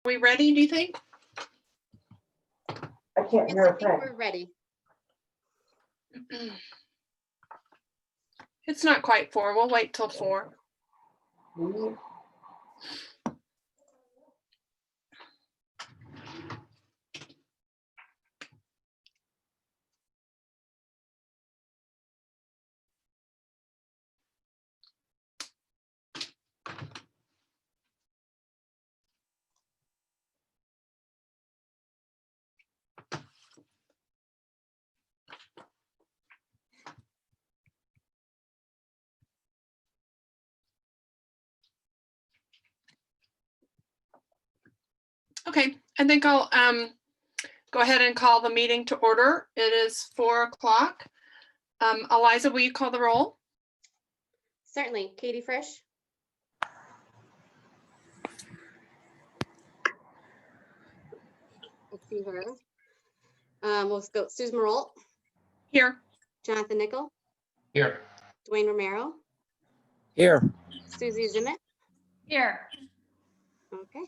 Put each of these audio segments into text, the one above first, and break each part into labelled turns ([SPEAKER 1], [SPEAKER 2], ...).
[SPEAKER 1] we ready, do you think?
[SPEAKER 2] I can't
[SPEAKER 3] Yes,
[SPEAKER 2] hear
[SPEAKER 3] I
[SPEAKER 2] a
[SPEAKER 3] think
[SPEAKER 2] thing.
[SPEAKER 3] we're ready.
[SPEAKER 1] It's not quite 4. We'll wait till 4. Okay, I think I'll go ahead and call the meeting to order. It is 4 o'clock. Eliza, will you call the roll?
[SPEAKER 3] Certainly. Katie Frisch, I see her. We'll go Susan Marolt,
[SPEAKER 1] Here.
[SPEAKER 3] Jonathan Nickel,
[SPEAKER 4] Here.
[SPEAKER 3] Dwayne Romero,
[SPEAKER 5] Here.
[SPEAKER 3] Susie Zimmett.
[SPEAKER 6] Here.
[SPEAKER 3] Okay.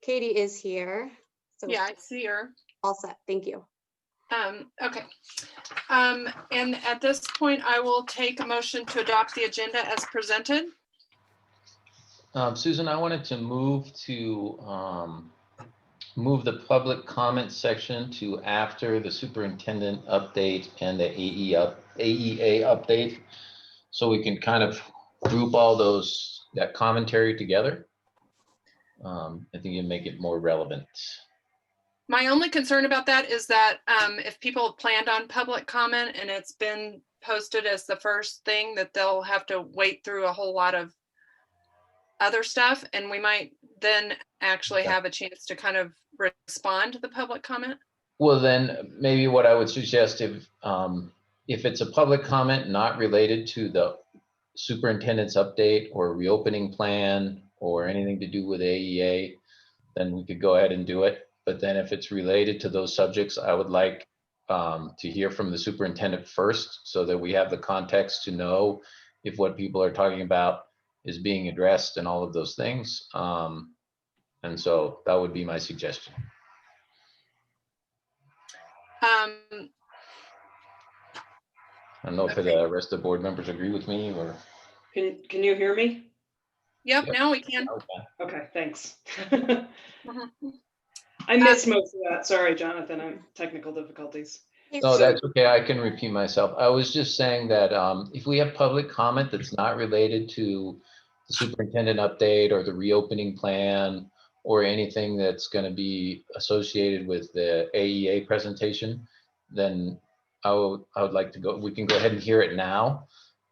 [SPEAKER 3] Katie is here. So
[SPEAKER 1] Yeah, I see her.
[SPEAKER 3] all set. Thank you.
[SPEAKER 1] Okay. And at this point, I will take a motion to adopt the agenda as presented.
[SPEAKER 4] Susan, I wanted to move the public comment section to after the superintendent update and the AEA update. So we can kind of group all that commentary together. I think you make it more relevant.
[SPEAKER 1] My only concern about that is that if people have planned on public comment and it's been posted as the first thing, that they'll have to wait through a whole lot of other stuff, and we might then actually have a chance to kind of respond to the public comment.
[SPEAKER 4] Well, then maybe what I would suggest if it's a public comment not related to the superintendent's update or reopening plan or anything to do with AEA, then we could go ahead and do it. But then if it's related to those subjects, I would like to hear from the superintendent first so that we have the context to know if what people are talking about is being addressed and all of those things. And so that would be my suggestion.
[SPEAKER 1] Um,
[SPEAKER 4] I don't know if
[SPEAKER 1] Okay.
[SPEAKER 4] the rest of the board members agree with me or.
[SPEAKER 7] Can you hear me?
[SPEAKER 1] Yep,
[SPEAKER 4] Yep.
[SPEAKER 1] now we can.
[SPEAKER 7] Okay, thanks.
[SPEAKER 1] Mhm.
[SPEAKER 7] I missed most of that. Sorry, Jonathan, I'm technical difficulties.
[SPEAKER 3] Hey,
[SPEAKER 4] No,
[SPEAKER 3] Sue.
[SPEAKER 4] that's okay. I can repeat myself. I was just saying that if we have public comment that's not related to the superintendent update or the reopening plan or anything that's going to be associated with the AEA presentation, then I would like to we can go ahead and hear it now.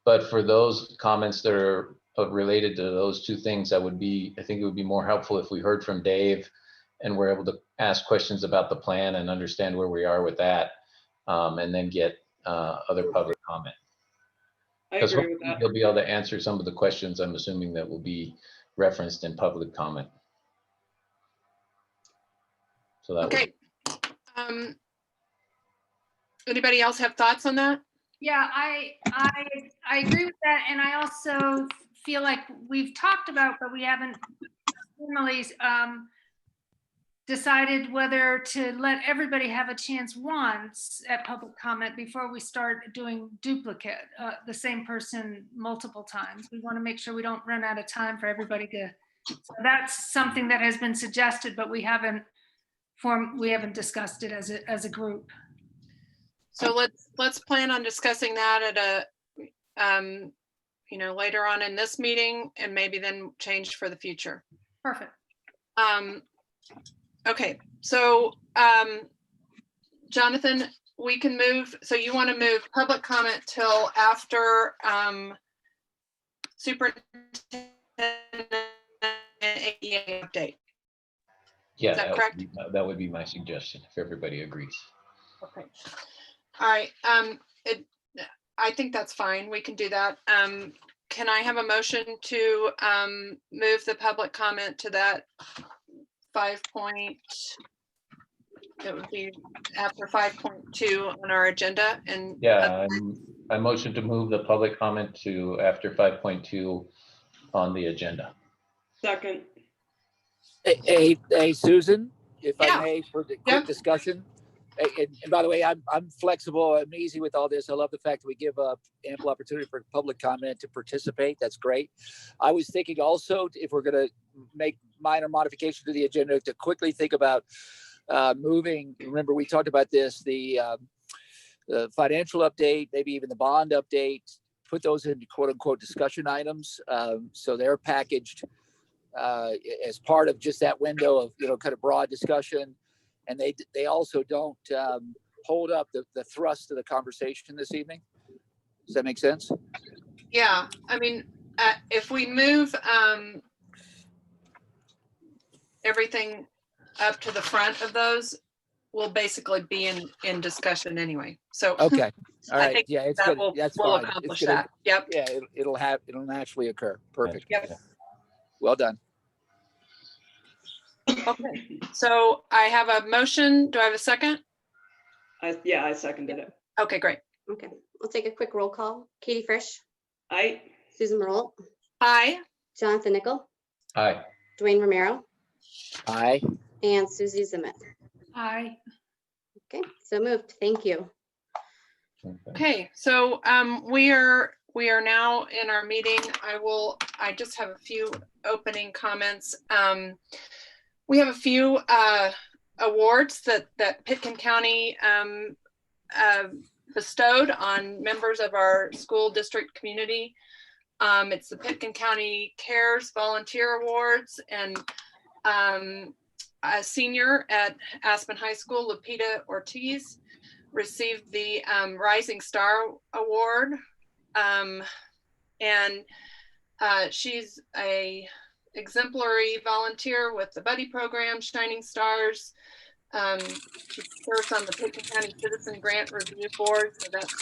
[SPEAKER 4] But for those comments that are related to those two things, I think it would be more helpful if we heard from Dave and we're able to ask questions about the plan and understand where we are with that. And then get other public comment.
[SPEAKER 7] I
[SPEAKER 4] Because
[SPEAKER 7] agree with that.
[SPEAKER 4] you'll be able to answer some of the questions I'm assuming that will be referenced in public comment. So that
[SPEAKER 1] Okay. Anybody else have thoughts on that?
[SPEAKER 6] Yeah, I agree with that, and I also feel like we've talked about, but we haven't formally decided whether to let everybody have a chance once at public comment before we start doing duplicate, the same person multiple times. We want to make sure we don't run out of time for everybody to. So that's something that has been suggested, but we haven't discussed it as a group.
[SPEAKER 1] So let's plan on discussing that at a, later on in this meeting, and maybe then change for the future.
[SPEAKER 6] Perfect.
[SPEAKER 1] Okay, so Jonathan, we can move. So you want to move public comment till after superintendent and AEA update.
[SPEAKER 4] Yeah,
[SPEAKER 1] Is that correct?
[SPEAKER 4] That would be my suggestion if everybody agrees.
[SPEAKER 1] Okay. All right. I think that's fine. We can do that. Can I have a motion to move the public comment to that 5 point? It would be after 5.2 on our agenda. And
[SPEAKER 4] Yeah, I motion to move the public comment to after 5.2 on the agenda.
[SPEAKER 7] Second.
[SPEAKER 2] Hey, Susan, if
[SPEAKER 1] Yeah.
[SPEAKER 2] I may, for the
[SPEAKER 1] Yep.
[SPEAKER 2] quick discussion. And by the way, I'm flexible. I'm easy with all this. I love the fact that we give ample opportunity for public comment to participate. That's great. I was thinking also, if we're going to make minor modifications to the agenda, to quickly think about moving. Remember, we talked about this, the financial update, maybe even the bond update, put those into quote unquote discussion items. So they're packaged as part of just that window of, kind of broad discussion. And they also don't hold up the thrust of the conversation this evening. Does that make sense?
[SPEAKER 1] Yeah, I mean, if we move everything up to the front of those, we'll basically be in discussion anyway. So
[SPEAKER 2] Okay. All
[SPEAKER 1] I
[SPEAKER 2] right.
[SPEAKER 1] think
[SPEAKER 2] Yeah, it's
[SPEAKER 1] that
[SPEAKER 2] good. That's
[SPEAKER 1] will
[SPEAKER 2] fine.
[SPEAKER 1] accomplish
[SPEAKER 2] It's gonna,
[SPEAKER 1] that. Yep.
[SPEAKER 2] yeah, it'll naturally occur. Perfect.
[SPEAKER 1] Yep.
[SPEAKER 2] Well done.
[SPEAKER 1] Okay. So I have a motion. Do I have a second?
[SPEAKER 7] I seconded it.
[SPEAKER 1] Okay, great.
[SPEAKER 3] Okay, we'll take a quick roll call. Katie Frisch,
[SPEAKER 7] I,
[SPEAKER 3] Susan Marolt,
[SPEAKER 1] Aye.
[SPEAKER 3] Jonathan Nickel,
[SPEAKER 4] Aye.
[SPEAKER 3] Dwayne Romero,
[SPEAKER 2] Aye.
[SPEAKER 3] and Susie Zimmett.
[SPEAKER 6] Aye.
[SPEAKER 3] Okay, so moved. Thank you.
[SPEAKER 1] Okay, so we are now in our meeting. I just have a few opening comments. We have a few awards that Pitkin County bestowed on members of our school district community. It's the Pitkin County Cares Volunteer Awards, and a senior at Aspen High School, Lupita Ortiz, received the Rising Star Award. And she's a exemplary volunteer with the Buddy Program, Shining Stars. She serves on the Pitkin County Citizen Grant Review Board, so that's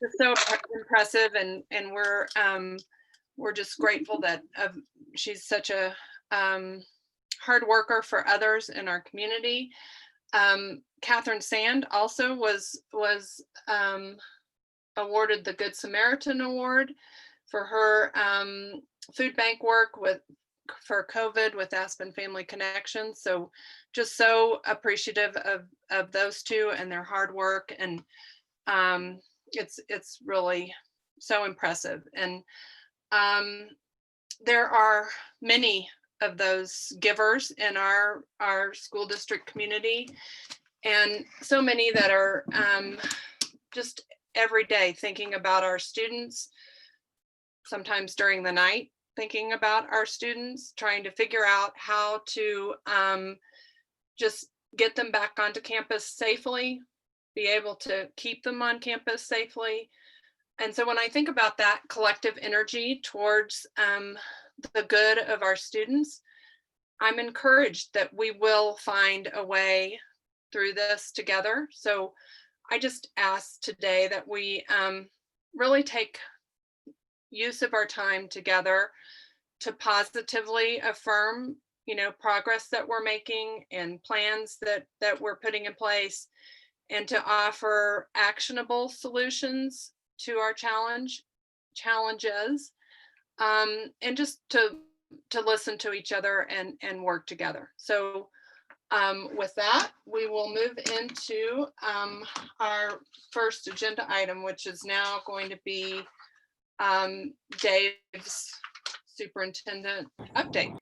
[SPEAKER 1] just so impressive, and we're just grateful that she's such a hard worker for others in our community. Catherine Sand also was awarded the Good Samaritan Award for her food bank work for COVID with Aspen Family Connections. So just so appreciative of those two and their hard work. And it's really so impressive. And there are many of those givers in our school district community, and so many that are just every day thinking about our students, sometimes during the night thinking about our students, trying to figure out how to just get them back onto campus safely, be able to keep them on campus safely. And so when I think about that collective energy towards the good of our students, I'm encouraged that we will find a way through this together. So I just ask today that we really take use of our time together to positively affirm, progress that we're making and plans that we're putting in place, and to offer actionable solutions to our challenges, and just to listen to each other and work together. So with that, we will move into our first agenda item, which is now going to be Dave's superintendent update.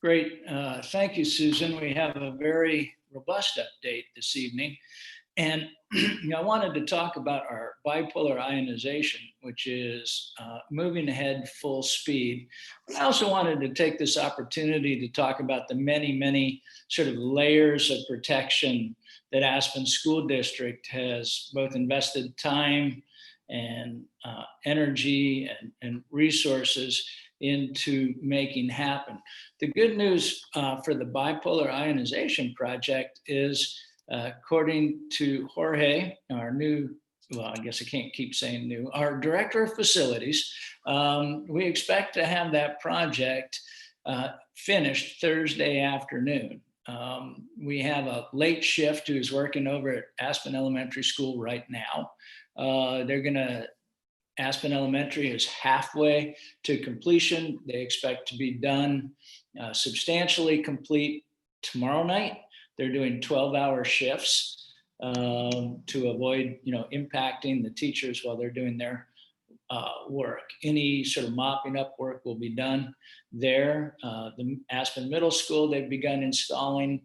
[SPEAKER 5] Great. Thank you, Susan. We have a very robust update this evening. And I wanted to talk about our bipolar ionization, which is moving ahead full speed. But I also wanted to take this opportunity to talk about the many, many sort of layers of protection that Aspen School District has both invested time and energy and resources into making happen. The good news for the bipolar ionization project is, according to Jorge, our new, well, I guess I can't keep saying new, our director of facilities, we expect to have that project finished Thursday afternoon. We have a late shift who's working over at Aspen Elementary School right now. Aspen Elementary is halfway to completion. They expect to be done substantially complete tomorrow night. They're doing 12-hour shifts to avoid, impacting the teachers while they're doing their work. Any sort of mopping up work will be done there. The Aspen Middle School, they've begun installing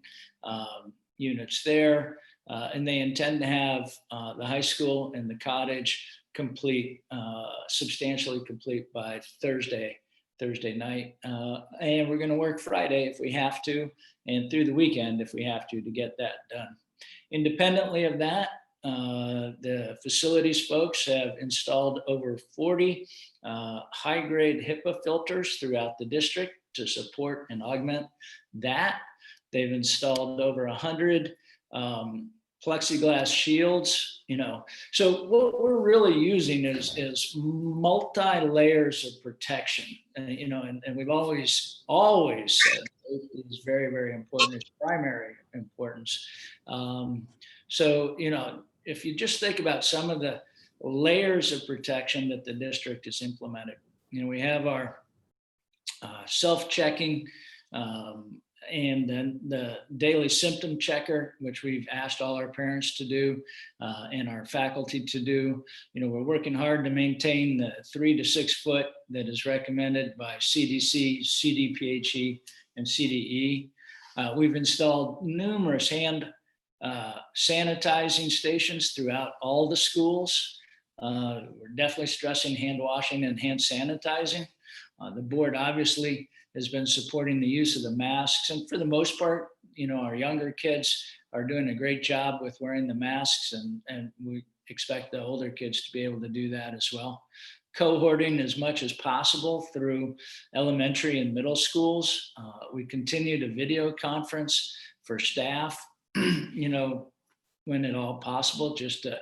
[SPEAKER 5] units there, and they intend to have the high school and the cottage complete, substantially complete by Thursday night. And we're going to work Friday if we have to, and through the weekend if we have to get that done. Independently of that, the facilities folks have installed over 40 high-grade HEPA filters throughout the district to support and augment that. They've installed over 100 plexiglass shields, So what we're really using is multi-layers of protection, and we've always said safety is very, very important. It's primary importance. So, if you just think about some of the layers of protection that the district has implemented, we have our self-checking, and then the daily symptom checker, which we've asked all our parents to do and our faculty to do. We're working hard to maintain the 3 to 6 foot that is recommended by CDC, CDPHE, and CDE. We've installed numerous hand sanitizing stations throughout all the schools. We're definitely stressing hand washing and hand sanitizing. The board obviously has been supporting the use of the masks, and for the most part, our younger kids are doing a great job with wearing the masks, and we expect the older kids to be able to do that as well. Cohorting as much as possible through elementary and middle schools. We continue to video conference for staff, when at all possible, just to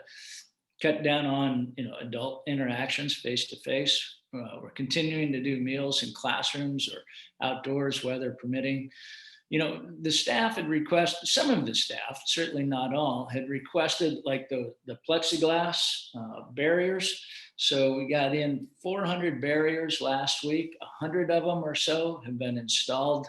[SPEAKER 5] cut down on, adult interactions face to face. We're continuing to do meals in classrooms or outdoors, weather permitting. The staff had requested, some of the staff, certainly not all, had requested like the plexiglass barriers. So we got in 400 barriers last week. 100 of them or so have been installed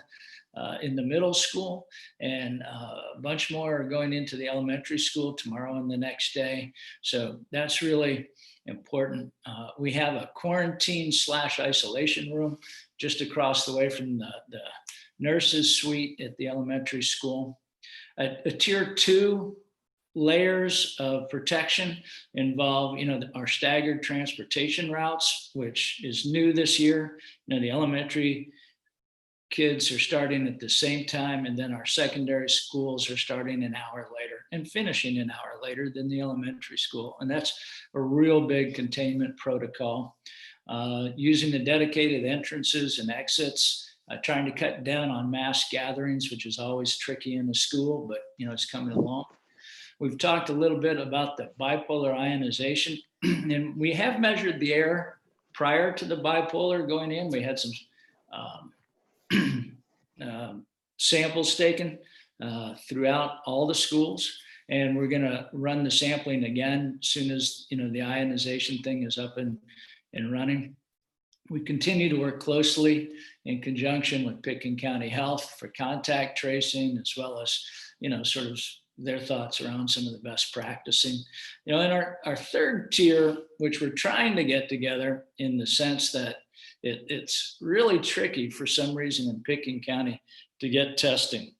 [SPEAKER 5] in the middle school, and a bunch more are going into the elementary school tomorrow and the next day. So that's really important. We have a quarantine/isolation room just across the way from the nurses suite at the elementary school. A tier 2 layers of protection involve, our staggered transportation routes, which is new this year. The elementary kids are starting at the same time, and then our secondary schools are starting an hour later and finishing an hour later than the elementary school. And that's a real big containment protocol. Using the dedicated entrances and exits, trying to cut down on mass gatherings, which is always tricky in the school, but it's coming along. We've talked a little bit about the bipolar ionization, and we have measured the air prior to the bipolar going in. We had some samples taken throughout all the schools, and we're going to run the sampling again as soon as the ionization thing is up and running. We continue to work closely in conjunction with Pitkin County Health for contact tracing, as well as sort of their thoughts around some of the best practicing. In our third tier, which we're trying to get together in the sense that it's really tricky for some reason in Pitkin County to get testing,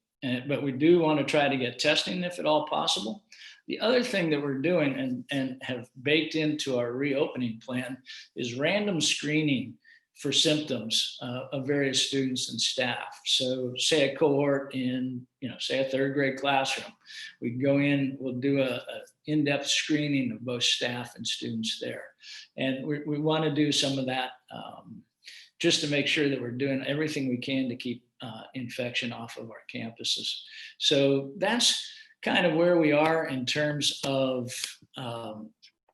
[SPEAKER 5] but we do want to try to get testing if at all possible. The other thing that we're doing and have baked into our reopening plan is random screening for symptoms of various students and staff. So say a cohort in, say a 3rd grade classroom, we go in, we'll do a in-depth screening of both staff and students there. And we want to do some of that just to make sure that we're doing everything we can to keep infection off of our campuses. So that's kind of where we are in terms of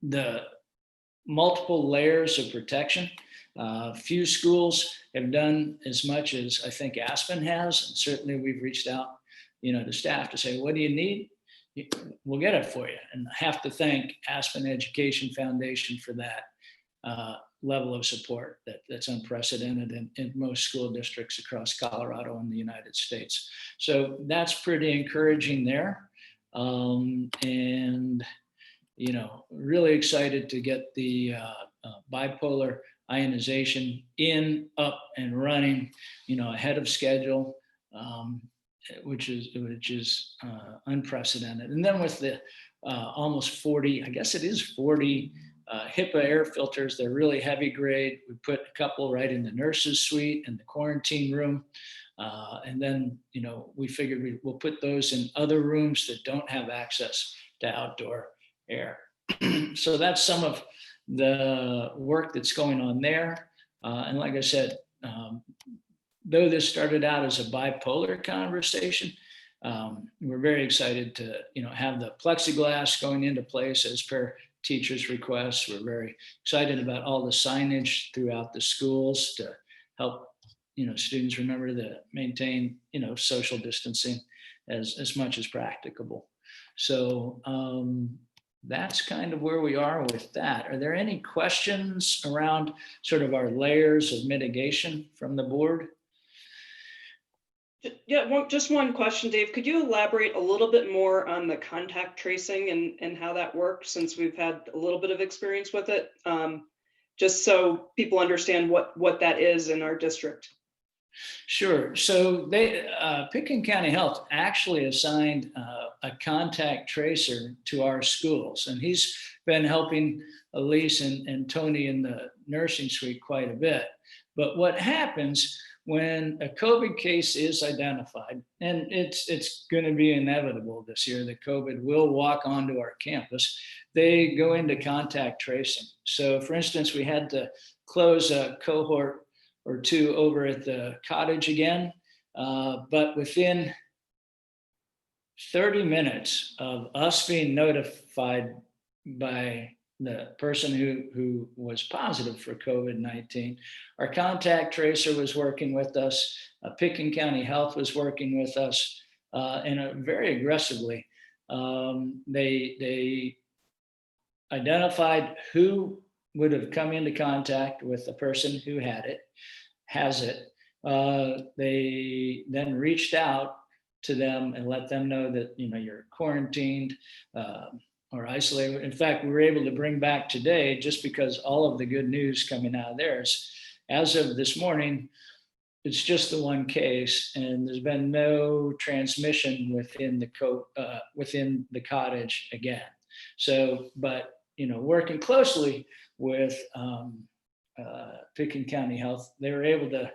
[SPEAKER 5] the multiple layers of protection. Few schools have done as much as I think Aspen has, and certainly we've reached out, to staff to say, what do you need? We'll get it for you. And I have to thank Aspen Education Foundation for that. level of support that's unprecedented in most school districts across Colorado and the United States. So that's pretty encouraging there. And, really excited to get the bipolar ionization up and running, ahead of schedule, which is unprecedented. And then with the almost 40, I guess it is 40 HIPAA air filters, they're really heavy grade. We put a couple right in the nurse's suite and the quarantine room. And then, we figured we'll put those in other rooms that don't have access to outdoor air. So that's some of the work that's going on there. And like I said, though this started out as a bipolar conversation, we're very excited to, have the plexiglass going into place as per teachers' requests. We're very excited about all the signage throughout the schools to help, students remember to maintain, social distancing as much as practicable. So that's kind of where we are with that. Are there any questions around sort of our layers of mitigation from the board?
[SPEAKER 7] Yeah, just one question, Dave. Could you elaborate a little bit more on the contact tracing and how that works, since we've had a little bit of experience with it? Just so people understand what that is in our district.
[SPEAKER 5] Sure. So Pitkin County Health actually assigned a contact tracer to our schools, and he's been helping Elise and Tony in the nursing suite quite a bit. But what happens when a COVID case is identified, and it's going to be inevitable this year that COVID will walk onto our campus, they go into contact tracing. So for instance, we had to close a cohort or two over at the cottage again, but within 30 minutes of us being notified by the person who was positive for COVID-19, our contact tracer was working with us, Pitkin County Health was working with us, and very aggressively. They identified who would have come into contact with the person who has it. They then reached out to them and let them know that, you're quarantined, or isolated. In fact, we were able to bring back today, just because all of the good news coming out of there is, as of this morning, it's just the one case, and there's been no transmission within the cottage again. So, but working closely with Pitkin County Health, they were able to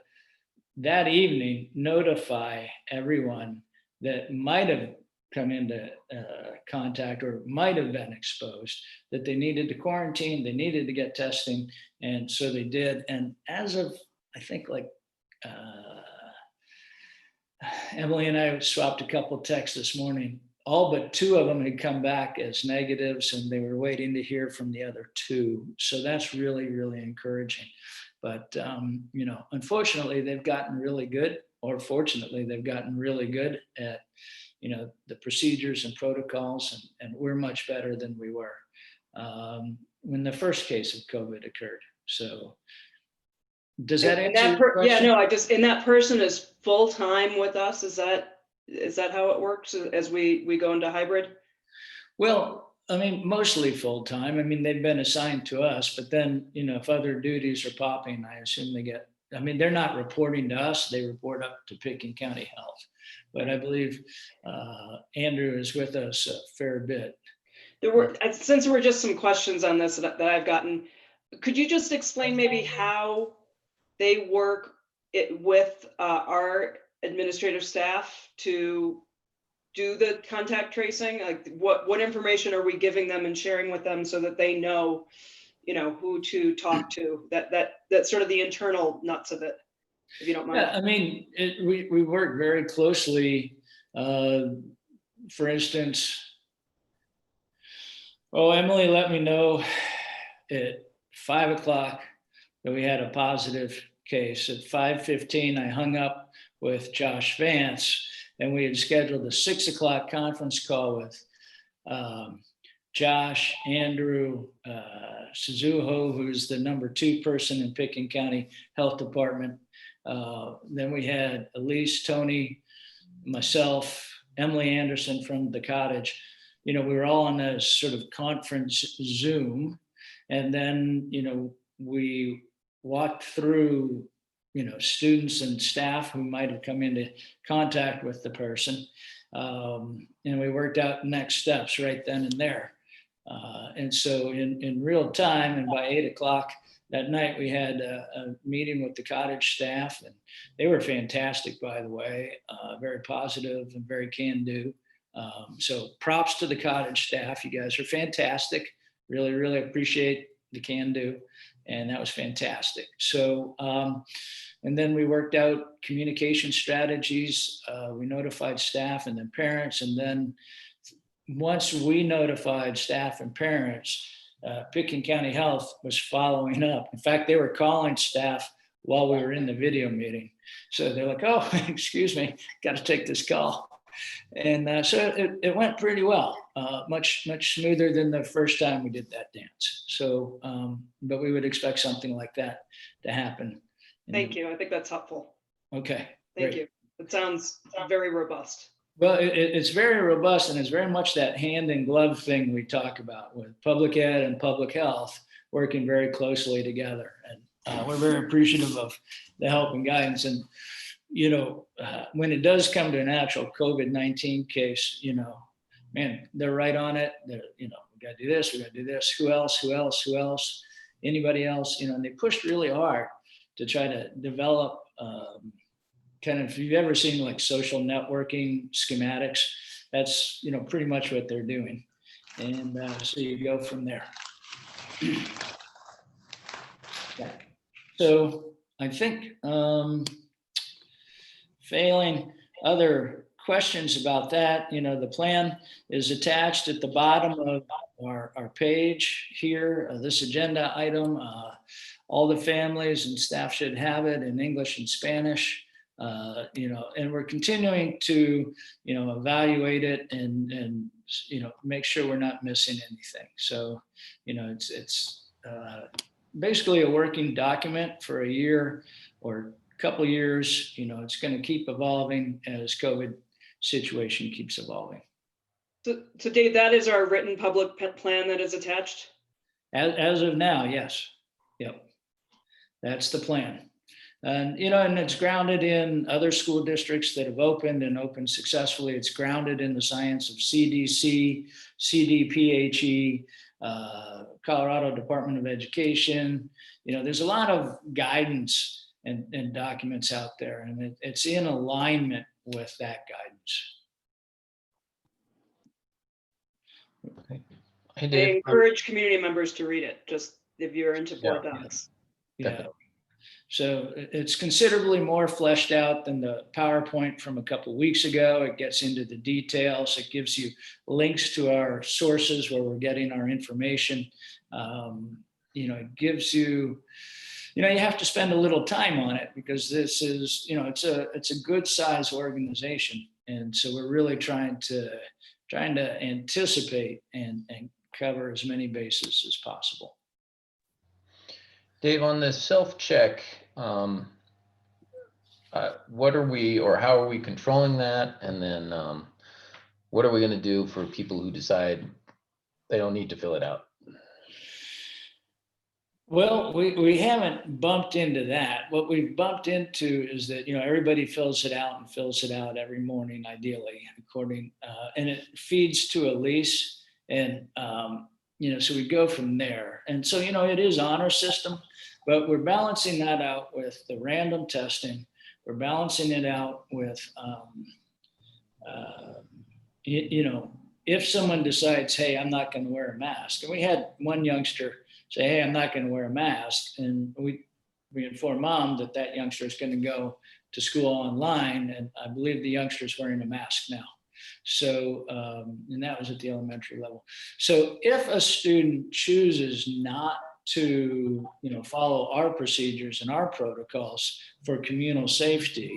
[SPEAKER 5] that evening notify everyone that might have come into contact or might have been exposed, that they needed to quarantine, they needed to get testing, and so they did. And as of, I think, Emily and I swapped a couple of texts this morning, all but 2 of them had come back as negatives, and they were waiting to hear from the other 2. So that's really, really encouraging. But unfortunately, they've gotten really good, or fortunately, they've gotten really good at the procedures and protocols, and we're much better than we were when the first case of COVID occurred. So does that answer your question?
[SPEAKER 7] Yeah, no, and that person is full-time with us. Is that how it works as we go into hybrid?
[SPEAKER 5] Well, I mean, mostly full-time. I mean, they've been assigned to us, but then, if other duties are popping, I assume they're not reporting to us, they report up to Pitkin County Health. But I believe Andrew is with us a fair bit.
[SPEAKER 7] Since there were just some questions on this that I've gotten, could you just explain maybe how they work with our administrative staff to do the contact tracing? Like what information are we giving them and sharing with them so that they know, who to talk to? That's sort of the internal nuts of it, if you don't mind.
[SPEAKER 5] Yeah, I mean, we work very closely. For instance, Emily let me know at 5 o'clock that we had a positive case. At 5:15, I hung up with Josh Vance, and we had scheduled a 6 o'clock conference call with Josh, Andrew, Suzuho, who's the #2 person in Pickens County Health Department. Then we had Elise, Tony, myself, Emily Anderson from the cottage. We were all on a sort of conference Zoom. And then, we walked through, students and staff who might have come into contact with the person. And we worked out next steps right then and there. And so in real time, and by 8 o'clock that night, we had a meeting with the cottage staff, and they were fantastic, by the way, very positive and very can-do. So props to the cottage staff. You guys are fantastic. Really, really appreciate the can-do. And that was fantastic. So, and then we worked out communication strategies. We notified staff and then parents. And then once we notified staff and parents, Pickens County Health was following up. In fact, they were calling staff while we were in the video meeting. So they're like, oh, excuse me, got to take this call. And so it went pretty well, much smoother than the first time we did that dance. So, but we would expect something like that to happen.
[SPEAKER 7] Thank you. I think that's helpful.
[SPEAKER 5] Okay.
[SPEAKER 7] Thank
[SPEAKER 5] great.
[SPEAKER 7] you. It sounds very robust.
[SPEAKER 5] Well, it's very robust, and it's very much that hand in glove thing we talk about with public ed and public health working very closely together. And we're very appreciative of the help and guidance. And, when it does come to an actual COVID-19 case, man, they're right on it. They're, we got to do this, we got to do this. Who else? Anybody else? And they pushed really hard to try to develop kind of, if you've ever seen like social networking schematics, that's, pretty much what they're doing. And so you go from there. Yeah. So I think failing other questions about that, the plan is attached at the bottom of our page here, this agenda item. All the families and staff should have it in English and Spanish. And we're continuing to, evaluate it and make sure we're not missing anything. So, it's basically a working document for a year or a couple of years. It's going to keep evolving as COVID situation keeps evolving.
[SPEAKER 7] So Dave, that is our written public plan that is attached?
[SPEAKER 5] As of now, yes. Yep. That's the plan. And, and it's grounded in other school districts that have opened and opened successfully. It's grounded in the science of CDC, CDPHE, Colorado Department of Education. There's a lot of guidance and documents out there, and it's in alignment with that guidance.
[SPEAKER 4] Hey,
[SPEAKER 7] I
[SPEAKER 4] Dave.
[SPEAKER 7] encourage community members to read it, just if you're into board docs.
[SPEAKER 5] Yeah. So it's considerably more fleshed out than the PowerPoint from a couple of weeks ago. It gets into the details. It gives you links to our sources where we're getting our information. It gives you, you have to spend a little time on it because this is, it's a good size organization. And so we're really trying to anticipate and cover as many bases as possible.
[SPEAKER 4] Dave, on the self-check, what are we, or how are we controlling that? And then what are we going to do for people who decide they don't need to fill it out?
[SPEAKER 5] Well, we haven't bumped into that. What we've bumped into is that, everybody fills it out every morning, ideally, according, and it feeds to Elise. And, so we go from there. And so, it is honor system, but we're balancing that out with the random testing. We're balancing it out with, if someone decides, hey, I'm not going to wear a mask. And we had one youngster say, hey, I'm not going to wear a mask. And we informed mom that youngster is going to go to school online. And I believe the youngster is wearing a mask now. So, and that was at the elementary level. So if a student chooses not to, follow our procedures and our protocols for communal safety,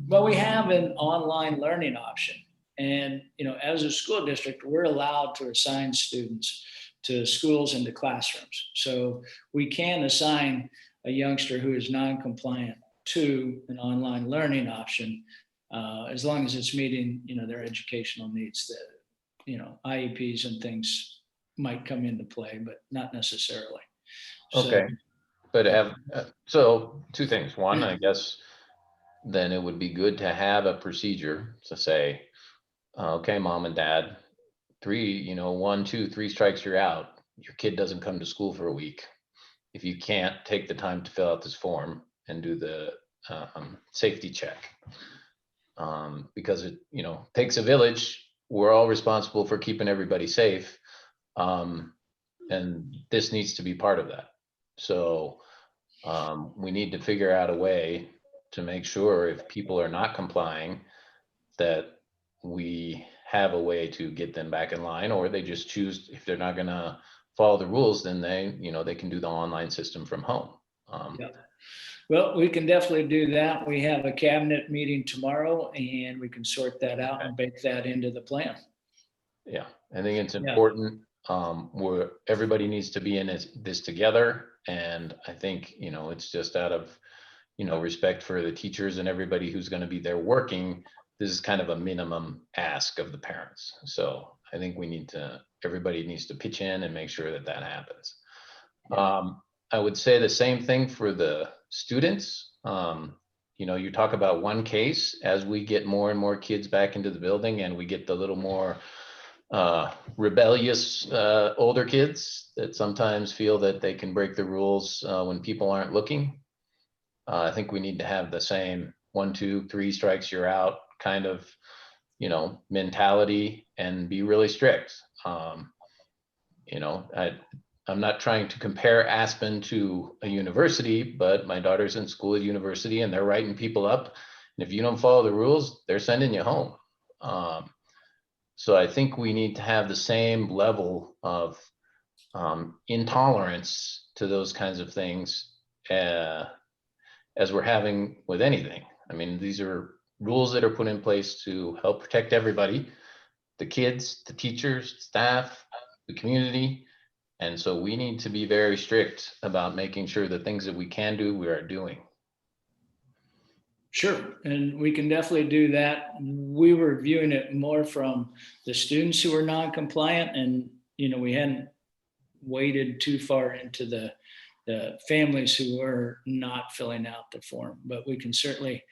[SPEAKER 5] but we have an online learning option. And, as a school district, we're allowed to assign students to schools and to classrooms. So we can assign a youngster who is non-compliant to an online learning option, as long as it's meeting, their educational needs. That, IEPs and things might come into play, but not necessarily. So,
[SPEAKER 4] Okay, but so two things. One, I guess, then it would be good to have a procedure to say, okay, mom and dad, 1, 2, 3 strikes, you're out. Your kid doesn't come to school for a week. If you can't take the time to fill out this form and do the safety check. Because it, takes a village. We're all responsible for keeping everybody safe. And this needs to be part of that. So we need to figure out a way to make sure if people are not complying, that we have a way to get them back in line, or they just choose, if they're not gonna follow the rules, then they can do the online system from home.
[SPEAKER 5] Yeah. Well, we can definitely do that. We have a cabinet meeting tomorrow, and we can sort that out and bake that into the plan.
[SPEAKER 4] Yeah, I think it's
[SPEAKER 5] Yeah.
[SPEAKER 4] important, where everybody needs to be in this together. And I think, it's just out of, respect for the teachers and everybody who's gonna be there working. This is kind of a minimum ask of the parents. So I think everybody needs to pitch in and make sure that that happens. I would say the same thing for the students. You talk about one case. As we get more and more kids back into the building, and we get the little more rebellious older kids that sometimes feel that they can break the rules when people aren't looking. I think we need to have the same 1, 2, 3 strikes, you're out kind of, mentality, and be really strict. I'm not trying to compare Aspen to a university, but my daughter's in school at university, and they're writing people up. And if you don't follow the rules, they're sending you home. So I think we need to have the same level of intolerance to those kinds of things as we're having with anything. I mean, these are rules that are put in place to help protect everybody, the kids, the teachers, staff, the community. And so we need to be very strict about making sure the things that we can do, we are doing.
[SPEAKER 5] Sure, and we can definitely do that. We were viewing it more from the students who were non-compliant, and we hadn't waded too far into the families who were not filling out the form. But we can certainly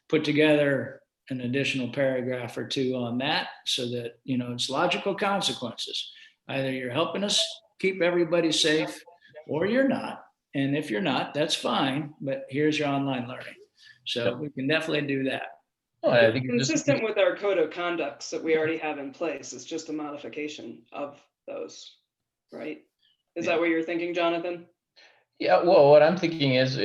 [SPEAKER 5] put together an additional paragraph or 2 on that, so that it's logical consequences. Either you're helping us keep everybody safe, or you're not. And if you're not, that's fine. But here's your online learning. So we can definitely do that.
[SPEAKER 4] I think
[SPEAKER 7] Consistent with our code of conducts that we already have in place. It's just a modification of those, right? Is that what you're thinking, Jonathan?
[SPEAKER 4] Yeah, well, what I'm thinking is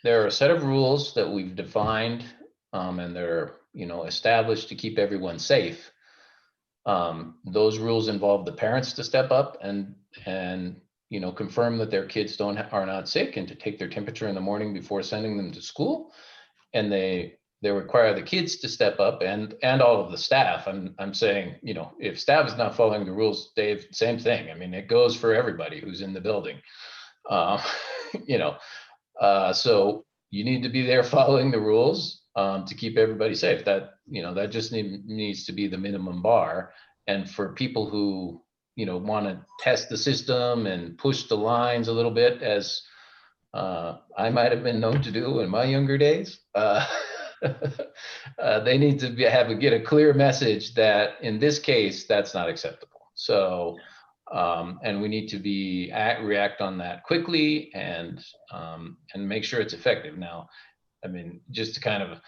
[SPEAKER 4] there are a set of rules that we've defined, and they're, established to keep everyone safe. Those rules involve the parents to step up and confirm that their kids are not sick, and to take their temperature in the morning before sending them to school. And they require the kids to step up, and all of the staff. I'm saying, if staff is not following the rules, Dave, same thing. I mean, it goes for everybody who's in the building. So you need to be there following the rules to keep everybody safe. That just needs to be the minimum bar. And for people who want to test the system and push the lines a little bit, as I might have been known to do in my younger days, they need to get a clear message that in this case, that's not acceptable. So, and we need to react on that quickly, and make sure it's effective. Now, I mean, just to kind of,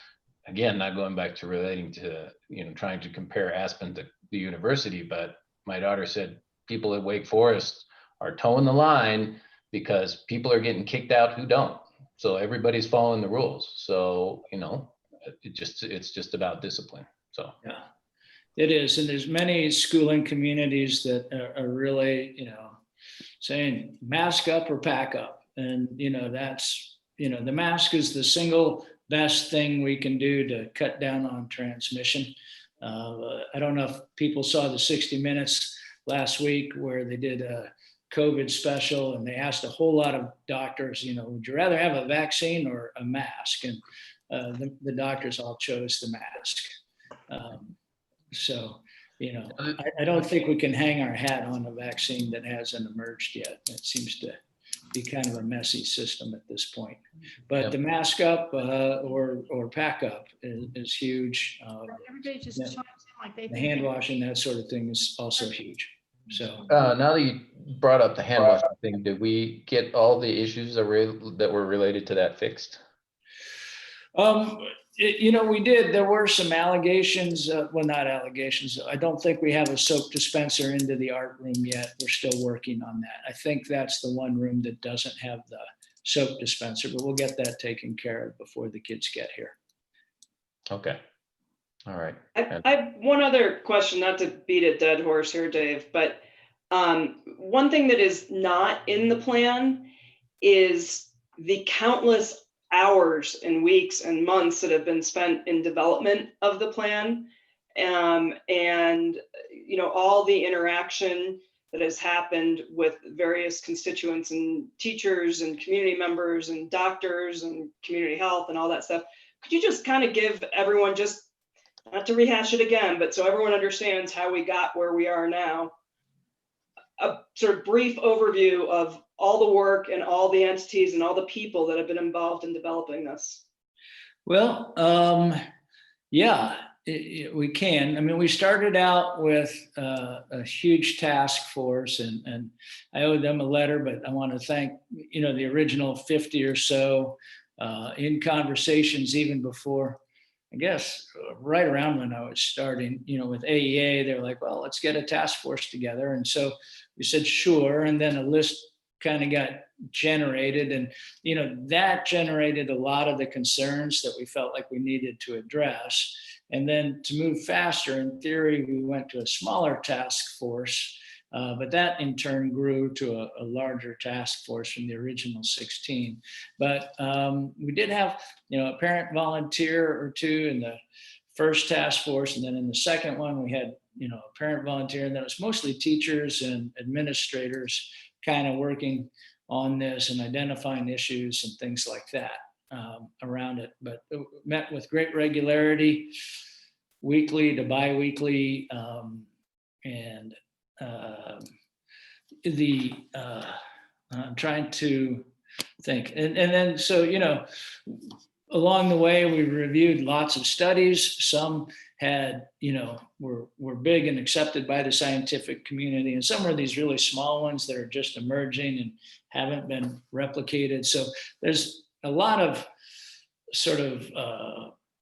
[SPEAKER 4] again, not going back to relating to, trying to compare Aspen to the university, but my daughter said people at Wake Forest are towing the line because people are getting kicked out who don't. So everybody's following the rules. So, it's just about discipline. So.
[SPEAKER 5] Yeah, it is. And there's many schooling communities that are really, saying mask up or pack up. And, that's, the mask is the single best thing we can do to cut down on transmission. I don't know if people saw the 60 Minutes last week where they did a COVID special and they asked a whole lot of doctors, would you rather have a vaccine or a mask? And the doctors all chose the mask. So, I don't think we can hang our hat on a vaccine that hasn't emerged yet. It seems to be kind of a messy system at this point. But
[SPEAKER 4] Yep.
[SPEAKER 5] the mask up or pack up is huge.
[SPEAKER 3] Everybody just
[SPEAKER 5] Yeah.
[SPEAKER 3] chimes in like they
[SPEAKER 5] The
[SPEAKER 3] think
[SPEAKER 5] hand
[SPEAKER 3] they-
[SPEAKER 5] washing, that sort of thing is also huge. So,
[SPEAKER 4] Now that you brought up the hand washing thing, did we get all the issues that were related to that fixed?
[SPEAKER 5] we did, there were some allegations, well, not allegations. I don't think we have a soap dispenser into the art room yet. We're still working on that. I think that's the one room that doesn't have the soap dispenser, but we'll get that taken care of before the kids get here.
[SPEAKER 4] Okay. All right.
[SPEAKER 7] I have one other question, not to beat a dead horse here, Dave, but one thing that is not in the plan is the countless hours and weeks and months that have been spent in development of the plan. And, all the interaction that has happened with various constituents and teachers and community members and doctors and community health and all that stuff. Could you just kind of give everyone, just not to rehash it again, but so everyone understands how we got where we are now, a sort of brief overview of all the work and all the entities and all the people that have been involved in developing this?
[SPEAKER 5] Well, yeah, we can. I mean, we started out with a huge task force, and I owe them a letter, but I want to thank, the original 50 or so in conversations even before, I guess, right around when I was starting, with AEA. They were like, well, let's get a task force together. And so we said, sure. And then a list kind of got generated, and that generated a lot of the concerns that we felt like we needed to address. And then to move faster, in theory, we went to a smaller task force, but that in turn grew to a larger task force from the original 16. But we did have, a parent volunteer or two in the first task force, and then in the second one we had, a parent volunteer, and then it was mostly teachers and administrators kind of working on this and identifying issues and things like that around it. But it met with great regularity, weekly to bi-weekly, and I'm trying to think. And then, so, along the way, we reviewed lots of studies. Some had, were big and accepted by the scientific community, and some were these really small ones that are just emerging and haven't been replicated. So there's a lot of sort of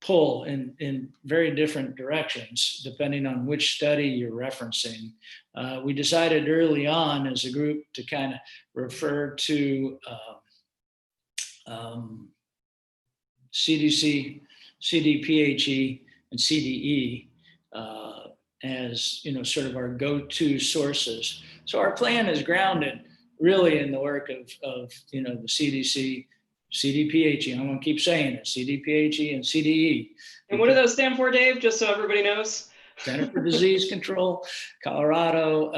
[SPEAKER 5] pull in very different directions, depending on which study you're referencing. We decided early on as a group to kind of refer to CDC, CDPHE, and CDE as sort of our go-to sources. So our plan is grounded really in the work of the CDC, CDPHE. I'm going to keep saying it: CDPHE and CDE.
[SPEAKER 7] And what do those stand for, Dave? Just so everybody knows.
[SPEAKER 5] Center for Disease Control, Colorado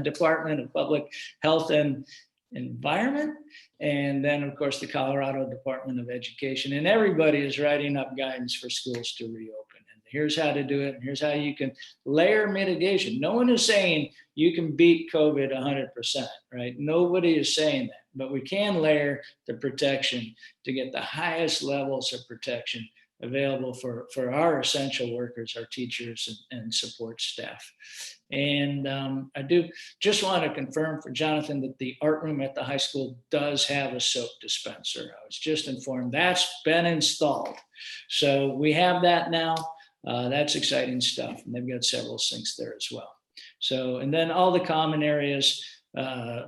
[SPEAKER 5] Department of Public Health and Environment, and then of course the Colorado Department of Education. And everybody is writing up guidance for schools to reopen. And here's how to do it, and here's how you can layer mitigation. No one is saying you can beat COVID 100%, right? Nobody is saying that, but we can layer the protection to get the highest levels of protection available for our essential workers, our teachers and support staff. And I do just want to confirm for Jonathan that the art room at the high school does have a soap dispenser. I was just informed that's been installed. So we have that now. That's exciting stuff. And they've got several sinks there as well. So, and then all the common areas,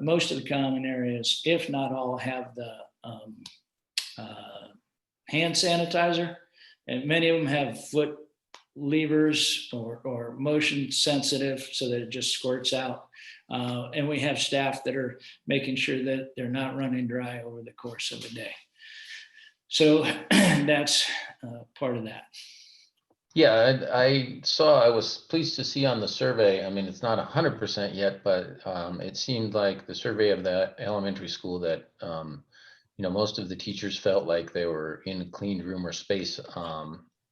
[SPEAKER 5] most of the common areas, if not all, have the hand sanitizer. And many of them have foot levers or motion sensitive so that it just squirts out. And we have staff that are making sure that they're not running dry over the course of a day. So that's part of that.
[SPEAKER 4] Yeah, I was pleased to see on the survey, I mean, it's not 100% yet, but it seemed like the survey of the elementary school that, most of the teachers felt like they were in a cleaned room or space.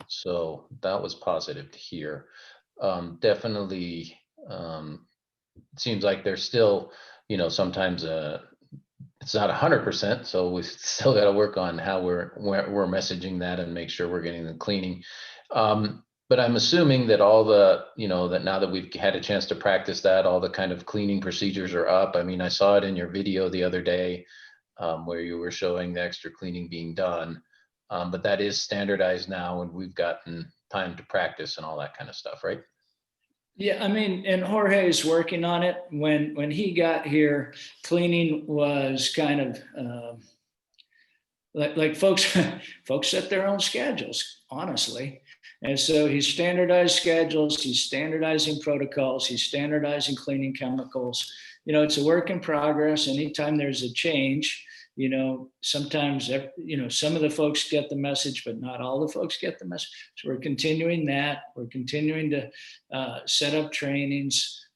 [SPEAKER 4] So that was positive to hear. Definitely, it seems like there's still, sometimes it's not 100%, so we still got to work on how we're messaging that and make sure we're getting the cleaning. But I'm assuming that all the, that now that we've had a chance to practice that, all the kind of cleaning procedures are up. I mean, I saw it in your video the other day where you were showing the extra cleaning being done. But that is standardized now and we've gotten time to practice and all that kind of stuff, right?
[SPEAKER 5] Yeah, I mean, and Jorge is working on it. When he got here, cleaning was kind of like folks set their own schedules, honestly. And so he's standardized schedules, he's standardizing protocols, he's standardizing cleaning chemicals. It's a work in progress. Anytime there's a change, sometimes, some of the folks get the message, but not all the folks get the message. So we're continuing that. We're continuing to set up trainings.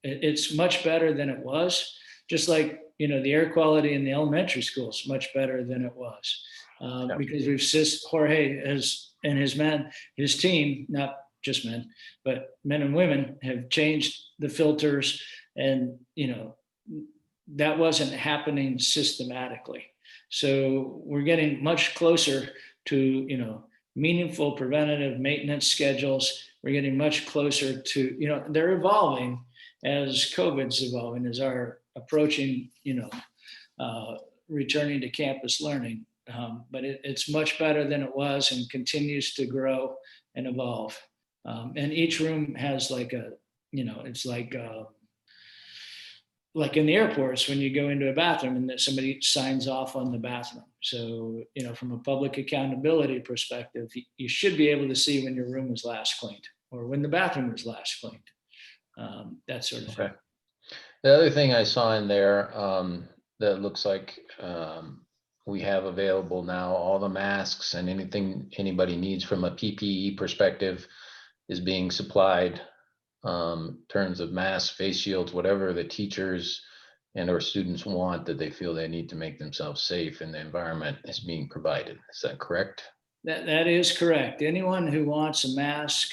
[SPEAKER 5] It's much better than it was. Just like, the air quality in the elementary school is much better than it was. Because Jorge and his team, not just men, but men and women, have changed the filters, and that wasn't happening systematically. So we're getting much closer to meaningful preventative maintenance schedules. We're getting much closer to they're evolving as COVID's evolving, as our approaching returning to campus learning. But it's much better than it was and continues to grow and evolve. And each room has it's like in the airports when you go into a bathroom and that somebody signs off on the bathroom. So, from a public accountability perspective, you should be able to see when your room was last cleaned or when the bathroom was last cleaned. That sort of thing.
[SPEAKER 4] Okay. The other thing I saw in there that looks like we have available now, all the masks and anything anybody needs from a PPE perspective is being supplied. Terms of masks, face shields, whatever the teachers and or students want that they feel they need to make themselves safe in the environment is being provided. Is that correct?
[SPEAKER 5] That is correct. Anyone who wants a mask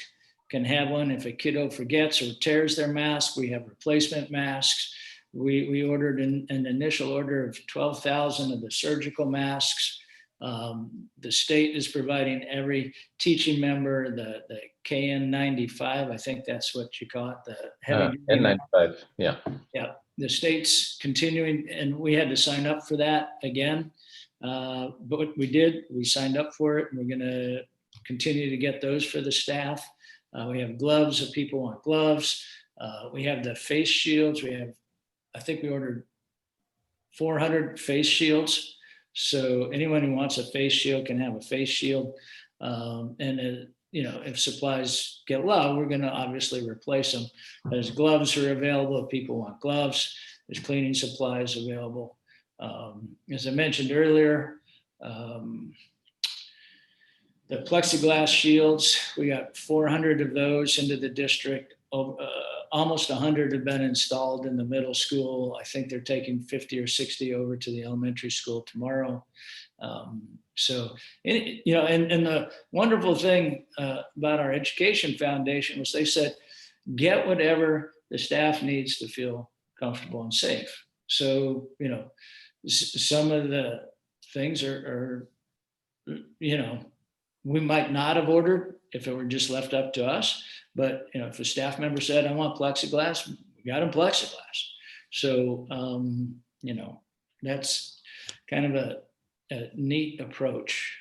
[SPEAKER 5] can have one. If a kiddo forgets or tears their mask, we have replacement masks. We ordered an initial order of 12,000 of the surgical masks. The state is providing every teaching member the KN95. I think that's what you call it. The heavy
[SPEAKER 4] N95. Yeah.
[SPEAKER 5] Yeah. The state's continuing, and we had to sign up for that again. But we did. We signed up for it, and we're going to continue to get those for the staff. We have gloves if people want gloves. We have the face shields. I think we ordered 400 face shields. So anyone who wants a face shield can have a face shield. If supplies get low, we're going to obviously replace them. As gloves are available, if people want gloves, there's cleaning supplies available. As I mentioned earlier, the plexiglass shields, we got 400 of those into the district. Almost 100 have been installed in the middle school. I think they're taking 50 or 60 over to the elementary school tomorrow. And the wonderful thing about our education foundation was they said, get whatever the staff needs to feel comfortable and safe. So, some of the things are we might not have ordered if it were just left up to us. But, if a staff member said, I want plexiglass, we got them plexiglass. So, that's kind of a neat approach.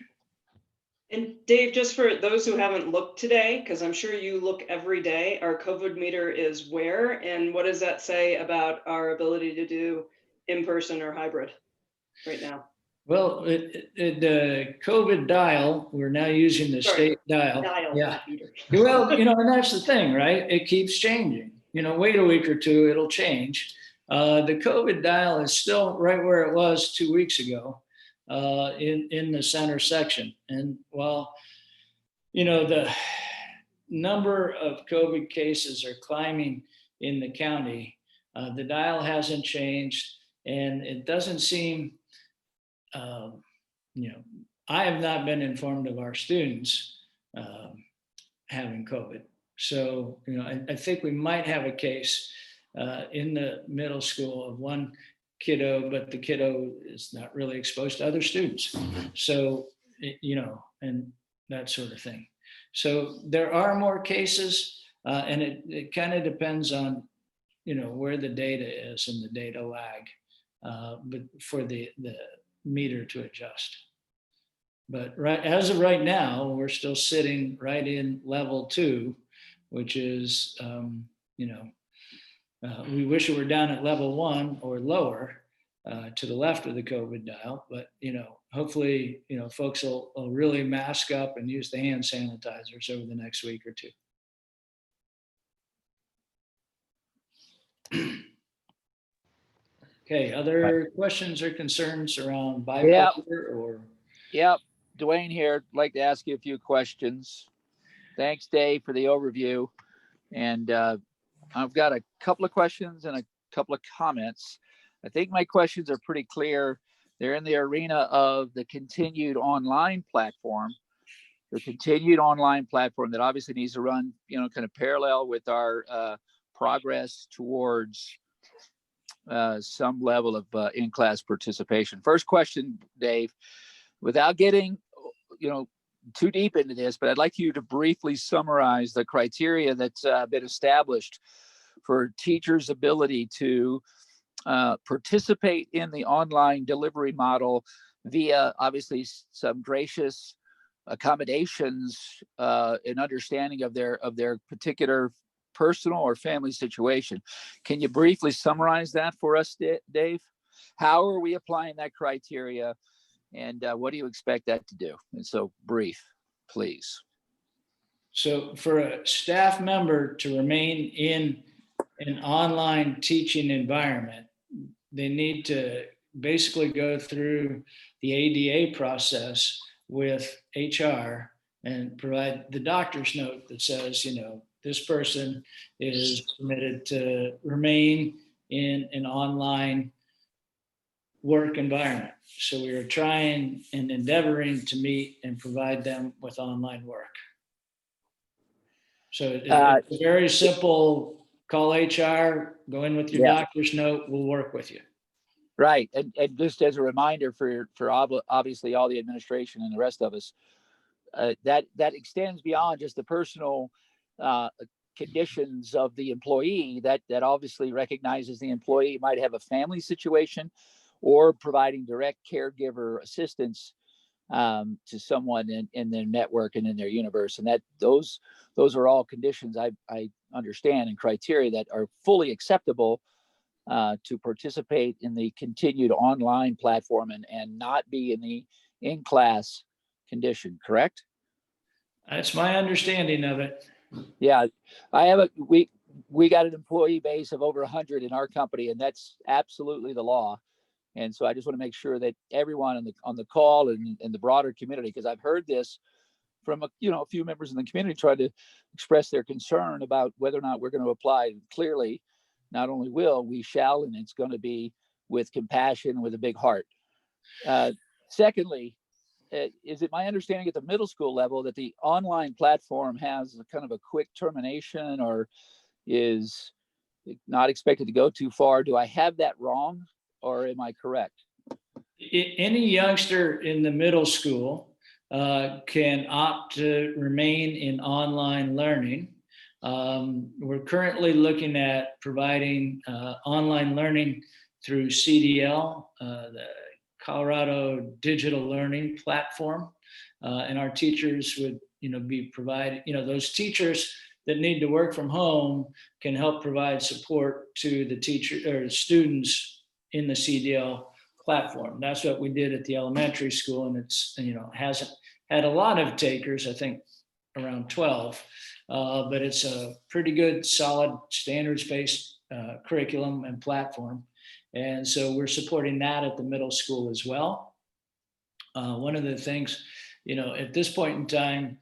[SPEAKER 7] And Dave, just for those who haven't looked today, because I'm sure you look every day, our COVID meter is where, and what does that say about our ability to do in-person or hybrid right now?
[SPEAKER 5] Well, the COVID dial, we're now using the state dial. Yeah. Well, and that's the thing, right? It keeps changing. Wait a week or two, it'll change. The COVID dial is still right where it was 2 weeks ago in the center section. And while, the number of COVID cases are climbing in the county, the dial hasn't changed, and it doesn't seem, I have not been informed of our students having COVID. So, I think we might have a case in the middle school of one kiddo, but the kiddo is not really exposed to other students. So, and that sort of thing. So there are more cases, and it kind of depends on, where the data is and the data lag, but for the meter to adjust. But as of right now, we're still sitting right in level 2, which is, we wish it were down at level 1 or lower to the left of the COVID dial, but, hopefully, folks will really mask up and use the hand sanitizers over the next week or 2. Okay, other questions or concerns around bipolar or?
[SPEAKER 2] Yep, Dwayne here. I'd like to ask you a few questions. Thanks, Dave, for the overview. And I've got a couple of questions and a couple of comments. I think my questions are pretty clear. They're in the arena of the continued online platform. The continued online platform that obviously needs to run, kind of parallel with our progress towards some level of in-class participation. First question, Dave, without getting, too deep into this, but I'd like you to briefly summarize the criteria that's been established for teachers' ability to participate in the online delivery model via obviously some gracious accommodations and understanding of their particular personal or family situation. Can you briefly summarize that for us, Dave? How are we applying that criteria, and what do you expect that to do? And so brief, please.
[SPEAKER 5] So for a staff member to remain in an online teaching environment, they need to basically go through the ADA process with HR and provide the doctor's note that says, this person is permitted to remain in an online work environment. So we are trying and endeavoring to meet and provide them with online work. So it's a very simple, call HR, go in with your doctor's note, we'll work with you.
[SPEAKER 2] Right. And just as a reminder for obviously all the administration and the rest of us, that extends beyond just the personal conditions of the employee, that obviously recognizes the employee might have a family situation or providing direct caregiver assistance to someone in their network and in their universe. And that those are all conditions I understand and criteria that are fully acceptable to participate in the continued online platform and not be in the in-class condition, correct?
[SPEAKER 5] That's my understanding of it.
[SPEAKER 2] Yeah, we got an employee base of over 100 in our company, and that's absolutely the law. And so I just want to make sure that everyone on the call and the broader community, because I've heard this from a few members in the community try to express their concern about whether or not we're going to apply. Clearly, not only will, we shall, and it's going to be with compassion, with a big heart. Secondly, is it my understanding at the middle school level that the online platform has a kind of a quick termination, or is not expected to go too far? Do I have that wrong, or am I correct?
[SPEAKER 5] Any youngster in the middle school can opt to remain in online learning. We're currently looking at providing online learning through CDL, the Colorado Digital Learning Platform, and our teachers would, be provided. Those teachers that need to work from home can help provide support to the teacher or students in the CDL platform. That's what we did at the elementary school, and it's hasn't had a lot of takers. I think around 12, but it's a pretty good, solid, standards-based curriculum and platform. And so we're supporting that at the middle school as well. One of the things, at this point in time,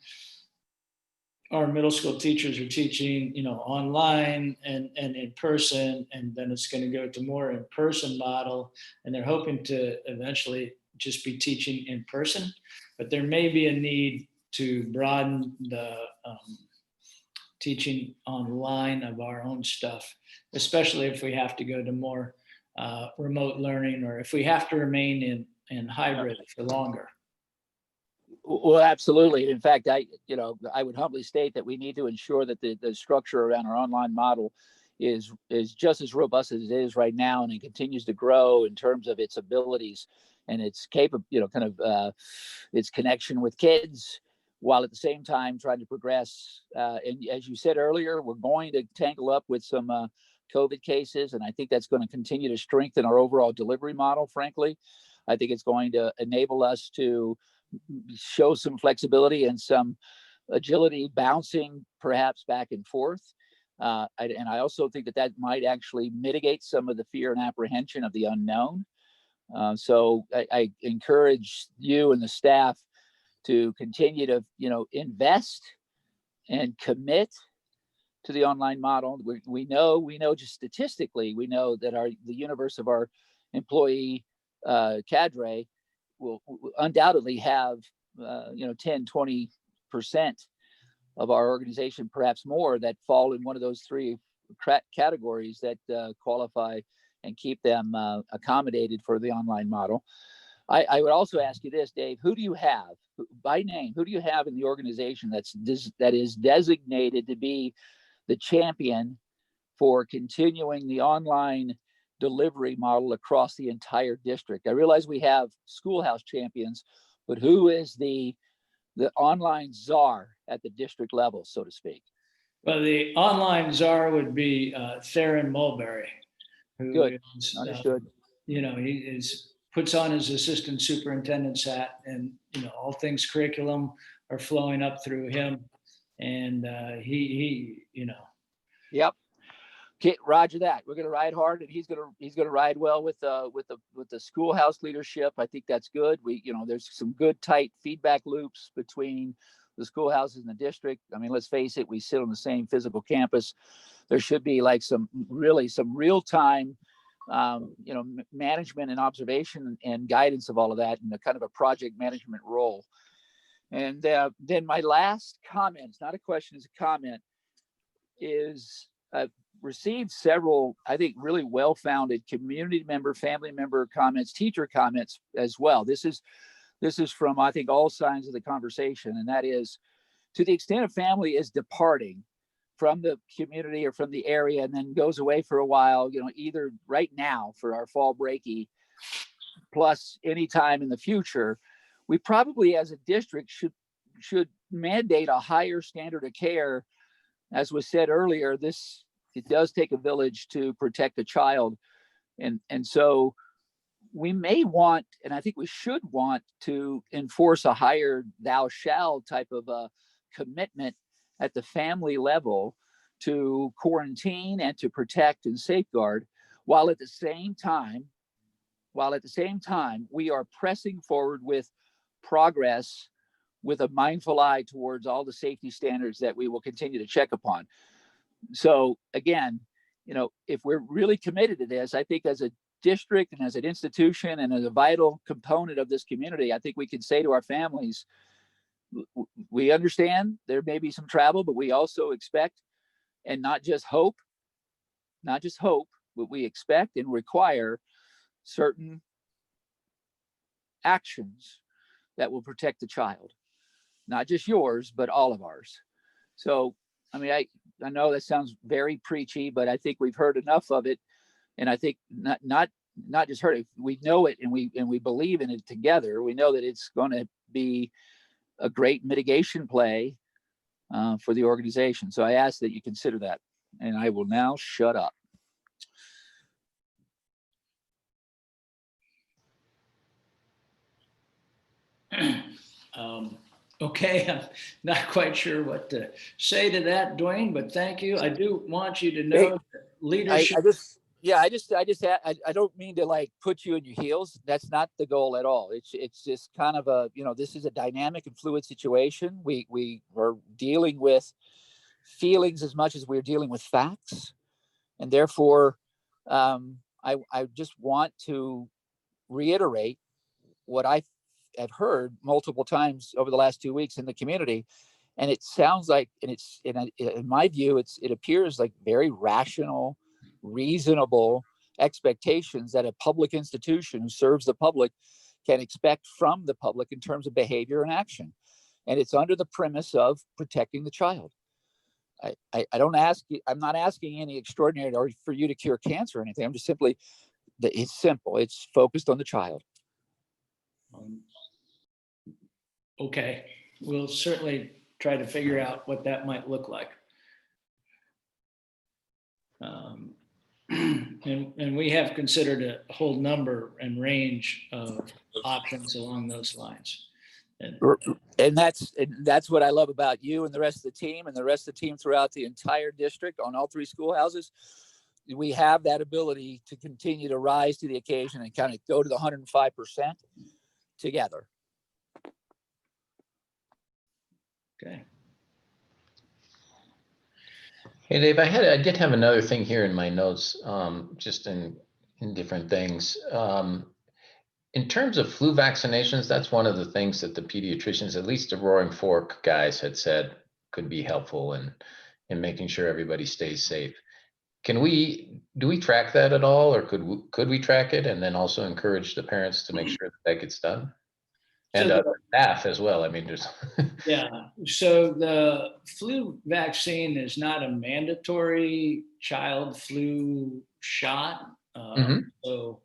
[SPEAKER 5] our middle school teachers are teaching, online and in person, and then it's going to go to more in-person model. And they're hoping to eventually just be teaching in person, but there may be a need to broaden the teaching online of our own stuff, especially if we have to go to more remote learning, or if we have to remain in hybrid for longer.
[SPEAKER 2] Well, absolutely. In fact, I would humbly state that we need to ensure that the structure around our online model is just as robust as it is right now, and it continues to grow in terms of its abilities and its its connection with kids, while at the same time trying to progress. And as you said earlier, we're going to tangle up with some COVID cases, and I think that's going to continue to strengthen our overall delivery model. Frankly, I think it's going to enable us to show some flexibility and some agility, bouncing perhaps back and forth. And I also think that might actually mitigate some of the fear and apprehension of the unknown. So I encourage you and the staff to continue to, invest and commit to the online model. We know just statistically, we know that the universe of our employee cadre will undoubtedly have 10-20% of our organization, perhaps more, that fall in one of those three categories that qualify and keep them accommodated for the online model. I would also ask you this, Dave: who do you have by name? Who do you have in the organization that is designated to be the champion for continuing the online delivery model across the entire district? I realize we have schoolhouse champions, but who is the online czar at the district level, so to speak?
[SPEAKER 5] Well, the online czar would be Theron Mulberry. Who
[SPEAKER 2] Good.
[SPEAKER 5] is,
[SPEAKER 2] Understood.
[SPEAKER 5] he puts on his assistant superintendent's hat, and all things curriculum are flowing up through him, and he.
[SPEAKER 2] Yep. Okay, Roger that. We're going to ride hard, and he's going to ride well with the schoolhouse leadership. I think that's good. There's some good tight feedback loops between the schoolhouses and the district. I mean, let's face it, we sit on the same physical campus. There should be like some real time, management and observation and guidance of all of that in a kind of a project management role. And then my last comment, it's not a question, it's a comment, is I've received several, I think, really well-founded community member, family member comments, teacher comments as well. This is from, I think, all sides of the conversation, and that is, to the extent a family is departing from the community or from the area and then goes away for a while, either right now for our fall breaky, plus any time in the future, we probably as a district should mandate a higher standard of care. As was said earlier, it does take a village to protect a child. And so we may want, and I think we should want, to enforce a higher thou shall type of a commitment at the family level to quarantine and to protect and safeguard, while at the same time we are pressing forward with progress with a mindful eye towards all the safety standards that we will continue to check upon. So again, if we're really committed to this, I think as a district and as an institution and as a vital component of this community, I think we can say to our families, we understand there may be some travel, but we also expect, and not just hope, but we expect and require certain actions that will protect the child, not just yours, but all of ours. So, I mean, I know that sounds very preachy, but I think we've heard enough of it. And I think not just heard it, we know it, and we believe in it together. We know that it's going to be a great mitigation play for the organization. So I ask that you consider that, and I will now shut up.
[SPEAKER 5] Okay, I'm not quite sure what to say to that, Dwayne, but thank you. I do want you to know leadership.
[SPEAKER 2] I don't mean to like put you in your heels. That's not the goal at all. It's just kind of a, this is a dynamic and fluid situation. We are dealing with feelings as much as we're dealing with facts. And therefore, I just want to reiterate what I have heard multiple times over the last 2 weeks in the community. And it sounds like, and it's in my view, it appears like very rational, reasonable expectations that a public institution who serves the public can expect from the public in terms of behavior and action. And it's under the premise of protecting the child. I don't ask you, I'm not asking any extraordinary or for you to cure cancer or anything. I'm just simply, it's simple. It's focused on the child.
[SPEAKER 5] Okay, we'll certainly try to figure out what that might look like. And we have considered a whole number and range of options along those lines.
[SPEAKER 2] And that's what I love about you and the rest of the team and the rest of the team throughout the entire district on all 3 schoolhouses. We have that ability to continue to rise to the occasion and kind of go to the 105% together.
[SPEAKER 5] Okay.
[SPEAKER 4] Hey, Dave, I did have another thing here in my notes, just in different things. In terms of flu vaccinations, that's one of the things that the pediatricians, at least the Roaring Fork guys, had said could be helpful in making sure everybody stays safe. Do we track that at all, or could we track it and then also encourage the parents to make sure that gets done? And staff as well. I mean, there's
[SPEAKER 5] Yeah, so the flu vaccine is not a mandatory child flu shot. So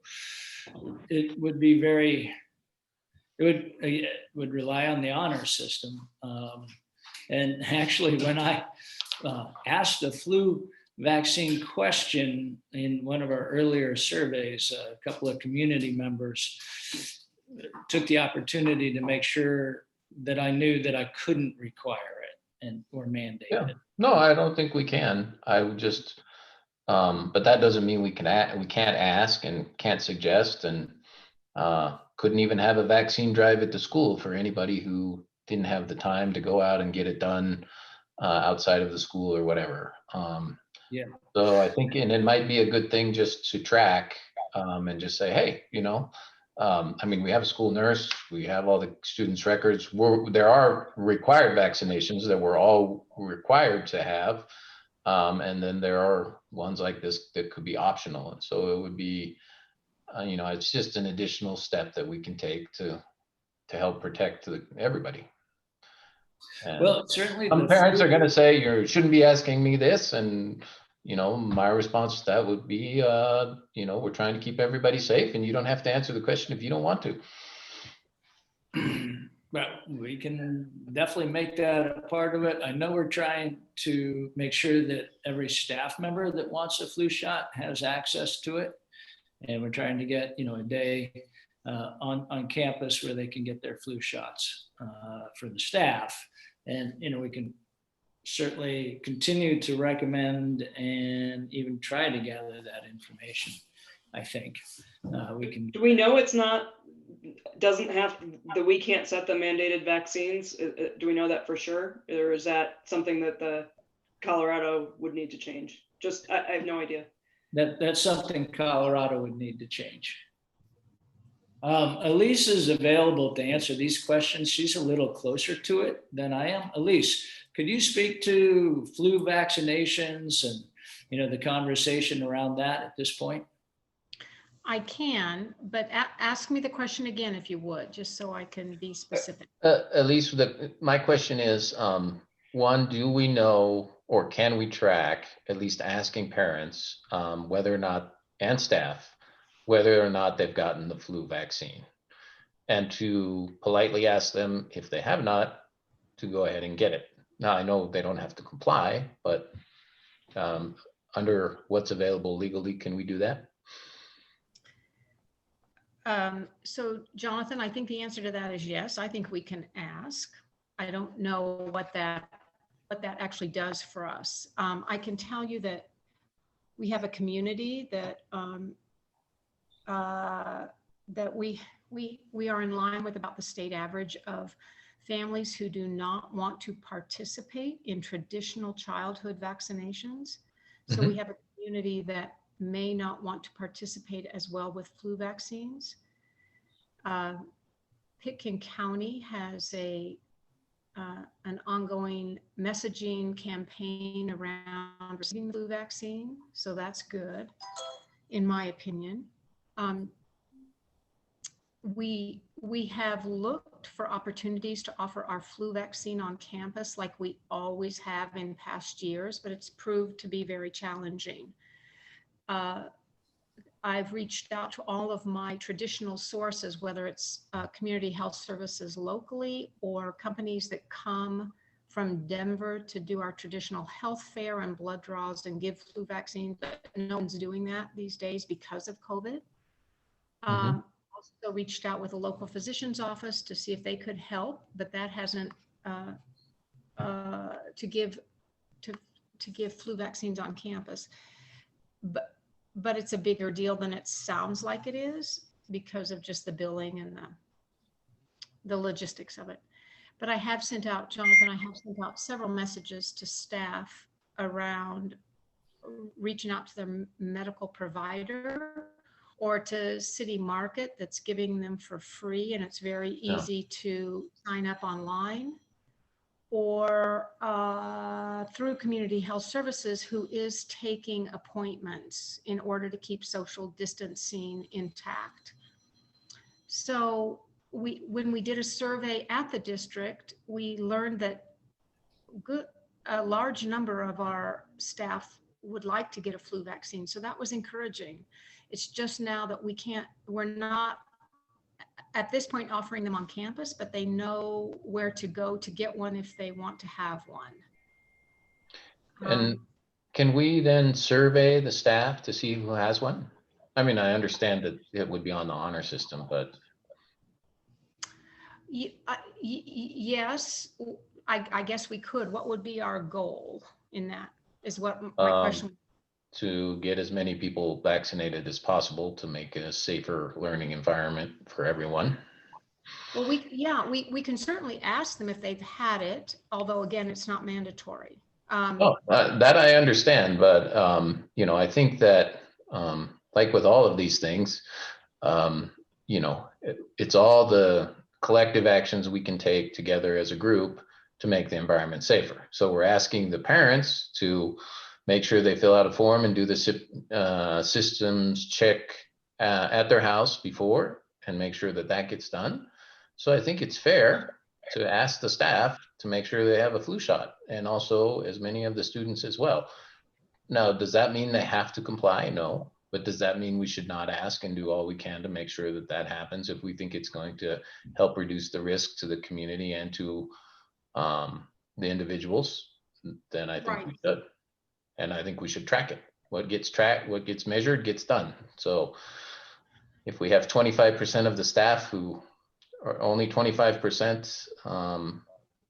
[SPEAKER 5] it would be it would rely on the honor system. And actually, when I asked the flu vaccine question in one of our earlier surveys, a couple of community members took the opportunity to make sure that I knew that I couldn't require it or mandate it.
[SPEAKER 4] No, I don't think we can. I would just, but that doesn't mean we can't ask and can't suggest, and couldn't even have a vaccine drive at the school for anybody who didn't have the time to go out and get it done outside of the school or whatever. So I think, and it might be a good thing just to track and just say, hey, I mean, we have a school nurse, we have all the students' records. There are required vaccinations that we're all required to have. And then there are ones like this that could be optional. And so it would be, it's just an additional step that we can take to help protect everybody. And
[SPEAKER 5] well, certainly
[SPEAKER 4] some parents are going to say, you shouldn't be asking me this. And my response to that would be, we're trying to keep everybody safe, and you don't have to answer the question if you don't want to.
[SPEAKER 5] Well, we can definitely make that a part of it. I know we're trying to make sure that every staff member that wants a flu shot has access to it. And we're trying to get, a day on campus where they can get their flu shots for the staff. And, we can certainly continue to recommend and even try to gather that information. I think we can.
[SPEAKER 7] Do we know that we can't set the mandated vaccines? Do we know that for sure? Or is that something that the Colorado would need to change? I have no idea.
[SPEAKER 5] That's something Colorado would need to change. Elise is available to answer these questions. She's a little closer to it than I am. Elise, could you speak to flu vaccinations and, the conversation around that at this point?
[SPEAKER 8] I can, but ask me the question again, if you would, just so I can be specific.
[SPEAKER 4] Elise, my question is, one, do we know, or can we track, at least asking parents, whether or not, and staff, whether or not they've gotten the flu vaccine, and to politely ask them, if they have not, to go ahead and get it. Now, I know they don't have to comply, but under what's available legally, can we do that?
[SPEAKER 8] So Jonathan, I think the answer to that is yes. I think we can ask. I don't know what that actually does for us. I can tell you that we have a community that that we are in line with about the state average of families who do not want to participate in traditional childhood vaccinations. So we have a community that may not want to participate as well with flu vaccines. Pitkin County has an ongoing messaging campaign around receiving the flu vaccine, so that's good, in my opinion. We have looked for opportunities to offer our flu vaccine on campus like we always have in past years, but it's proved to be very challenging. I've reached out to all of my traditional sources, whether it's community health services locally or companies that come from Denver to do our traditional health fair and blood draws and give flu vaccines, but no one's doing that these days because of COVID. Also reached out with a local physician's office to see if they could help, but that hasn't to give flu vaccines on campus. But it's a bigger deal than it sounds like it is because of just the billing and the logistics of it. But I have sent out, Jonathan, I have sent out several messages to staff around reaching out to their medical provider or to City Market that's giving them for free, and it's very easy to sign up online, or through Community Health Services, who is taking appointments in order to keep social distancing intact. So when we did a survey at the district, we learned that a large number of our staff would like to get a flu vaccine. So that was encouraging. It's just now that we're not at this point offering them on campus, but they know where to go to get one if they want to have one.
[SPEAKER 4] And can we then survey the staff to see who has one? I mean, I understand that it would be on the honor system, but.
[SPEAKER 8] Yes, I guess we could. What would be our goal in that is what my question.
[SPEAKER 4] To get as many people vaccinated as possible to make it a safer learning environment for everyone.
[SPEAKER 8] Well, we can certainly ask them if they've had it, although again, it's not mandatory.
[SPEAKER 4] That I understand, but I think that like with all of these things, it's all the collective actions we can take together as a group to make the environment safer. So we're asking the parents to make sure they fill out a form and do the systems check at their house before and make sure that that gets done. So I think it's fair to ask the staff to make sure they have a flu shot, and also as many of the students as well. Now, does that mean they have to comply? No. But does that mean we should not ask and do all we can to make sure that that happens if we think it's going to help reduce the risk to the community and to the individuals? Then I think we should. And I think we should track it. What gets tracked, what gets measured gets done. So if we have 25% of the staff who are only 25%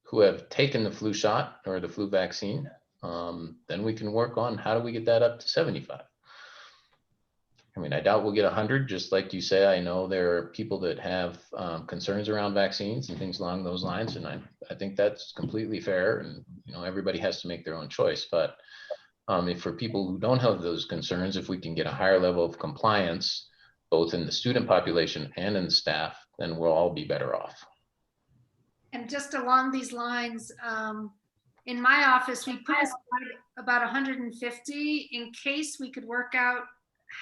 [SPEAKER 4] who have taken the flu shot or the flu vaccine, then we can work on how do we get that up to 75. I mean, I doubt we'll get 100, just like you say. I know there are people that have concerns around vaccines and things along those lines. And I think that's completely fair. And, everybody has to make their own choice. But if for people who don't have those concerns, if we can get a higher level of compliance, both in the student population and in the staff, then we'll all be better off.
[SPEAKER 6] And just along these lines, in my office, we put aside about 150 in case we could work out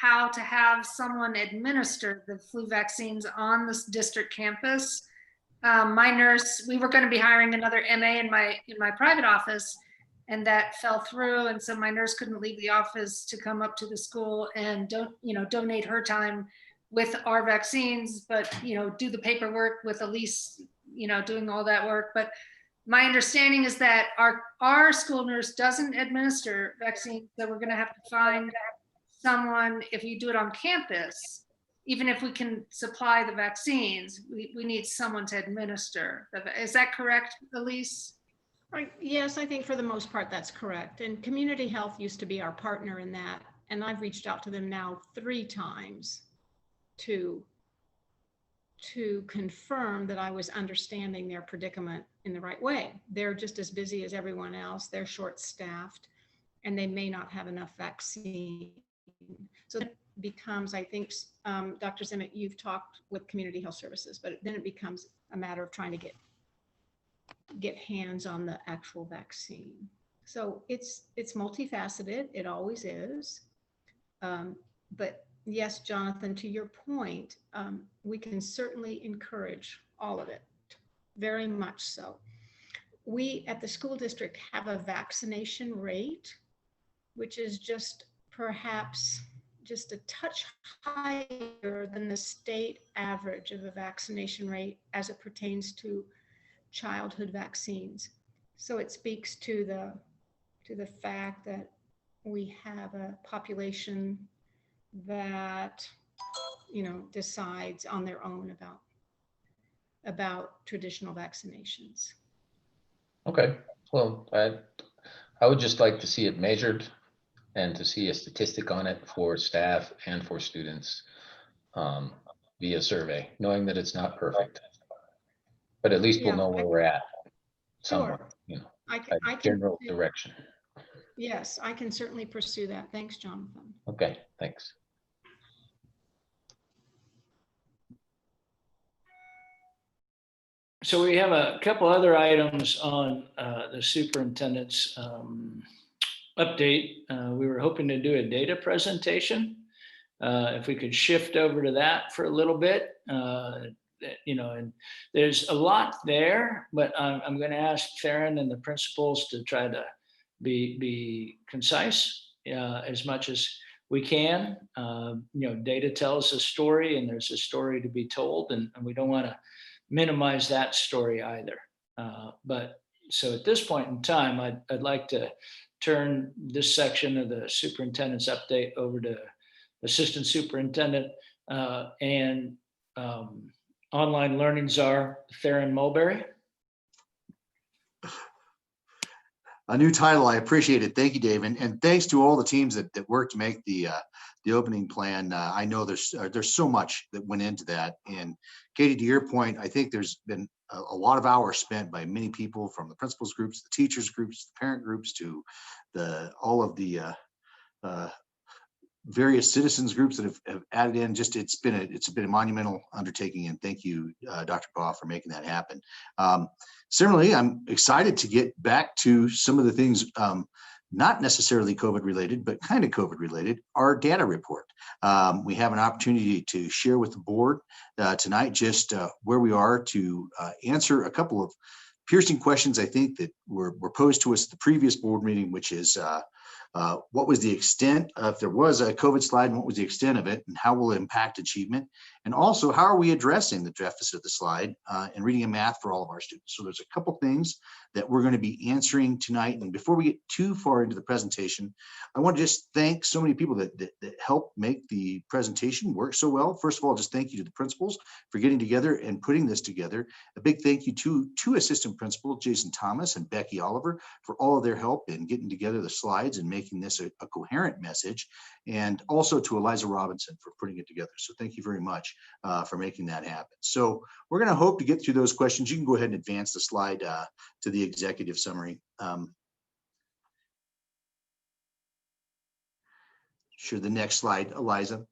[SPEAKER 6] how to have someone administer the flu vaccines on this district campus. My nurse, we were going to be hiring another MA in my private office, and that fell through. And so my nurse couldn't leave the office to come up to the school and donate her time with our vaccines, but do the paperwork with Elise, doing all that work. But my understanding is that our school nurse doesn't administer vaccines, so we're going to have to find someone. If you do it on campus, even if we can supply the vaccines, we need someone to administer. Is that correct, Elise? Right.
[SPEAKER 8] Yes, I think for the most part that's correct. And Community Health used to be our partner in that. and I've reached out to them now 3 times to confirm that I was understanding their predicament in the right way. They're just as busy as everyone else. They're short-staffed, and they may not have enough vaccine. So it becomes, I think, Dr. Zimmett, you've talked with Community Health Services, but then it becomes a matter of trying to get hands on the actual vaccine. So it's multifaceted. It always is. But yes, Jonathan, to your point, we can certainly encourage all of it, very much so. We at the school district have a vaccination rate, which is just perhaps just a touch higher than the state average of a vaccination rate as it pertains to childhood vaccines. So it speaks to the fact that we have a population that, you know, decides on their own about traditional vaccinations.
[SPEAKER 4] Okay, well, I would just like to see it measured and to see a statistic on it for staff and for students via survey, knowing that it's not perfect. But at least we'll
[SPEAKER 8] Yeah,
[SPEAKER 4] know where we're at somewhere,
[SPEAKER 8] Sure.
[SPEAKER 4] you know,
[SPEAKER 8] I
[SPEAKER 4] a
[SPEAKER 8] can,
[SPEAKER 4] general direction.
[SPEAKER 8] yes, I can certainly pursue that. Thanks, Jonathan.
[SPEAKER 4] Okay, thanks.
[SPEAKER 5] So we have a couple other items on the superintendent's update. We were hoping to do a data presentation. If we could shift over to that for a little bit, you know, and there's a lot there, but I'm going to ask Theron and the principals to try to be concise as much as we can. You know, data tells a story, and there's a story to be told, and we don't want to minimize that story either. But so at this point in time, I'd like to turn this section of the superintendent's update over to Assistant Superintendent and online learning czar, Theron Mulberry.
[SPEAKER 9] A new title. I appreciate it. Thank you, Dave. And thanks to all the teams that worked to make the opening plan. I know there's so much that went into that. And Katie, to your point, I think there's been a lot of hours spent by many people, from the principals groups, the teachers groups, the parent groups, to all of the various citizens groups that have added in. Just it's been a monumental undertaking, and thank you, Dr. Baugh, for making that happen. Similarly, I'm excited to get back to some of the things, not necessarily COVID related, but kind of COVID related. Our data report. We have an opportunity to share with the board tonight just where we are to answer a couple of piercing questions, I think, that were posed to us at the previous board meeting, which is what was the extent, if there was a COVID slide, and what was the extent of it, and how will it impact achievement? And also, how are we addressing the deficit of the slide and reading and math for all of our students? So there's a couple things that we're going to be answering tonight. And before we get too far into the presentation, I want to just thank so many people that helped make the presentation work so well. First of all, just thank you to the principals for getting together and putting this together. A big thank you to assistant principal Jason Thomas and Becky Oliver for all of their help in getting together the slides and making this a coherent message, and also to Eliza Robinson for putting it together. So thank you very much for making that happen. So we're going to hope to get through those questions. You can go ahead and advance the slide to the executive summary. Sure, the next slide, Eliza.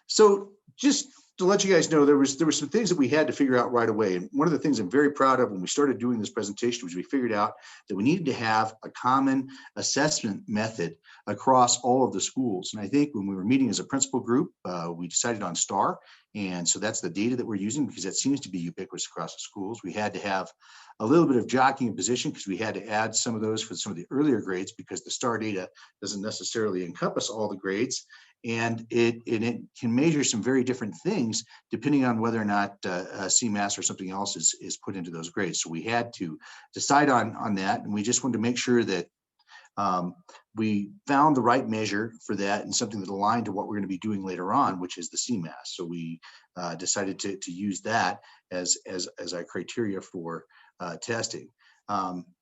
[SPEAKER 9] So just to let you guys know, there were some things that we had to figure out right away. And one of the things I'm very proud of when we started doing this presentation was we figured out that we needed to have a common assessment method across all of the schools. And I think when we were meeting as a principal group, we decided on STAR. And so that's the data that we're using, because that seems to be ubiquitous across the schools. We had to have a little bit of jockeying in position because we had to add some of those for some of the earlier grades, because the STAR data doesn't necessarily encompass all the grades. And it can measure some very different things depending on whether or not CMAS or something else is put into those grades. So we had to decide on that, and we just wanted to make sure that we found the right measure for that and something that aligned to what we're going to be doing later on, which is the CMAS. So we decided to use that as our criteria for testing.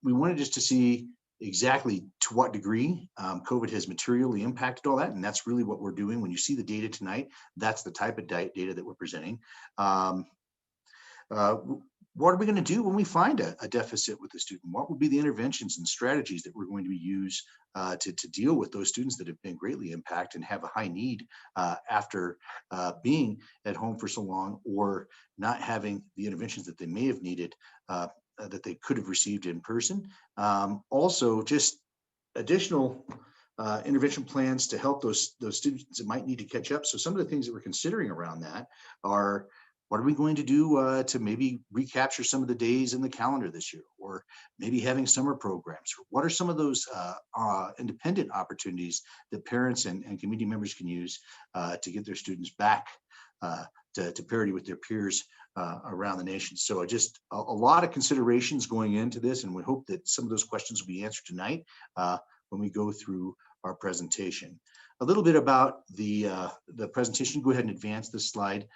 [SPEAKER 9] We wanted just to see exactly to what degree COVID has materially impacted all that. And that's really what we're doing. When you see the data tonight, that's the type of data that we're presenting. What are we going to do when we find a deficit with the student? What will be the interventions and strategies that we're going to use to deal with those students that have been greatly impacted and have a high need after being at home for so long, or not having the interventions that they may have needed that they could have received in person. Also, just additional intervention plans to help those students that might need to catch up. So some of the things that we're considering around that are, what are we going to do to maybe recapture some of the days in the calendar this year, or maybe having summer programs? What are some of those independent opportunities that parents and community members can use to get their students back to parity with their peers around the nation? So just a lot of considerations going into this, and we hope that some of those questions will be answered tonight when we go through our presentation. A little bit about the presentation. Go ahead and advance this slide.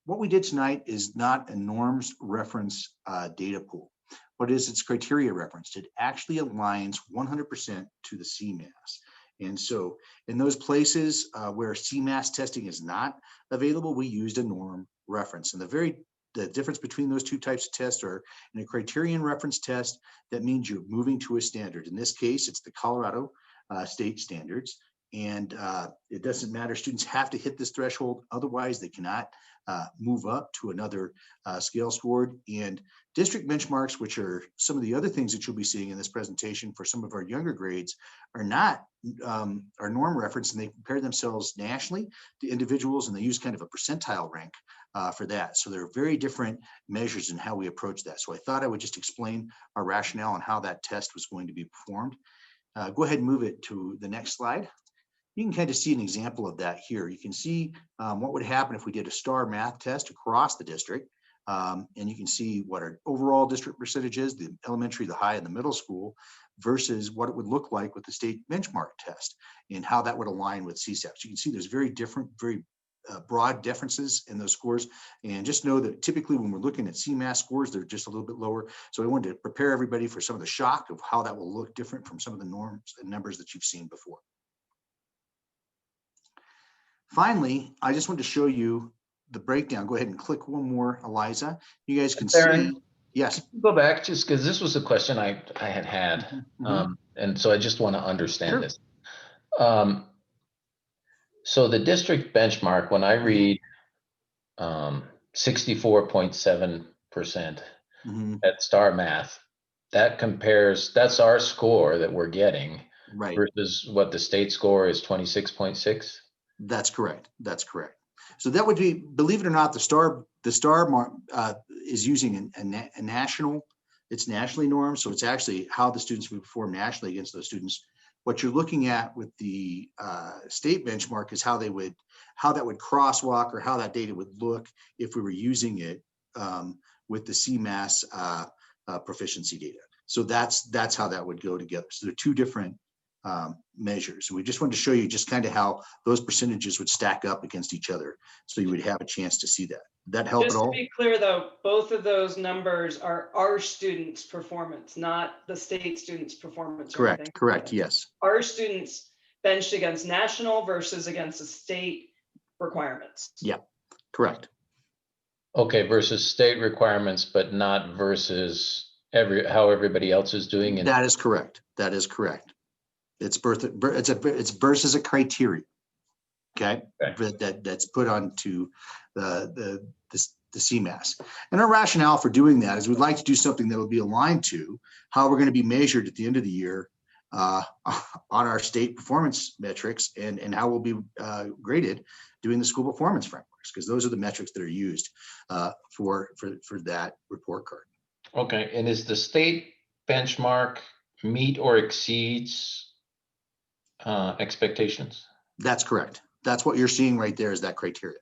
[SPEAKER 9] What we did tonight is not a norms reference data pool. What it is, it's criteria referenced. It actually aligns 100% to the CMAS. And so in those places where CMAS testing is not available, we used a norm reference. And the difference between those two types of tests are, in a criterion reference test, that means you're moving to a standard. In this case, it's the Colorado state standards. And it doesn't matter, students have to hit this threshold, otherwise they cannot move up to another scale scored. And district benchmarks, which are some of the other things that you'll be seeing in this presentation for some of our younger grades, are not our norm reference, and they compare themselves nationally to individuals, and they use kind of a percentile rank for that. So there are very different measures in how we approach that. So I thought I would just explain our rationale on how that test was going to be performed. Go ahead and move it to the next slide. You can kind of see an example of that here. You can see what would happen if we did a STAR math test across the district. And you can see what our overall district percentage is, the elementary, the high, and the middle school, versus what it would look like with the state benchmark test and how that would align with CSAP. You can see there's very different, very broad differences in those scores. And just know that typically when we're looking at CMAS scores, they're just a little bit lower. So I wanted to prepare everybody for some of the shock of how that will look different from some of the norms and numbers that you've seen before. Finally, I just wanted to show you the breakdown. Go ahead and click one more, Eliza. You guys can see. Yes.
[SPEAKER 4] Go back, just because this was a question I had. And so I just want to understand this. So the district benchmark, when I read 64.7% at STAR Math, that compares, that's our score that we're getting,
[SPEAKER 9] right,
[SPEAKER 4] versus what the state score is, 26.6.
[SPEAKER 9] That's correct. That's correct. So that would be, believe it or not, the STAR is using a national, it's nationally normed. So it's actually how the students would perform nationally against those students. What you're looking at with the state benchmark is how that would crosswalk, or how that data would look if we were using it with the CMAS proficiency data. So that's how that would go together. So they're two different measures. We just wanted to show you just kind of how those percentages would stack up against each other, so you would have a chance to see that. That help
[SPEAKER 7] Just
[SPEAKER 9] at all?
[SPEAKER 7] to be clear though, both of those numbers are our students' performance, not the state students' performance.
[SPEAKER 9] Correct, correct, yes.
[SPEAKER 7] Our students benched against national versus against the state requirements.
[SPEAKER 9] Yeah, correct.
[SPEAKER 4] Okay, versus state requirements, but not versus how everybody else is doing it.
[SPEAKER 9] That is correct. That is correct. It's versus a criteria. Okay, that's put onto the CMAS. And our rationale for doing that is we'd like to do something that will be aligned to how we're going to be measured at the end of the year on our state performance metrics, and how we'll be graded doing the school performance frameworks, because those are the metrics that are used for that report card.
[SPEAKER 4] Okay, and is the state benchmark meet or exceeds expectations?
[SPEAKER 9] That's correct. That's what you're seeing right there, is that criteria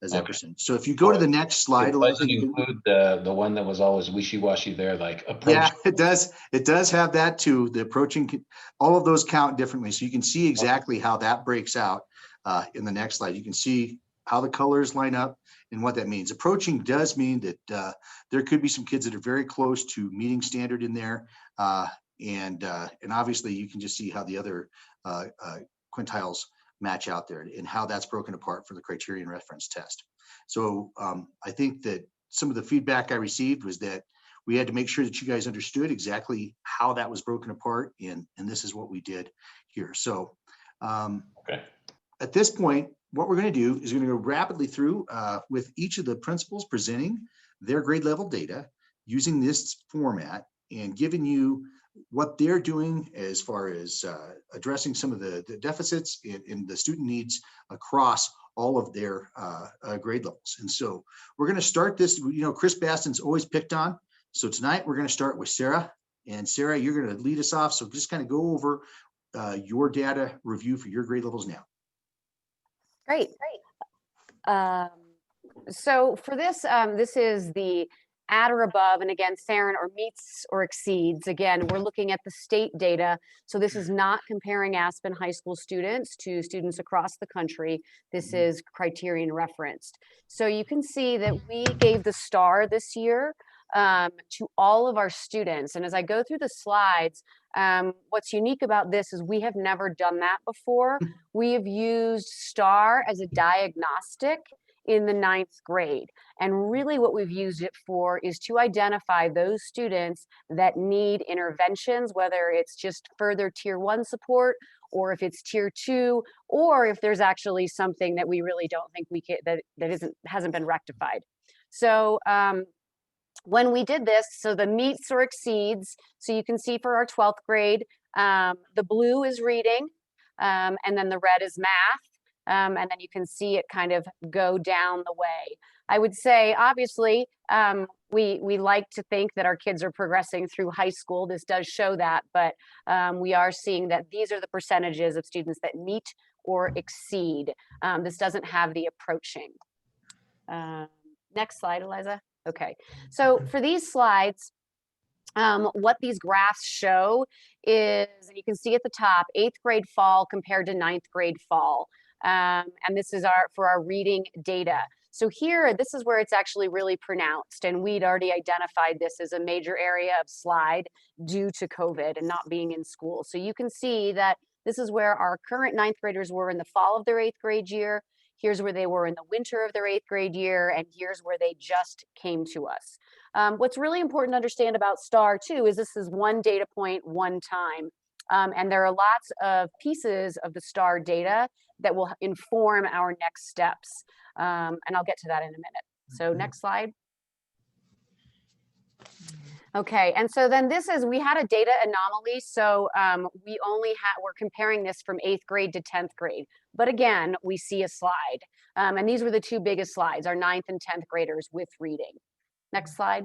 [SPEAKER 9] as that percentage. So if you go to the next slide,
[SPEAKER 4] It doesn't include the one that was always wishy-washy there, like approach.
[SPEAKER 9] Yeah, it does. It does have that too. The approaching, all of those count differently. So you can see exactly how that breaks out in the next slide. You can see how the colors line up and what that means. Approaching does mean that there could be some kids that are very close to meeting standard in there. And obviously you can just see how the other quintiles match out there and how that's broken apart for the criterion reference test. So I think that some of the feedback I received was that we had to make sure that you guys understood exactly how that was broken apart, and this is what we did here. So
[SPEAKER 4] Okay.
[SPEAKER 9] at this point, what we're going to do is we're going to go rapidly through with each of the principals presenting their grade level data using this format and giving you what they're doing as far as addressing some of the deficits in the student needs across all of their grade levels. And so we're going to start this, you know, Chris Baston's always picked on. So tonight we're going to start with Sarah. And Sarah, you're going to lead us off. So just kind of go over your data review for your grade levels now.
[SPEAKER 10] Great. So for this, this is the at or above, and again, Theron, or meets or exceeds. Again, we're looking at the state data. So this is not comparing Aspen High School students to students across the country. This is criterion referenced. So you can see that we gave the star this year to all of our students. And as I go through the slides, what's unique about this is we have never done that before. We have used STAR as a diagnostic in the 9th grade. And really what we've used it for is to identify those students that need interventions, whether it's just further tier 1 support, or if it's tier 2, or if there's actually something that we really don't think we can, that hasn't been rectified. So when we did this, so the meets or exceeds, so you can see for our 12th grade, the blue is reading, and then the red is math. And then you can see it kind of go down the way. I would say, obviously, we like to think that our kids are progressing through high school. This does show that, but we are seeing that these are the percentages of students that meet or exceed. This doesn't have the approaching. Next slide, Eliza. Okay, so for these slides, what these graphs show is, and you can see at the top, 8th grade fall compared to 9th grade fall. And this is for our reading data. So here, this is where it's actually really pronounced, and we'd already identified this as a major area of slide due to COVID and not being in school. So you can see that this is where our current 9th graders were in the fall of their 8th grade year. Here's where they were in the winter of their 8th grade year, and here's where they just came to us. What's really important to understand about STAR too is this is one data point, one time. And there are lots of pieces of the STAR data that will inform our next steps. And I'll get to that in a minute. So next slide. Okay, and so then this is, we had a data anomaly. So we're comparing this from 8th grade to 10th grade. But again, we see a slide. And these were the two biggest slides, our 9th and 10th graders with reading. Next slide.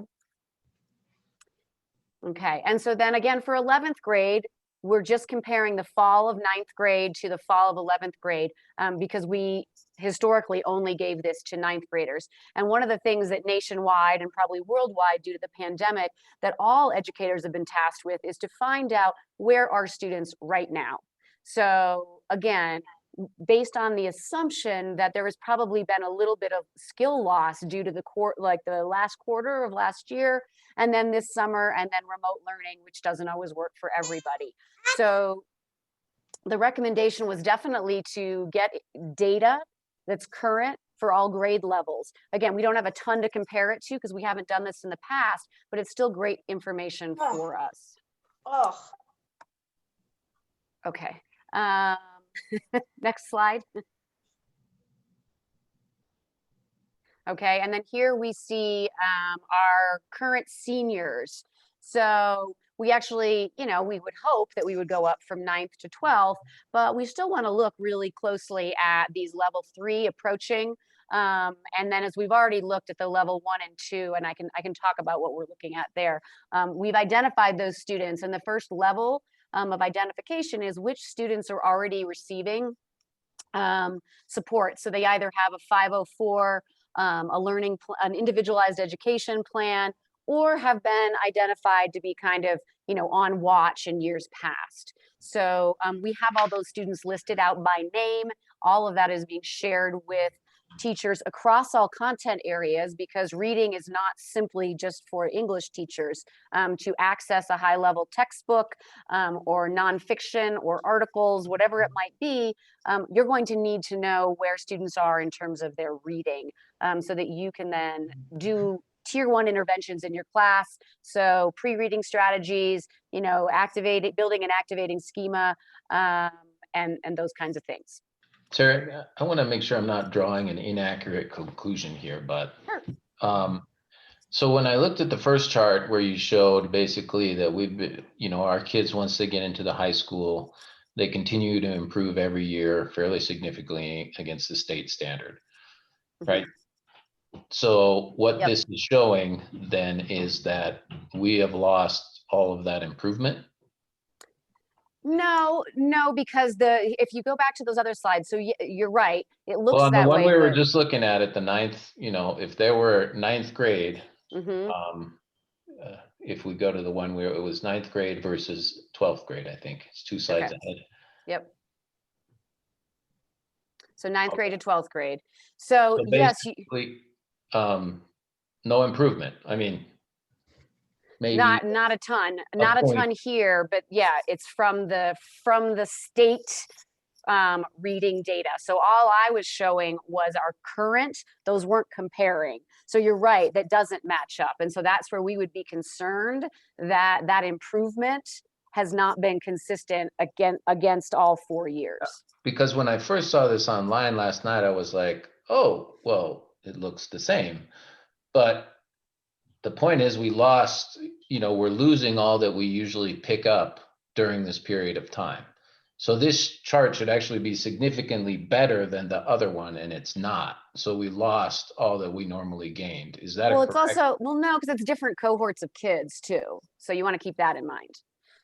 [SPEAKER 10] Okay, and so then again for 11th grade, we're just comparing the fall of 9th grade to the fall of 11th grade because we historically only gave this to 9th graders. And one of the things that nationwide and probably worldwide due to the pandemic that all educators have been tasked with is to find out where are students right now. So again, based on the assumption that there has probably been a little bit of skill loss due to the last quarter of last year, and then this summer, and then remote learning, which doesn't always work for everybody. So the recommendation was definitely to get data that's current for all grade levels. Again, we don't have a ton to compare it to because we haven't done this in the past, but it's still great information for us.
[SPEAKER 3] Oh,
[SPEAKER 10] Okay. Next slide. Okay, and then here we see our current seniors. So we actually, we would hope that we would go up from 9th to 12th, but we still want to look really closely at these level 3 approaching. And then as we've already looked at the level 1 and 2, and I can talk about what we're looking at there. We've identified those students, and the first level of identification is which students are already receiving support. So they either have a 504, an individualized education plan, or have been identified to be kind of, on watch in years past. So we have all those students listed out by name. All of that is being shared with teachers across all content areas, because reading is not simply just for English teachers. To access a high level textbook or nonfiction or articles, whatever it might be, you're going to need to know where students are in terms of their reading, so that you can then do tier 1 interventions in your class. So pre-reading strategies, you know, building and activating schema, and those kinds of things.
[SPEAKER 4] Sarah, I want to make sure I'm not drawing an inaccurate conclusion here, but so when I looked at the first chart where you showed basically that our kids, once they get into the high school, they continue to improve every year fairly significantly against the state standard, right? So what
[SPEAKER 10] Yep.
[SPEAKER 4] this is showing then is that we have lost all of that improvement.
[SPEAKER 10] No, because if you go back to those other slides, so you're right, it looks
[SPEAKER 4] Well, on the
[SPEAKER 10] that
[SPEAKER 4] one
[SPEAKER 10] way.
[SPEAKER 4] we were just looking at it, the ninth, if they were ninth grade, if we go to the one where it was ninth grade versus 12th grade, I think it's 2 slides ahead.
[SPEAKER 10] Yep. So ninth grade to 12th grade. So yes,
[SPEAKER 4] basically, no improvement. I mean, maybe
[SPEAKER 10] not a ton, not a
[SPEAKER 4] point.
[SPEAKER 10] ton here, but yeah, it's from the state reading data. So all I was showing was our current, those weren't comparing. So you're right, that doesn't match up. And so that's where we would be concerned that improvement has not been consistent against all 4 years.
[SPEAKER 4] Because when I first saw this online last night, I was like, oh, well, it looks the same. But the point is we're losing all that we usually pick up during this period of time. So this chart should actually be significantly better than the other one, and it's not. So we lost all that we normally gained. Is that
[SPEAKER 10] Well,
[SPEAKER 4] correct?
[SPEAKER 10] no, because it's different cohorts of kids too. So you want to keep that in mind.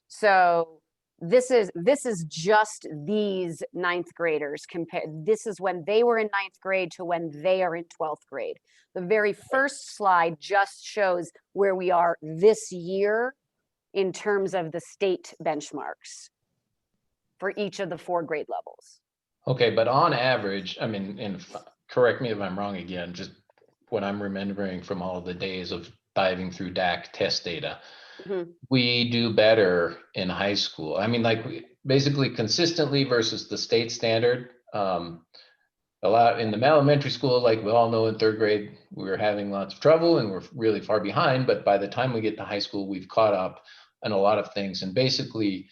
[SPEAKER 10] So this is just these ninth graders this is when they were in ninth grade to when they are in 12th grade. The very first slide just shows where we are this year in terms of the state benchmarks for each of the 4 grade levels.
[SPEAKER 4] Okay, but on average, I mean, and correct me if I'm wrong again, just what I'm remembering from all of the days of diving through DAC test data, we do better in high school. I mean, like basically consistently versus the state standard. A lot in the elementary school, like we all know in 3rd grade, we were having lots of trouble and we're really far behind. But by the time we get to high school, we've caught up on a lot of things. And basically,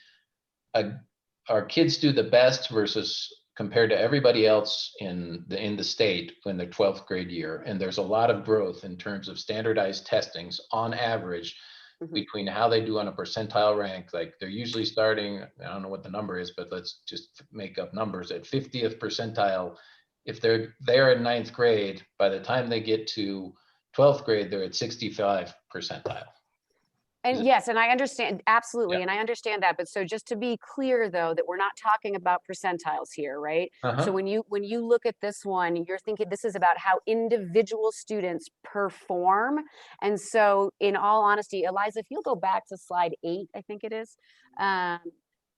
[SPEAKER 4] our kids do the best versus compared to everybody else in the state in their 12th grade year. And there's a lot of growth in terms of standardized testings on average between how they do on a percentile rank. Like they're usually starting, I don't know what the number is, but let's just make up numbers at 50th percentile. If they're there in 9th grade, by the time they get to 12th grade, they're at 65 percentile.
[SPEAKER 10] And yes, and I understand, absolutely, and I understand that. But so just to be clear, though, that we're not talking about percentiles here, right? So when you look at this one, you're thinking this is about how individual students perform. And so in all honesty, Eliza, if you'll go back to slide 8, I think it is,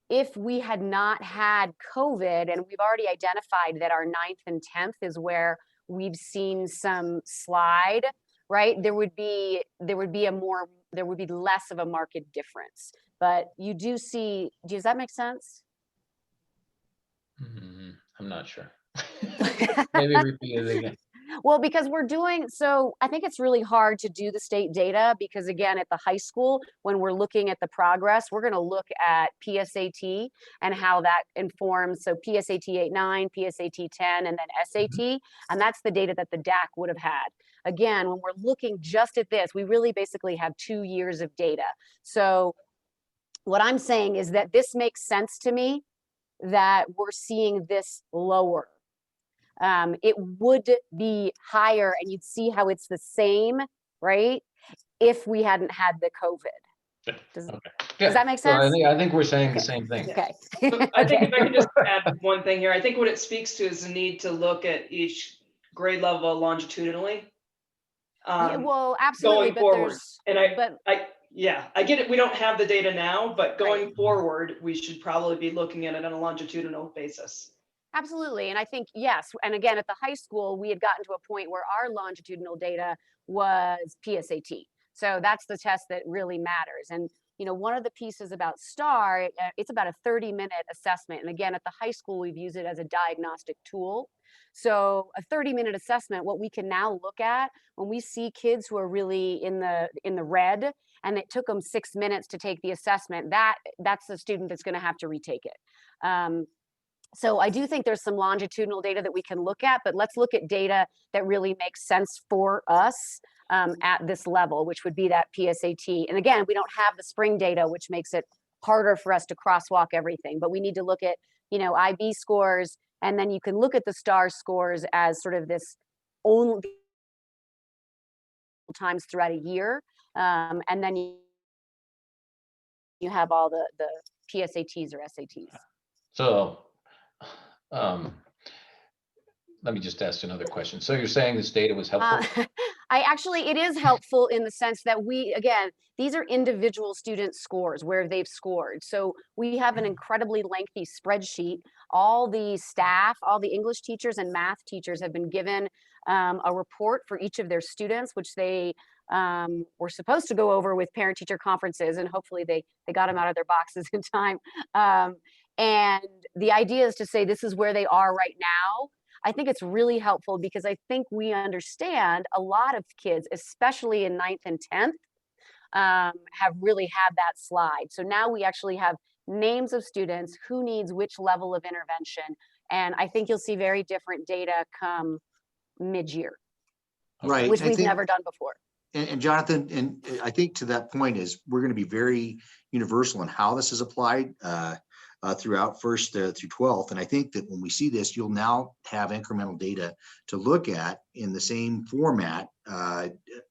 [SPEAKER 10] if we had not had COVID, and we've already identified that our 9th and 10th is where we've seen some slide, right? There would be less of a market difference. But you do see, does that make sense?
[SPEAKER 4] I'm not sure. Maybe repeat it again.
[SPEAKER 10] Well, because so I think it's really hard to do the state data because again, at the high school, when we're looking at the progress, we're going to look at PSAT and how that informs. So PSAT 8-9, PSAT 10, and then SAT. And that's the data that the DAC would have had. Again, when we're looking just at this, we really basically have 2 years of data. So what I'm saying is that this makes sense to me that we're seeing this lower. It would be higher and you'd see how it's the same, right? If we hadn't had the COVID. Does that make sense?
[SPEAKER 4] So I think we're saying the same thing.
[SPEAKER 10] Okay.
[SPEAKER 7] I think if I can just add one thing here, I think what it speaks to is the need to look at each grade level longitudinally.
[SPEAKER 10] Well, absolutely.
[SPEAKER 7] Going forward. And I get it. We don't have the data now, but going forward, we should probably be looking at it on a longitudinal basis.
[SPEAKER 10] Absolutely. And I think, yes. And again, at the high school, we had gotten to a point where our longitudinal data was PSAT. So that's the test that really matters. And, one of the pieces about STAR, it's about a 30-minute assessment. And again, at the high school, we've used it as a diagnostic tool. So a 30-minute assessment, what we can now look at when we see kids who are really in the red, and it took them 6 minutes to take the assessment, that's the student that's going to have to retake it. So I do think there's some longitudinal data that we can look at, but let's look at data that really makes sense for us at this level, which would be that PSAT. And again, we don't have the spring data, which makes it harder for us to crosswalk everything, but we need to look at, IB scores, and then you can look at the STAR scores as sort of this only times throughout a year. And then you have all the PSATs or SATs.
[SPEAKER 4] So, let me just ask another question. So you're saying this data was helpful?
[SPEAKER 10] It is helpful in the sense that these are individual student scores where they've scored. So we have an incredibly lengthy spreadsheet. All the staff, all the English teachers and math teachers have been given a report for each of their students, which they were supposed to go over with parent-teacher conferences, and hopefully they got them out of their boxes in time. And the idea is to say, this is where they are right now. I think it's really helpful because I think we understand a lot of kids, especially in 9th and 10th, have really had that slide. So now we actually have names of students, who needs which level of intervention. And I think you'll see very different data come mid-year,
[SPEAKER 9] Right.
[SPEAKER 10] which
[SPEAKER 9] I
[SPEAKER 10] we've
[SPEAKER 9] think-
[SPEAKER 10] never done before.
[SPEAKER 9] And Jonathan, and I think to that point is we're going to be very universal in how this is applied throughout 1st through 12th. And I think that when we see this, you'll now have incremental data to look at in the same format,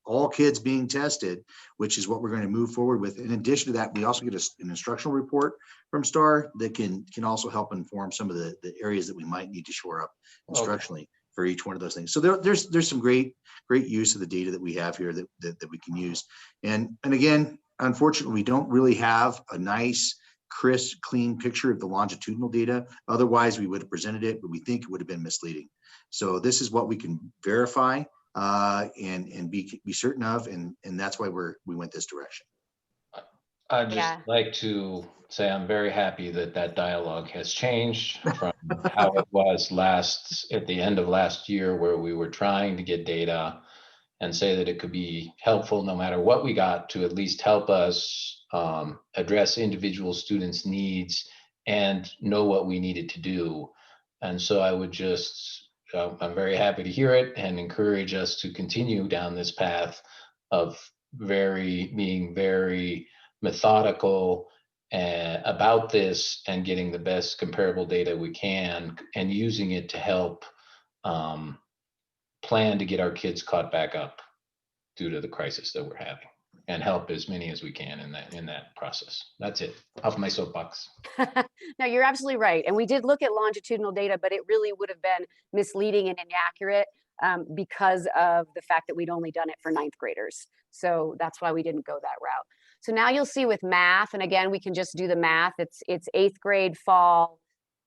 [SPEAKER 9] all kids being tested, which is what we're going to move forward with. In addition to that, we also get an instructional report from STAR that can also help inform some of the areas that we might need to shore up instructionally for each one of those things. So there's some great use of the data that we have here that we can use. And again, unfortunately, we don't really have a nice, crisp, clean picture of the longitudinal data. Otherwise, we would have presented it, but we think it would have been misleading. So this is what we can verify and be certain of, and that's why we went this direction.
[SPEAKER 4] I'd just like to say I'm very happy that dialogue has changed from how it was at the end of last year, where we were trying to get data and say that it could be helpful no matter what we got, to at least help us address individual students' needs and know what we needed to do. And so I would I'm very happy to hear it and encourage us to continue down this path of being very methodical about this and getting the best comparable data we can and using it to help plan to get our kids caught back up due to the crisis that we're having, and help as many as we can in that process. That's it. Off my soapbox.
[SPEAKER 10] No, you're absolutely right. And we did look at longitudinal data, but it really would have been misleading and inaccurate because of the fact that we'd only done it for 9th graders. So that's why we didn't go that route. So now you'll see with math, and again, we can just do the math. It's 8th grade fall,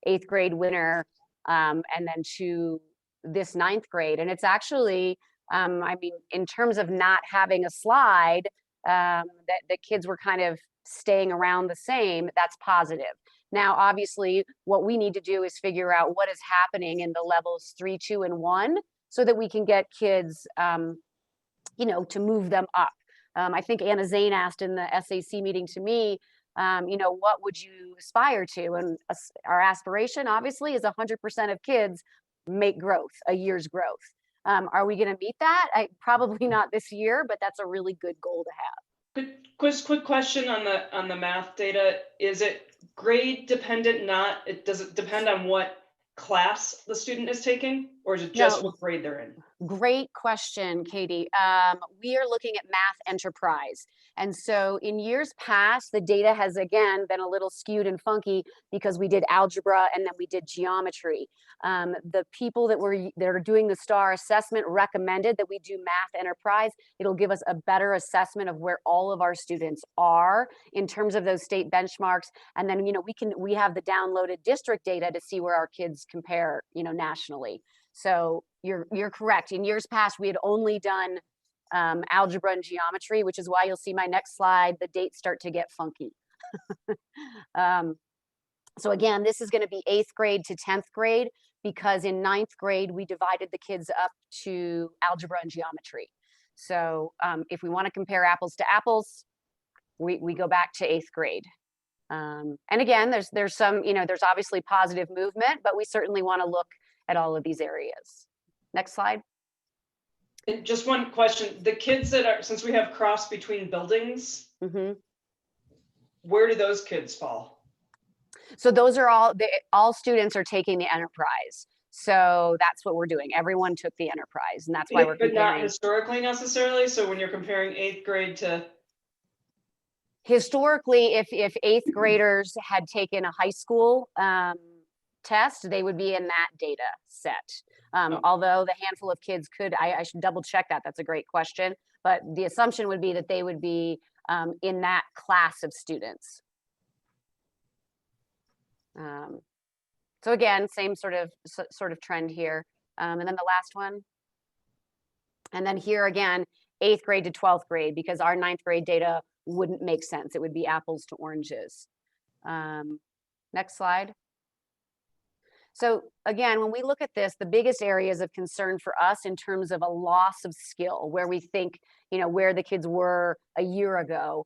[SPEAKER 10] 8th grade winter, and then to this 9th grade. And it's actually, in terms of not having a slide, that the kids were kind of staying around the same, that's positive. Now, obviously, what we need to do is figure out what is happening in the levels 3, 2, and 1, so that we can get kids, to move them up. I think Anna Zane asked in the SAC meeting to me, what would you aspire to? And our aspiration, obviously, is 100% of kids make growth, a year's growth. Are we going to meet that? Probably not this year, but that's a really good goal to have.
[SPEAKER 7] Quick question on the math data. Is it grade dependent? Does it depend on what class the student is taking, or is it just what grade they're in?
[SPEAKER 10] Great question, Katie. We are looking at Math Enterprise. And so in years past, the data has again been a little skewed and funky because we did algebra and then we did geometry. The people that are doing the STAR assessment recommended that we do Math Enterprise. It'll give us a better assessment of where all of our students are in terms of those state benchmarks. And then, we have the downloaded district data to see where our kids compare, nationally. So you're correct. In years past, we had only done algebra and geometry, which is why you'll see my next slide, the dates start to get funky. So again, this is going to be 8th grade to 10th grade, because in 9th grade, we divided the kids up to algebra and geometry. So if we want to compare apples to apples, we go back to 8th grade. And again, there's some, there's obviously positive movement, but we certainly want to look at all of these areas. Next slide.
[SPEAKER 7] And just one question, the kids that are, since we have cross between buildings, where do those kids fall?
[SPEAKER 10] So those are all students are taking the enterprise. So that's what we're doing. Everyone took the enterprise, and that's why we're
[SPEAKER 7] But not
[SPEAKER 10] comparing.
[SPEAKER 7] historically necessarily. So when you're comparing 8th grade to.
[SPEAKER 10] Historically, if 8th graders had taken a high school test, they would be in that data set. Although the handful of kids could, I should double check that. That's a great question. But the assumption would be that they would be in that class of students. So again, same sort of trend here. And then the last one. And then here again, 8th grade to 12th grade, because our 9th grade data wouldn't make sense. It would be apples to oranges. Next slide. So again, when we look at this, the biggest areas of concern for us in terms of a loss of skill, where we think, where the kids were a year ago,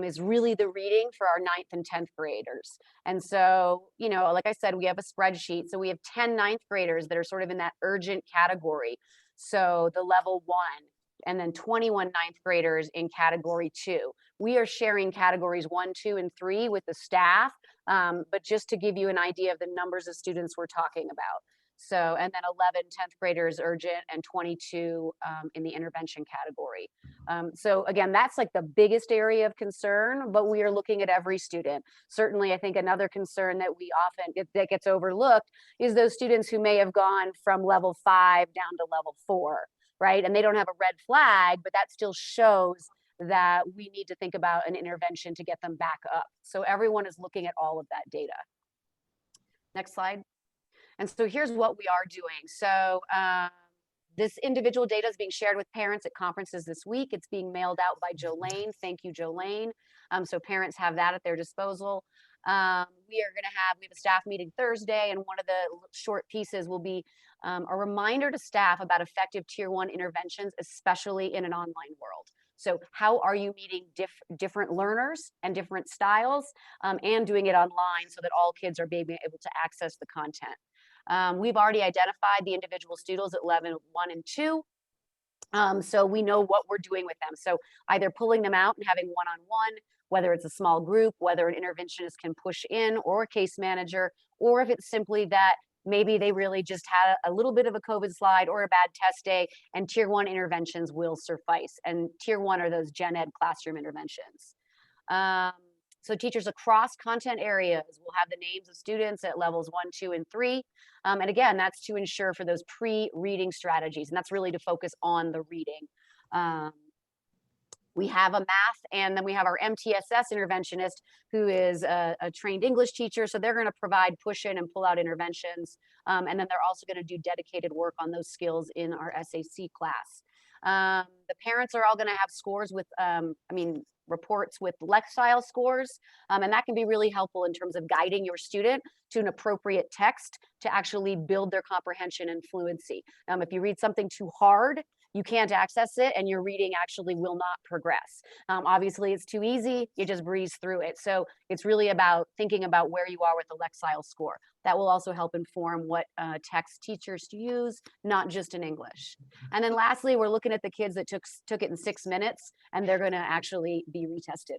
[SPEAKER 10] is really the reading for our 9th and 10th graders. And so, like I said, we have a spreadsheet. So we have 10 9th graders that are sort of in that urgent category. So the level 1, and then 21 9th graders in category 2. We are sharing categories 1, 2, and 3 with the staff, but just to give you an idea of the numbers of students we're talking about. So, and then 11 10th graders urgent and 22 in the intervention category. So again, that's like the biggest area of concern, but we are looking at every student. Certainly, I think another concern that we often, that gets overlooked is those students who may have gone from level 5 down to level 4. Right? And they don't have a red flag, but that still shows that we need to think about an intervention to get them back up. So everyone is looking at all of that data. Next slide. And so here's what we are doing. So this individual data is being shared with parents at conferences this week. It's being mailed out by Jolene. Thank you, Jolene. So parents have that at their disposal. We have a staff meeting Thursday, and one of the short pieces will be a reminder to staff about effective tier 1 interventions, especially in an online world. So how are you meeting different learners and different styles, and doing it online so that all kids are being able to access the content. We've already identified the individual students at level 1 and 2. So we know what we're doing with them. So either pulling them out and having one-on-one, whether it's a small group, whether an interventionist can push in, or a case manager, or if it's simply that maybe they really just had a little bit of a COVID slide or a bad test day, and tier 1 interventions will suffice. And tier 1 are those gen ed classroom interventions. So teachers across content areas will have the names of students at levels 1, 2, and 3. And again, that's to ensure for those pre-reading strategies, and that's really to focus on the reading. We have a math, and then we have our MTSS interventionist, who is a trained English teacher. So they're going to provide push in and pull out interventions. And then they're also going to do dedicated work on those skills in our SAC class. The parents are all going to have scores with, reports with Lexile scores. And that can be really helpful in terms of guiding your student to an appropriate text to actually build their comprehension and fluency. If you read something too hard, you can't access it, and your reading actually will not progress. Obviously, it's too easy, you just breeze through it. So it's really about thinking about where you are with the Lexile score. That will also help inform what text teachers to use, not just in English. And then lastly, we're looking at the kids that took it in 6 minutes, and they're going to actually be retested.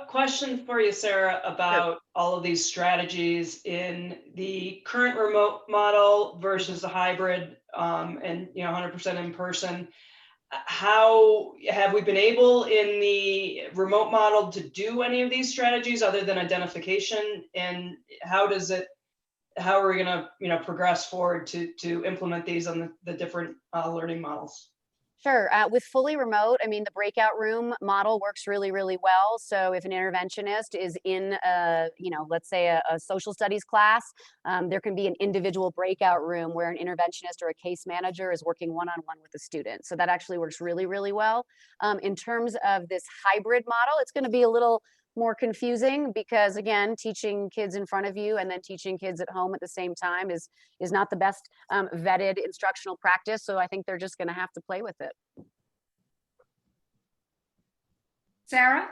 [SPEAKER 7] Question for you, Sarah, about all of these strategies in the current remote model versus the hybrid and 100% in person. How have we been able in the remote model to do any of these strategies other than identification? And how are we going to progress forward to implement these on the different learning models?
[SPEAKER 10] Sure. With fully remote, I mean, the breakout room model works really, really well. So if an interventionist is in let's say a social studies class, there can be an individual breakout room where an interventionist or a case manager is working one-on-one with the student. So that actually works really, really well. In terms of this hybrid model, it's going to be a little more confusing because, again, teaching kids in front of you and then teaching kids at home at the same time is not the best vetted instructional practice. So I think they're just going to have to play with it.
[SPEAKER 6] Sarah?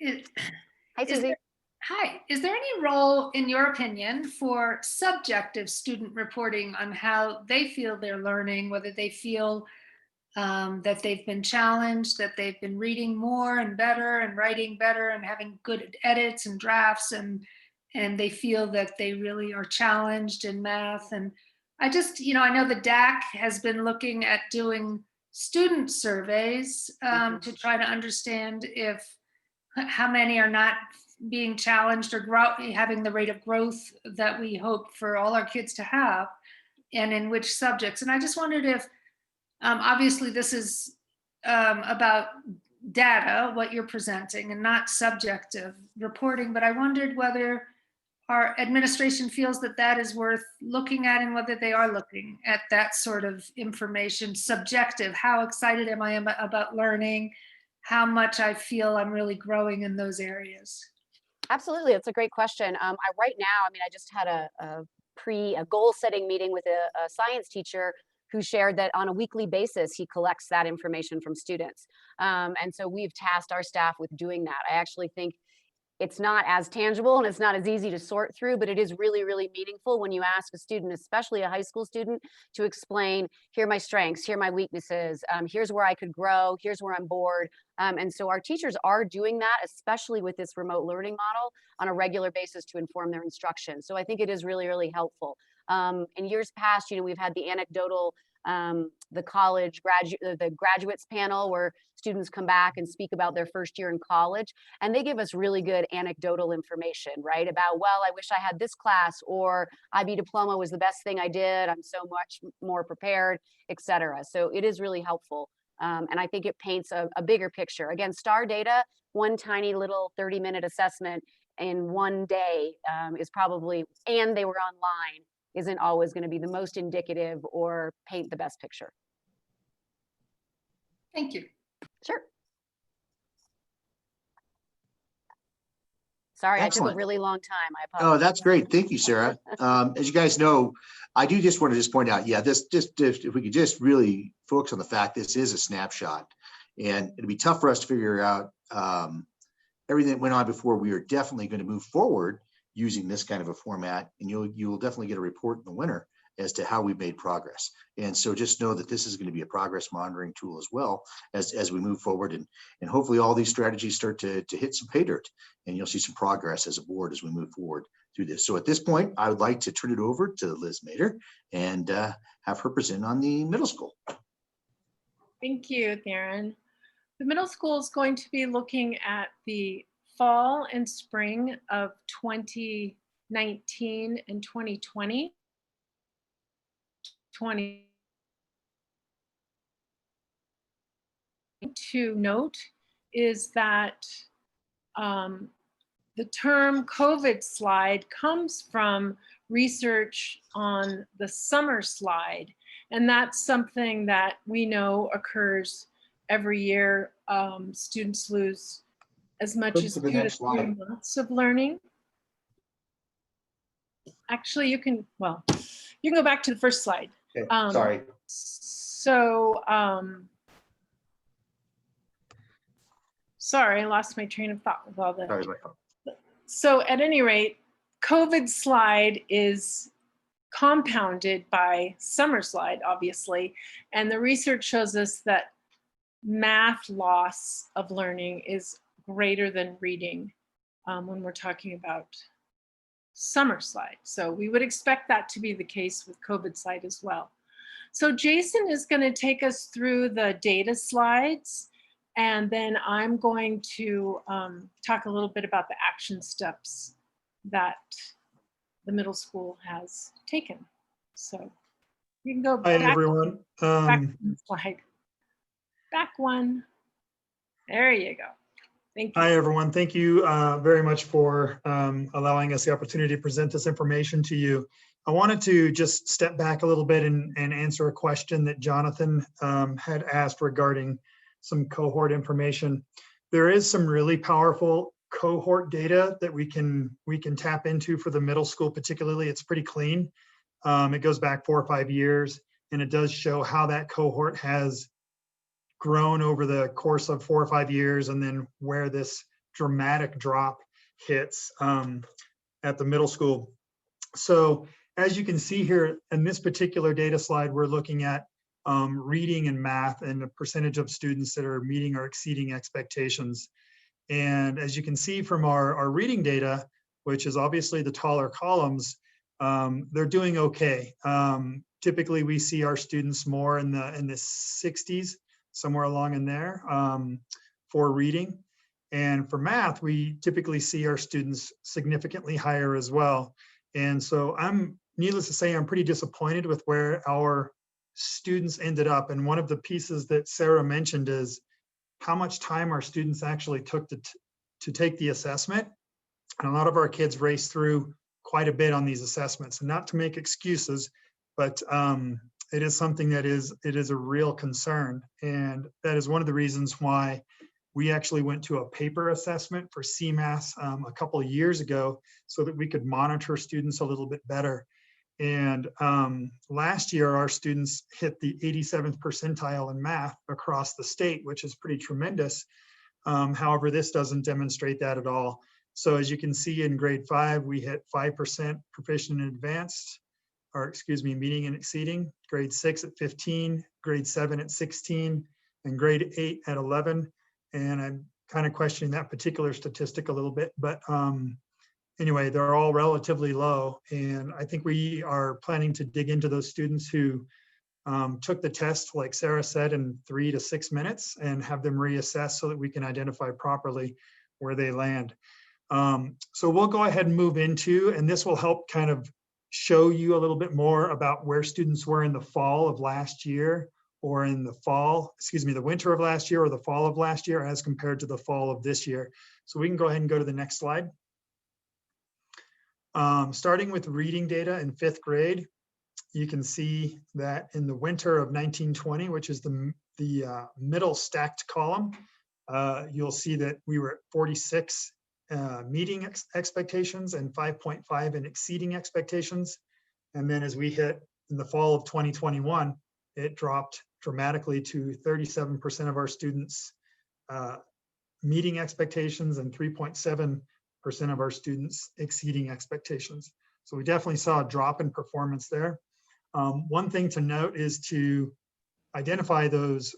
[SPEAKER 10] Hi, Susie.
[SPEAKER 6] Hi, is there any role, in your opinion, for subjective student reporting on how they feel they're learning, whether they feel that they've been challenged, that they've been reading more and better and writing better and having good edits and drafts, and they feel that they really are challenged in math? And I just, I know the DAC has been looking at doing student surveys to try to understand how many are not being challenged or having the rate of growth that we hope for all our kids to have, and in which subjects. And I just wondered if, obviously this is about data, what you're presenting, and not subjective reporting, but I wondered whether our administration feels that that is worth looking at, and whether they are looking at that sort of information, subjective. How excited am I about learning? How much I feel I'm really growing in those areas?
[SPEAKER 10] Absolutely. It's a great question. Right now, I just had a goal setting meeting with a science teacher who shared that on a weekly basis, he collects that information from students. And so we've tasked our staff with doing that. I actually think it's not as tangible and it's not as easy to sort through, but it is really, really meaningful when you ask a student, especially a high school student, to explain, here are my strengths, here are my weaknesses, here's where I could grow, here's where I'm bored. And so our teachers are doing that, especially with this remote learning model, on a regular basis to inform their instruction. So I think it is really, really helpful. In years past, we've had the anecdotal, the graduates panel where students come back and speak about their first year in college, and they give us really good anecdotal information, right? About, well, I wish I had this class, or IB diploma was the best thing I did, I'm so much more prepared, etc. So it is really helpful. And I think it paints a bigger picture. Again, STAR data, one tiny little 30-minute assessment in one day is probably, and they were online, isn't always going to be the most indicative or paint the best picture.
[SPEAKER 6] Thank you.
[SPEAKER 10] Sure. Sorry,
[SPEAKER 9] Excellent.
[SPEAKER 10] I took a really long time. I apologize.
[SPEAKER 9] Oh, that's great. Thank you, Sarah. As you guys know, I do just want to point out, if we could just really focus on the fact this is a snapshot, and it'd be tough for us to figure out everything that went on before. We are definitely going to move forward using this kind of a format, and you'll definitely get a report in the winter as to how we've made progress. And so just know that this is going to be a progress monitoring tool as well as we move forward, and hopefully all these strategies start to hit some pay dirt, and you'll see some progress as a board as we move forward through this. So at this point, I would like to turn it over to Liz Mader and have her present on the middle school.
[SPEAKER 11] Thank you, Darren. The middle school is going to be looking at the fall and spring of 2019 and 2020. To note is that the term COVID slide comes from research on the summer slide, and that's something that we know occurs every year. Students lose as much as 2 to 3 months of learning. Actually, you can go back to the first slide.
[SPEAKER 9] Okay, sorry.
[SPEAKER 11] Sorry, I lost my train of thought with all that.
[SPEAKER 9] Sorry.
[SPEAKER 11] So at any rate, COVID slide is compounded by summer slide, obviously. And the research shows us that math loss of learning is greater than reading when we're talking about summer slide. So we would expect that to be the case with COVID slide as well. So Jason is going to take us through the data slides, and then I'm going to talk a little bit about the action steps that the middle school has taken. So you can go
[SPEAKER 12] Hi,
[SPEAKER 11] back,
[SPEAKER 12] everyone.
[SPEAKER 11] back one slide. Back one. There you go. Thank you.
[SPEAKER 12] Hi, everyone. Thank you very much for allowing us the opportunity to present this information to you. I wanted to just step back a little bit and answer a question that Jonathan had asked regarding some cohort information. There is some really powerful cohort data that we can tap into for the middle school particularly. It's pretty clean. It goes back 4 or 5 years, and it does show how that cohort has grown over the course of 4 or 5 years, and then where this dramatic drop hits at the middle school. So as you can see here in this particular data slide, we're looking at reading and math and the percentage of students that are meeting or exceeding expectations. And as you can see from our reading data, which is obviously the taller columns, they're doing okay. Typically, we see our students more in the 60s, somewhere along in there for reading. And for math, we typically see our students significantly higher as well. And so needless to say, I'm pretty disappointed with where our students ended up. And one of the pieces that Sarah mentioned is how much time our students actually took to take the assessment. And a lot of our kids raced through quite a bit on these assessments. And not to make excuses, but it is something that is a real concern. And that is one of the reasons why we actually went to a paper assessment for CMAS a couple of years ago so that we could monitor students a little bit better. And last year, our students hit the 87th percentile in math across the state, which is pretty tremendous. However, this doesn't demonstrate that at all. So as you can see in grade 5, we hit 5% proficient in advanced, or excuse me, meeting and exceeding, grade 6 at 15, grade 7 at 16, and grade 8 at 11. And I'm kind of questioning that particular statistic a little bit, but anyway, they're all relatively low. And I think we are planning to dig into those students who took the test, like Sarah said, in 3 to 6 minutes and have them reassess so that we can identify properly where they land. So we'll go ahead and move into, and this will help kind of show you a little bit more about where students were in the fall of last year, or in the the winter of last year or the fall of last year as compared to the fall of this year. So we can go ahead and go to the next slide. Starting with reading data in 5th grade, you can see that in the winter of 1920, which is the middle stacked column, you'll see that we were at 46 meeting expectations and 5.5 in exceeding expectations. And then as we hit in the fall of 2021, it dropped dramatically to 37% of our students meeting expectations and 3.7% of our students exceeding expectations. So we definitely saw a drop in performance there. One thing to note is to identify those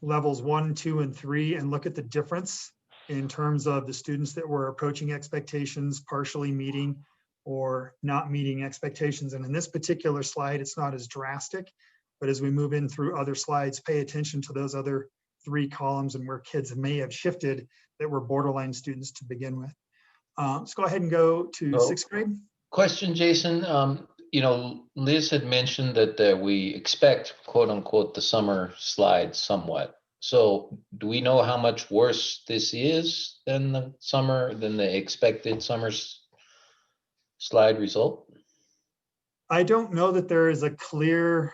[SPEAKER 12] levels 1, 2, and 3 and look at the difference in terms of the students that were approaching expectations, partially meeting or not meeting expectations. And in this particular slide, it's not as drastic, but as we move in through other slides, pay attention to those other 3 columns and where kids may have shifted that were borderline students to begin with. Let's go ahead and go to 6th grade.
[SPEAKER 4] Question, Jason. Liz had mentioned that we expect, quote unquote, the summer slide somewhat. So do we know how much worse this is than the expected summer slide result?
[SPEAKER 12] I don't know that there is a clear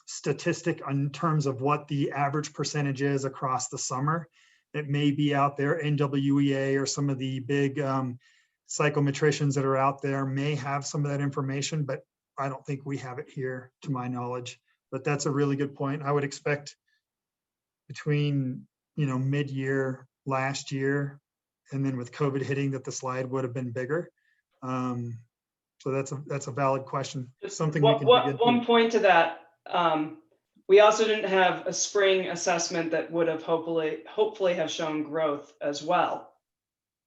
[SPEAKER 12] statistic in terms of what the average percentage is across the summer. It may be out there. NWEA or some of the big psychometricians that are out there may have some of that information, but I don't think we have it here to my knowledge. But that's a really good point. I would expect between mid-year last year and then with COVID hitting that the slide would have been bigger. So that's a valid question. Something we can dig into.
[SPEAKER 7] One point to that, we also didn't have a spring assessment that would have hopefully have shown growth as well.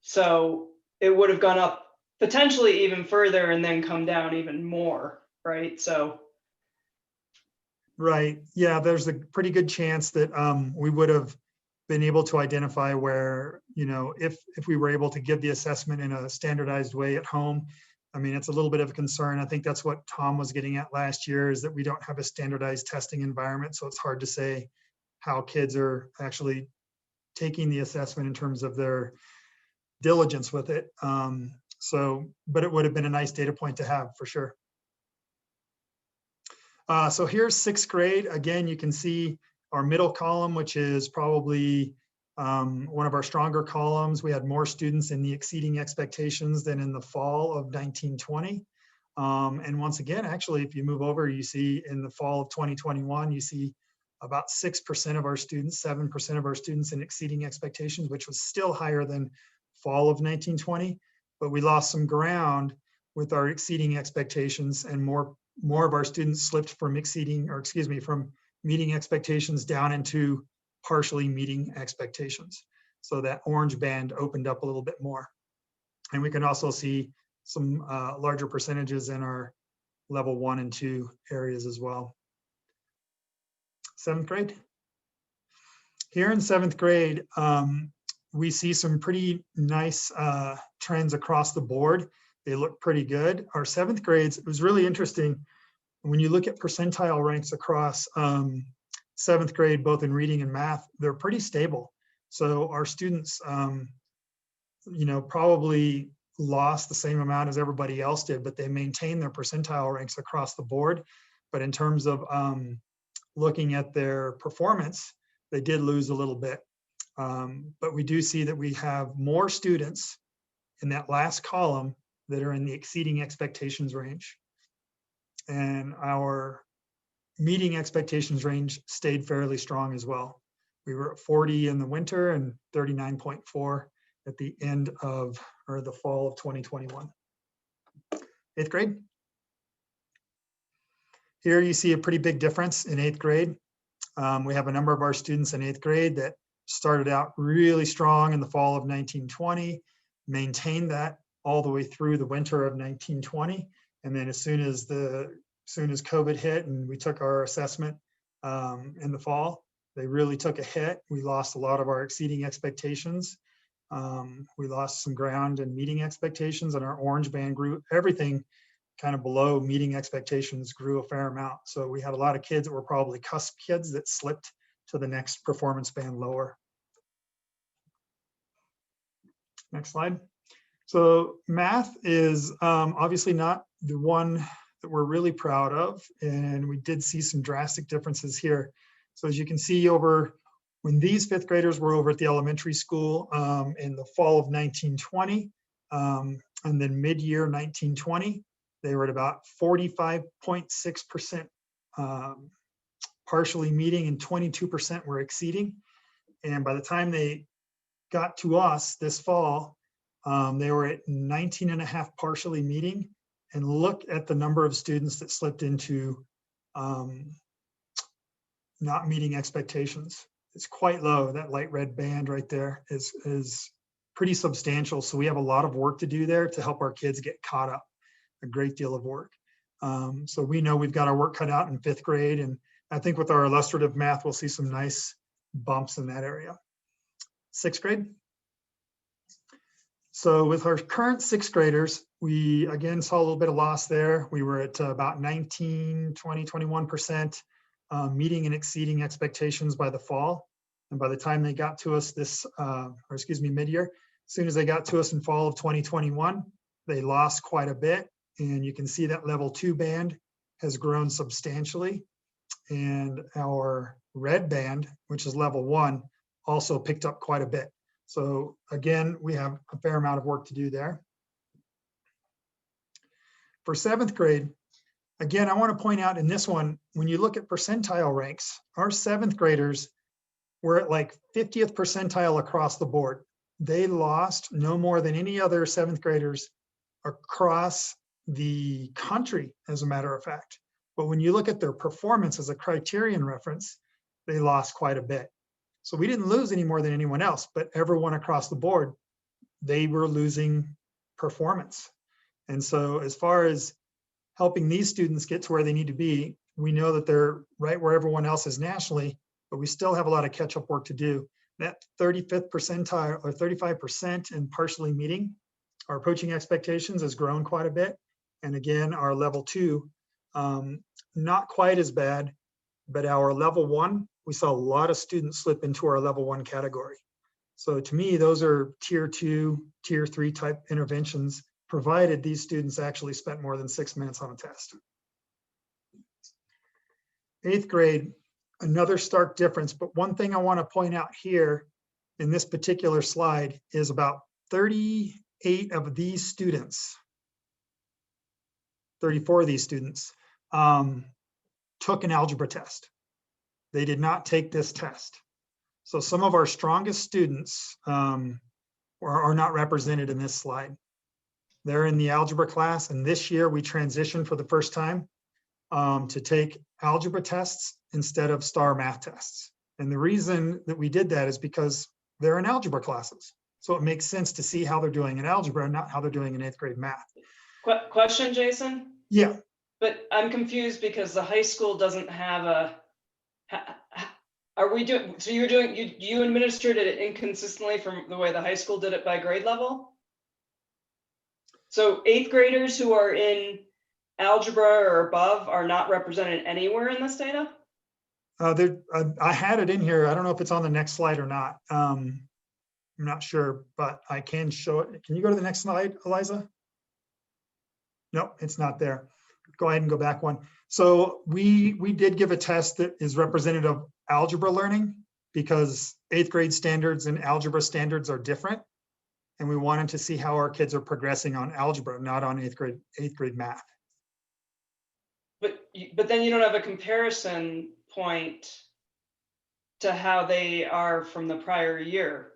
[SPEAKER 7] So it would have gone up potentially even further and then come down even more, right? So
[SPEAKER 12] Right. Yeah, there's a pretty good chance that we would have been able to identify where, if we were able to give the assessment in a standardized way at home. I mean, it's a little bit of a concern. I think that's what Tom was getting at last year, is that we don't have a standardized testing environment. So it's hard to say how kids are actually taking the assessment in terms of their diligence with it. But it would have been a nice data point to have for sure. So here's sixth grade. Again, you can see our middle column, which is probably one of our stronger columns. We had more students in the exceeding expectations than in the fall of 1920. And once again, actually, if you move over, you see in the fall of 2021, you see about 6% of our students, 7% of our students in exceeding expectations, which was still higher than fall of 1920. But we lost some ground with our exceeding expectations, and more of our students slipped from from meeting expectations down into partially meeting expectations. So that orange band opened up a little bit more. And we can also see some larger percentages in our level 1 and 2 areas as well. Seventh grade. Here in seventh grade, we see some pretty nice trends across the board. They look pretty good. Our seventh grades, it was really interesting. When you look at percentile ranks across seventh grade, both in reading and math, they're pretty stable. So our students, probably lost the same amount as everybody else did, but they maintained their percentile ranks across the board. But in terms of looking at their performance, they did lose a little bit. But we do see that we have more students in that last column that are in the exceeding expectations range. And our meeting expectations range stayed fairly strong as well. We were at 40 in the winter and 39.4 at the end of, or the fall of 2021. Eighth grade. Here you see a pretty big difference in eighth grade. We have a number of our students in eighth grade that started out really strong in the fall of 1920, maintained that all the way through the winter of 1920. And then as soon as COVID hit and we took our assessment in the fall, they really took a hit. We lost a lot of our exceeding expectations. We lost some ground in meeting expectations, and our orange band grew. Everything kind of below meeting expectations grew a fair amount. So we had a lot of kids that were probably cusp kids that slipped to the next performance band lower. Next slide. So math is obviously not the one that we're really proud of, and we did see some drastic differences here. So as you can see, when these fifth graders were over at the elementary school in the fall of 1920, and then mid-year 1920, they were at about 45.6% partially meeting and 22% were exceeding. And by the time they got to us this fall, they were at 19.5 partially meeting. And look at the number of students that slipped into not meeting expectations. It's quite low. That light red band right there is pretty substantial. So we have a lot of work to do there to help our kids get caught up. A great deal of work. So we know we've got our work cut out in fifth grade. And I think with our illustrative math, we'll see some nice bumps in that area. Sixth grade. So with our current sixth graders, we again saw a little bit of loss there. We were at about 19, 20, 21% meeting and exceeding expectations by the fall. And by the time they got to us mid-year, as soon as they got to us in fall of 2021, they lost quite a bit. And you can see that level 2 band has grown substantially. And our red band, which is level 1, also picked up quite a bit. So again, we have a fair amount of work to do there. For seventh grade, again, I want to point out in this one, when you look at percentile ranks, our seventh graders were at like 50th percentile across the board. They lost no more than any other seventh graders across the country, as a matter of fact. But when you look at their performance as a criterion reference, they lost quite a bit. So we didn't lose any more than anyone else, but everyone across the board, they were losing performance. And so as far as helping these students get to where they need to be, we know that they're right where everyone else is nationally, but we still have a lot of catch-up work to do. That 35th percentile or 35% in partially meeting our approaching expectations has grown quite a bit. And again, our level 2, not quite as bad, but our level 1, we saw a lot of students slip into our level 1 category. So to me, those are tier 2, tier 3 type interventions, provided these students actually spent more than 6 minutes on a test. 8th grade, another stark difference, but one thing I want to point out here in this particular slide is about 38 of these students, 34 of these students took an algebra test. They did not take this test. So some of our strongest students are not represented in this slide. They're in the algebra class, and this year we transitioned for the first time to take algebra tests instead of STAR math tests. And the reason that we did that is because they're in algebra classes. So it makes sense to see how they're doing in algebra and not how they're doing in 8th grade math.
[SPEAKER 7] Question, Jason?
[SPEAKER 12] Yeah.
[SPEAKER 7] But I'm confused because the high school doesn't have a, are we doing, so you're doing, you administered it inconsistently from the way the high school did it by grade level? So 8th graders who are in algebra or above are not represented anywhere in this data?
[SPEAKER 12] I had it in here. I don't know if it's on the next slide or not. I'm not sure, but I can show it. Can you go to the next slide, Eliza? No, it's not there. Go ahead and go back one. So we did give a test that is representative of algebra learning because 8th grade standards and algebra standards are different. And we wanted to see how our kids are progressing on algebra, not on 8th grade math.
[SPEAKER 7] But then you don't have a comparison point to how they are from the prior year.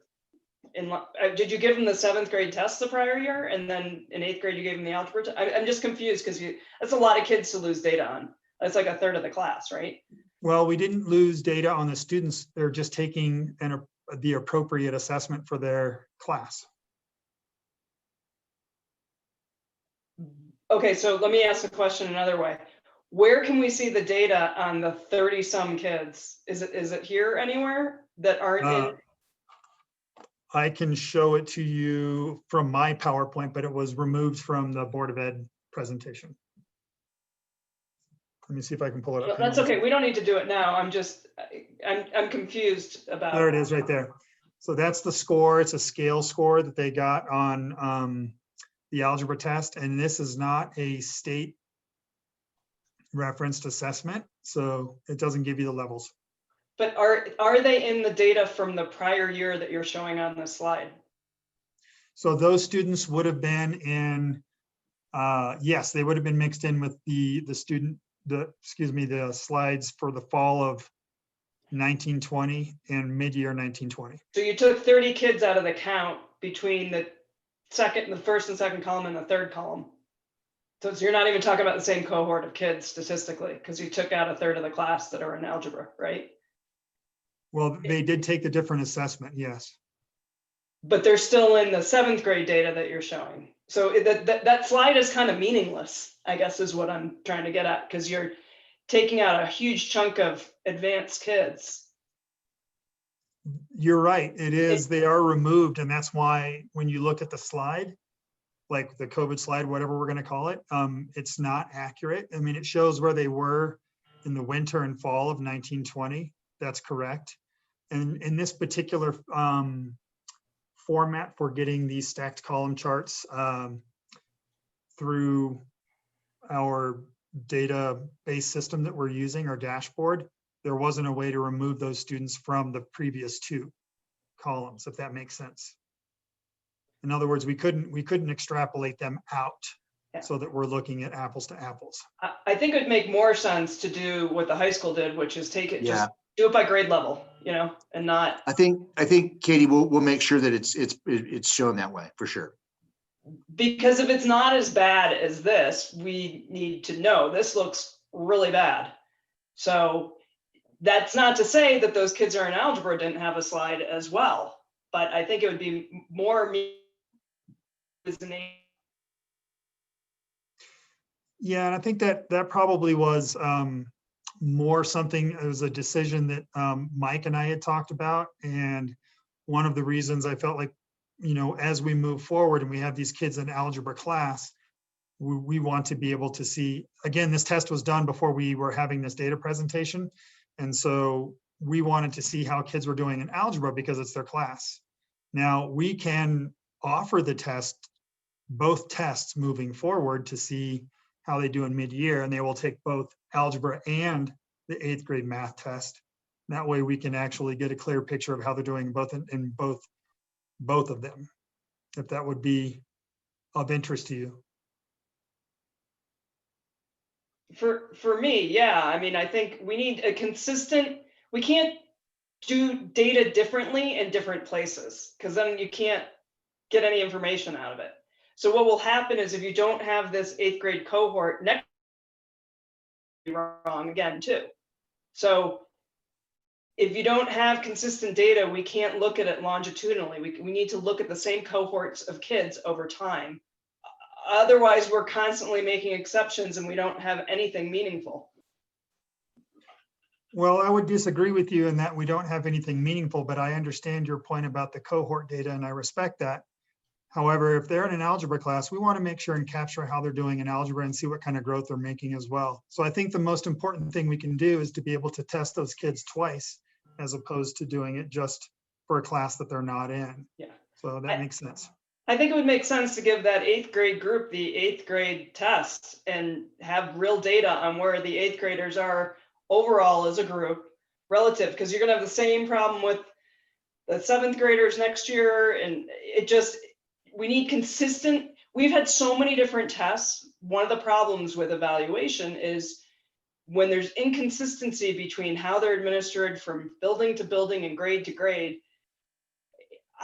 [SPEAKER 7] Did you give them the 7th grade test the prior year, and then in 8th grade you gave them the algebra? I'm just confused because that's a lot of kids to lose data on. That's like a third of the class, right?
[SPEAKER 12] Well, we didn't lose data on the students. They're just taking the appropriate assessment for their class.
[SPEAKER 7] Okay, so let me ask the question another way. Where can we see the data on the 30-some kids? Is it here anywhere that aren't in?
[SPEAKER 12] I can show it to you from my PowerPoint, but it was removed from the Board of Ed presentation. Let me see if I can pull it up.
[SPEAKER 7] That's okay. We don't need to do it now. I'm confused about.
[SPEAKER 12] There it is right there. So that's the score. It's a scale score that they got on the algebra test. And this is not a state referenced assessment. So it doesn't give you the levels.
[SPEAKER 7] But are they in the data from the prior year that you're showing on this slide?
[SPEAKER 12] So those students would have been in, yes, they would have been mixed in with the slides for the fall of 1920 and mid-year 1920.
[SPEAKER 7] So you took 30 kids out of the count between the first and second column and the third column. So you're not even talking about the same cohort of kids statistically, because you took out a third of the class that are in algebra, right?
[SPEAKER 12] Well, they did take the different assessment, yes.
[SPEAKER 7] But they're still in the 7th grade data that you're showing. So that slide is kind of meaningless, I guess is what I'm trying to get at, because you're taking out a huge chunk of advanced kids.
[SPEAKER 12] You're right, it is, they are removed, and that's why when you look at the slide, like the COVID slide, whatever we're gonna call it, it's not accurate. I mean, it shows where they were in the winter and fall of 1920, that's correct. And in this particular format for getting these stacked column charts through our database system that we're using, our dashboard, there wasn't a way to remove those students from the previous 2 columns, if that makes sense. In other words, we couldn't extrapolate them out so that we're looking at apples to apples.
[SPEAKER 7] I think it'd make more sense to do what the high school did, which is take it,
[SPEAKER 9] Yeah.
[SPEAKER 7] just do it by grade level, and not.
[SPEAKER 9] I think Katie, we'll make sure that it's shown that way for sure.
[SPEAKER 7] Because if it's not as bad as this, we need to know this looks really bad. So that's not to say that those kids are in algebra didn't have a slide as well, but I think it would be more.
[SPEAKER 12] Yeah, and I think that probably was more something, it was a decision that Mike and I had talked about. And one of the reasons I felt like, you know, as we move forward and we have these kids in algebra class, we want to be able to see, again, this test was done before we were having this data presentation. And so we wanted to see how kids were doing in algebra because it's their class. Now we can offer the test, both tests moving forward to see how they do in mid-year, and they will take both algebra and the 8th grade math test. That way we can actually get a clear picture of how they're doing both in both of them, if that would be of interest to you.
[SPEAKER 7] For me, yeah, I mean, I think we need a consistent, we can't do data differently in different places, because then you can't get any information out of it. So what will happen is if you don't have this 8th grade cohort, next be wrong again too. So if you don't have consistent data, we can't look at it longitudinally. We need to look at the same cohorts of kids over time. Otherwise, we're constantly making exceptions and we don't have anything meaningful.
[SPEAKER 12] Well, I would disagree with you in that we don't have anything meaningful, but I understand your point about the cohort data and I respect that. However, if they're in an algebra class, we want to make sure and capture how they're doing in algebra and see what kind of growth they're making as well. So I think the most important thing we can do is to be able to test those kids twice, as opposed to doing it just for a class that they're not in.
[SPEAKER 7] Yeah.
[SPEAKER 12] So that makes sense.
[SPEAKER 7] I think it would make sense to give that 8th grade group the 8th grade test and have real data on where the 8th graders are overall as a group relative, because you're going to have the same problem with the 7th graders next year. And it just, we need consistent, we've had so many different tests. One of the problems with evaluation is when there's inconsistency between how they're administered from building to building and grade to grade,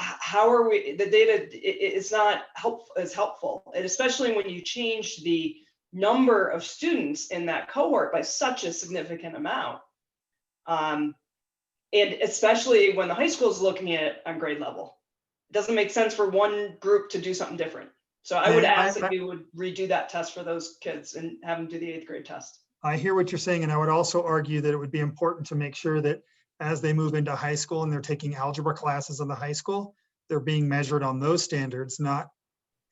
[SPEAKER 7] how are we, the data is not helpful, and especially when you change the number of students in that cohort by such a significant amount. And especially when the high school is looking at it on grade level. It doesn't make sense for one group to do something different. So I would ask if you would redo that test for those kids and have them do the 8th grade test.
[SPEAKER 12] I hear what you're saying, and I would also argue that it would be important to make sure that as they move into high school and they're taking algebra classes in the high school, they're being measured on those standards, not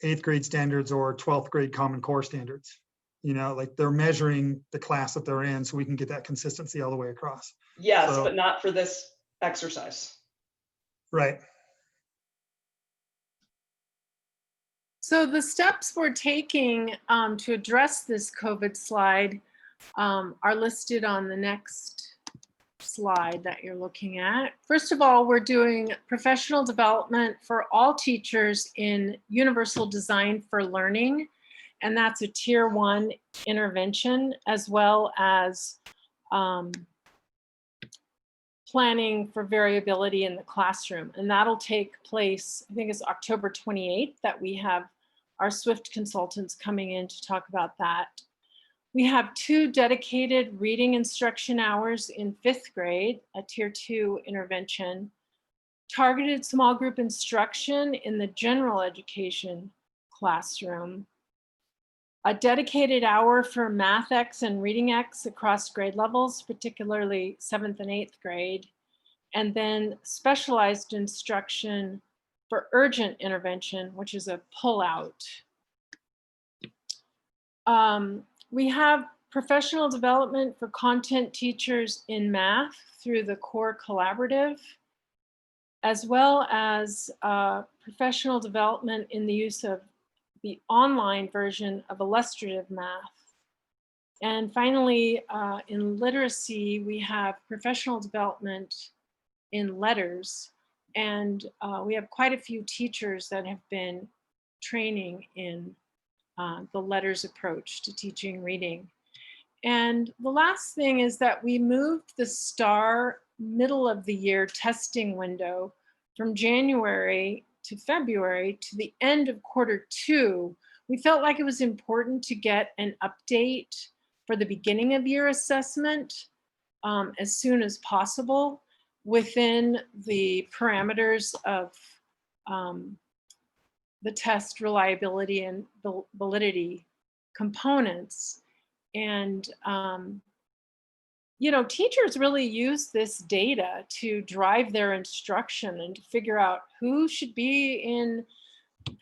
[SPEAKER 12] 8th grade standards or 12th grade Common Core standards. You know, like they're measuring the class that they're in so we can get that consistency all the way across.
[SPEAKER 7] Yes,
[SPEAKER 12] So-
[SPEAKER 7] but not for this exercise.
[SPEAKER 12] Right.
[SPEAKER 11] So the steps we're taking to address this COVID slide are listed on the next slide that you're looking at. First of all, we're doing professional development for all teachers in Universal Design for Learning, and that's a Tier 1 intervention, as well as planning for variability in the classroom. And that'll take place, I think it's October 28th, that we have our SWIFT consultants coming in to talk about that. We have 2 dedicated reading instruction hours in 5th grade, a Tier 2 intervention, targeted small group instruction in the general education classroom, a dedicated hour for Math X and Reading X across grade levels, particularly 7th and 8th grade, and then specialized instruction for urgent intervention, which is a pull-out. We have professional development for content teachers in math through the Core Collaborative, as well as professional development in the use of the online version of illustrative math. And finally, in literacy, we have professional development in letters. And we have quite a few teachers that have been training in the letters approach to teaching reading. And the last thing is that we moved the STAR middle of the year testing window from January to February to the end of Q2. We felt like it was important to get an update for the beginning of year assessment as soon as possible within the parameters of the test reliability and validity components. And you know, teachers really use this data to drive their instruction and to figure out who should be in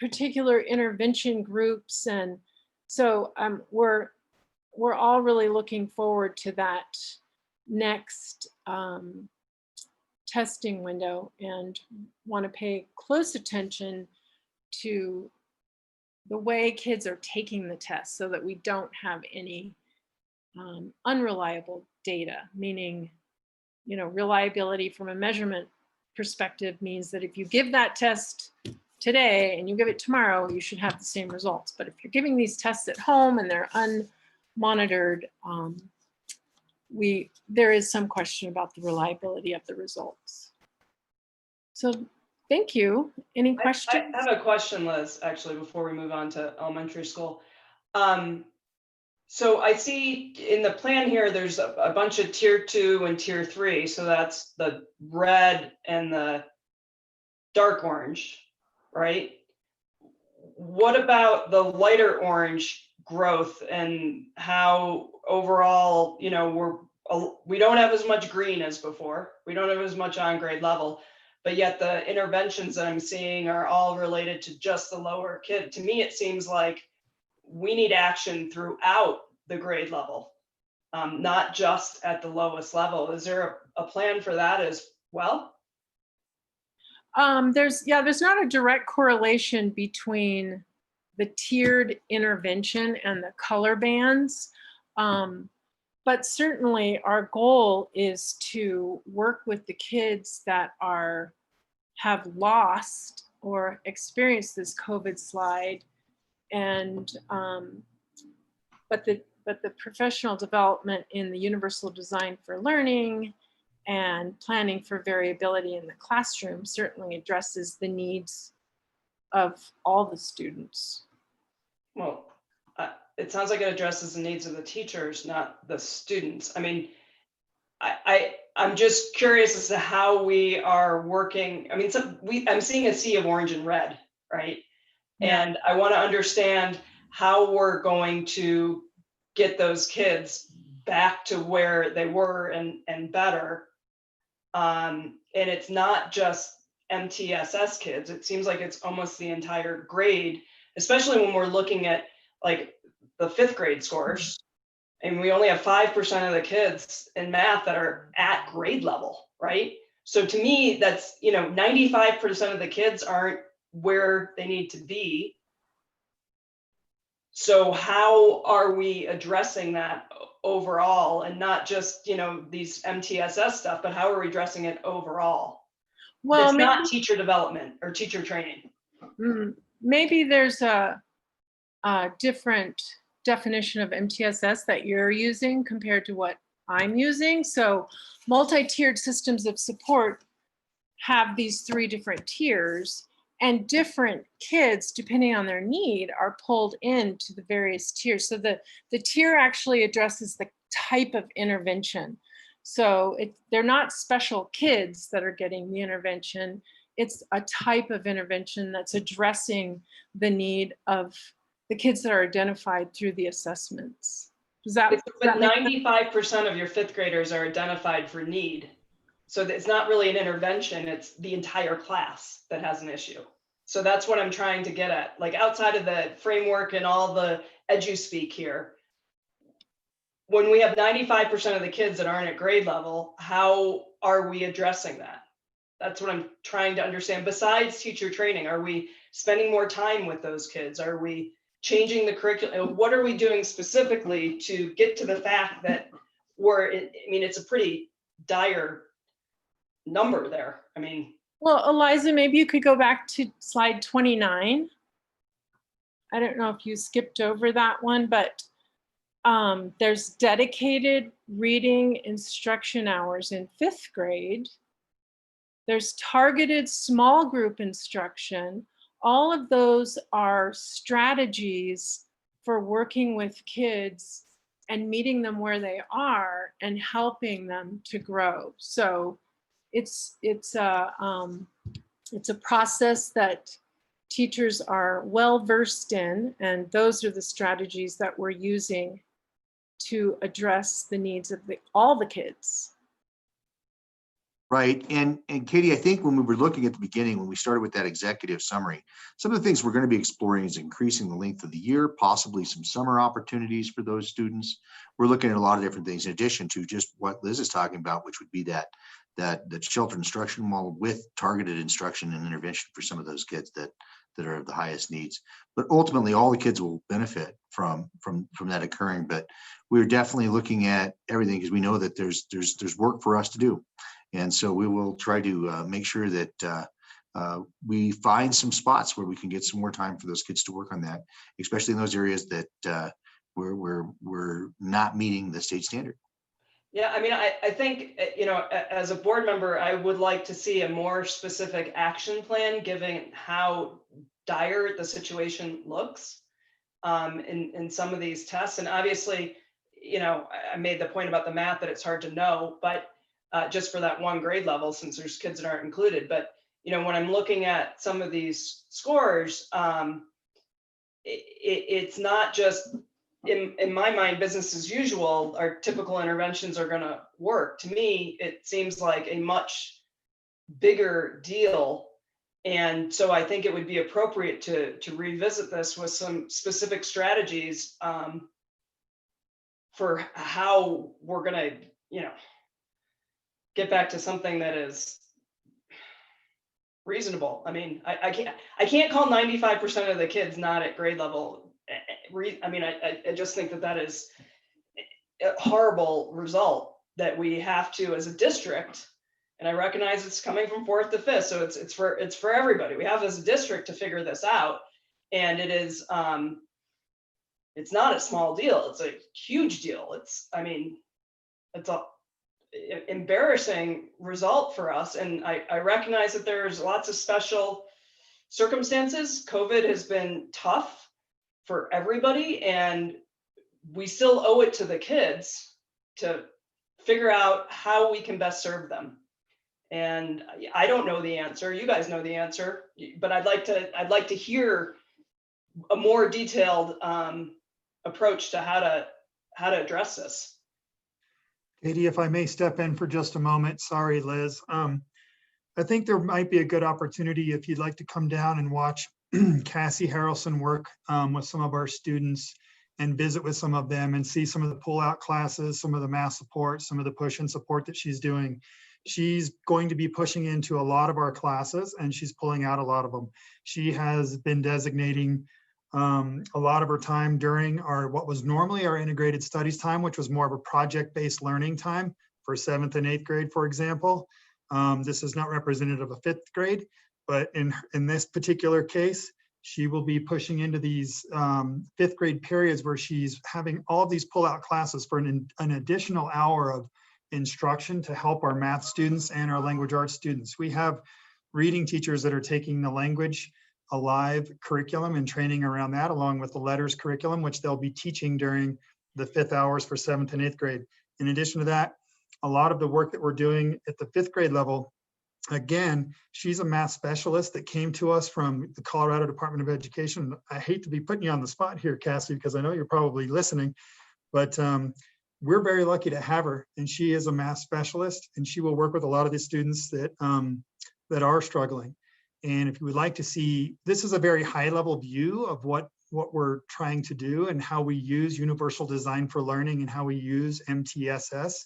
[SPEAKER 11] particular intervention groups. And so we're all really looking forward to that next testing window and want to pay close attention to the way kids are taking the test so that we don't have any unreliable data, meaning, you know, reliability from a measurement perspective means that if you give that test today and you give it tomorrow, you should have the same results. But if you're giving these tests at home and they're unmonitored, there is some question about the reliability of the results. So thank you. Any questions?
[SPEAKER 7] I have a question, Liz, actually, before we move on to elementary school. So I see in the plan here, there's a bunch of tier 2 and tier 3. So that's the red and the dark orange, right? What about the lighter orange growth and how overall, you know, we don't have as much green as before. We don't have as much on grade level, but yet the interventions that I'm seeing are all related to just the lower kid. To me, it seems like we need action throughout the grade level, not just at the lowest level. Is there a plan for that as well?
[SPEAKER 11] There's not a direct correlation between the tiered intervention and the color bands. But certainly our goal is to work with the kids that have lost or experienced this COVID slide, and but the professional development in the universal design for learning and planning for variability in the classroom certainly addresses the needs of all the students.
[SPEAKER 7] Well, it sounds like it addresses the needs of the teachers, not the students. I mean, I'm just curious as to how we are working. I mean, I'm seeing a sea of orange and red, right?
[SPEAKER 11] Yeah.
[SPEAKER 7] And I want to understand how we're going to get those kids back to where they were and better. And it's not just MTSS kids. It seems like it's almost the entire grade, especially when we're looking at like the 5th grade scores. And we only have 5% of the kids in math that are at grade level, right? So to me, that's, you know, 95% of the kids aren't where they need to be. So how are we addressing that overall, and not just, you know, these MTSS stuff, but how are we addressing it overall?
[SPEAKER 11] Well,
[SPEAKER 7] it's not teacher development or teacher training.
[SPEAKER 11] Maybe there's a different definition of MTSS that you're using compared to what I'm using. So multi-tiered systems of support have these 3 different tiers, and different kids, depending on their need, are pulled into the various tiers. So the tier actually addresses the type of intervention. So they're not special kids that are getting the intervention. It's a type of intervention that's addressing the need of the kids that are identified through the assessments.
[SPEAKER 7] But 95% of your 5th graders are identified for need. So it's not really an intervention, it's the entire class that has an issue. So that's what I'm trying to get at. Like outside of the framework and all the edu-speak here, when we have 95% of the kids that aren't at grade level, how are we addressing that? That's what I'm trying to understand. Besides teacher training, are we spending more time with those kids? Are we changing the curriculum? What are we doing specifically to get to the fact that it's a pretty dire number there. I mean.
[SPEAKER 11] Well, Eliza, maybe you could go back to slide 29. I don't know if you skipped over that one, but there's dedicated reading instruction hours in 5th grade. There's targeted small group instruction. All of those are strategies for working with kids and meeting them where they are and helping them to grow. So it's a process that teachers are well versed in, and those are the strategies that we're using to address the needs of all the kids.
[SPEAKER 9] Right. And Katie, I think when we were looking at the beginning, when we started with that executive summary, some of the things we're going to be exploring is increasing the length of the year, possibly some summer opportunities for those students. We're looking at a lot of different things in addition to just what Liz is talking about, which would be that shelter instruction model with targeted instruction and intervention for some of those kids that are of the highest needs. But ultimately, all the kids will benefit from that occurring. But we're definitely looking at everything because we know that there's work for us to do. And so we will try to make sure that we find some spots where we can get some more time for those kids to work on that, especially in those areas that we're not meeting the state standard.
[SPEAKER 7] Yeah, I mean, I think, you know, as a board member, I would like to see a more specific action plan, given how dire the situation looks in some of these tests. And obviously, you know, I made the point about the math that it's hard to know, but just for that one grade level, since there's kids that aren't included. But, you know, when I'm looking at some of these scores, it's not just, in my mind, business as usual, our typical interventions are going to work. To me, it seems like a much bigger deal. And so I think it would be appropriate to revisit this with some specific strategies for how we're going to, you know, get back to something that is reasonable. I mean, I can't call 95% of the kids not at grade level. I mean, I just think that is a horrible result that we have to, as a district, and I recognize it's coming from 4th to 5th, so it's for everybody. We have as a district to figure this out, and it is it's not a small deal. It's a huge deal. I mean, it's a embarrassing result for us, and I recognize that there's lots of special circumstances. COVID has been tough for everybody, and we still owe it to the kids to figure out how we can best serve them. And I don't know the answer. You guys know the answer, but I'd like to hear a more detailed approach to how to address this.
[SPEAKER 12] Katie, if I may step in for just a moment. Sorry, Liz. I think there might be a good opportunity if you'd like to come down and watch Cassie Harrelson work with some of our students and visit with some of them and see some of the pull-out classes, some of the math support, some of the push-in support that she's doing. She's going to be pushing into a lot of our classes and she's pulling out a lot of them. She has been designating a lot of her time during what was normally our integrated studies time, which was more of a project-based learning time for 7th and 8th grade, for example. This is not representative of 5th grade, but in this particular case, she will be pushing into these 5th grade periods where she's having all of these pull-out classes for an additional hour of instruction to help our math students and our language arts students. We have reading teachers that are taking the Language Alive curriculum and training around that, along with the letters curriculum, which they'll be teaching during the 5th hours for 7th and 8th grade. In addition to that, a lot of the work that we're doing at the 5th grade level, again, she's a math specialist that came to us from the Colorado Department of Education. I hate to be putting you on the spot here, Cassie, because I know you're probably listening, but we're very lucky to have her, and she is a math specialist, and she will work with a lot of the students that are struggling. And if you would like to see, this is a very high level view of what we're trying to do and how we use Universal Design for Learning and how we use MTSS.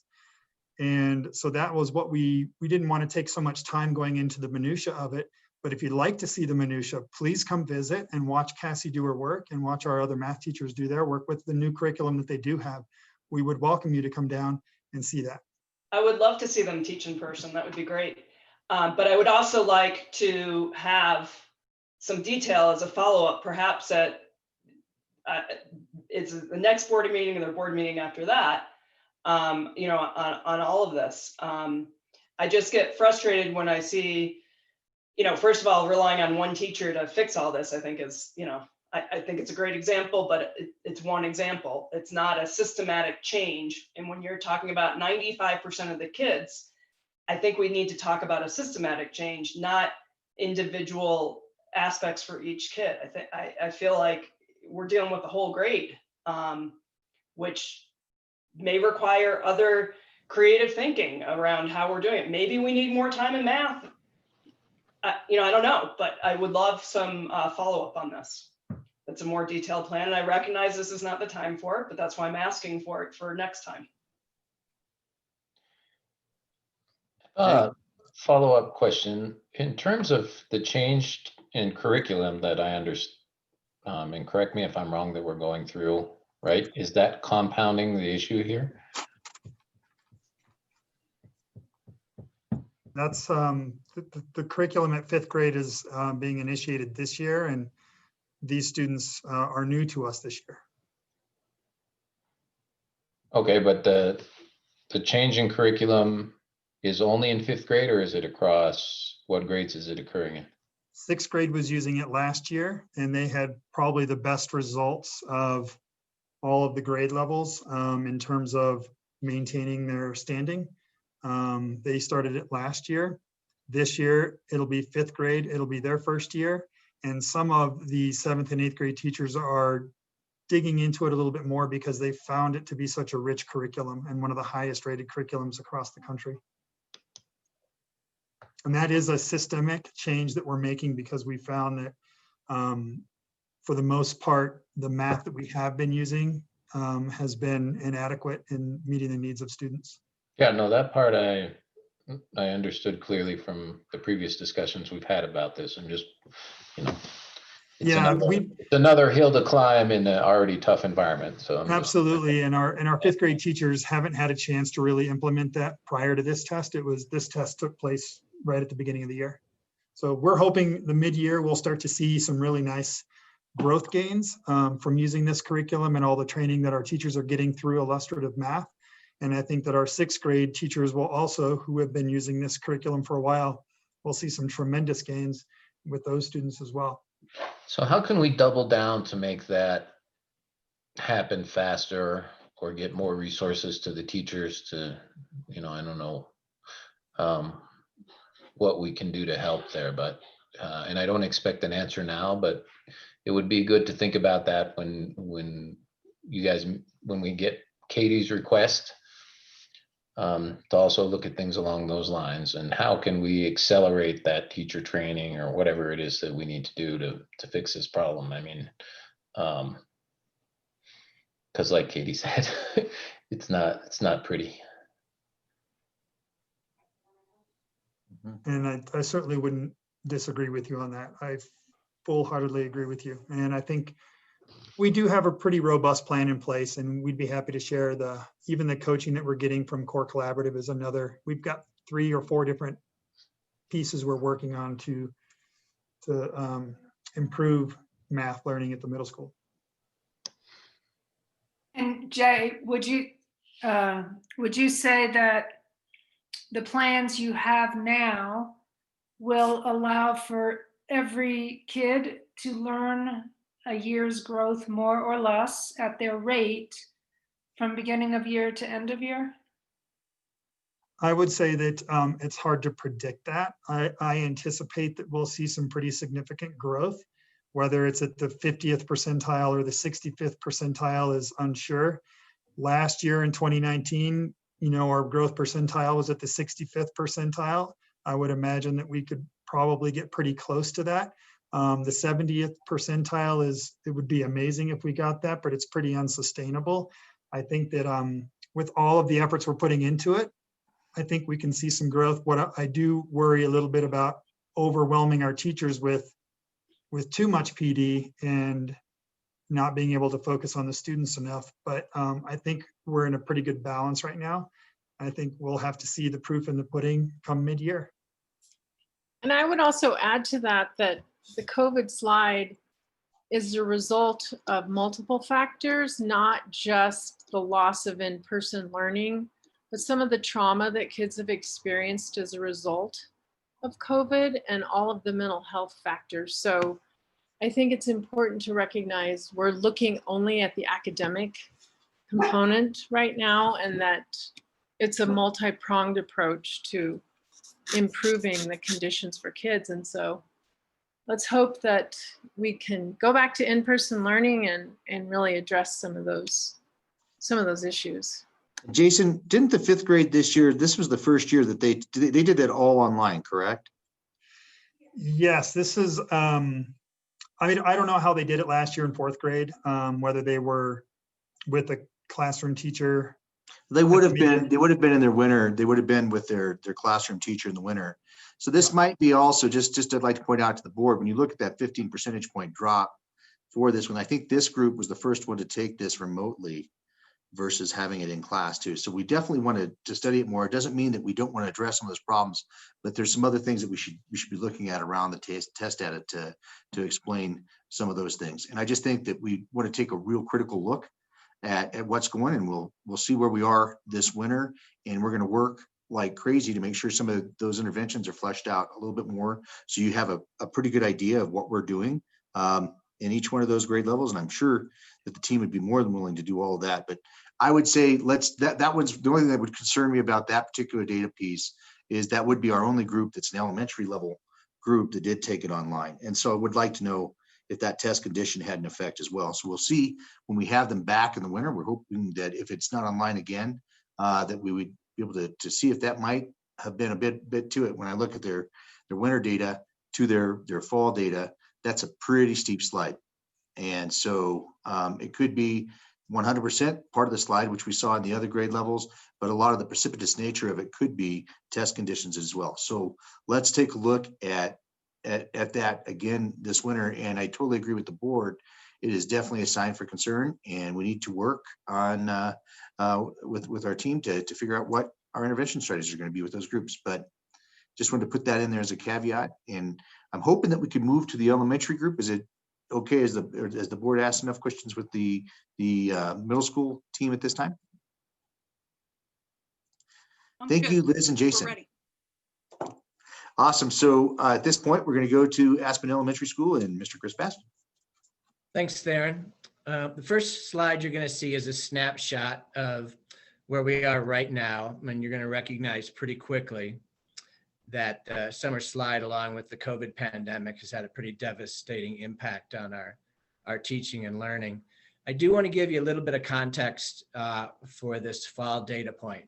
[SPEAKER 12] And so that was what we didn't want to take so much time going into the minutia of it. But if you'd like to see the minutia, please come visit and watch Cassie do her work and watch our other math teachers do their work with the new curriculum that they do have. We would welcome you to come down and see that.
[SPEAKER 7] I would love to see them teach in person. That would be great. But I would also like to have some detail as a follow-up, perhaps at it's the next board meeting and the board meeting after that, you know, on all of this. I just get frustrated when I see, you know, first of all, relying on one teacher to fix all this, I think is, you know, I think it's a great example, but it's one example. It's not a systematic change. And when you're talking about 95% of the kids, I think we need to talk about a systematic change, not individual aspects for each kid. I feel like we're dealing with the whole grade, which may require other creative thinking around how we're doing it. Maybe we need more time in math. I don't know, but I would love some follow-up on this. That's a more detailed plan. And I recognize this is not the time for it, but that's why I'm asking for it for next time.
[SPEAKER 4] Follow-up question. In terms of the change in curriculum that I understand, and correct me if I'm wrong, that we're going through, right? Is that compounding the issue here?
[SPEAKER 12] That's the curriculum at 5th grade is being initiated this year, and these students are new to us this year.
[SPEAKER 4] Okay, but the change in curriculum is only in 5th grade, or is it across, what grades is it occurring in?
[SPEAKER 12] 6th grade was using it last year, and they had probably the best results of all of the grade levels in terms of maintaining their standing. They started it last year. This year, it'll be 5th grade. It'll be their first year. And some of the 7th and 8th grade teachers are digging into it a little bit more because they found it to be such a rich curriculum and one of the highest rated curriculums across the country. And that is a systemic change that we're making because we found that for the most part, the math that we have been using has been inadequate in meeting the needs of students.
[SPEAKER 4] Yeah, no, that part I understood clearly from the previous discussions we've had about this. I'm just, it's
[SPEAKER 12] Yeah,
[SPEAKER 4] it's another hill to climb in an already tough environment. So
[SPEAKER 12] absolutely. And our 5th grade teachers haven't had a chance to really implement that prior to this test. This test took place right at the beginning of the year. So we're hoping the mid-year we'll start to see some really nice growth gains from using this curriculum and all the training that our teachers are getting through illustrative math. And I think that our 6th grade teachers will also, who have been using this curriculum for a while, will see some tremendous gains with those students as well.
[SPEAKER 4] So how can we double down to make that happen faster or get more resources to the teachers to, I don't know what we can do to help there, but, and I don't expect an answer now, but it would be good to think about that when we get Katie's request, to also look at things along those lines and how can we accelerate that teacher training or whatever it is that we need to do to fix this problem. I mean, because like Katie said, it's not pretty.
[SPEAKER 12] And I certainly wouldn't disagree with you on that. I full-heartedly agree with you. And I think we do have a pretty robust plan in place, and we'd be happy to share even the coaching that we're getting from Core Collaborative is another. We've got 3 or 4 different pieces we're working on to improve math learning at the middle school.
[SPEAKER 6] And Jay, would you say that the plans you have now will allow for every kid to learn a year's growth more or less at their rate from beginning of year to end of year?
[SPEAKER 12] I would say that it's hard to predict that. I anticipate that we'll see some pretty significant growth. Whether it's at the 50th percentile or the 65th percentile is unsure. Last year in 2019, our growth percentile was at the 65th percentile. I would imagine that we could probably get pretty close to that. The 70th percentile it would be amazing if we got that, but it's pretty unsustainable. I think that with all of the efforts we're putting into it, I think we can see some growth. What I do worry a little bit about overwhelming our teachers with too much PD and not being able to focus on the students enough. But I think we're in a pretty good balance right now. I think we'll have to see the proof in the pudding come mid-year.
[SPEAKER 11] And I would also add to that the COVID slide is a result of multiple factors, not just the loss of in-person learning, but some of the trauma that kids have experienced as a result of COVID and all of the mental health factors. So I think it's important to recognize we're looking only at the academic component right now, and that it's a multi-pronged approach to improving the conditions for kids. And so let's hope that we can go back to in-person learning and really address some of those issues.
[SPEAKER 9] Jason, didn't the fifth grade this year, this was the first year that they did that all online, correct?
[SPEAKER 12] Yes, this is, I mean, I don't know how they did it last year in fourth grade, whether they were with a classroom teacher.
[SPEAKER 9] They would have
[SPEAKER 12] meeting.
[SPEAKER 9] been, they would have been in their winter, they would have been with their classroom teacher in the winter. So this might be also, just I'd like to point out to the board, when you look at that 15 percentage point drop for this one, I think this group was the first one to take this remotely versus having it in class too. So we definitely want to study it more. It doesn't mean that we don't want to address some of those problems, but there's some other things that we should be looking at around the test data to explain some of those things. And I just think that we want to take a real critical look at what's going, and we'll see where we are this winter, and we're going to work like crazy to make sure some of those interventions are fleshed out a little bit more, so you have a pretty good idea of what we're doing in each one of those grade levels. And I'm sure that the team would be more than willing to do all of that. But I would say that was the only thing that would concern me about that particular data piece, is that would be our only group that's an elementary level group that did take it online. And so I would like to know if that test condition had an effect as well. So we'll see when we have them back in the winter. We're hoping that if it's not online again, that we would be able to see if that might have been a bit to it. When I look at their winter data to their fall data, that's a pretty steep slide. And so it could be 100% part of the slide, which we saw in the other grade levels, but a lot of the precipitous nature of it could be test conditions as well. So let's take a look at that again this winter. And I totally agree with the board. It is definitely a sign for concern, and we need to work on with our team to figure out what our intervention strategies are going to be with those groups. But just wanted to put that in there as a caveat. And I'm hoping that we can move to the elementary group. Is it okay as the board asked enough questions with the middle school team at this time? Thank you, Liz and Jason. Awesome. So at this point, we're going to go to Aspen Elementary School and Mr. Chris Bass.
[SPEAKER 13] Thanks, Theron. The first slide you're going to see is a snapshot of where we are right now. And you're going to recognize pretty quickly that summer slide, along with the COVID pandemic, has had a pretty devastating impact on our teaching and learning. I do want to give you a little bit of context for this fall data point.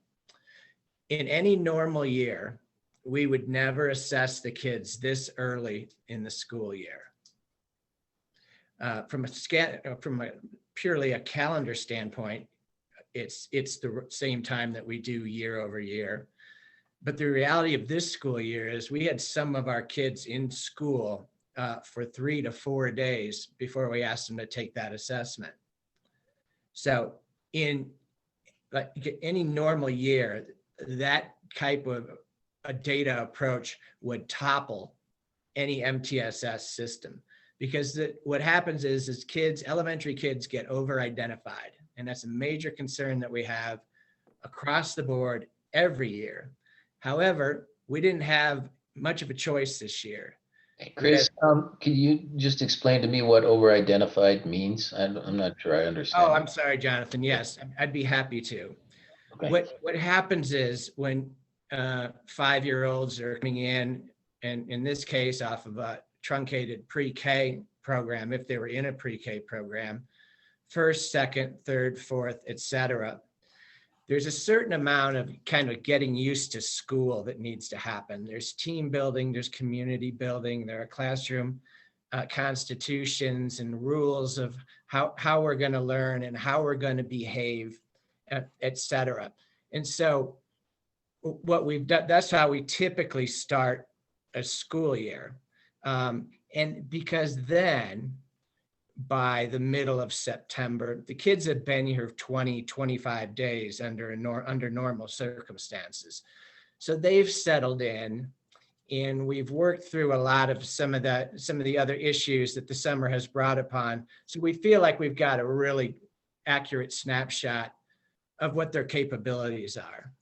[SPEAKER 13] In any normal year, we would never assess the kids this early in the school year. From a purely a calendar standpoint, it's the same time that we do year over year. But the reality of this school year is we had some of our kids in school for 3 to 4 days before we asked them to take that assessment. So in like any normal year, that type of a data approach would topple any MTSS system, because what happens is kids, elementary kids, get over-identified, and that's a major concern that we have across the board every year. However, we didn't have much of a choice this year.
[SPEAKER 4] Hey, Chris, can you just explain to me what over-identified means? I'm not sure I understand.
[SPEAKER 13] Oh, I'm sorry, Jonathan. Yes, I'd be happy to. Okay. What happens is when 5-year-olds are coming in, and in this case off of a truncated pre-K program, if they were in a pre-K program, first, second, third, fourth, etc. There's a certain amount of kind of getting used to school that needs to happen. There's team building, there's community building, there are classroom constitutions and rules of how we're going to learn and how we're going to behave, etc. And so what we've done, that's how we typically start a school year. And because then by the middle of September, the kids have been here 20, 25 days under normal circumstances. So they've settled in, and we've worked through a lot of some of the other issues that the summer has brought upon. So we feel like we've got a really accurate snapshot of what their capabilities are.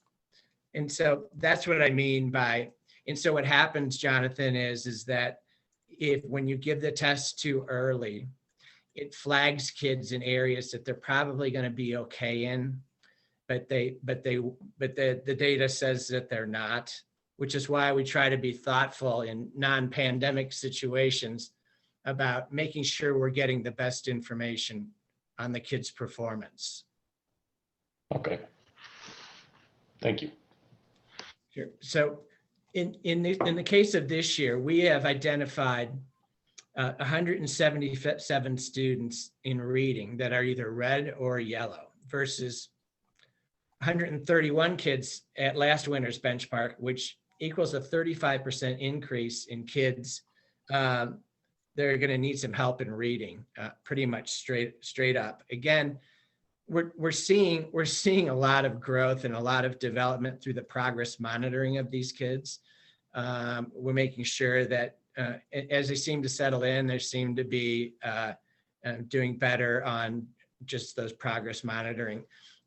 [SPEAKER 13] And so that's what I mean by, and so what happens, Jonathan, is that when you give the test too early, it flags kids in areas that they're probably going to be okay in, but the data says that they're not, which is why we try to be thoughtful in non-pandemic situations about making sure we're getting the best information on the kids' performance.
[SPEAKER 4] Okay. Thank you.
[SPEAKER 13] Sure. So in the case of this year, we have identified 177 students in reading that are either red or yellow versus 131 kids at last winter's benchmark, which equals a 35% increase in kids they're going to need some help in reading, pretty much straight up. Again, we're seeing a lot of growth and a lot of development through the progress monitoring of these kids. We're making sure that as they seem to settle in, they seem to be doing better on just those progress monitoring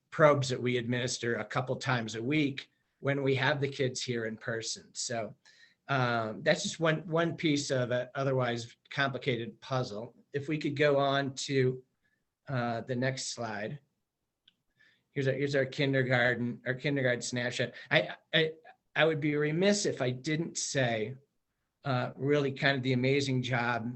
[SPEAKER 13] probes that we administer a couple times a week when we have the kids here in person. So that's just one piece of an otherwise complicated puzzle. If we could go on to the next slide. Here's our kindergarten snapshot. I would be remiss if I didn't say really kind of the amazing job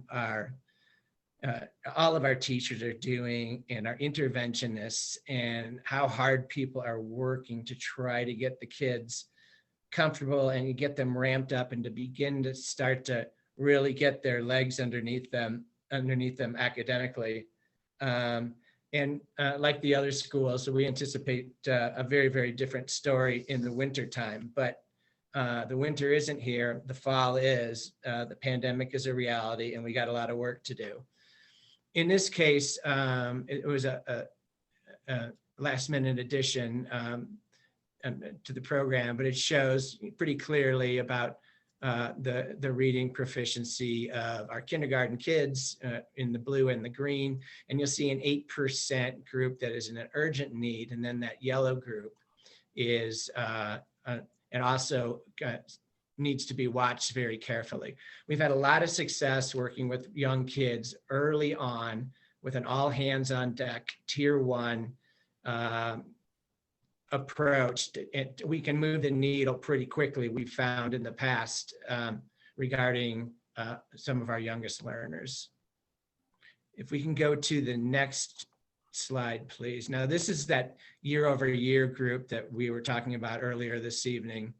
[SPEAKER 13] all of our teachers are doing and our interventionists, and how hard people are working to try to get the kids comfortable and get them ramped up and to begin to start to really get their legs underneath them academically. And like the other schools, so we anticipate a very, very different story in the winter time. But the winter isn't here, the fall is. The pandemic is a reality, and we got a lot of work to do. In this case, it was a last minute addition to the program, but it shows pretty clearly about the reading proficiency of our kindergarten kids in the blue and the green. And you'll see an 8% group that is in an urgent need. And then that yellow group is, and also needs to be watched very carefully. We've had a lot of success working with young kids early on with an all hands on deck tier 1 approach. We can move the needle pretty quickly, we've found in the past regarding some of our youngest learners. If we can go to the next slide, please. Now, this is that year over year group that we were talking about earlier this evening.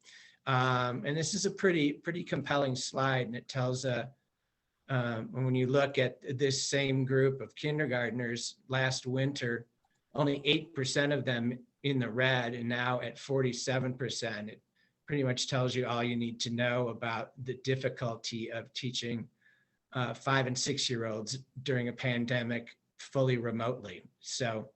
[SPEAKER 13] And this is a pretty compelling slide, and it tells when you look at this same group of kindergartners last winter, only 8% of them in the red, and now at 47%. It pretty much tells you all you need to know about the difficulty of teaching 5 and 6 year olds during a pandemic fully remotely. So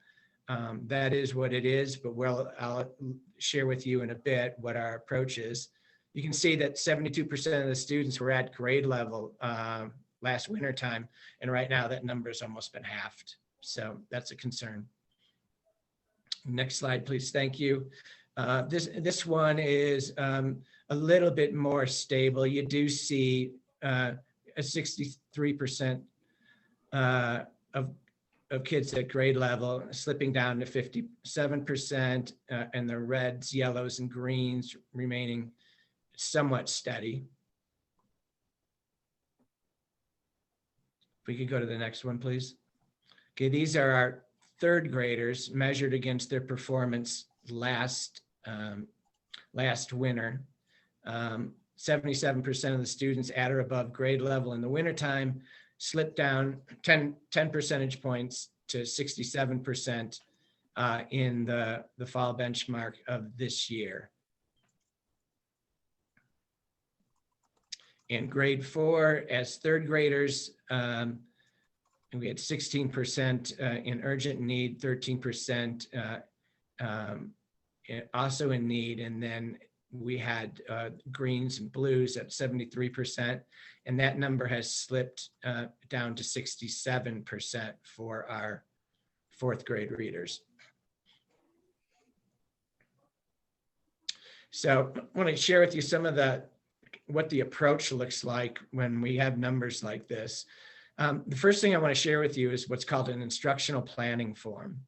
[SPEAKER 13] that is what it is, but I'll share with you in a bit what our approach is. You can see that 72% of the students were at grade level last winter time, and right now that number has almost been halved. So that's a concern. Next slide, please. Thank you. This one is a little bit more stable. You do see a 63% of kids at grade level slipping down to 57%, and the reds, yellows, and greens remaining somewhat steady. If we could go to the next one, please. Okay, these are our third graders measured against their performance last winter. 77% of the students at or above grade level in the wintertime slipped down 10 percentage points to 67% in the fall benchmark of this year. In grade 4, as third graders, and we had 16% in urgent need, 13% also in need, and then we had greens and blues at 73%, and that number has slipped down to 67% for our 4th grade readers. So I want to share with you some of what the approach looks like when we have numbers like this. The first thing I want to share with you is what's called an instructional planning form.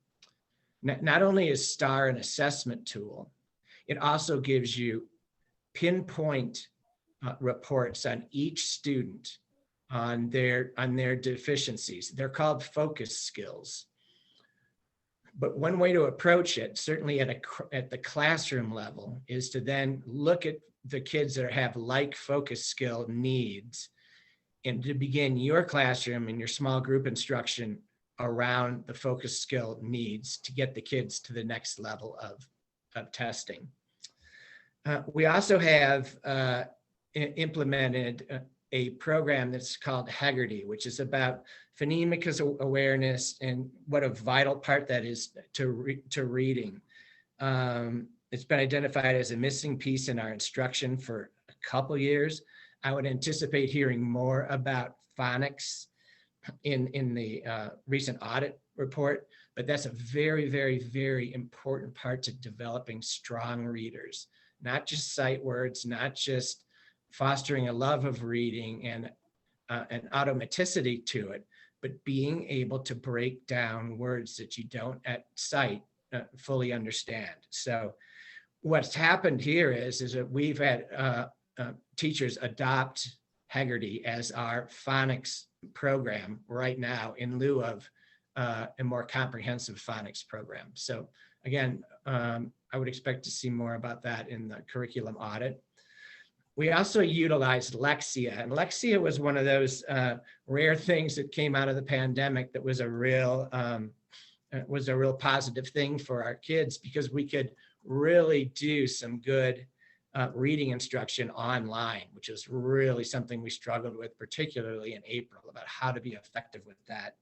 [SPEAKER 13] Not only is STAR an assessment tool, it also gives you pinpoint reports on each student on their deficiencies. They're called focus skills. But one way to approach it, certainly at the classroom level, is to then look at the kids that have like focus skill needs and to begin your classroom and your small group instruction around the focus skill needs to get the kids to the next level of testing. We also have implemented a program that's called Heggerty, which is about phonemic awareness and what a vital part that is to reading. It's been identified as a missing piece in our instruction for a couple years. I would anticipate hearing more about phonics in the recent audit report, but that's a very, very, very important part to developing strong readers, not just sight words, not just fostering a love of reading and an automaticity to it, but being able to break down words that you don't at sight fully understand. So what's happened here is that we've had teachers adopt Heggerty as our phonics program right now in lieu of a more comprehensive phonics program. So again, I would expect to see more about that in the curriculum audit. We also utilized Lexia, and Lexia was one of those rare things that came out of the pandemic that was a real positive thing for our kids, because we could really do some good reading instruction online, which is really something we struggled with, particularly in April, about how to be effective with that.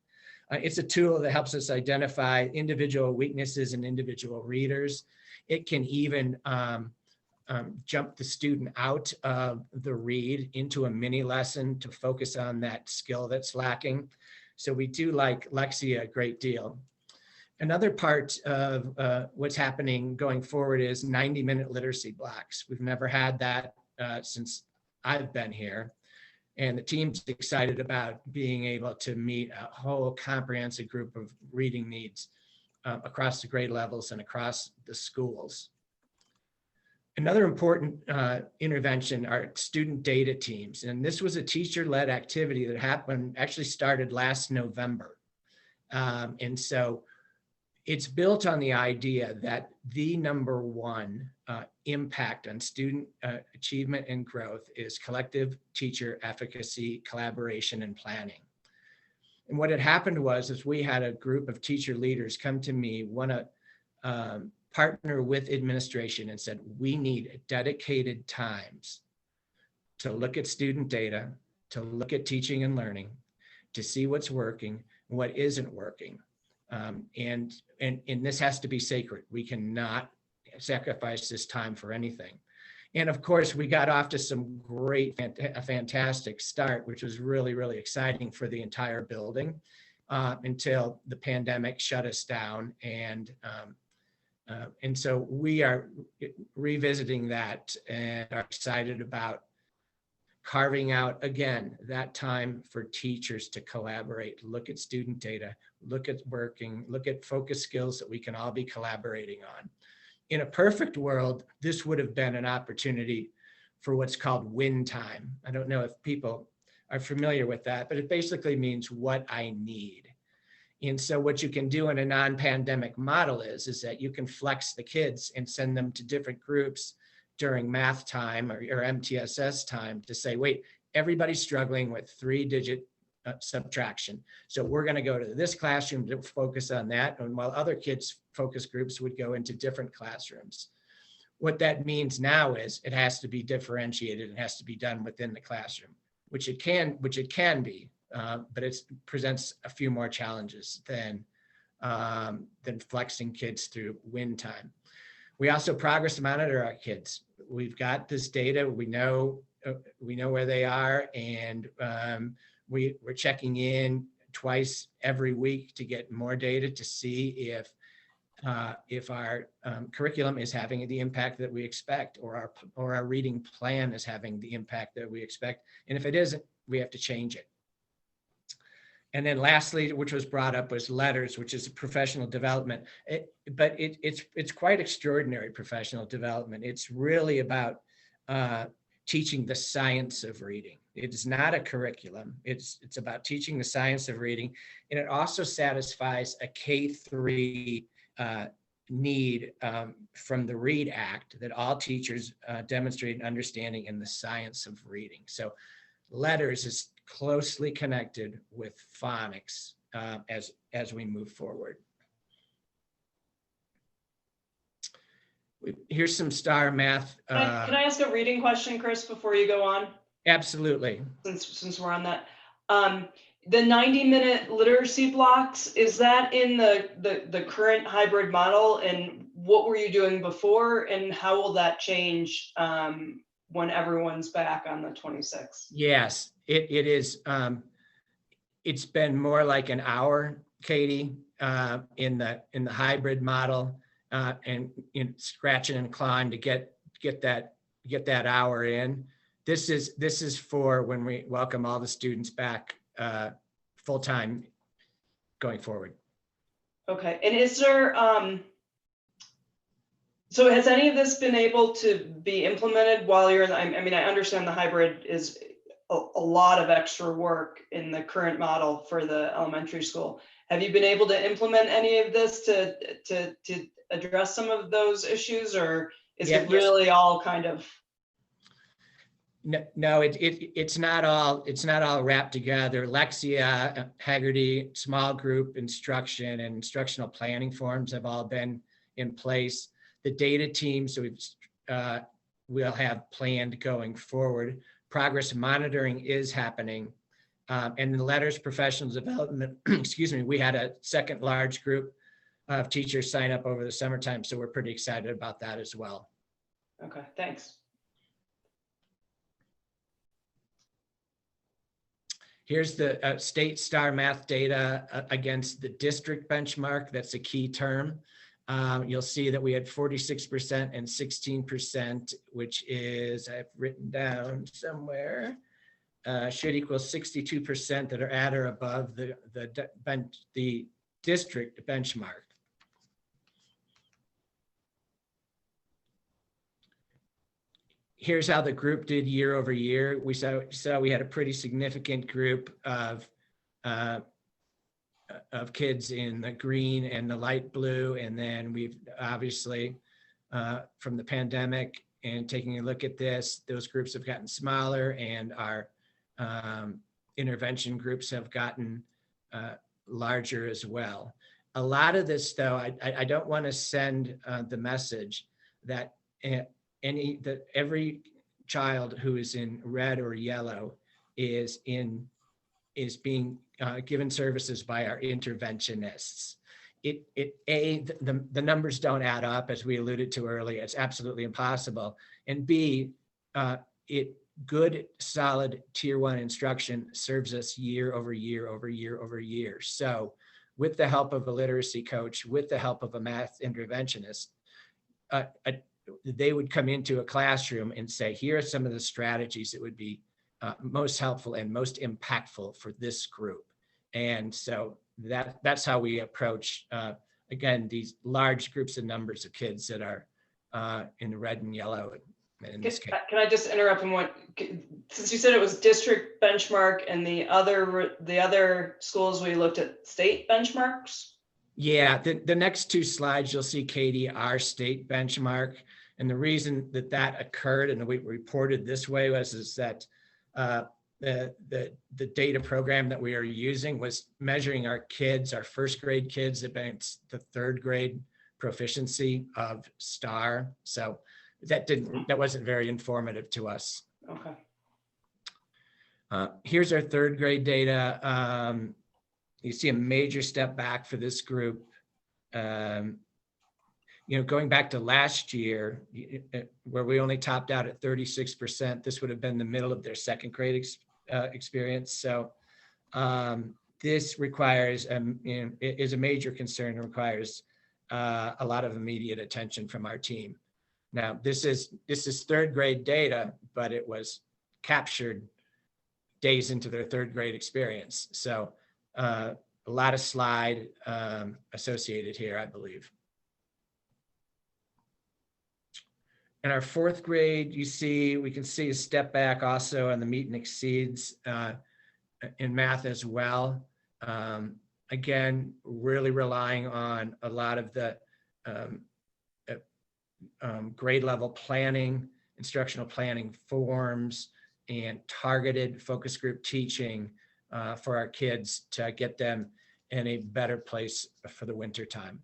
[SPEAKER 13] It's a tool that helps us identify individual weaknesses in individual readers. It can even jump the student out of the read into a mini lesson to focus on that skill that's lacking. So we do like Lexia a great deal. Another part of what's happening going forward is 90-minute literacy blocks. We've never had that since I've been here. And the team's excited about being able to meet a whole comprehensive group of reading needs across the grade levels and across the schools. Another important intervention are student data teams. And this was a teacher-led activity that actually started last November. And so it's built on the idea that the number one impact on student achievement and growth is collective teacher efficacy, collaboration, and planning. And what had happened was we had a group of teacher leaders come to me, want to partner with administration, and said, we need dedicated times to look at student data, to look at teaching and learning, to see what's working and what isn't working. And this has to be sacred. We cannot sacrifice this time for anything. And of course, we got off to some a fantastic start, which was really, really exciting for the entire building until the pandemic shut us down. And so we are revisiting that and are excited about carving out, again, that time for teachers to collaborate, look at student data, look at working, look at focus skills that we can all be collaborating on. In a perfect world, this would have been an opportunity for what's called win time. I don't know if people are familiar with that, but it basically means what I need. And so what you can do in a non-pandemic model is that you can flex the kids and send them to different groups during math time or MTSS time to say, wait, everybody's struggling with 3-digit subtraction. So we're going to go to this classroom to focus on that. And while other kids' focus groups would go into different classrooms. What that means now is it has to be differentiated and has to be done within the classroom, which it can be, but it presents a few more challenges than flexing kids through win time. We also progress monitor our kids. We've got this data. We know where they are, and we're checking in twice every week to get more data to see if our curriculum is having the impact that we expect, or our reading plan is having the impact that we expect. And if it isn't, we have to change it. And then lastly, which was brought up, was letters, which is professional development. But it's quite extraordinary professional development. It's really about teaching the science of reading. It is not a curriculum. It's about teaching the science of reading. And it also satisfies a K-3 need from the READ Act that all teachers demonstrate an understanding in the science of reading. So letters is closely connected with phonics as we move forward. Here's some STAR math.
[SPEAKER 7] Can I ask a reading question, Chris, before you go on?
[SPEAKER 13] Absolutely.
[SPEAKER 7] Since we're on that. The 90-minute literacy blocks, is that in the current hybrid model? And what were you doing before? And how will that change when everyone's back on the 26th?
[SPEAKER 13] Yes, it is. It's been more like an hour, Katie, in the hybrid model, and scratching and clawing to get that hour in. This is for when we welcome all the students back full time going forward.
[SPEAKER 7] Okay, and is there so has any of this been able to be implemented while you're in I mean, I understand the hybrid is a lot of extra work in the current model for the elementary school. Have you been able to implement any of this to address some of those issues, or is it really all kind of?
[SPEAKER 13] No, it's not all wrapped together. Lexia, Haggerty, small group instruction, and instructional planning forms have all been in place. The data teams we'll have planned going forward. Progress monitoring is happening. And the letters professional development, excuse me, we had a second large group of teachers sign up over the summertime, so we're pretty excited about that as well.
[SPEAKER 7] Okay, thanks.
[SPEAKER 13] Here's the state STAR math data against the district benchmark. That's a key term. You'll see that we had 46% and 16%, which is, I've written down somewhere, should equal 62% that are at or above the district benchmark. Here's how the group did year over year. We saw we had a pretty significant group of kids in the green and the light blue. And then we've obviously, from the pandemic and taking a look at this, those groups have gotten smaller, and our intervention groups have gotten larger as well. A lot of this, though, I don't want to send the message that every child who is in red or yellow is being given services by our interventionists. The numbers don't add up, as we alluded to earlier. It's absolutely impossible. And B, good, solid tier 1 instruction serves us year over year over year over year. So with the help of a literacy coach, with the help of a math interventionist, they would come into a classroom and say, here are some of the strategies that would be most helpful and most impactful for this group. And so that's how we approach, again, these large groups and numbers of kids that are in the red and yellow. In this case.
[SPEAKER 7] Can I just interrupt and since you said it was district benchmark and the other schools we looked at state benchmarks?
[SPEAKER 13] Yeah, the next two slides you'll see, Katie, are state benchmark. And the reason that occurred and we reported this way is that the data program that we are using was measuring our kids, our first grade kids against the third grade proficiency of STAR. So that wasn't very informative to us.
[SPEAKER 7] Okay.
[SPEAKER 13] Here's our third grade data. You see a major step back for this group. Going back to last year, where we only topped out at 36%, this would have been the middle of their second grade experience. So this requires, is a major concern and requires a lot of immediate attention from our team. Now, this is third grade data, but it was captured days into their third grade experience. So a lot of slide associated here, I believe. In our fourth grade, we can see a step back also on the meet and exceeds in math as well. Again, really relying on a lot of the grade level planning, instructional planning forms, and targeted focus group teaching for our kids to get them in a better place for the winter time.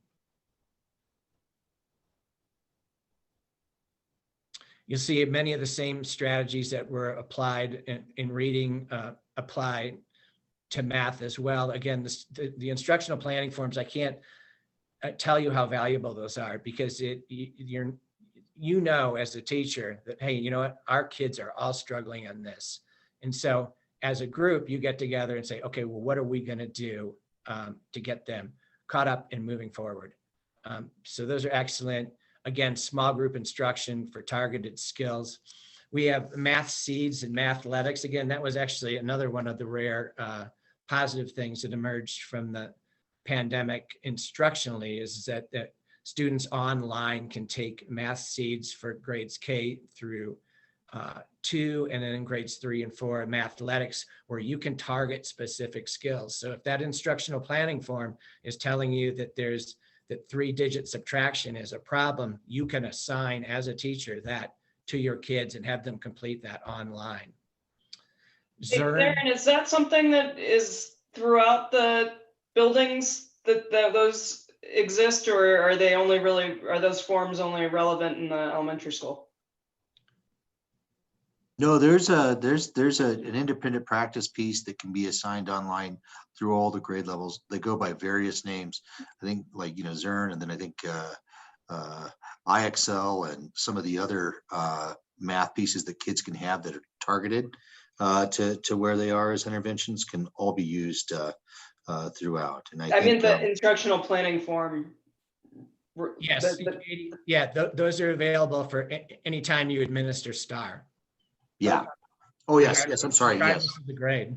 [SPEAKER 13] You'll see many of the same strategies that were applied in reading apply to math as well. Again, the instructional planning forms, I can't tell you how valuable those are, because you know as a teacher that, hey, you know what, our kids are all struggling on this. And so as a group, you get together and say, okay, well, what are we going to do to get them caught up and moving forward? So those are excellent. Again, small group instruction for targeted skills. We have math seeds and mathletics. Again, that was actually another one of the rare positive things that emerged from the pandemic instructionally, is that students online can take math seeds for grades K through 2, and then in grades 3 and 4, mathletics, where you can target specific skills. So if that instructional planning form is telling you that that 3-digit subtraction is a problem, you can assign as a teacher that to your kids and have them complete that online.
[SPEAKER 7] Darren, is that something that is throughout the buildings that those exist, or are those forms only relevant in the elementary school?
[SPEAKER 9] No, there's an independent practice piece that can be assigned online through all the grade levels. They go by various names. I think like, Zern, and then I think IXL and some of the other math pieces that kids can have that are targeted to where they are as interventions can all be used throughout. And I
[SPEAKER 7] mean
[SPEAKER 9] think
[SPEAKER 7] the instructional planning form.
[SPEAKER 13] Yes, those are available for any time you administer STAR.
[SPEAKER 9] Yeah. Oh, yes. I'm sorry. Yes.
[SPEAKER 13] Regardless of the grade.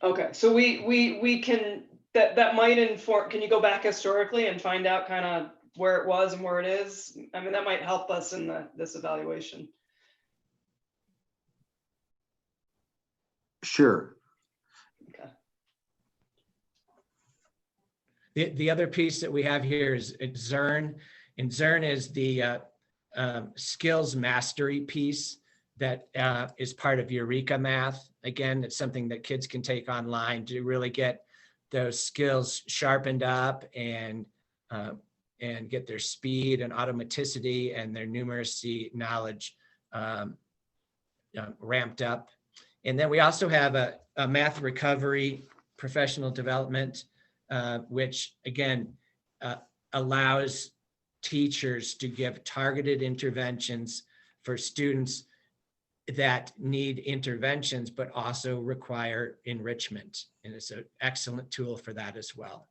[SPEAKER 7] Okay, so we can, that might inform, can you go back historically and find out kind of where it was and where it is? I mean, that might help us in this evaluation.
[SPEAKER 9] Sure.
[SPEAKER 7] Okay.
[SPEAKER 13] The other piece that we have here is Zern, and Zern is the skills mastery piece that is part of Eureka Math. Again, it's something that kids can take online to really get those skills sharpened up and get their speed and automaticity and their numeracy knowledge ramped up. And then we also have a math recovery professional development, which again allows teachers to give targeted interventions for students that need interventions, but also require enrichment. And it's an excellent tool for that as well.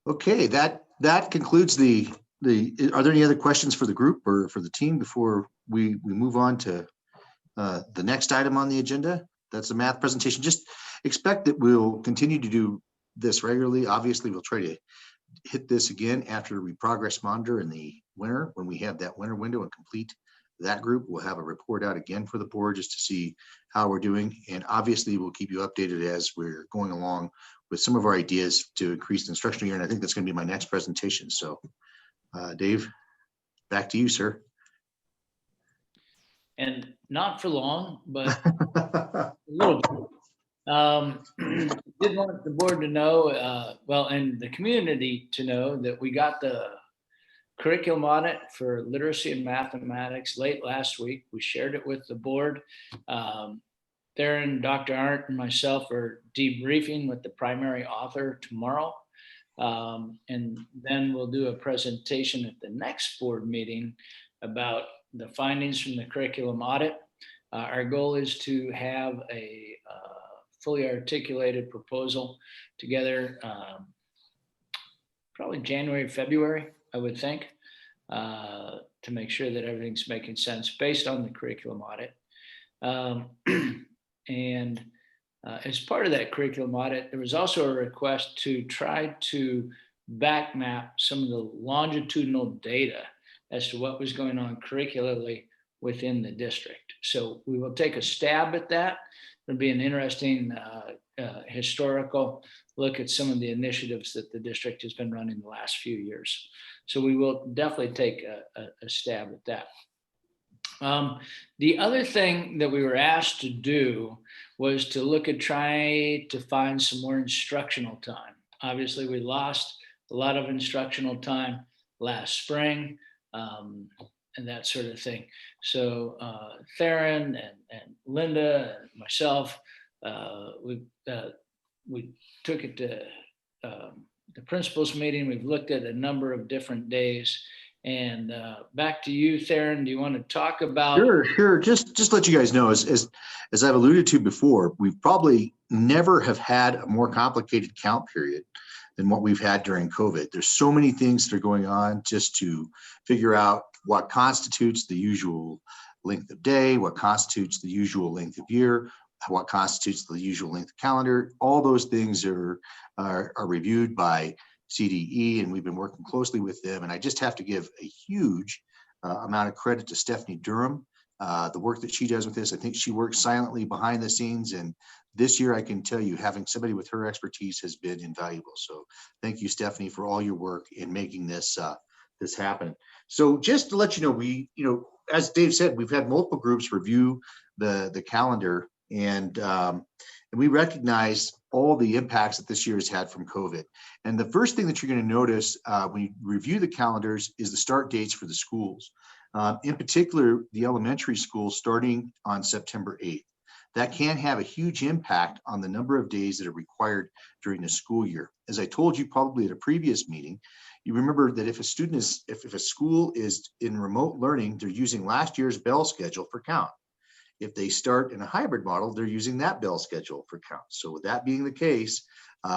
[SPEAKER 9] Okay, that concludes are there any other questions for the group or for the team before we move on to the next item on the agenda? That's the math presentation. Just expect that we'll continue to do this regularly. Obviously, we'll try to hit this again after we progress monitor in the winter. When we have that winter window and complete that group, we'll have a report out again for the board just to see how we're doing. And obviously, we'll keep you updated as we're going along with some of our ideas to increase the instructional year. And I think that's going to be my next presentation. So Dave, back to you, sir.
[SPEAKER 5] And not for long, but a little bit. Did want the board to know, well, and the community to know that we got the curriculum audit for literacy and mathematics late last week. We shared it with the board. Darren, Dr. Arndt, and myself are debriefing with the primary author tomorrow. And then we'll do a presentation at the next board meeting about the findings from the curriculum audit. Our goal is to have a fully articulated proposal together, probably January, February, I would think, to make sure that everything's making sense based on the curriculum audit. And As part of that curriculum audit, there was also a request to try to back map some of the longitudinal data as to what was going on curricularly within the district. So we will take a stab at that. It'll be an interesting historical look at some of the initiatives that the district has been running the last few years. So we will definitely take a stab at that. The other thing that we were asked to do was to look at trying to find some more instructional time. Obviously, we lost a lot of instructional time last spring and that sort of thing. So Theron and Linda and myself, we took it to the principals meeting. We've looked at a number of different days. And back to you, Theron, do you want to talk about?
[SPEAKER 9] Sure. Just let you guys know, as I've alluded to before, we've probably never have had a more complicated count period than what we've had during COVID. There's so many things that are going on just to figure out what constitutes the usual length of day, what constitutes the usual length of year, what constitutes the usual length of calendar. All those things are reviewed by CDE, and we've been working closely with them. And I just have to give a huge amount of credit to Stephanie Durham, the work that she does with this. I think she works silently behind the scenes. And this year, I can tell you, having somebody with her expertise has been invaluable. So thank you, Stephanie, for all your work in making this happen. So just to let you know, as Dave said, we've had multiple groups review the calendar, and we recognize all the impacts that this year has had from COVID. And the first thing that you're going to notice when you review the calendars is the start dates for the schools. In particular, the elementary schools starting on September 8th. That can have a huge impact on the number of days that are required during the school year. As I told you probably at a previous meeting, you remember that if a school is in remote learning, they're using last year's bell schedule for count. If they start in a hybrid model, they're using that bell schedule for count. So with that being the case,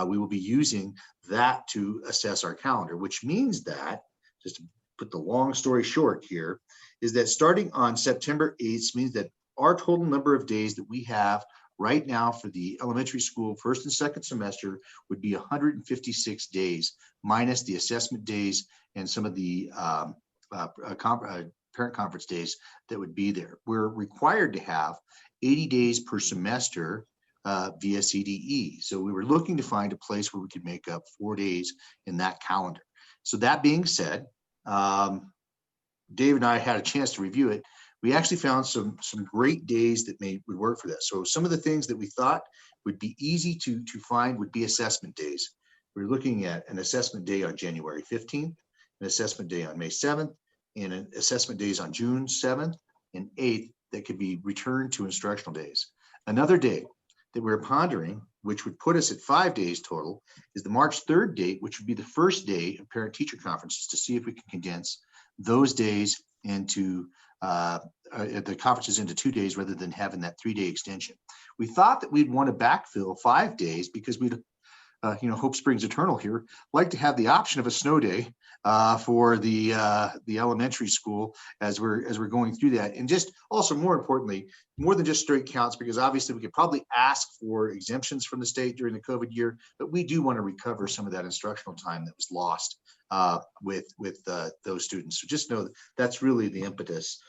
[SPEAKER 9] we will be using that to assess our calendar, which means that, just to put the long story short here, is that starting on September 8th means that our total number of days that we have right now for the elementary school first and second semester would be 156 days, minus the assessment days and some of the parent conference days that would be there. We're required to have 80 days per semester via CDE. So we were looking to find a place where we could make up 4 days in that calendar. So that being said, Dave and I had a chance to review it. We actually found some great days that would work for that. So some of the things that we thought would be easy to find would be assessment days. We're looking at an assessment day on January 15th, an assessment day on May 7th, and an assessment days on June 7th and 8th that could be returned to instructional days. Another day that we're pondering, which would put us at 5 days total, is the March 3rd date, which would be the first day of parent-teacher conferences, to see if we can condense those days into the conferences into 2 days rather than having that 3-day extension. We thought that we'd want to backfill 5 days because we'd, hope springs eternal here, like to have the option of a snow day for the elementary school as we're going through that. And just also more importantly, more than just straight counts, because obviously we could probably ask for exemptions from the state during the COVID year, but we do want to recover some of that instructional time that was lost with those students. So just know that that's really the impetus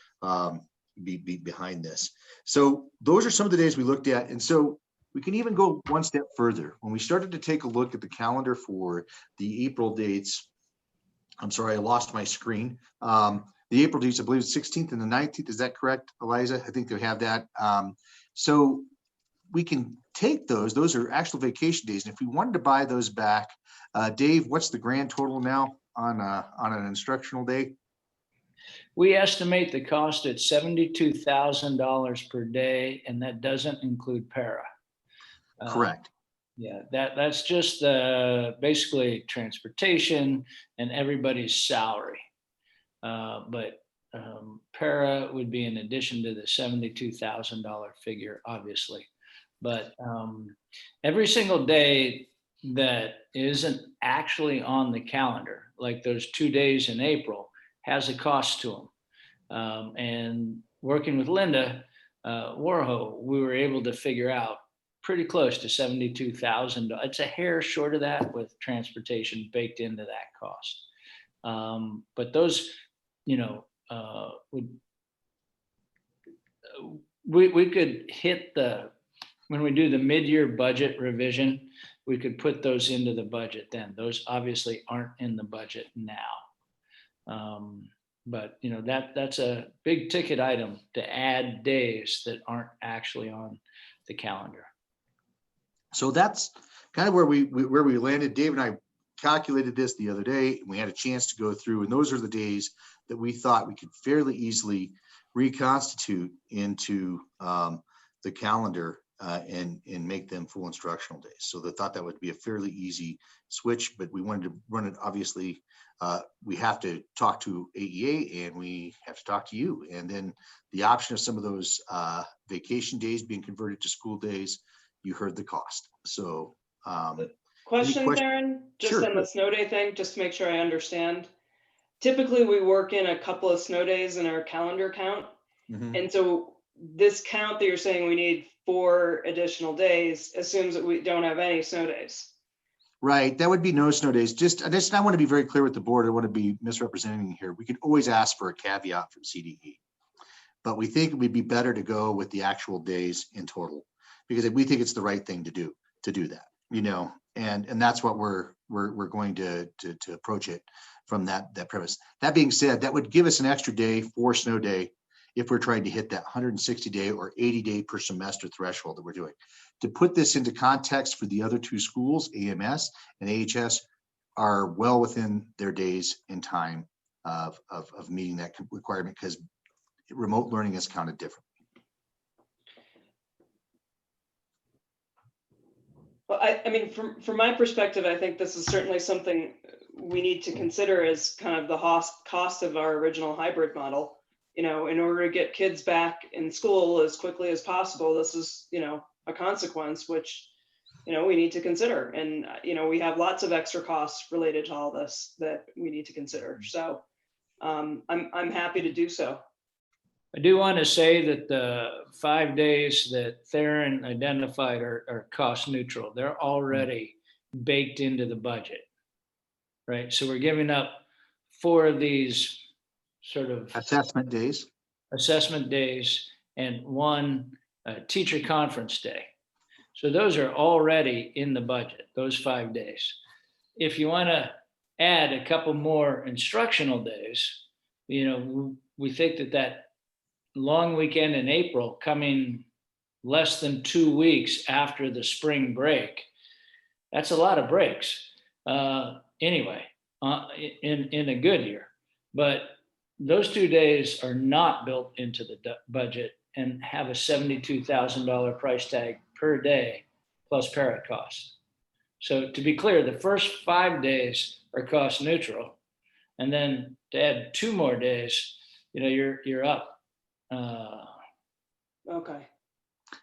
[SPEAKER 9] behind this. So those are some of the days we looked at. And so we can even go one step further. When we started to take a look at the calendar for the April dates, I'm sorry, I lost my screen. The April dates, I believe it's 16th and the 19th. Is that correct, Eliza? I think they have that. So we can take those are actual vacation days. And if we wanted to buy those back, Dave, what's the grand total now on an instructional day?
[SPEAKER 5] We estimate the cost at $72,000 per day, and that doesn't include para.
[SPEAKER 9] Correct.
[SPEAKER 5] Yeah, that's just basically transportation and everybody's salary. But para would be in addition to the $72,000 figure, obviously. But every single day that isn't actually on the calendar, like those 2 days in April, has a cost to them. And working with Linda Warho, we were able to figure out pretty close to 72,000. It's a hair short of that with transportation baked into that cost. But those, you know, we could hit when we do the mid-year budget revision, we could put those into the budget then. Those obviously aren't in the budget now. But you know, that's a big ticket item to add days that aren't actually on the calendar.
[SPEAKER 9] So that's kind of where we landed. Dave and I calculated this the other day, and we had a chance to go through, and those are the days that we thought we could fairly easily reconstitute into the calendar and make them full instructional days. So they thought that would be a fairly easy switch, but we wanted to run it. Obviously, we have to talk to AEA and we have to talk to you. And then the option of some of those vacation days being converted to school days, you heard the cost. So
[SPEAKER 7] Question, Darren, just
[SPEAKER 9] Sure.
[SPEAKER 7] on the snow day thing, just to make sure I understand. Typically, we work in a couple of snow days in our calendar count.
[SPEAKER 9] Mhm.
[SPEAKER 7] And so this count that you're saying we need 4 additional days assumes that we don't have any snow days.
[SPEAKER 9] Right, that would be no snow days. I want to be very clear with the board. I want to be misrepresenting here. We could always ask for a caveat from CDE. But we think it would be better to go with the actual days in total, because we think it's the right thing to do that, you know, and that's what we're going to approach it from that premise. That being said, that would give us an extra day for snow day if we're trying to hit that 160-day or 80-day per semester threshold that we're doing. To put this into context for the other 2 schools, AMS and AHS are well within their days in time of meeting that requirement, because remote learning is counted differently.
[SPEAKER 7] Well, I mean, from my perspective, I think this is certainly something we need to consider as kind of the cost of our original hybrid model. You know, in order to get kids back in school as quickly as possible, this is, you know, a consequence which, you know, we need to consider. And, you know, we have lots of extra costs related to all this that we need to consider. So I'm happy to do so.
[SPEAKER 5] I do want to say that the 5 days that Theron identified are cost neutral. They're already baked into the budget, right? So we're giving up 4 of these sort of
[SPEAKER 9] Assessment days.
[SPEAKER 5] And 1 teacher conference day. So those are already in the budget, those 5 days. If you want to add a couple more instructional days, you know, we think that long weekend in April, coming less than 2 weeks after the spring break, that's a lot of breaks anyway, in a good year. But those 2 days are not built into the budget and have a $72,000 price tag per day plus parrot costs. So to be clear, the first 5 days are cost neutral, and then to add 2 more days, you know, you're up.
[SPEAKER 7] Okay.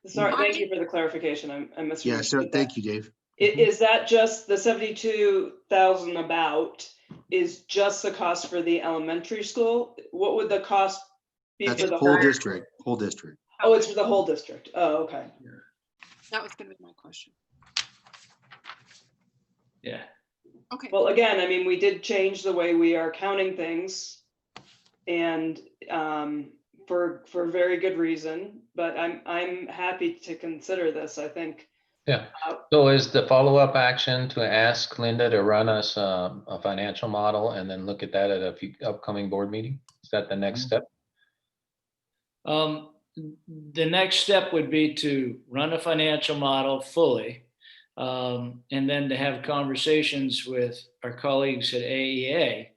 [SPEAKER 7] Sorry, thank you for the clarification. I misunderstood.
[SPEAKER 9] Yeah, so
[SPEAKER 7] that.
[SPEAKER 9] thank you, Dave.
[SPEAKER 7] Is that just the 72,000 about is just the cost for the elementary school? What would the cost be
[SPEAKER 9] That's
[SPEAKER 7] for the
[SPEAKER 9] whole district, whole district.
[SPEAKER 7] Oh, it's for the whole district. Oh, okay.
[SPEAKER 1] That was gonna be my question.
[SPEAKER 5] Yeah.
[SPEAKER 1] Okay.
[SPEAKER 7] Well, again, I mean, we did change the way we are counting things, and for very good reason. But I'm happy to consider this. I think.
[SPEAKER 4] Yeah. So is the follow-up action to ask Linda to run us a financial model and then look at that at a upcoming board meeting? Is that the next step?
[SPEAKER 5] The next step would be to run a financial model fully, and then to have conversations with our colleagues at AEA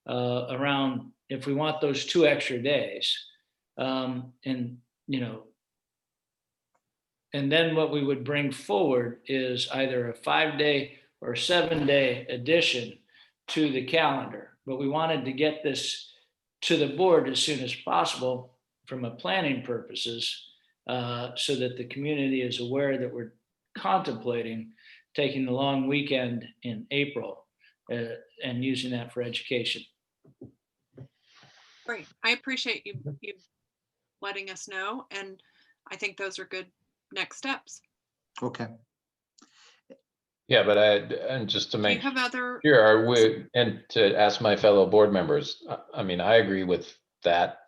[SPEAKER 5] around if we want those 2 extra days. And, you know, and then what we would bring forward is either a 5-day or 7-day addition to the calendar. But we wanted to get this to the board as soon as possible from a planning purposes, so that the community is aware that we're contemplating taking the long weekend in April and using that for education.
[SPEAKER 1] Great. I appreciate you letting us know. And I think those are good next steps.
[SPEAKER 9] Okay.
[SPEAKER 4] Yeah, but and just to
[SPEAKER 1] Do you
[SPEAKER 4] make
[SPEAKER 1] have other,
[SPEAKER 4] sure, and to ask my fellow board members, I mean, I agree with that.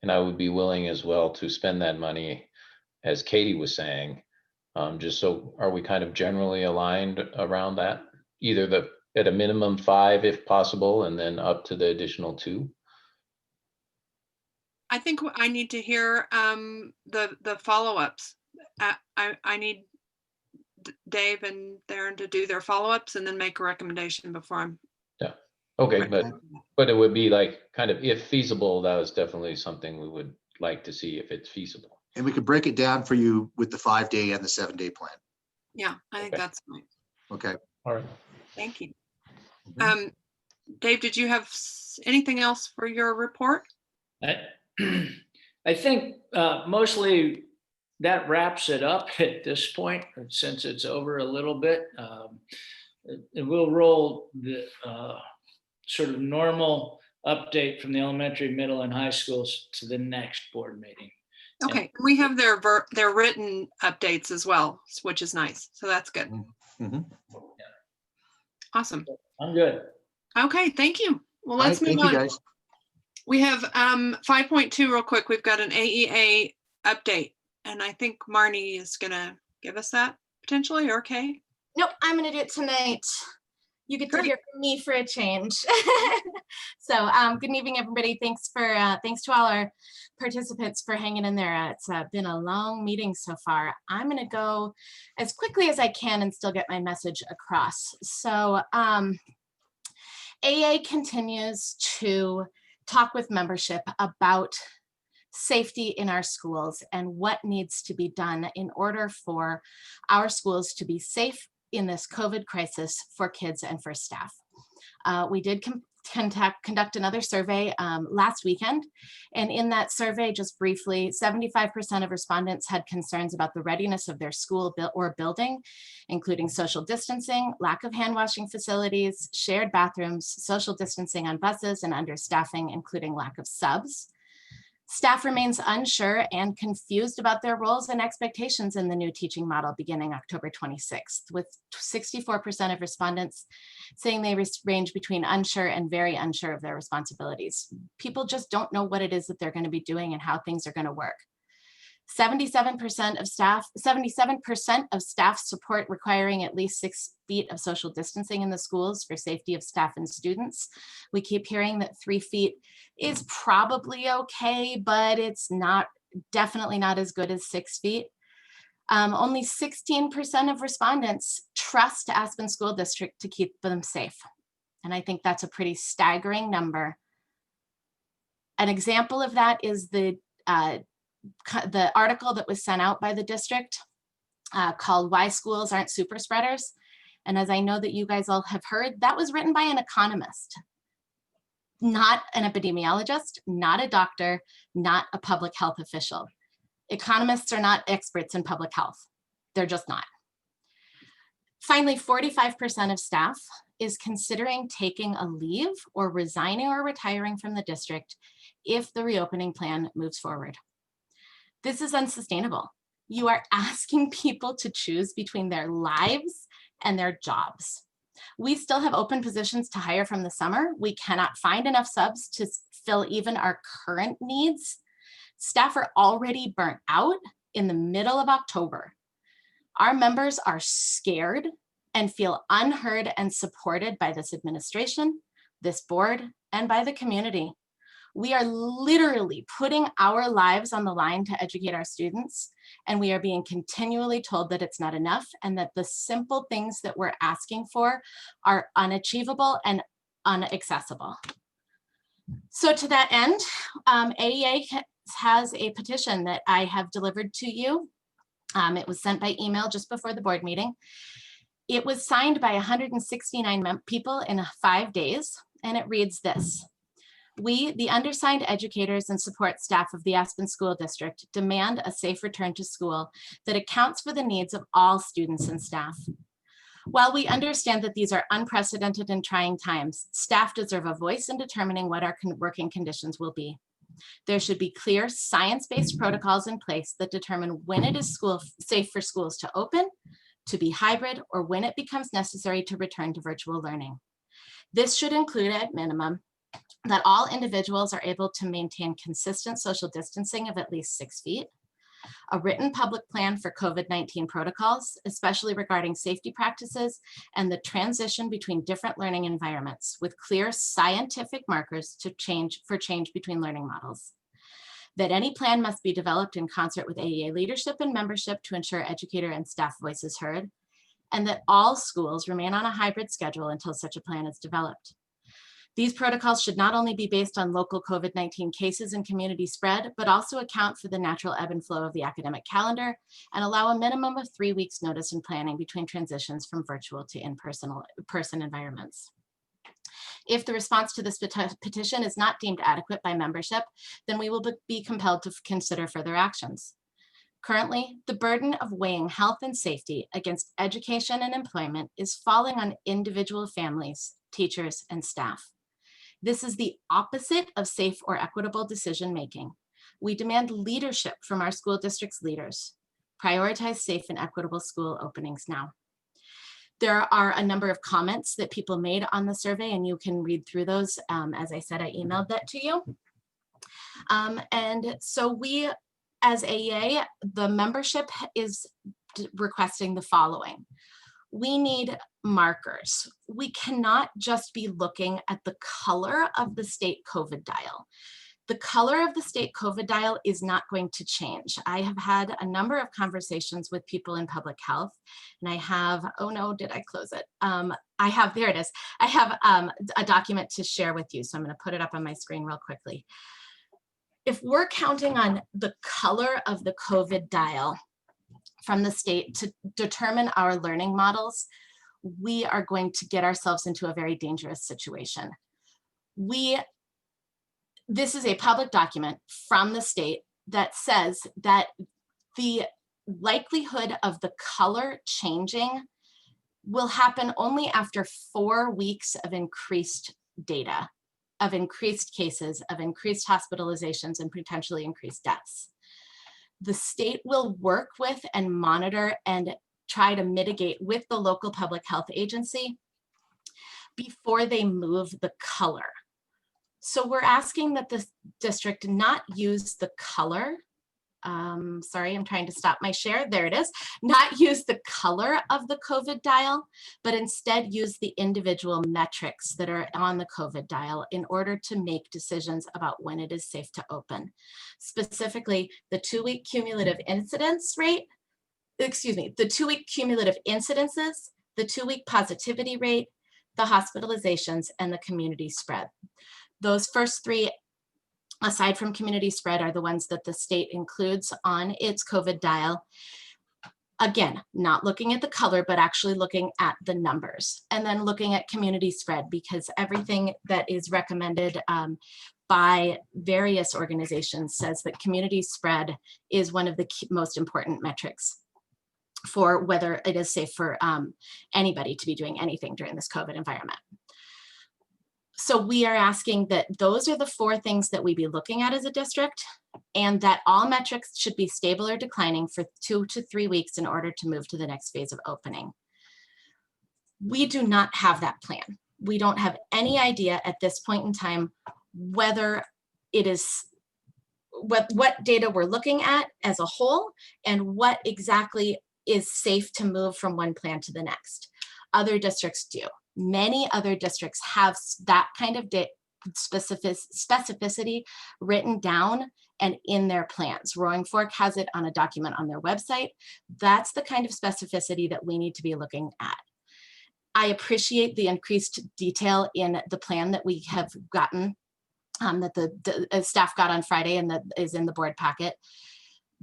[SPEAKER 4] And I would be willing as well to spend that money, as Katie was saying. Just so, are we kind of generally aligned around that? Either at a minimum 5 if possible, and then up to the additional 2?
[SPEAKER 1] I think I need to hear the follow-ups. I need Dave and Darren to do their follow-ups and then make a recommendation before I'm.
[SPEAKER 4] Yeah, okay,
[SPEAKER 9] Right.
[SPEAKER 4] but it would be like, kind of, if feasible, that was definitely something we would like to see if it's feasible.
[SPEAKER 9] And we could break it down for you with the 5-day and the 7-day plan.
[SPEAKER 1] Yeah, I think
[SPEAKER 4] Okay.
[SPEAKER 1] that's fine.
[SPEAKER 9] Okay.
[SPEAKER 4] All right.
[SPEAKER 1] Thank you.
[SPEAKER 9] Mhm.
[SPEAKER 1] Dave, did you have anything else for your report?
[SPEAKER 5] I think mostly that wraps it up at this point, since it's over a little bit. And we'll roll the sort of normal update from the elementary, middle, and high schools to the next board meeting.
[SPEAKER 1] Okay, we have their written updates as well, which is nice. So that's good.
[SPEAKER 9] Mhm.
[SPEAKER 1] Awesome.
[SPEAKER 5] I'm good.
[SPEAKER 1] Okay, thank you. Well,
[SPEAKER 9] All right,
[SPEAKER 1] let's move
[SPEAKER 9] thank you,
[SPEAKER 1] on.
[SPEAKER 9] guys.
[SPEAKER 1] We have 5.2 real quick. We've got an AEA update, and I think Marnie is gonna give us that potentially. Okay.
[SPEAKER 14] Nope, I'm gonna do it tonight. You get to
[SPEAKER 1] Great.
[SPEAKER 14] hear from me for a change. So good evening, everybody. Thanks to all our participants for hanging in there. It's been a long meeting so far. I'm gonna go as quickly as I can and still get my message across. So AA continues to talk with membership about safety in our schools and what needs to be done in order for our schools to be safe in this COVID crisis for kids and for staff. We did conduct another survey last weekend, and in that survey, just briefly, 75% of respondents had concerns about the readiness of their school or building, including social distancing, lack of hand washing facilities, shared bathrooms, social distancing on buses, and understaffing, including lack of subs. Staff remains unsure and confused about their roles and expectations in the new teaching model beginning October 26th, with 64% of respondents saying they range between unsure and very unsure of their responsibilities. People just don't know what it is that they're going to be doing and how things are going to work. 77% of staff support requiring at least 6 feet of social distancing in the schools for safety of staff and students. We keep hearing that 3 feet is probably okay, but it's definitely not as good as 6 feet. Only 16% of respondents trust Aspen School District to keep them safe. And I think that's a pretty staggering number. An example of that is the article that was sent out by the district called "Why Schools Aren't Super Spreaders." And as I know that you guys all have heard, that was written by an economist, not an epidemiologist, not a doctor, not a public health official. Economists are not experts in public health. They're just not. Finally, 45% of staff is considering taking a leave or resigning or retiring from the district if the reopening plan moves forward. This is unsustainable. You are asking people to choose between their lives and their jobs. We still have open positions to hire from the summer. We cannot find enough subs to fill even our current needs. Staff are already burnt out in the middle of October. Our members are scared and feel unheard and supported by this administration, this board, and by the community. We are literally putting our lives on the line to educate our students, and we are being continually told that it's not enough and that the simple things that we're asking for are unachievable and inaccessible. So to that end, AEA has a petition that I have delivered to you. It was sent by email just before the board meeting. It was signed by 169 people in 5 days, and it reads this. We, the undersigned educators and support staff of the Aspen School District, demand a safe return to school that accounts for the needs of all students and staff. While we understand that these are unprecedented and trying times, staff deserve a voice in determining what our working conditions will be. There should be clear science-based protocols in place that determine when it is safe for schools to open, to be hybrid, or when it becomes necessary to return to virtual learning. This should include at minimum that all individuals are able to maintain consistent social distancing of at least 6 feet, a written public plan for COVID-19 protocols, especially regarding safety practices and the transition between different learning environments with clear scientific markers to change between learning models. That any plan must be developed in concert with AEA leadership and membership to ensure educator and staff voices heard, and that all schools remain on a hybrid schedule until such a plan is developed. These protocols should not only be based on local COVID-19 cases and community spread, but also account for the natural ebb and flow of the academic calendar and allow a minimum of 3 weeks notice and planning between transitions from virtual to in-person environments. If the response to this petition is not deemed adequate by membership, then we will be compelled to consider further actions. Currently, the burden of weighing health and safety against education and employment is falling on individual families, teachers, and staff. This is the opposite of safe or equitable decision-making. We demand leadership from our school district's leaders. Prioritize safe and equitable school openings now. There are a number of comments that people made on the survey, and you can read through those. As I said, I emailed that to you. And so we, as AEA, the membership is requesting the following. We need markers. We cannot just be looking at the color of the state COVID dial. The color of the state COVID dial is not going to change. I have had a number of conversations with people in public health, and I have, oh no, did I close it? There it is. I have a document to share with you, so I'm gonna put it up on my screen real quickly. If we're counting on the color of the COVID dial from the state to determine our learning models, we are going to get ourselves into a very dangerous situation. This is a public document from the state that says that the likelihood of the color changing will happen only after 4 weeks of increased data, of increased cases, of increased hospitalizations, and potentially increased deaths. The state will work with and monitor and try to mitigate with the local public health agency before they move the color. So we're asking that the district not use the color. Sorry, I'm trying to stop my share. There it is. Not use the color of the COVID dial, but instead use the individual metrics that are on the COVID dial in order to make decisions about when it is safe to open. Specifically, the 2-week cumulative incidence rate, the 2-week cumulative incidences, the 2-week positivity rate, the hospitalizations, and the community spread. Those first 3, aside from community spread, are the ones that the state includes on its COVID dial. Again, not looking at the color, but actually looking at the numbers, and then looking at community spread, because everything that is recommended by various organizations says that community spread is one of the most important metrics for whether it is safe for anybody to be doing anything during this COVID environment. So we are asking that those are the 4 things that we be looking at as a district, and that all metrics should be stable or declining for 2 to 3 weeks in order to move to the next phase of opening. We do not have that plan. We don't have any idea at this point in time whether it is what data we're looking at as a whole and what exactly is safe to move from one plan to the next. Other districts do. Many other districts have that kind of specificity written down and in their plans. Roaring Fork has it on a document on their website. That's the kind of specificity that we need to be looking at. I appreciate the increased detail in the plan that we have gotten, that the staff got on Friday and that is in the board packet.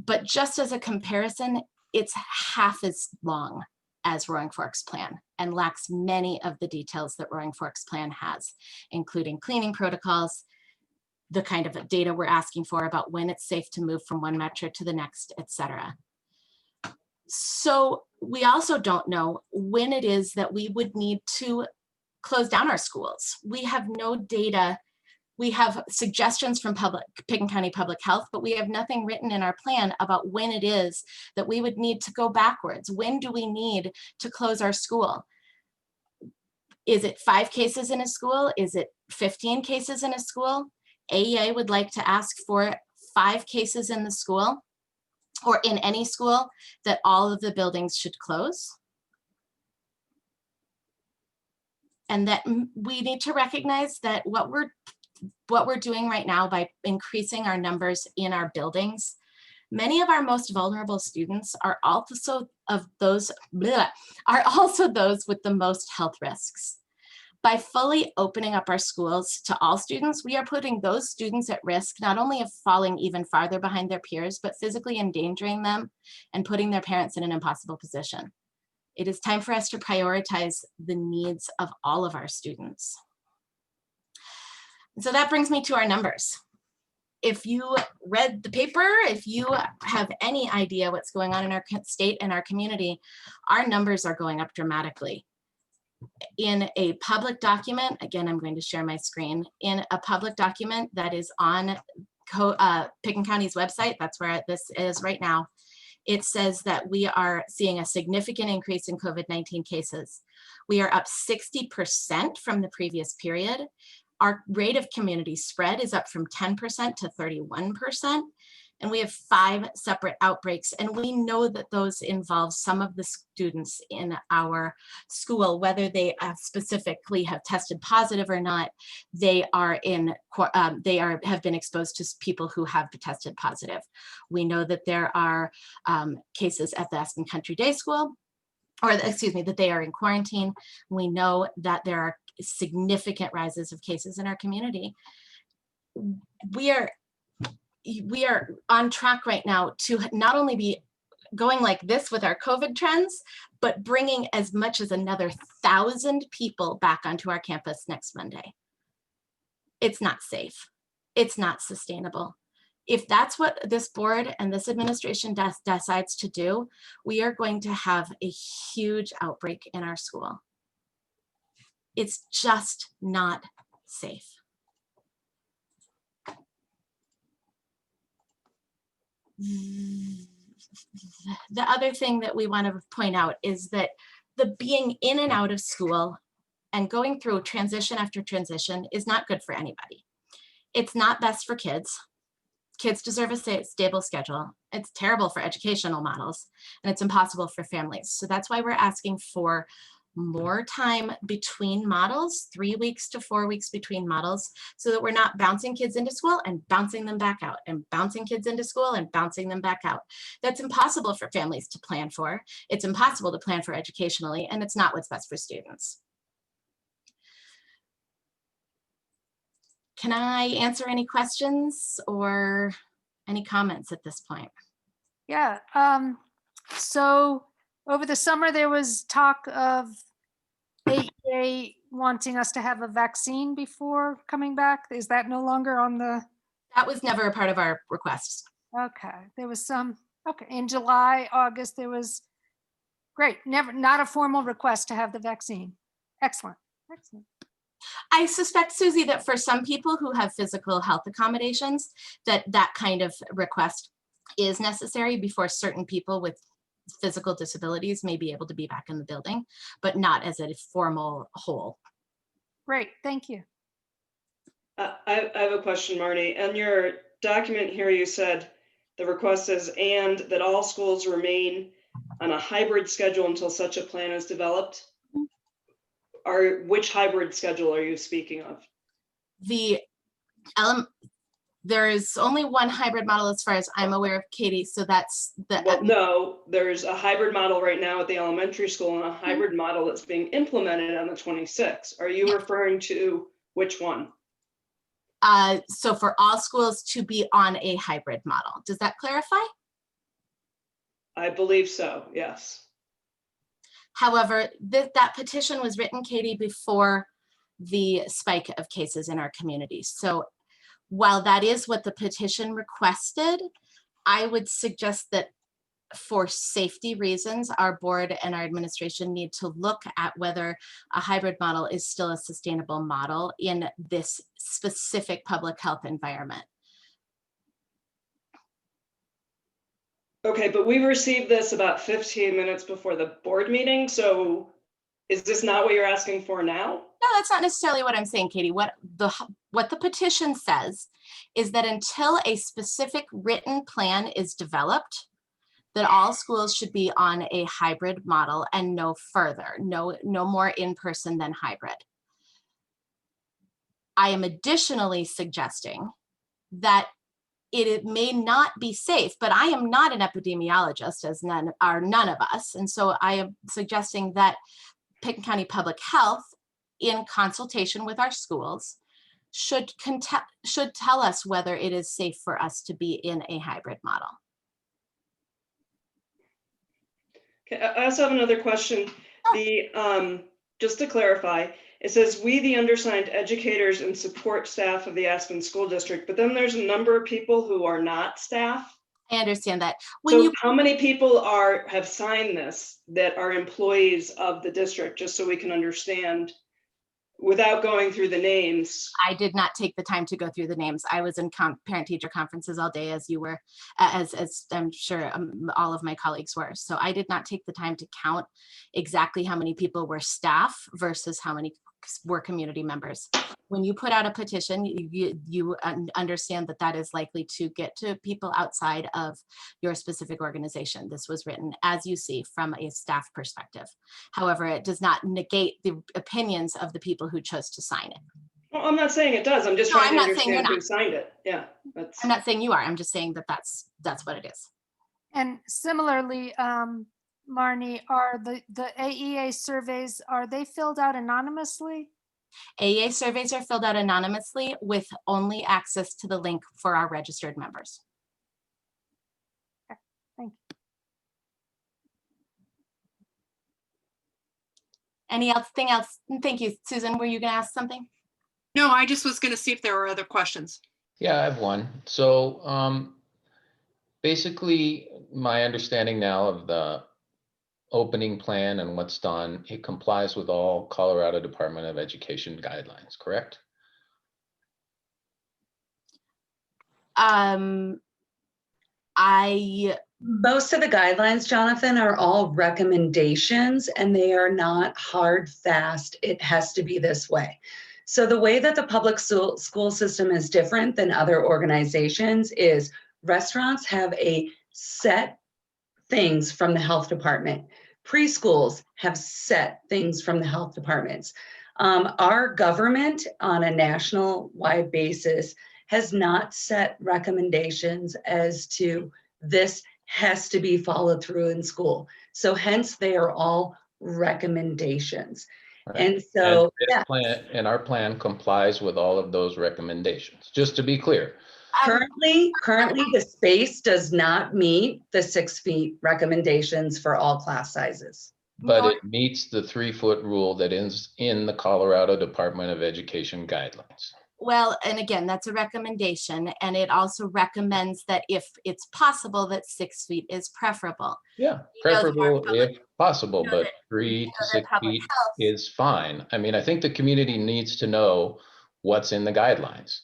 [SPEAKER 14] But just as a comparison, it's half as long as Roaring Fork's plan and lacks many of the details that Roaring Fork's plan has, including cleaning protocols, the kind of data we're asking for about when it's safe to move from one metric to the next, et cetera. So we also don't know when it is that we would need to close down our schools. We have no data We have suggestions from Pickens County Public Health, but we have nothing written in our plan about when it is that we would need to go backwards. When do we need to close our school? Is it 5 cases in a school? Is it 15 cases in a school? AEA would like to ask for 5 cases in the school or in any school that all of the buildings should close. And that we need to recognize that what we're doing right now by increasing our numbers in our buildings, many of our most vulnerable students are also those with the most health risks. By fully opening up our schools to all students, we are putting those students at risk, not only of falling even farther behind their peers, but physically endangering them and putting their parents in an impossible position. It is time for us to prioritize the needs of all of our students. So that brings me to our numbers. If you read the paper, if you have any idea what's going on in our state and our community, our numbers are going up dramatically. In a public document, again, I'm going to share my screen, in a public document that is on Pickens County's website, that's where this is right now, it says that we are seeing a significant increase in COVID-19 cases. We are up 60% from the previous period. Our rate of community spread is up from 10% to 31%. And we have 5 separate outbreaks. And we know that those involve some of the students in our school, whether they specifically have tested positive or not, they are have been exposed to people who have tested positive. We know that there are cases at the Aspen Country Day School, or excuse me, that they are in quarantine. We know that there are significant rises of cases in our community. We are on track right now to not only be going like this with our COVID trends, but bringing as much as another 1,000 people back onto our campus next Monday. It's not safe. It's not sustainable. If that's what this board and this administration decides to do, we are going to have a huge outbreak in our school. It's just not safe. The other thing that we want to point out is that the being in and out of school and going through transition after transition is not good for anybody. It's not best for kids. Kids deserve a stable schedule. It's terrible for educational models, and it's impossible for families. So that's why we're asking for more time between models, 3 weeks to 4 weeks between models, so that we're not bouncing kids into school and bouncing them back out and bouncing kids into school and bouncing them back out. That's impossible for families to plan for. It's impossible to plan for educationally, and it's not what's best for students. Can I answer any questions or any comments at this point?
[SPEAKER 6] Yeah, so over the summer, there was talk of AEA wanting us to have a vaccine before coming back. Is that no longer on the?
[SPEAKER 14] That was never a part of our requests.
[SPEAKER 6] Okay, there was some, okay, in July, August, there was, great, not a formal request to have the vaccine. Excellent, excellent.
[SPEAKER 14] I suspect, Susie, that for some people who have physical health accommodations, that kind of request is necessary before certain people with physical disabilities may be able to be back in the building, but not as a formal whole.
[SPEAKER 6] Great, thank you.
[SPEAKER 7] I have a question, Marty. On your document here, you said the request is and that all schools remain on a hybrid schedule until such a plan is developed. Which hybrid schedule are you speaking of?
[SPEAKER 14] There is only one hybrid model as far as I'm aware of, Katie. So that's the.
[SPEAKER 7] Well, no, there's a hybrid model right now at the elementary school and a hybrid model that's being implemented on the 26th. Are you referring to which one?
[SPEAKER 14] So for all schools to be on a hybrid model. Does that clarify?
[SPEAKER 7] I believe so, yes.
[SPEAKER 14] However, that petition was written, Katie, before the spike of cases in our community. So while that is what the petition requested, I would suggest that for safety reasons, our board and our administration need to look at whether a hybrid model is still a sustainable model in this specific public health environment.
[SPEAKER 7] Okay, but we received this about 15 minutes before the board meeting, so is this not what you're asking for now?
[SPEAKER 14] No, that's not necessarily what I'm saying, Katie. What the petition says is that until a specific written plan is developed, that all schools should be on a hybrid model and no further, no more in-person than hybrid. I am additionally suggesting that it may not be safe, but I am not an epidemiologist, as none of us. And so I am suggesting that Pickens County Public Health, in consultation with our schools, should tell us whether it is safe for us to be in a hybrid model.
[SPEAKER 7] Okay, I also have another question. Just to clarify, it says, "We, the undersigned educators and support staff of the Aspen School District," but then there's a number of people who are not staff.
[SPEAKER 14] I understand that.
[SPEAKER 7] So how many people have signed this that are employees of the district, just so we can understand without going through the names?
[SPEAKER 14] I did not take the time to go through the names. I was in parent-teacher conferences all day, as you were, as I'm sure all of my colleagues were. So I did not take the time to count exactly how many people were staff versus how many were community members. When you put out a petition, you understand that that is likely to get to people outside of your specific organization. This was written, as you see, from a staff perspective. However, it does not negate the opinions of the people who chose to sign it.
[SPEAKER 7] Well, I'm not saying it does. I'm just trying to understand who signed it. Yeah.
[SPEAKER 14] I'm not saying you are. I'm just saying that that's what it is.
[SPEAKER 6] And similarly, Marnie, are the AEA surveys, are they filled out anonymously?
[SPEAKER 14] AEA surveys are filled out anonymously with only access to the link for our registered members.
[SPEAKER 6] Okay, thank you.
[SPEAKER 14] Anything else? Thank you, Susan. Were you going to ask something?
[SPEAKER 1] No, I just was going to see if there were other questions.
[SPEAKER 4] Yeah, I have one. So basically, my understanding now of the opening plan and what's done, it complies with all Colorado Department of Education guidelines, correct?
[SPEAKER 15] Most of the guidelines, Jonathan, are all recommendations, and they are not hard, fast, it has to be this way. So the way that the public school system is different than other organizations is restaurants have a set things from the health department. Preschools have set things from the health departments. Our government on a national wide basis has not set recommendations as to this has to be followed through in school. So hence they are all recommendations.
[SPEAKER 4] Right.
[SPEAKER 15] And so
[SPEAKER 4] our plan complies with all of those recommendations, just to be clear.
[SPEAKER 15] Currently, the space does not meet the 6 feet recommendations for all class sizes.
[SPEAKER 4] But it meets the 3-foot rule that is in the Colorado Department of Education guidelines.
[SPEAKER 14] Well, and again, that's a recommendation, and it also recommends that if it's possible that 6 feet is preferable.
[SPEAKER 4] Yeah, preferable if possible, but 3 to 6 feet is fine. I mean, I think the community needs to know what's in the guidelines,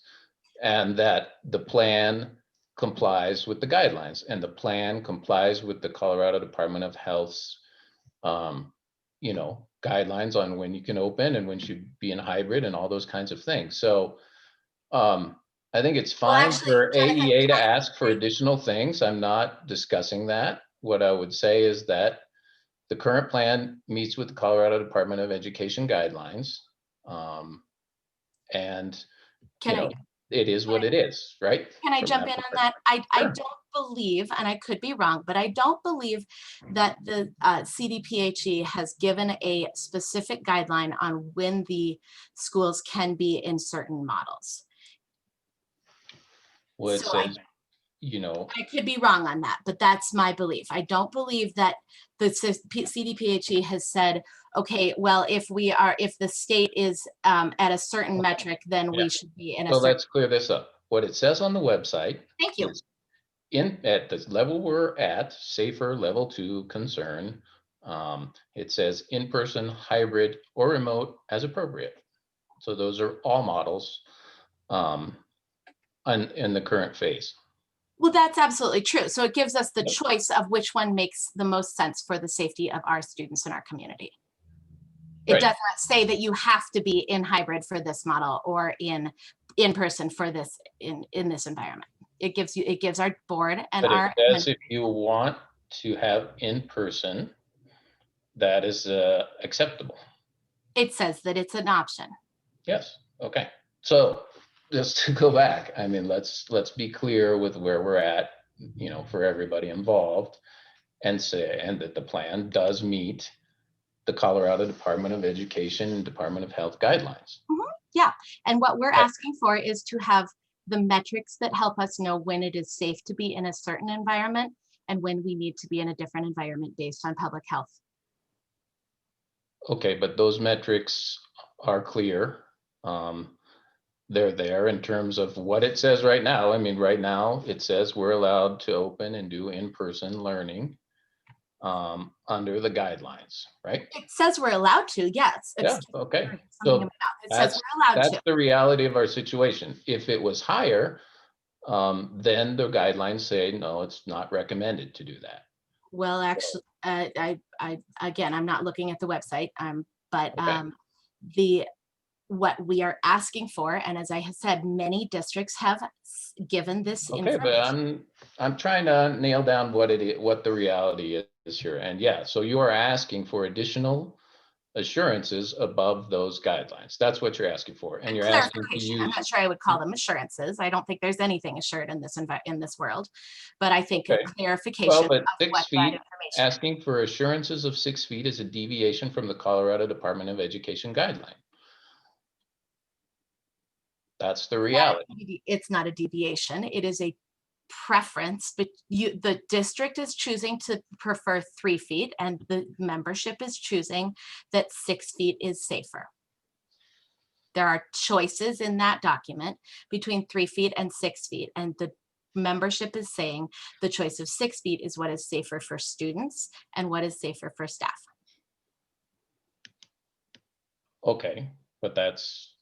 [SPEAKER 4] and that the plan complies with the guidelines, and the plan complies with the Colorado Department of Health's, guidelines on when you can open and when you should be in hybrid and all those kinds of things. So I think it's fine for AEA to ask for additional things. I'm not discussing that. What I would say is that the current plan meets with the Colorado Department of Education guidelines. And it is what it is, right?
[SPEAKER 14] Can I jump in on that? I don't believe, and I could be wrong, but I don't believe that the CDPHE has given a specific guideline on when the schools can be in certain models.
[SPEAKER 4] Well, it
[SPEAKER 14] So
[SPEAKER 4] says,
[SPEAKER 14] I could be wrong on that, but that's my belief. I don't believe that the CDPHE has said, okay, well, if the state is at a certain metric, then we should be in a
[SPEAKER 4] so
[SPEAKER 14] certain.
[SPEAKER 4] let's clear this up. What it says on the website.
[SPEAKER 14] Thank you.
[SPEAKER 4] at the level we're at, safer level 2 concern, it says in-person, hybrid, or remote as appropriate. So those are all models in the current phase.
[SPEAKER 14] Well, that's absolutely true. So it gives us the choice of which one makes the most sense for the safety of our students in our community. It
[SPEAKER 4] Right.
[SPEAKER 14] does not say that you have to be in hybrid for this model or in person for this in this environment. It gives our board and
[SPEAKER 4] But
[SPEAKER 14] our
[SPEAKER 4] it says if you want to have in-person, that is acceptable.
[SPEAKER 14] it says that it's an option.
[SPEAKER 4] Yes, okay. So just to go back, I mean, let's be clear with where we're at, you know, for everybody involved, and that the plan does meet the Colorado Department of Education and Department of Health guidelines.
[SPEAKER 14] Yeah, and what we're
[SPEAKER 4] Okay.
[SPEAKER 14] asking for is to have the metrics that help us know when it is safe to be in a certain environment and when we need to be in a different environment based on public health.
[SPEAKER 4] Okay, but those metrics are clear. They're there in terms of what it says right now. I mean, right now, it says we're allowed to open and do in-person learning under the guidelines, right?
[SPEAKER 14] It says we're allowed to, yes.
[SPEAKER 4] Yeah,
[SPEAKER 14] Excuse me,
[SPEAKER 4] okay.
[SPEAKER 14] something
[SPEAKER 4] So
[SPEAKER 14] in my mouth. It says we're allowed
[SPEAKER 4] that's
[SPEAKER 14] to.
[SPEAKER 4] the reality of our situation. If it was higher, then the guidelines say, no, it's not recommended to do that.
[SPEAKER 14] Well, actually, again, I'm not looking at the website, but
[SPEAKER 4] Okay.
[SPEAKER 14] what we are asking for, and as I have said, many districts have given this
[SPEAKER 4] Okay,
[SPEAKER 14] information.
[SPEAKER 4] but I'm trying to nail down what the reality is here. And yeah, so you are asking for additional assurances above those guidelines. That's what you're asking for. And you're asking to
[SPEAKER 14] Clarification. I'm
[SPEAKER 4] use,
[SPEAKER 14] not sure I would call them assurances. I don't think there's anything assured in this world, but I think
[SPEAKER 4] okay.
[SPEAKER 14] a clarification
[SPEAKER 4] Well, but
[SPEAKER 14] of
[SPEAKER 4] 6
[SPEAKER 14] what that
[SPEAKER 4] feet,
[SPEAKER 14] information.
[SPEAKER 4] asking for assurances of 6 feet is a deviation from the Colorado Department of Education guideline. That's the reality.
[SPEAKER 14] It's not a deviation. It is a preference, but the district is choosing to prefer 3 feet and the membership is choosing that 6 feet is safer. There are choices in that document between 3 feet and 6 feet, and the membership is saying the choice of 6 feet is what is safer for students and what is safer for staff.
[SPEAKER 4] Okay, but that's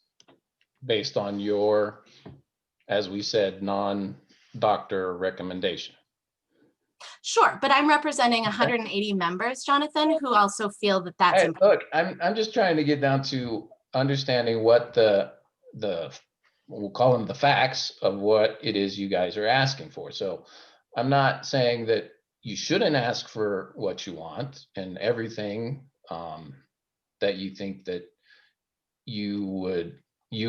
[SPEAKER 4] based on your, as we said, non-doctor recommendation.
[SPEAKER 14] Sure, but I'm representing 180 members, Jonathan, who also feel that that's
[SPEAKER 4] Hey,
[SPEAKER 14] important.
[SPEAKER 4] look, I'm just trying to get down to understanding what the we'll call them the facts of what it is you guys are asking for. So I'm not saying that you shouldn't ask for what you want and everything that you think that you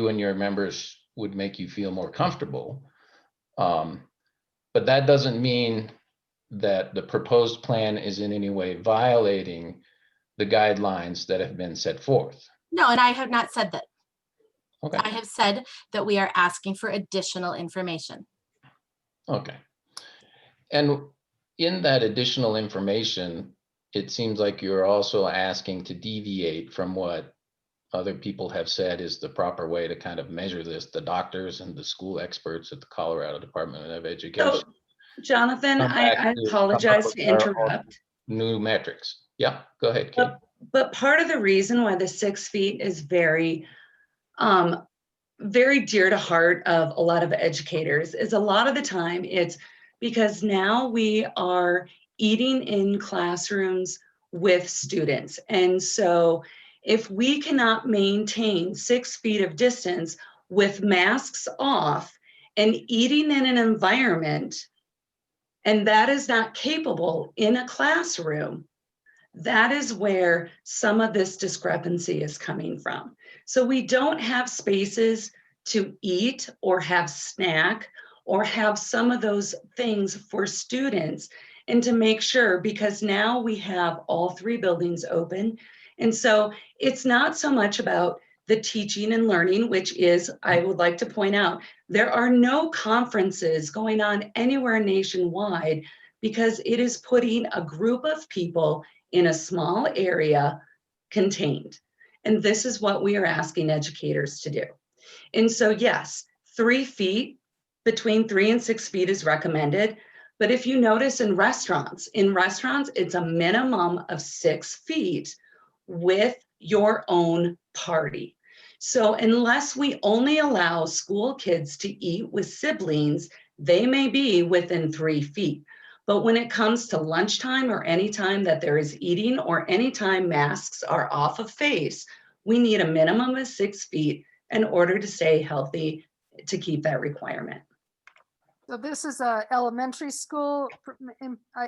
[SPEAKER 4] and your members would make you feel more comfortable. But that doesn't mean that the proposed plan is in any way violating the guidelines that have been set forth.
[SPEAKER 14] No, and I have not said that.
[SPEAKER 4] Okay.
[SPEAKER 14] I have said that we are asking for additional information.
[SPEAKER 4] Okay. And in that additional information, it seems like you're also asking to deviate from what other people have said is the proper way to kind of measure this, the doctors and the school experts at the Colorado Department of Education.
[SPEAKER 15] So, Jonathan,
[SPEAKER 4] Come back
[SPEAKER 15] I
[SPEAKER 4] to-
[SPEAKER 15] apologize
[SPEAKER 4] come
[SPEAKER 15] to
[SPEAKER 4] up with our
[SPEAKER 15] interrupt.
[SPEAKER 4] New metrics. Yeah, go ahead, Kate.
[SPEAKER 15] But part of the reason why the 6 feet is very dear to heart of a lot of educators is a lot of the time it's because now we are eating in classrooms with students. And so if we cannot maintain 6 feet of distance with masks off and eating in an environment, and that is not capable in a classroom, that is where some of this discrepancy is coming from. So we don't have spaces to eat or have snack or have some of those things for students, and to make sure, because now we have all 3 buildings open. And so it's not so much about the teaching and learning, which is, I would like to point out, there are no conferences going on anywhere nationwide because it is putting a group of people in a small area contained. And this is what we are asking educators to do. And so yes, 3 feet, between 3 and 6 feet is recommended, But if you notice in restaurants, it's a minimum of 6 feet with your own party. So unless we only allow school kids to eat with siblings, they may be within 3 feet. But when it comes to lunchtime or any time that there is eating or anytime masks are off of face, we need a minimum of 6 feet in order to stay healthy, to keep that requirement.
[SPEAKER 6] So this is a elementary school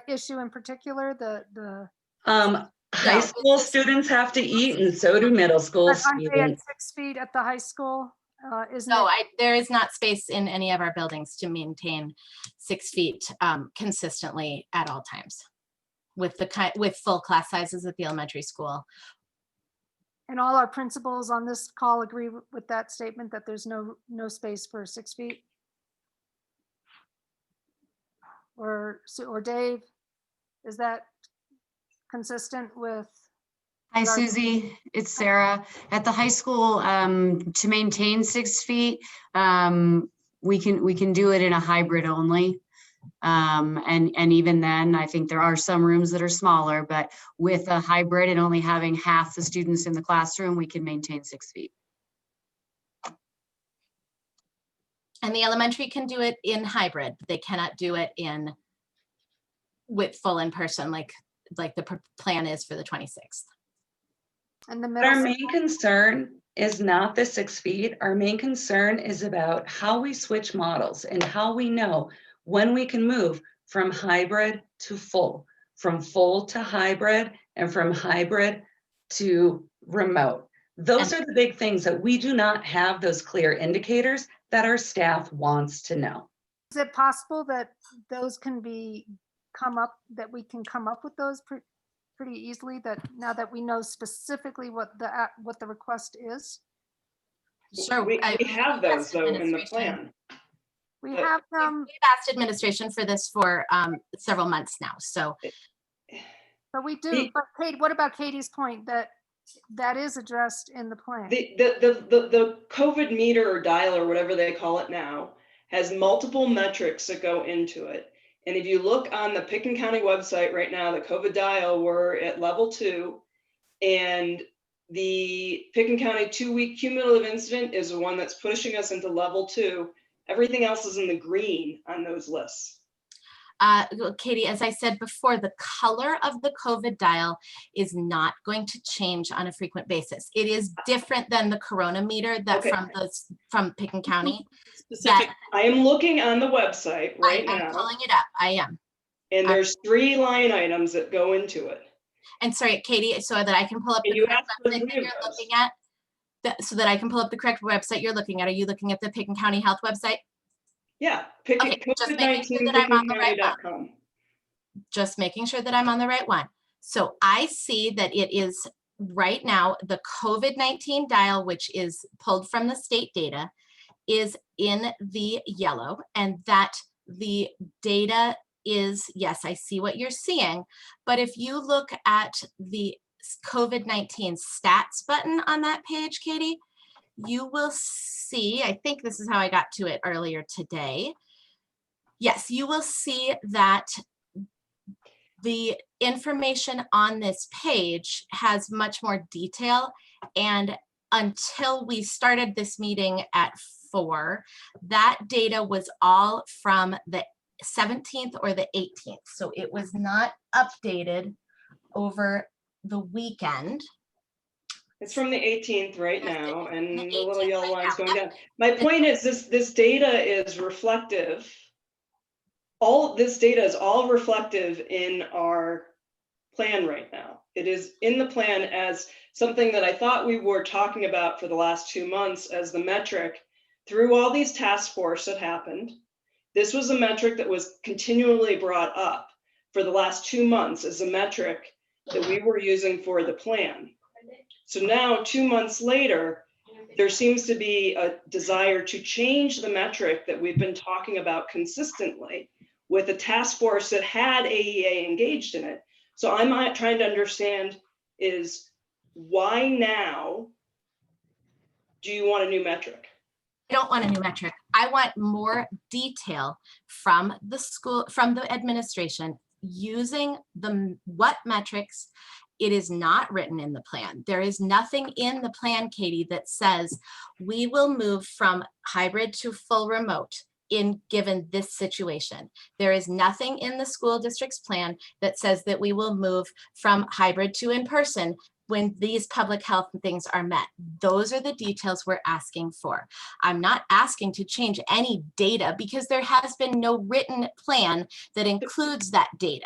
[SPEAKER 6] issue in particular,
[SPEAKER 15] High school students have to eat and so do middle school
[SPEAKER 6] But aren't they at
[SPEAKER 15] students.
[SPEAKER 6] 6 feet at the high school? Isn't
[SPEAKER 14] No,
[SPEAKER 6] it?
[SPEAKER 14] there is not space in any of our buildings to maintain 6 feet consistently at all times with full class sizes at the elementary school.
[SPEAKER 6] And all our principals on this call agree with that statement, that there's no space for 6 feet? Or Dave, is that consistent with?
[SPEAKER 16] Hi,
[SPEAKER 6] our-
[SPEAKER 16] Susie. It's Sarah. At the high school, to maintain 6 feet, we can do it in a hybrid only. And even then, I think there are some rooms that are smaller, but with a hybrid and only having half the students in the classroom, we can maintain 6 feet.
[SPEAKER 14] And the elementary can do it in hybrid. They cannot do it with full in person, like the plan is for the 26th.
[SPEAKER 6] And the
[SPEAKER 15] But
[SPEAKER 6] middle.
[SPEAKER 15] our main concern is not the 6 feet. Our main concern is about how we switch models and how we know when we can move from hybrid to full, from full to hybrid, and from hybrid to remote. Those are the big things that we do not have those clear indicators that our staff wants to know.
[SPEAKER 6] Is it possible that those can that we can come up with those pretty easily, that now that we know specifically what the request is?
[SPEAKER 14] Sure.
[SPEAKER 7] We have those though in the plan.
[SPEAKER 6] We have them.
[SPEAKER 14] We've asked administration for this for several months now, so.
[SPEAKER 6] But we do, but Kate, what about Katie's point that is addressed in the plan?
[SPEAKER 7] The COVID meter or dial or whatever they call it now has multiple metrics that go into it. And if you look on the Pickens County website right now, the COVID dial, we're at level 2. And the Pickens County 2-week cumulative incident is the one that's pushing us into level 2. Everything else is in the green on those lists.
[SPEAKER 14] Katie, as I said before, the color of the COVID dial is not going to change on a frequent basis. It is different than the corona meter that from Pickens County.
[SPEAKER 7] I am looking on the website right now.
[SPEAKER 14] I'm pulling it up. I am.
[SPEAKER 7] And there's 3 line items that go into it.
[SPEAKER 14] And sorry, Katie, so that I can pull up the correct website that you're looking at. So that I can pull up the correct website you're looking at. Are you looking at the Pickens County Health website?
[SPEAKER 7] Yeah,
[SPEAKER 14] just making sure that I'm on the right one. Just making sure that I'm on the right one. So I see that it is right now, the COVID-19 dial, which is pulled from the state data, is in the yellow, and that the data is, yes, I see what you're seeing. But if you look at the COVID-19 stats button on that page, Katie, you will see, I think this is how I got to it earlier today. Yes, you will see that the information on this page has much more detail. And until we started this meeting at 4, that data was all from the 17th or the 18th. So it was not updated over the weekend.
[SPEAKER 7] It's from the 18th right now, and the little yellow line's going down. My point is this data is reflective. All this data is all reflective in our plan right now. It is in the plan as something that I thought we were talking about for the last 2 months as the metric through all these task force that happened. This was a metric that was continually brought up for the last 2 months as a metric that we were using for the plan. So now 2 months later, there seems to be a desire to change the metric that we've been talking about consistently with a task force that had AEA engaged in it. So I'm trying to understand is why now do you want a new metric?
[SPEAKER 14] don't want a new metric. I want more detail from the school, from the administration using what metrics. It is not written in the plan. There is nothing in the plan, Katie, that says we will move from hybrid to full remote in given this situation. There is nothing in the school district's plan that says that we will move from hybrid to in-person when these public health things are met. Those are the details we're asking for. I'm not asking to change any data because there has been no written plan that includes that data.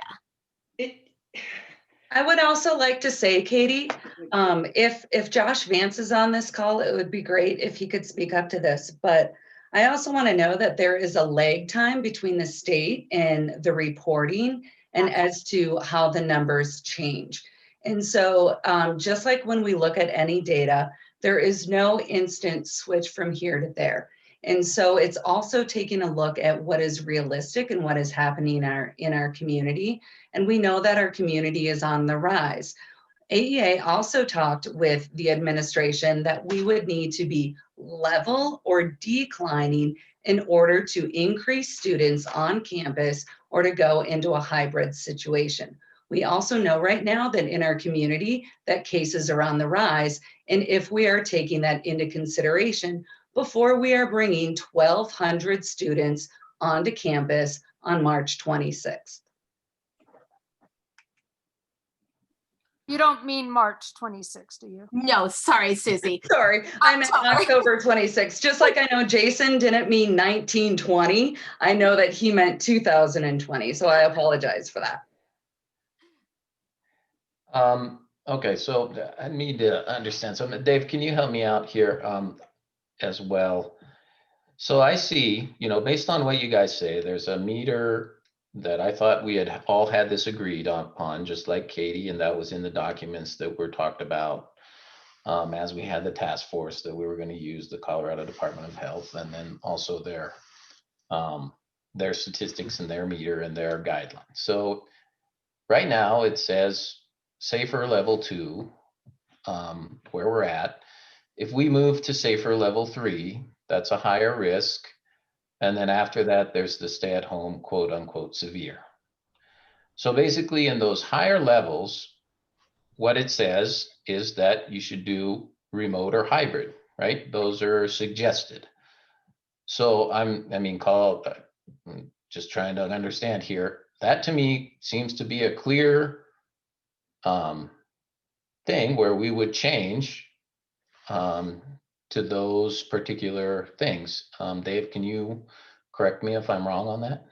[SPEAKER 15] I would also like to say, Katie, if Josh Vance is on this call, it would be great if he could speak up to this. But I also want to know that there is a lag time between the state and the reporting and as to how the numbers change. And so just like when we look at any data, there is no instant switch from here to there. And so it's also taking a look at what is realistic and what is happening in our community. And we know that our community is on the rise. AEA also talked with the administration that we would need to be level or declining in order to increase students on campus or to go into a hybrid situation. We also know right now that in our community that cases are on the rise. And if we are taking that into consideration, before we are bringing 1,200 students onto campus on March 26th.
[SPEAKER 6] You don't mean March 26th, do you?
[SPEAKER 14] No, sorry, Susie.
[SPEAKER 15] Sorry, I meant October 26th. Just like I know Jason didn't mean 1920, I know that he meant 2020. So I apologize for that.
[SPEAKER 4] Okay, so I need to understand. So Dave, can you help me out here as well? So I see, based on what you guys say, there's a meter that I thought we had all had this agreed upon, just like Katie, and that was in the documents that were talked about as we had the task force that we were going to use the Colorado Department of Health, and then also their statistics and their meter and their guidelines. So right now it says safer level 2, where we're at. If we move to safer level 3, that's a higher risk. And then after that, there's the stay at home, quote unquote, severe. So basically in those higher levels, what it says is that you should do remote or hybrid, right? Those are suggested. So just trying to understand here, that to me seems to be a clear thing where we would change to those particular things. Dave, can you correct me if I'm wrong on that?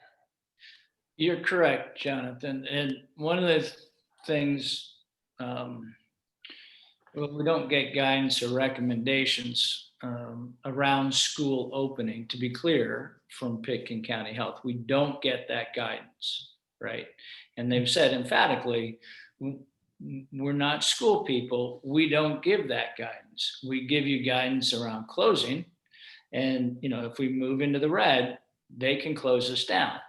[SPEAKER 5] You're correct, Jonathan. And one of the things, we don't get guidance or recommendations around school opening, to be clear, from Pitkin County Health. We don't get that guidance, right? And they've said emphatically, we're not school people. We don't give that guidance. We give you guidance around closing. And, if we move into the red, they can close us down.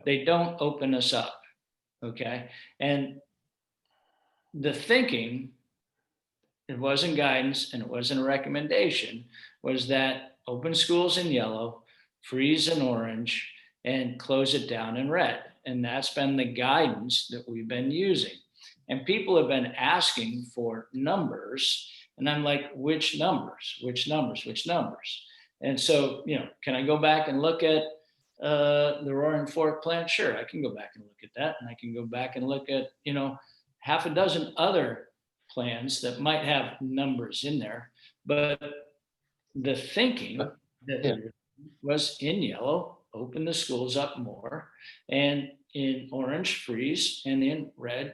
[SPEAKER 5] They don't open us up. Okay. And the thinking, it wasn't guidance and it wasn't a recommendation, was that open schools in yellow, freeze in orange, and close it down in red. And that's been the guidance that we've been using. And people have been asking for numbers. And I'm like, which numbers, which numbers, which numbers? And so, can I go back and look at the Roaring Fork plant? Sure, I can go back and look at that. And I can go back and look at, half a dozen other plans that might have numbers in there. But the thinking that was in yellow, open the schools up more, and in orange, freeze, and in red,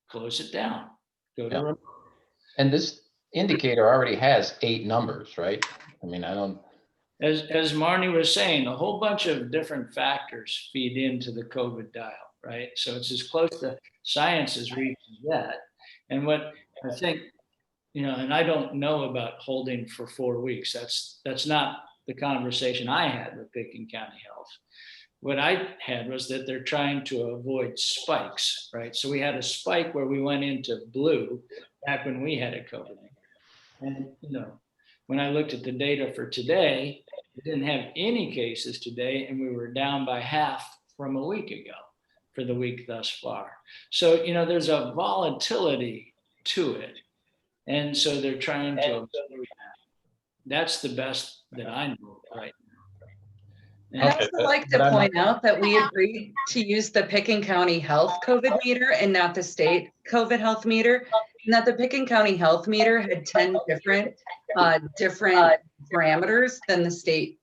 [SPEAKER 5] close it down. Go to remote.
[SPEAKER 4] And this indicator already has 8 numbers, right?
[SPEAKER 5] As Marnie was saying, a whole bunch of different factors feed into the COVID dial, right? So it's as close to science as we can get. And what I think, and I don't know about holding for 4 weeks. That's not the conversation I had with Pitkin County Health. What I had was that they're trying to avoid spikes, right? So we had a spike where we went into blue back when we had a COVID. And, when I looked at the data for today, We didn't have any cases today, and we were down by half from a week ago for the week thus far. So, you know, there's a volatility to it. And so they're trying to, that's the best that I know right now.
[SPEAKER 15] I'd also like to point out that we agreed to use the Pickens County Health COVID meter and not the state COVID health meter. And that the Pickens County Health meter had 10 different parameters than the state.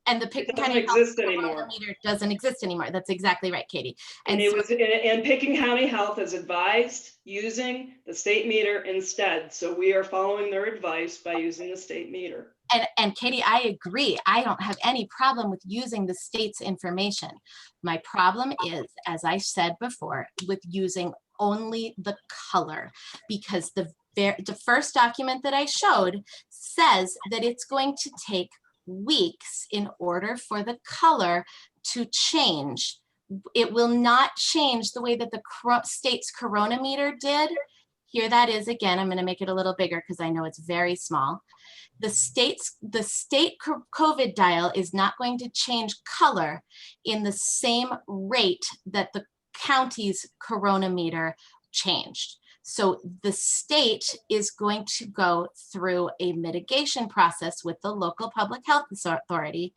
[SPEAKER 14] And the Pickens
[SPEAKER 7] doesn't
[SPEAKER 14] County
[SPEAKER 7] exist
[SPEAKER 14] Health
[SPEAKER 7] anymore.
[SPEAKER 14] meter doesn't exist anymore. That's exactly right, Katie.
[SPEAKER 7] And
[SPEAKER 14] so-
[SPEAKER 7] it was, and Pickens County Health has advised using the state meter instead. So we are following their advice by using the state meter.
[SPEAKER 14] And Katie, I agree. I don't have any problem with using the state's information. My problem is, as I said before, with using only the color, because the first document that I showed says that it's going to take weeks in order for the color to change. It will not change the way that the state's corona meter did. Here that is again, I'm going to make it a little bigger because I know it's very small. The state COVID dial is not going to change color in the same rate that the county's corona meter changed. So the state is going to go through a mitigation process with the local public health authority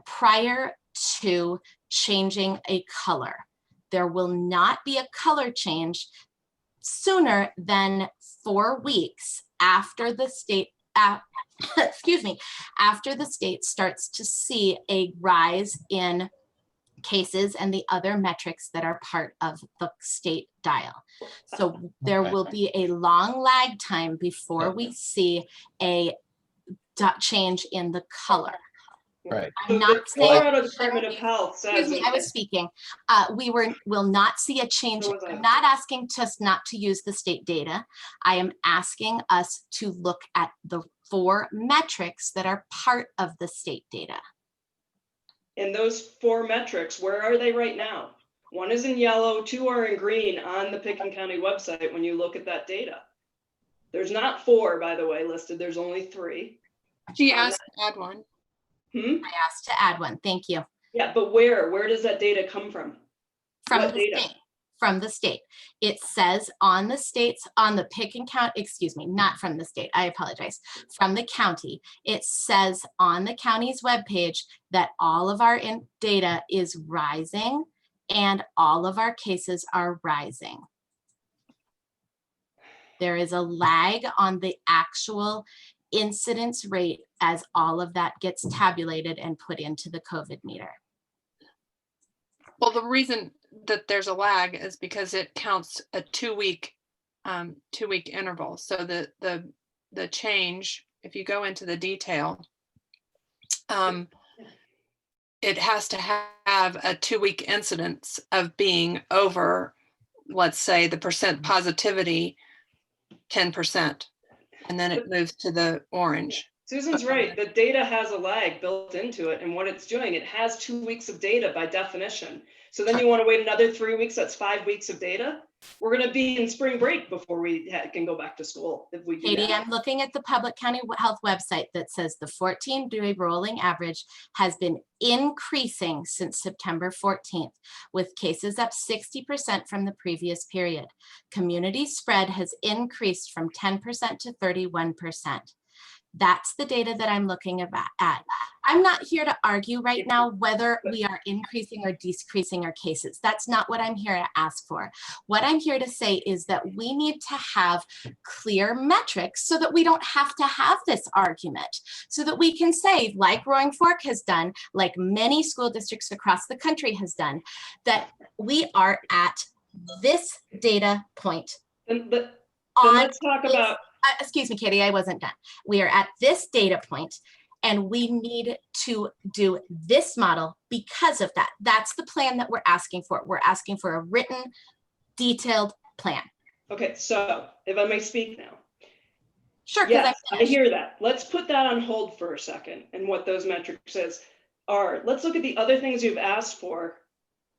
[SPEAKER 14] prior to changing a color. There will not be a color change sooner than 4 weeks after the state, excuse me, after the state starts to see a rise in cases and the other metrics that are part of the state dial. So there will be a long lag time before we see a change in the color.
[SPEAKER 4] Right.
[SPEAKER 14] I'm not saying.
[SPEAKER 7] Colorado Department of Health says.
[SPEAKER 14] Excuse me, I was speaking. We will not see a change. I'm not asking us not to use the state data. I am asking us to look at the 4 metrics that are part of the state data.
[SPEAKER 7] And those 4 metrics, where are they right now? 1 is in yellow, 2 are in green on the Pickens County website when you look at that data. There's not 4, by the way, listed. There's only 3.
[SPEAKER 1] She asked to add one.
[SPEAKER 14] I asked to add one. Thank you.
[SPEAKER 7] Yeah, but where does that data come from?
[SPEAKER 14] From
[SPEAKER 7] What
[SPEAKER 14] the
[SPEAKER 7] data?
[SPEAKER 14] state. From the state. It says on the Pickens County, excuse me, not from the state, I apologize, from the county. It says on the county's webpage that all of our data is rising and all of our cases are rising. There is a lag on the actual incidence rate as all of that gets tabulated and put into the COVID meter.
[SPEAKER 1] Well, the reason that there's a lag is because it counts a 2-week interval. So the change, if you go into the detail, it has to have a 2-week incidence of being over, let's say, the percent positivity 10%, and then it moves to the orange.
[SPEAKER 7] Susan's right. The data has a lag built into it. And what it's doing, it has 2 weeks of data by definition. So then you want to wait another 3 weeks. That's 5 weeks of data. We're going to be in spring break before we can go back to school. If we do
[SPEAKER 14] Katie,
[SPEAKER 7] that.
[SPEAKER 14] I'm looking at the Public County Health website that says the 14-day rolling average has been increasing since September 14th, with cases up 60% from the previous period. Community spread has increased from 10% to 31%. That's the data that I'm looking at. I'm not here to argue right now whether we are increasing or decreasing our cases. That's not what I'm here to ask for. What I'm here to say is that we need to have clear metrics so that we don't have to have this argument, so that we can say, like Roaring Fork has done, like many school districts across the country has done, that we are at this data point.
[SPEAKER 7] But let's talk about.
[SPEAKER 14] Excuse me, Katie, I wasn't done. We are at this data point and we need to do this model because of that. That's the plan that we're asking for. We're asking for a written, detailed plan.
[SPEAKER 7] Okay, so if I may speak now.
[SPEAKER 14] Sure.
[SPEAKER 7] Yes, I hear that. Let's put that on hold for a second and what those metrics are. Let's look at the other things you've asked for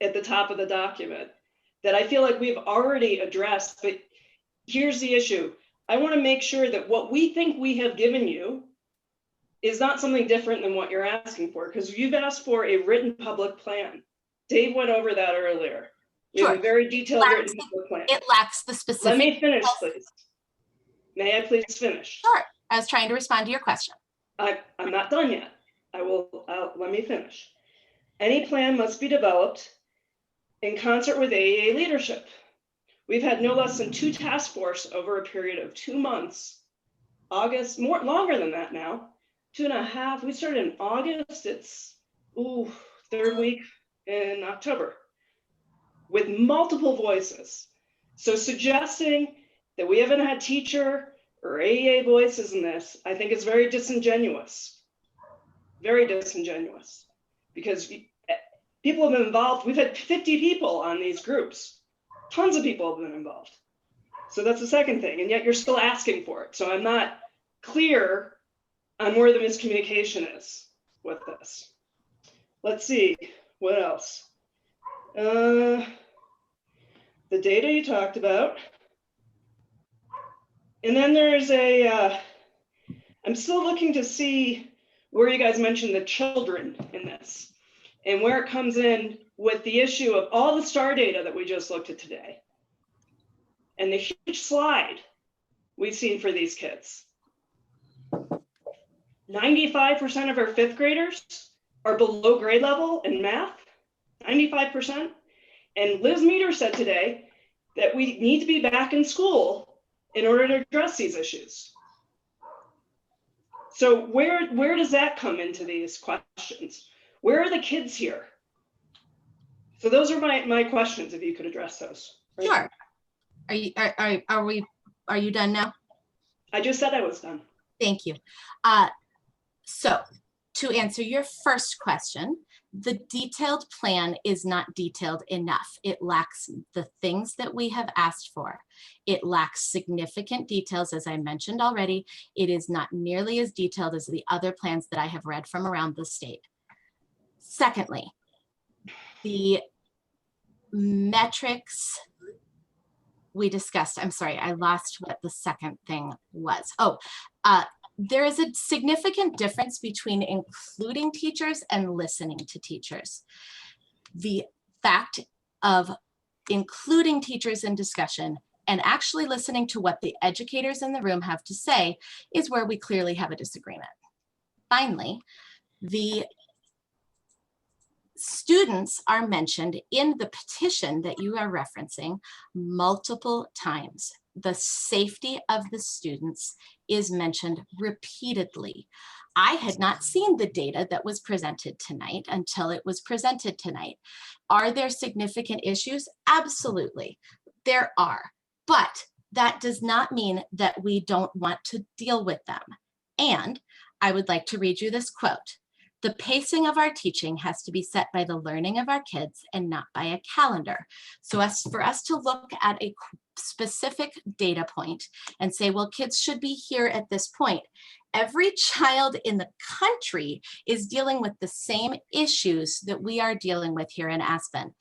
[SPEAKER 7] at the top of the document that I feel like we've already addressed, but here's the issue. I want to make sure that what we think we have given you is not something different than what you're asking for, because you've asked for a written public plan. Dave went over that earlier. We have a
[SPEAKER 14] Sure.
[SPEAKER 7] very detailed written public plan.
[SPEAKER 14] It lacks the specific.
[SPEAKER 7] Let me finish, please. May I please finish?
[SPEAKER 14] Sure. I was trying to respond to your question.
[SPEAKER 7] I'm not done yet. Let me finish. Any plan must be developed in concert with AEA leadership. We've had no less than 2 task force over a period of 2 months. August, longer than that now, 2.5. We started in August. It's 3rd week in October with multiple voices. So suggesting that we haven't had teacher or AEA voices in this, I think is very disingenuous. Very disingenuous, because people have been involved. We've had 50 people on these groups. Tons of people have been involved. So that's the second thing. And yet you're still asking for it. So I'm not clear on where the miscommunication is with this. Let's see, what else? The data you talked about. And then there's I'm still looking to see where you guys mentioned the children in this and where it comes in with the issue of all the STAR data that we just looked at today and the huge slide we've seen for these kids. 95% of our 5th graders are below grade level in math, 95%. And Liz Meter said today that we need to be back in school in order to address these issues. So where does that come into these questions? Where are the kids here? So those are my questions, if you could address those.
[SPEAKER 14] Sure. Are you done now?
[SPEAKER 7] I just said I was done.
[SPEAKER 14] Thank you. So to answer your first question, the detailed plan is not detailed enough. It lacks the things that we have asked for. It lacks significant details, as I mentioned already. It is not nearly as detailed as the other plans that I have read from around the state. Secondly, the metrics we discussed, I'm sorry, I lost what the second thing was. There is a significant difference between including teachers and listening to teachers. The fact of including teachers in discussion and actually listening to what the educators in the room have to say is where we clearly have a disagreement. Finally, the students are mentioned in the petition that you are referencing multiple times. The safety of the students is mentioned repeatedly. I had not seen the data that was presented tonight until it was presented tonight. Are there significant issues? Absolutely, there are. But that does not mean that we don't want to deal with them. And I would like to read you this quote. The pacing of our teaching has to be set by the learning of our kids and not by a calendar. So for us to look at a specific data point and say, well, kids should be here at this point. Every child in the country is dealing with the same issues that we are dealing with here in Aspen.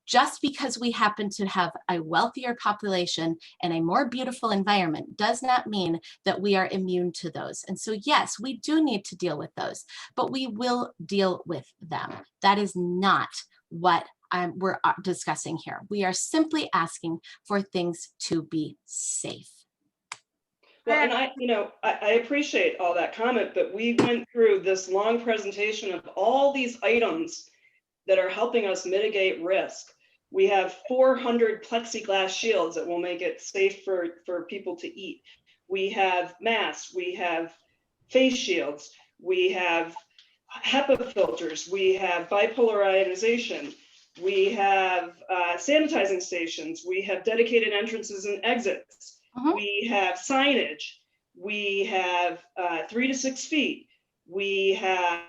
[SPEAKER 14] Just because we happen to have a wealthier population and a more beautiful environment does not mean that we are immune to those. And so yes, we do need to deal with those, but we will deal with them. That is not what we're discussing here. We are simply asking for things to be safe.
[SPEAKER 7] Well, and I appreciate all that comment, but we went through this long presentation of all these items that are helping us mitigate risk. We have 400 plexiglass shields that will make it safe for people to eat. We have masks, we have face shields, we have HEPA filters, we have bipolar ionization, we have sanitizing stations, we have dedicated entrances and exits, we have signage, we have 3 to 6 feet, we have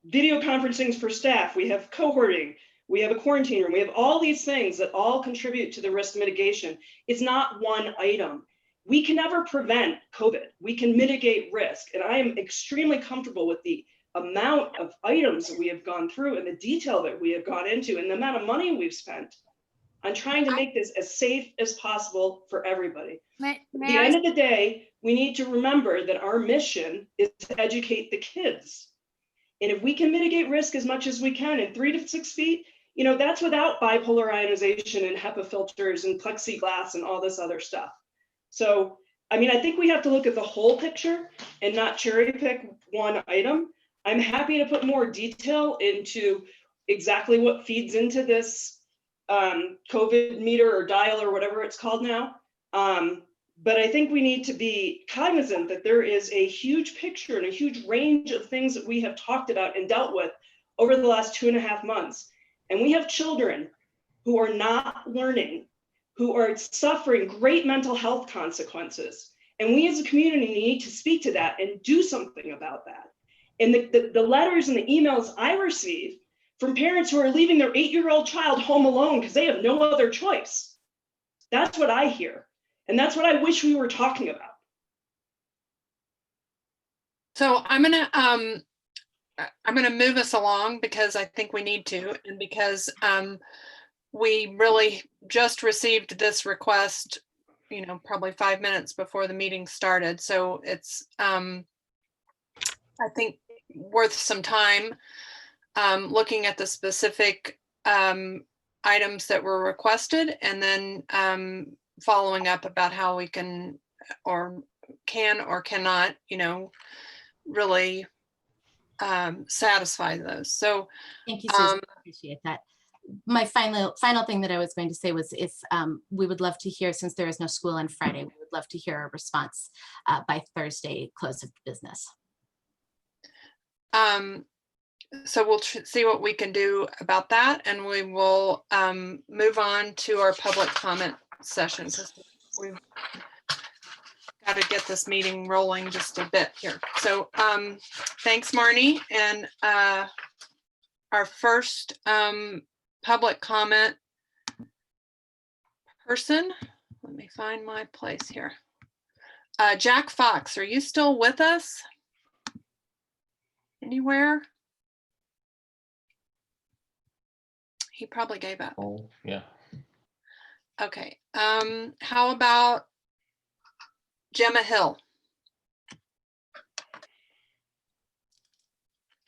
[SPEAKER 7] video conferencing for staff, we have cohorting, we have a quarantine room, we have all these things that all contribute to the risk mitigation. It's not one item. We can never prevent COVID. We can mitigate risk. And I am extremely comfortable with the amount of items that we have gone through and the detail that we have gone into and the amount of money we've spent on trying to make this as safe as possible for everybody. At the end of the day, we need to remember that our mission is to educate the kids. And if we can mitigate risk as much as we can in 3 to 6 feet, that's without bipolar ionization and HEPA filters and plexiglass and all this other stuff. So, I think we have to look at the whole picture and not cherry pick one item. I'm happy to put more detail into exactly what feeds into this COVID meter or dial or whatever it's called now. But I think we need to be cognizant that there is a huge picture and a huge range of things that we have talked about and dealt with over the last 2.5 months. And we have children who are not learning, who are suffering great mental health consequences. And we as a community need to speak to that and do something about that. And the letters and the emails I receive from parents who are leaving their 8-year-old child home alone because they have no other choice. That's what I hear. And that's what I wish we were talking about.
[SPEAKER 1] So I'm gonna move us along because I think we need to, and because we really just received this request, probably 5 minutes before the meeting started. So it's, I think, worth some time looking at the specific items that were requested, and then following up about how we can or cannot, really satisfy those. So
[SPEAKER 14] thank you, Susan. I appreciate that. My final thing that I was going to say was if we would love to hear, since there is no school on Friday, we would love to hear a response by Thursday, close of business.
[SPEAKER 1] So we'll see what we can do about that, and we will move on to our public comment session because we've got to get this meeting rolling just a bit here. So thanks, Marnie. And our first public comment person, let me find my place here. Jack Fox, are you still with us? Anywhere? He probably gave up.
[SPEAKER 4] Oh, yeah.
[SPEAKER 1] Okay. How about Gemma Hill?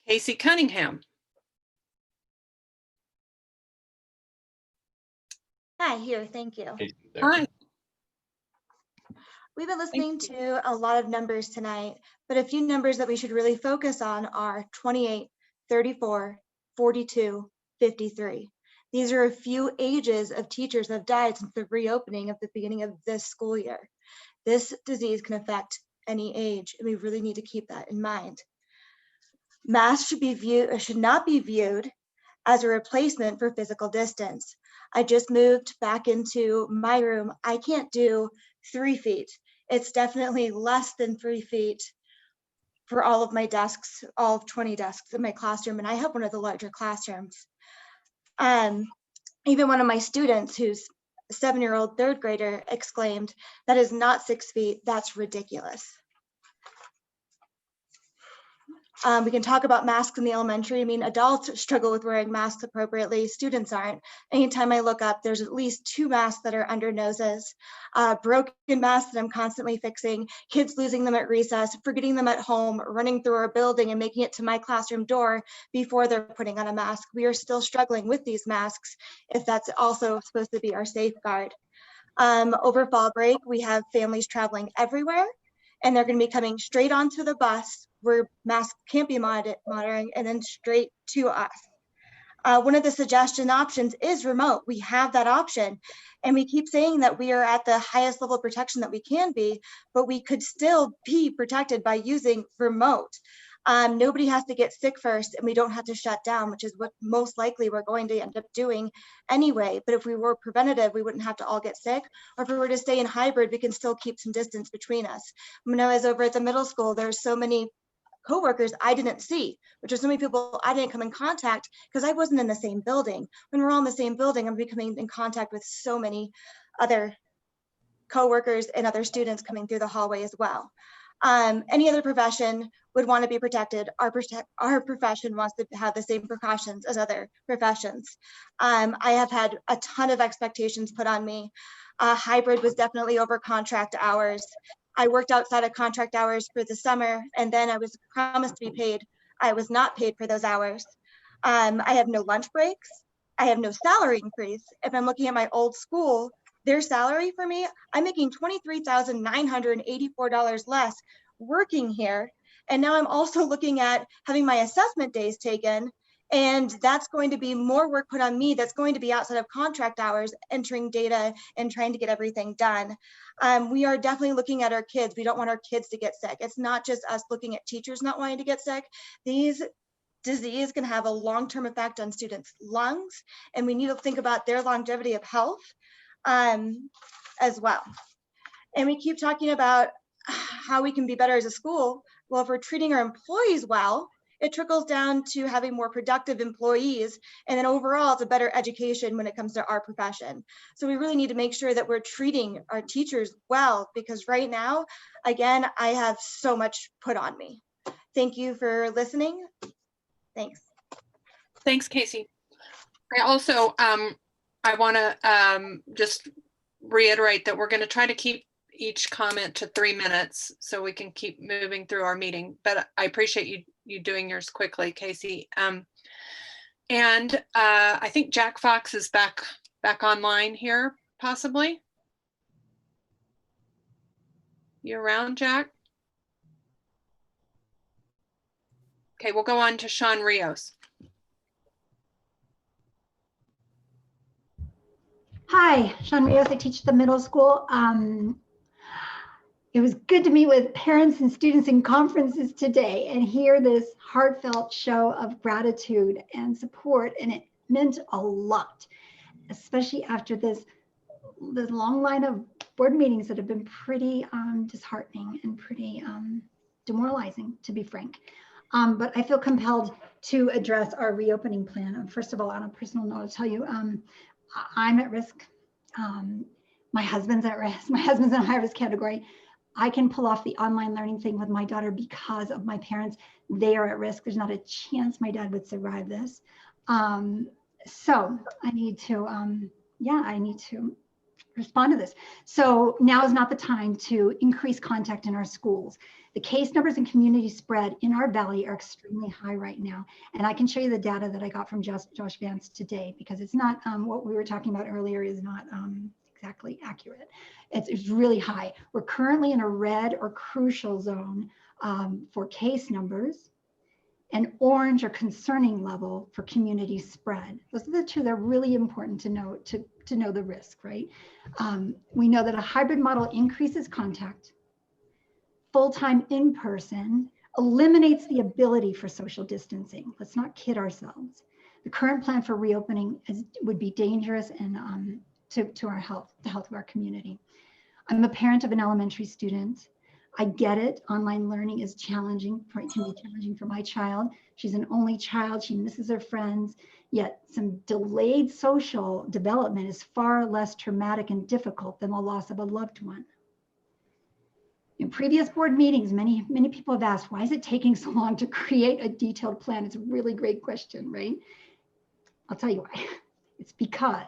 [SPEAKER 1] Casey Cunningham.
[SPEAKER 17] Hi, here, thank you.
[SPEAKER 1] Hi.
[SPEAKER 17] We've been listening to a lot of numbers tonight, but a few numbers that we should really focus on are 28, 34, 42, 53. These are a few ages of teachers that have died since the reopening of the beginning of this school year. This disease can affect any age, and we really need to keep that in mind. Masks should not be viewed as a replacement for physical distance. I just moved back into my room. I can't do 3 feet. It's definitely less than 3 feet for all of my desks, all of 20 desks in my classroom, and I have one of the larger classrooms. Even one of my students, who's a 7-year-old third grader, exclaimed, "That is not 6 feet, that's ridiculous." We can talk about masks in the elementary. Adults struggle with wearing masks appropriately. Students aren't. Anytime I look up, there's at least 2 masks that are under noses, broken masks that I'm constantly fixing, kids losing them at recess, forgetting them at home, running through our building and making it to my classroom door before they're putting on a mask. We are still struggling with these masks, if that's also supposed to be our safeguard. Over fall break, we have families traveling everywhere, and they're going to be coming straight onto the bus where masks can't be monitoring, and then straight to us. One of the suggestion options is remote. We have that option, and we keep saying that we are at the highest level of protection that we can be, but we could still be protected by using remote. Nobody has to get sick first, and we don't have to shut down, which is what most likely we're going to end up doing anyway. But if we were preventative, we wouldn't have to all get sick. Or if we were to stay in hybrid, we can still keep some distance between us. When I was over at the middle school, there's so many coworkers I didn't see, which are so many people I didn't come in contact because I wasn't in the same building. When we're all in the same building, I'm becoming in contact with so many other coworkers and other students coming through the hallway as well. Any other profession would want to be protected. Our profession wants to have the same precautions as other professions. I have had a ton of expectations put on me. Hybrid was definitely over contract hours. I worked outside of contract hours for the summer, and then I was promised to be paid. I was not paid for those hours. I have no lunch breaks. I have no salary increase. If I'm looking at my old school, their salary for me, I'm making $23,984 less working here. And now I'm also looking at having my assessment days taken, and that's going to be more work put on me. That's going to be outside of contract hours, entering data and trying to get everything done. We are definitely looking at our kids. We don't want our kids to get sick. It's not just us looking at teachers not wanting to get sick. These disease can have a long-term effect on students' lungs, and we need to think about their longevity of health as well. And we keep talking about how we can be better as a school. Well, if we're treating our employees well, it trickles down to having more productive employees, and then overall it's a better education when it comes to our profession. So we really need to make sure that we're treating our teachers well, because right now, again, I have so much put on me. Thank you for listening. Thanks.
[SPEAKER 1] Thanks, Casey. I also, I want to just reiterate that we're going to try to keep each comment to 3 minutes so we can keep moving through our meeting. But I appreciate you doing yours quickly, Casey. And I think Jack Fox is back online here, possibly. You around, Jack? Okay, we'll go on to Sean Rios.
[SPEAKER 18] Hi, Sean Rios. I teach at the middle school. It was good to meet with parents and students in conferences today and hear this heartfelt show of gratitude and support, and it meant a lot, especially after this long line of board meetings that have been pretty disheartening and pretty demoralizing, to be frank. But I feel compelled to address our reopening plan. First of all, on a personal note, I'll tell you, I'm at risk. My husband's at risk. My husband's in a high risk category. I can pull off the online learning thing with my daughter because of my parents. They are at risk. There's not a chance my dad would survive this. So I need to, I need to respond to this. So now is not the time to increase contact in our schools. The case numbers and community spread in our valley are extremely high right now. And I can show you the data that I got from Josh Vance today, because it's not what we were talking about earlier is not exactly accurate. It's really high. We're currently in a red or crucial zone for case numbers, and orange or concerning level for community spread. Those are the two that are really important to know to know the risk, right? We know that a hybrid model increases contact. Full-time in-person eliminates the ability for social distancing. Let's not kid ourselves. The current plan for reopening would be dangerous and to our health, the health of our community. I'm a parent of an elementary student. I get it. Online learning is challenging. It can be challenging for my child. She's an only child. She misses her friends. Yet some delayed social development is far less traumatic and difficult than the loss of a loved one. In previous board meetings, many people have asked, why is it taking so long to create a detailed plan? It's a really great question, right? I'll tell you why. It's because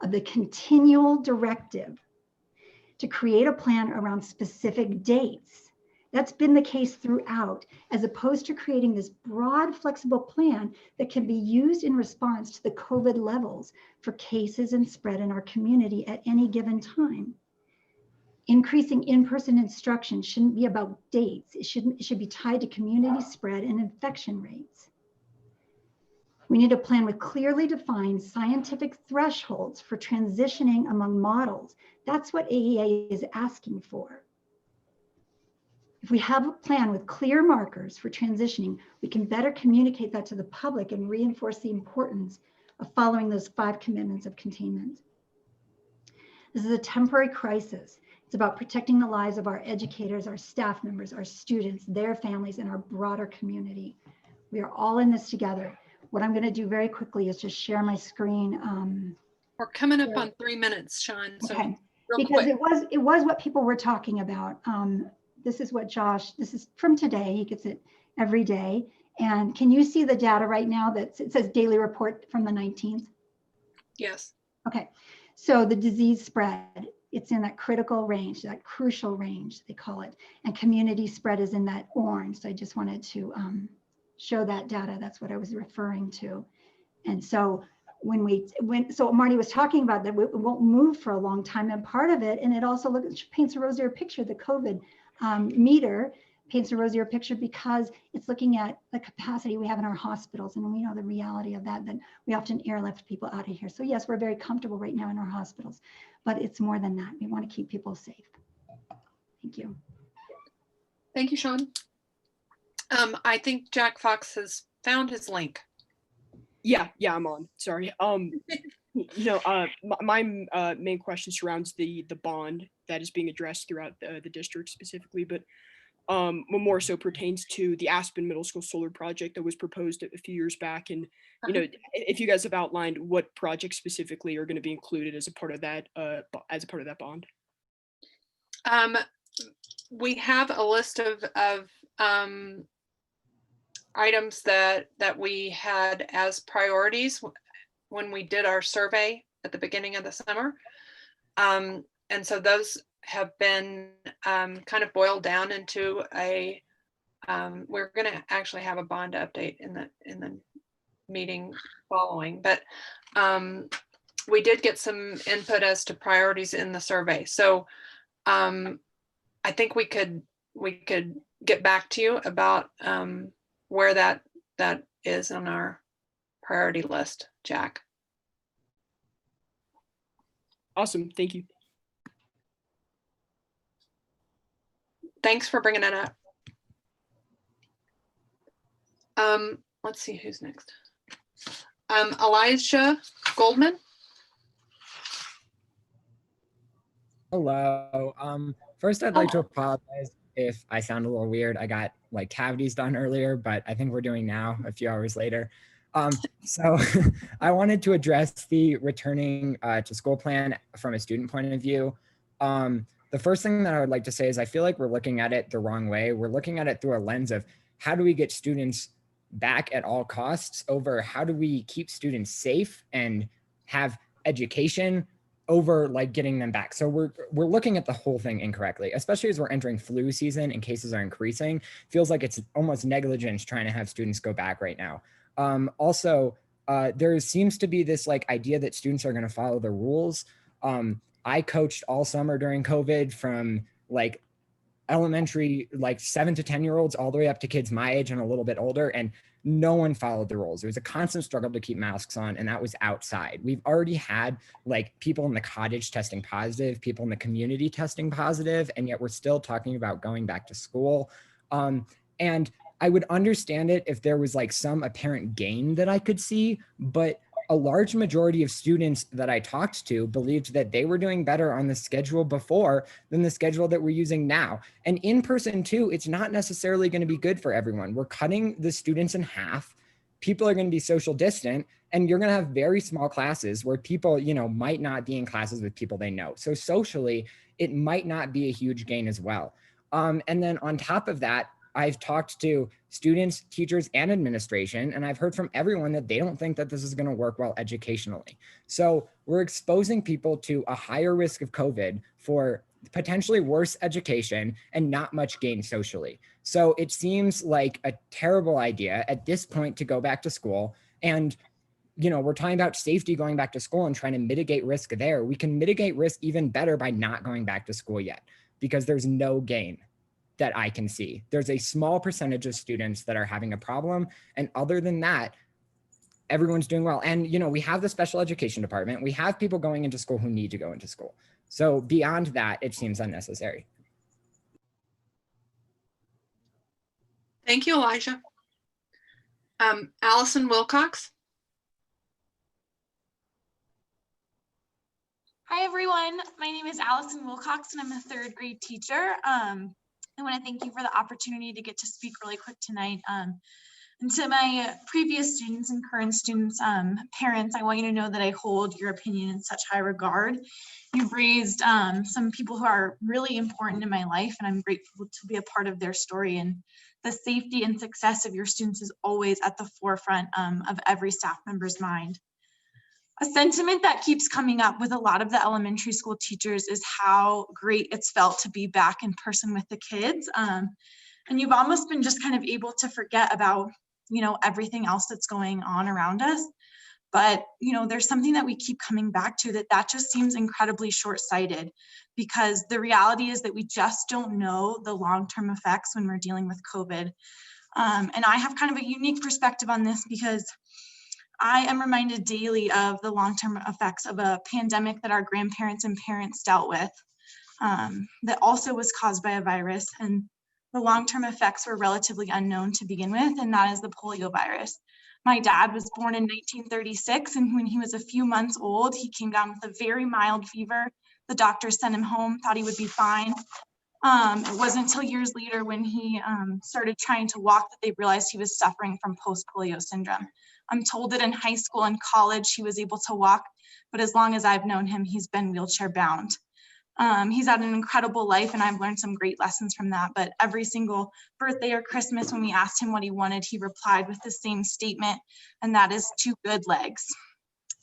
[SPEAKER 18] of the continual directive to create a plan around specific dates. That's been the case throughout, as opposed to creating this broad, flexible plan that can be used in response to the COVID levels for cases and spread in our community at any given time. Increasing in-person instruction shouldn't be about dates. It should be tied to community spread and infection rates. We need a plan with clearly defined scientific thresholds for transitioning among models. That's what AEA is asking for. If we have a plan with clear markers for transitioning, we can better communicate that to the public and reinforce the importance of following those 5 commitments of containment. This is a temporary crisis. It's about protecting the lives of our educators, our staff members, our students, their families, and our broader community. We are all in this together. What I'm going to do very quickly is just share my screen.
[SPEAKER 1] We're coming up on 3 minutes, Sean. So
[SPEAKER 18] okay.
[SPEAKER 1] Real
[SPEAKER 18] Because
[SPEAKER 1] quick.
[SPEAKER 18] it was what people were talking about. This is what Josh, this is from today. He gets it every day. And can you see the data right now that it says daily report from the 19th?
[SPEAKER 1] Yes.
[SPEAKER 18] Okay. So the disease spread, it's in that critical range, that crucial range, they call it. And community spread is in that orange. So I just wanted to show that data. That's what I was referring to. And so so Marty was talking about that it won't move for a long time, and part of it, and it also paints a rosier picture, the COVID meter paints a rosier picture because it's looking at the capacity we have in our hospitals, and we know the reality of that we often airlift people out of here. So yes, we're very comfortable right now in our hospitals, but it's more than that. We want to keep people safe. Thank you.
[SPEAKER 1] Thank you, Sean. I think Jack Fox has found his link.
[SPEAKER 19] Yeah, I'm on. Sorry. My main question surrounds the bond that is being addressed throughout the district specifically, but more so pertains to the Aspen Middle School solar project that was proposed a few years back. And if you guys have outlined what projects specifically are going to be included as a part of that bond.
[SPEAKER 1] We have a list of items that we had as priorities when we did our survey at the beginning of the summer. And so those have been kind of boiled down into we're going to actually have a bond update in the meeting following, but we did get some input as to priorities in the survey. So I think we could get back to you about where that is on our priority list, Jack.
[SPEAKER 19] Awesome, thank you.
[SPEAKER 1] Thanks for bringing it up. Let's see who's next. Elijah Goldman.
[SPEAKER 20] Hello. First, I'd like to apologize if I sound a little weird. I got like cavities done earlier, but I think we're doing now a few hours later. So I wanted to address the returning to school plan from a student point of view. The first thing that I would like to say is I feel like we're looking at it the wrong way. We're looking at it through a lens of how do we get students back at all costs over how do we keep students safe and have education over like getting them back. So we're looking at the whole thing incorrectly, especially as we're entering flu season and cases are increasing. Feels like it's almost negligence trying to have students go back right now. Also, there seems to be this like idea that students are going to follow the rules. I coached all summer during COVID from like elementary, like 7 to 10-year-olds all the way up to kids my age and a little bit older. And no one followed the rules. It was a constant struggle to keep masks on, and that was outside. We've already had like people in the cottage testing positive, people in the community testing positive, and yet we're still talking about going back to school. And I would understand it if there was like some apparent gain that I could see, but a large majority of students that I talked to believed that they were doing better on the schedule before than the schedule that we're using now. And in person too, it's not necessarily going to be good for everyone. We're cutting the students in half. People are going to be social distant, and you're going to have very small classes where people, might not be in classes with people they know. So socially, it might not be a huge gain as well. And then on top of that, I've talked to students, teachers, and administration, and I've heard from everyone that they don't think that this is going to work well educationally. So we're exposing people to a higher risk of COVID for potentially worse education and not much gain socially. So it seems like a terrible idea at this point to go back to school. And we're talking about safety going back to school and trying to mitigate risk there. We can mitigate risk even better by not going back to school yet, because there's no gain that I can see. There's a small percentage of students that are having a problem. And other than that, everyone's doing well. And, we have the special education department. We have people going into school who need to go into school. So beyond that, it seems unnecessary.
[SPEAKER 1] Thank you, Elijah. Allison Wilcox.
[SPEAKER 21] Hi, everyone. My name is Allison Wilcox, and I'm a 3rd grade teacher. I want to thank you for the opportunity to get to speak really quick tonight. And to my previous students and current students, parents, I want you to know that I hold your opinion in such high regard. You've raised some people who are really important in my life, and I'm grateful to be a part of their story. And the safety and success of your students is always at the forefront of every staff member's mind. A sentiment that keeps coming up with a lot of the elementary school teachers is how great it's felt to be back in person with the kids. And you've almost been just kind of able to forget about, everything else that's going on around us. But, there's something that we keep coming back to that just seems incredibly short-sighted, because the reality is that we just don't know the long-term effects when we're dealing with COVID. And I have kind of a unique perspective on this because I am reminded daily of the long-term effects of a pandemic that our grandparents and parents dealt with, that also was caused by a virus. And the long-term effects were relatively unknown to begin with, and that is the polio virus. My dad was born in 1936, and when he was a few months old, he came down with a very mild fever. The doctors sent him home, thought he would be fine. It wasn't until years later when he started trying to walk that they realized he was suffering from post-polio syndrome. I'm told that in high school and college, he was able to walk, but as long as I've known him, he's been wheelchair bound. He's had an incredible life, and I've learned some great lessons from that. But every single birthday or Christmas, when we asked him what he wanted, he replied with the same statement, and that is 2 good legs.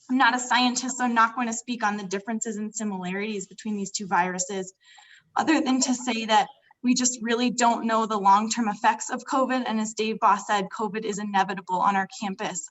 [SPEAKER 21] I'm not a scientist, so I'm not going to speak on the differences and similarities between these 2 viruses, other than to say that we just really don't know the long-term effects of COVID. And as Dave Boss said, COVID is inevitable on our campus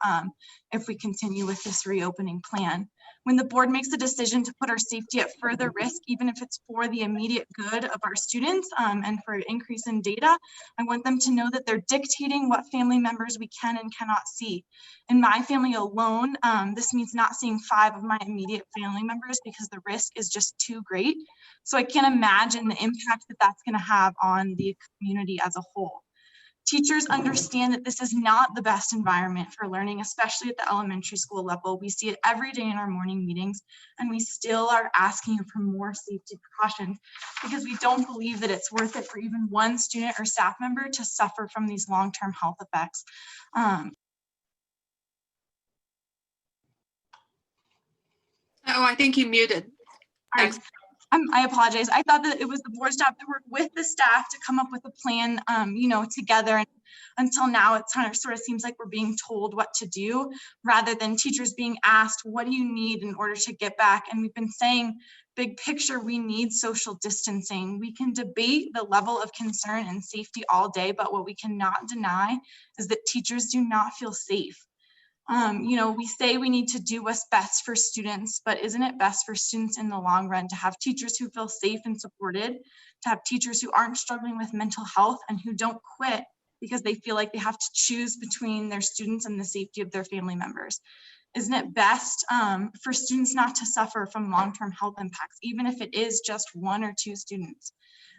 [SPEAKER 21] if we continue with this reopening plan. When the board makes a decision to put our safety at further risk, even if it's for the immediate good of our students and for an increase in data, I want them to know that they're dictating what family members we can and cannot see. In my family alone, this means not seeing 5 of my immediate family members because the risk is just too great. So I can't imagine the impact that that's going to have on the community as a whole. Teachers understand that this is not the best environment for learning, especially at the elementary school level. We see it every day in our morning meetings, and we still are asking for more safety precautions because we don't believe that it's worth it for even one student or staff member to suffer from these long-term health effects.
[SPEAKER 1] Oh, I think you muted. Thanks.
[SPEAKER 21] I apologize. I thought that it was the board staff that worked with the staff to come up with a plan, together. And until now, it sort of seems like we're being told what to do rather than teachers being asked, what do you need in order to get back? And we've been saying, big picture, we need social distancing. We can debate the level of concern and safety all day, but what we cannot deny is that teachers do not feel safe. We say we need to do what's best for students, but isn't it best for students in the long run to have teachers who feel safe and supported, to have teachers who aren't struggling with mental health and who don't quit because they feel like they have to choose between their students and the safety of their family members? Isn't it best for students not to suffer from long-term health impacts, even if it is just 1 or 2 students?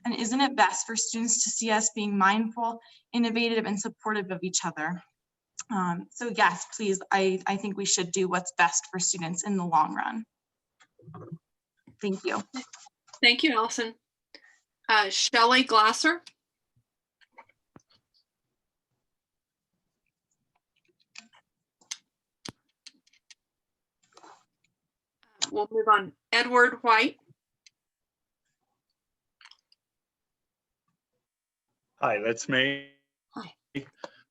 [SPEAKER 21] And isn't it best for students to see us being mindful, innovative, and supportive of each other? So yes, please, I think we should do what's best for students in the long run. Thank you.
[SPEAKER 1] Thank you, Allison. Shelley Glasser. We'll move on. Edward White.
[SPEAKER 2] Hi, that's me.
[SPEAKER 1] Hi.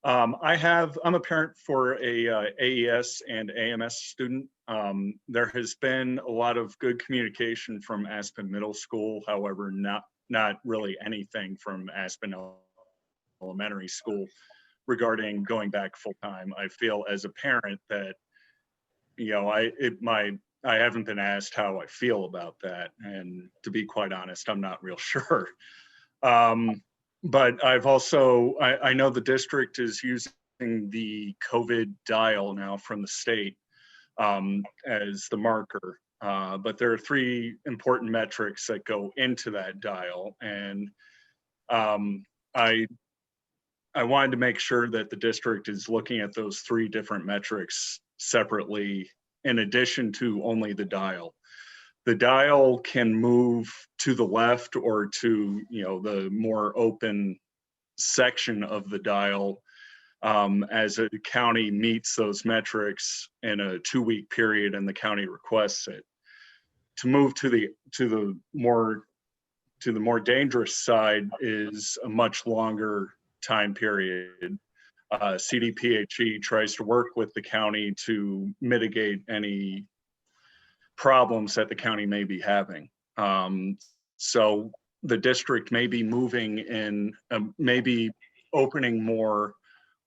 [SPEAKER 2] I'm a parent for a AES and AMS student. There has been a lot of good communication from Aspen Middle School, however, not really anything from Aspen Elementary School regarding going back full time. I feel as a parent that, I haven't been asked how I feel about that. And to be quite honest, I'm not real sure. But I've also, I know the district is using the COVID dial now from the state as the marker. But there are 3 important metrics that go into that dial. And I wanted to make sure that the district is looking at those 3 different metrics separately in addition to only the dial. The dial can move to the left or to, the more open section of the dial as a county meets those metrics in a 2-week period and the county requests it. To move to the more dangerous side is a much longer time period. CDPHE tries to work with the county to mitigate any problems that the county may be having. So the district may be moving in, maybe opening more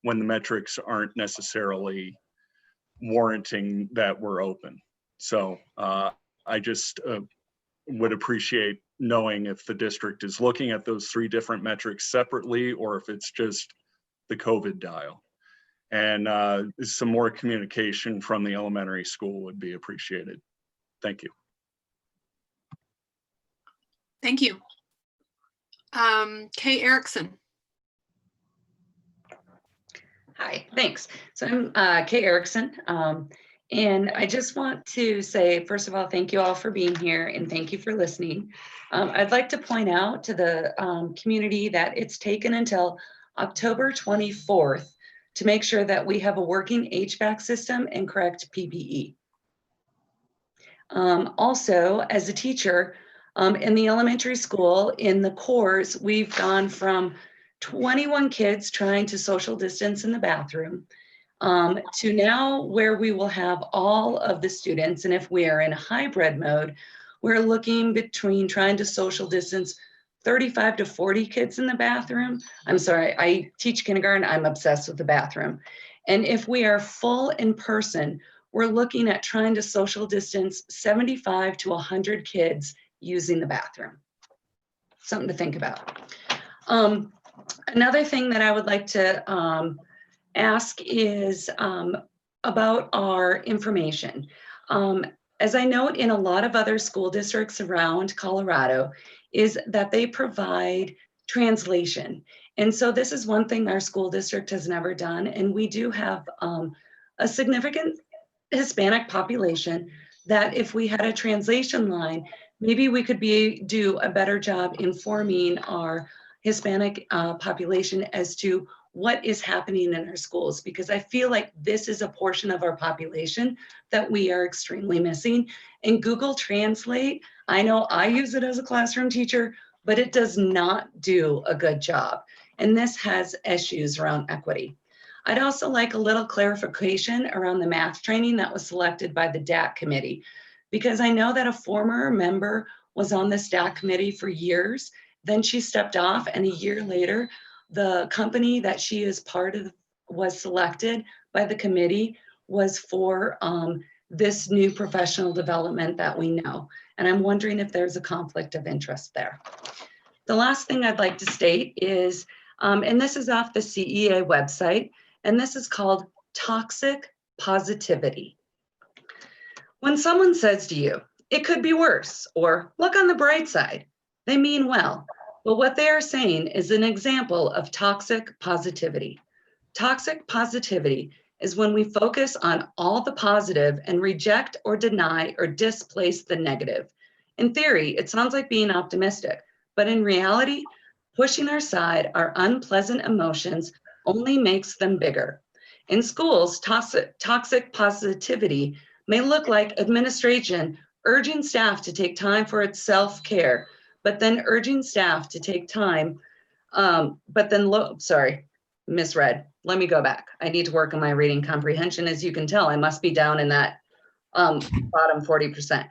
[SPEAKER 2] when the metrics aren't necessarily warranting that we're open. So I just would appreciate knowing if the district is looking at those 3 different metrics separately, or if it's just the COVID dial. And some more communication from the elementary school would be appreciated. Thank you.
[SPEAKER 1] Thank you. Kay Erickson.
[SPEAKER 15] Hi, thanks. So I'm Kay Erickson. And I just want to say, first of all, thank you all for being here and thank you for listening. I'd like to point out to the community that it's taken until October 24th to make sure that we have a working HVAC system and correct PPE. Also, as a teacher in the elementary school, in the cores, we've gone from 21 kids trying to social distance in the bathroom to now where we will have all of the students. And if we are in a hybrid mode, we're looking between trying to social distance 35 to 40 kids in the bathroom. I'm sorry, I teach kindergarten, I'm obsessed with the bathroom. And if we are full in person, we're looking at trying to social distance 75 to 100 kids using the bathroom. Something to think about. Another thing that I would like to ask is about our information. As I note in a lot of other school districts around Colorado, is that they provide translation. And so this is one thing our school district has never done. And we do have a significant Hispanic population that if we had a translation line, maybe we could do a better job informing our Hispanic population as to what is happening in our schools, because I feel like this is a portion of our population that we are extremely missing. And Google Translate, I know I use it as a classroom teacher, but it does not do a good job. And this has issues around equity. I'd also like a little clarification around the math training that was selected by the DAC committee, because I know that a former member was on this DAC committee for years, then she stepped off, and a year later, the company that she is part of was selected by the committee was for this new professional development that we know. And I'm wondering if there's a conflict of interest there. The last thing I'd like to state is, and this is off the CEA website, and this is called toxic positivity. When someone says to you, it could be worse, or look on the bright side, they mean well. But what they are saying is an example of toxic positivity. Toxic positivity is when we focus on all the positive and reject or deny or displace the negative. In theory, it sounds like being optimistic, but in reality, pushing aside our unpleasant emotions only makes them bigger. In schools, toxic positivity may look like administration urging staff to take time for its self-care, but then urging staff to take time, sorry, misread. Let me go back. I need to work on my reading comprehension. As you can tell, I must be down in that bottom 40%.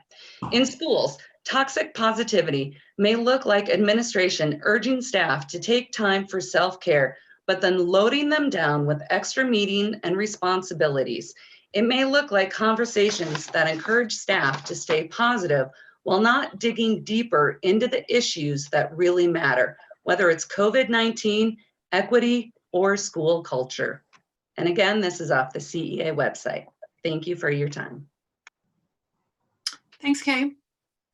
[SPEAKER 15] In schools, toxic positivity may look like administration urging staff to take time for self-care, but then loading them down with extra meeting and responsibilities. It may look like conversations that encourage staff to stay positive while not digging deeper into the issues that really matter, whether it's COVID-19, equity, or school culture. And again, this is off the CEA website. Thank you for your time.
[SPEAKER 1] Thanks, Kay.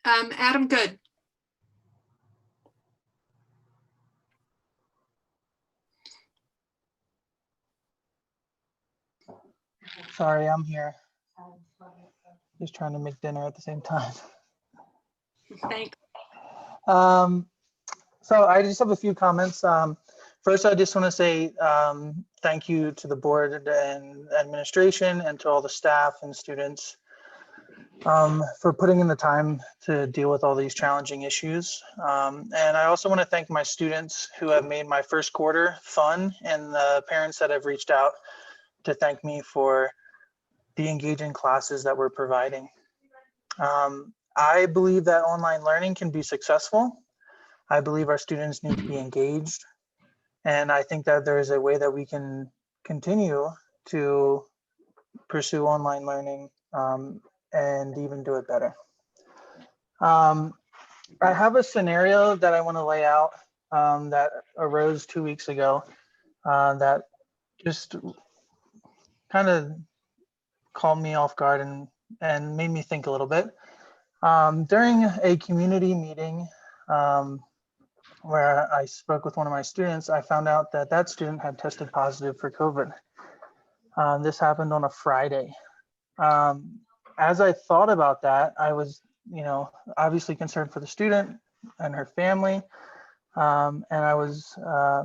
[SPEAKER 1] Adam Good.
[SPEAKER 8] Sorry, I'm here. Just trying to make dinner at the same time.
[SPEAKER 1] Thanks.
[SPEAKER 8] So I just have a few comments. First, I just want to say thank you to the board and administration and to all the staff and students for putting in the time to deal with all these challenging issues. And I also want to thank my students who have made my first quarter fun, and the parents that have reached out to thank me for the engaging classes that we're providing. I believe that online learning can be successful. I believe our students need to be engaged. And I think that there is a way that we can continue to pursue online learning and even do it better. I have a scenario that I want to lay out that arose 2 weeks ago that just kind of caught me off guard and made me think a little bit. During a community meeting where I spoke with one of my students, I found out that that student had tested positive for COVID. This happened on a Friday. As I thought about that, I was, obviously concerned for the student and her family, and I was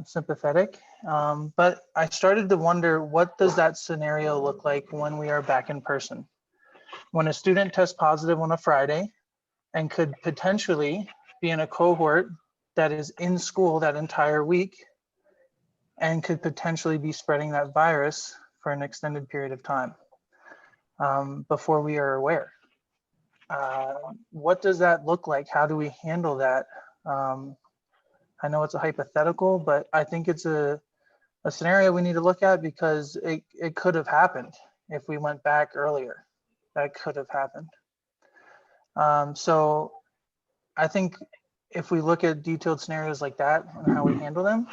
[SPEAKER 8] sympathetic. But I started to wonder, what does that scenario look like when we are back in person? When a student tests positive on a Friday and could potentially be in a cohort that is in school that entire week and could potentially be spreading that virus for an extended period of time before we are aware. What does that look like? How do we handle that? I know it's a hypothetical, but I think it's a scenario we need to look at because it could have happened if we went back earlier. That could have happened. So I think if we look at detailed scenarios like that and how we handle them,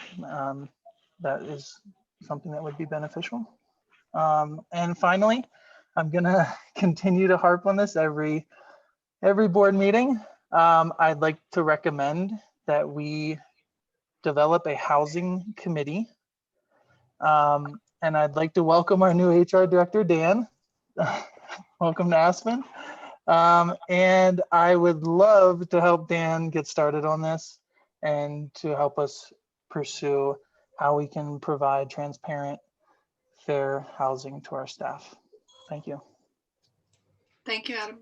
[SPEAKER 8] that is something that would be beneficial. And finally, I'm gonna continue to harp on this every board meeting. I'd like to recommend that we develop a housing committee. And I'd like to welcome our new HR director, Dan. Welcome to Aspen. And I would love to help Dan get started on this and to help us pursue how we can provide transparent, fair housing to our staff. Thank you.
[SPEAKER 1] Thank you, Adam.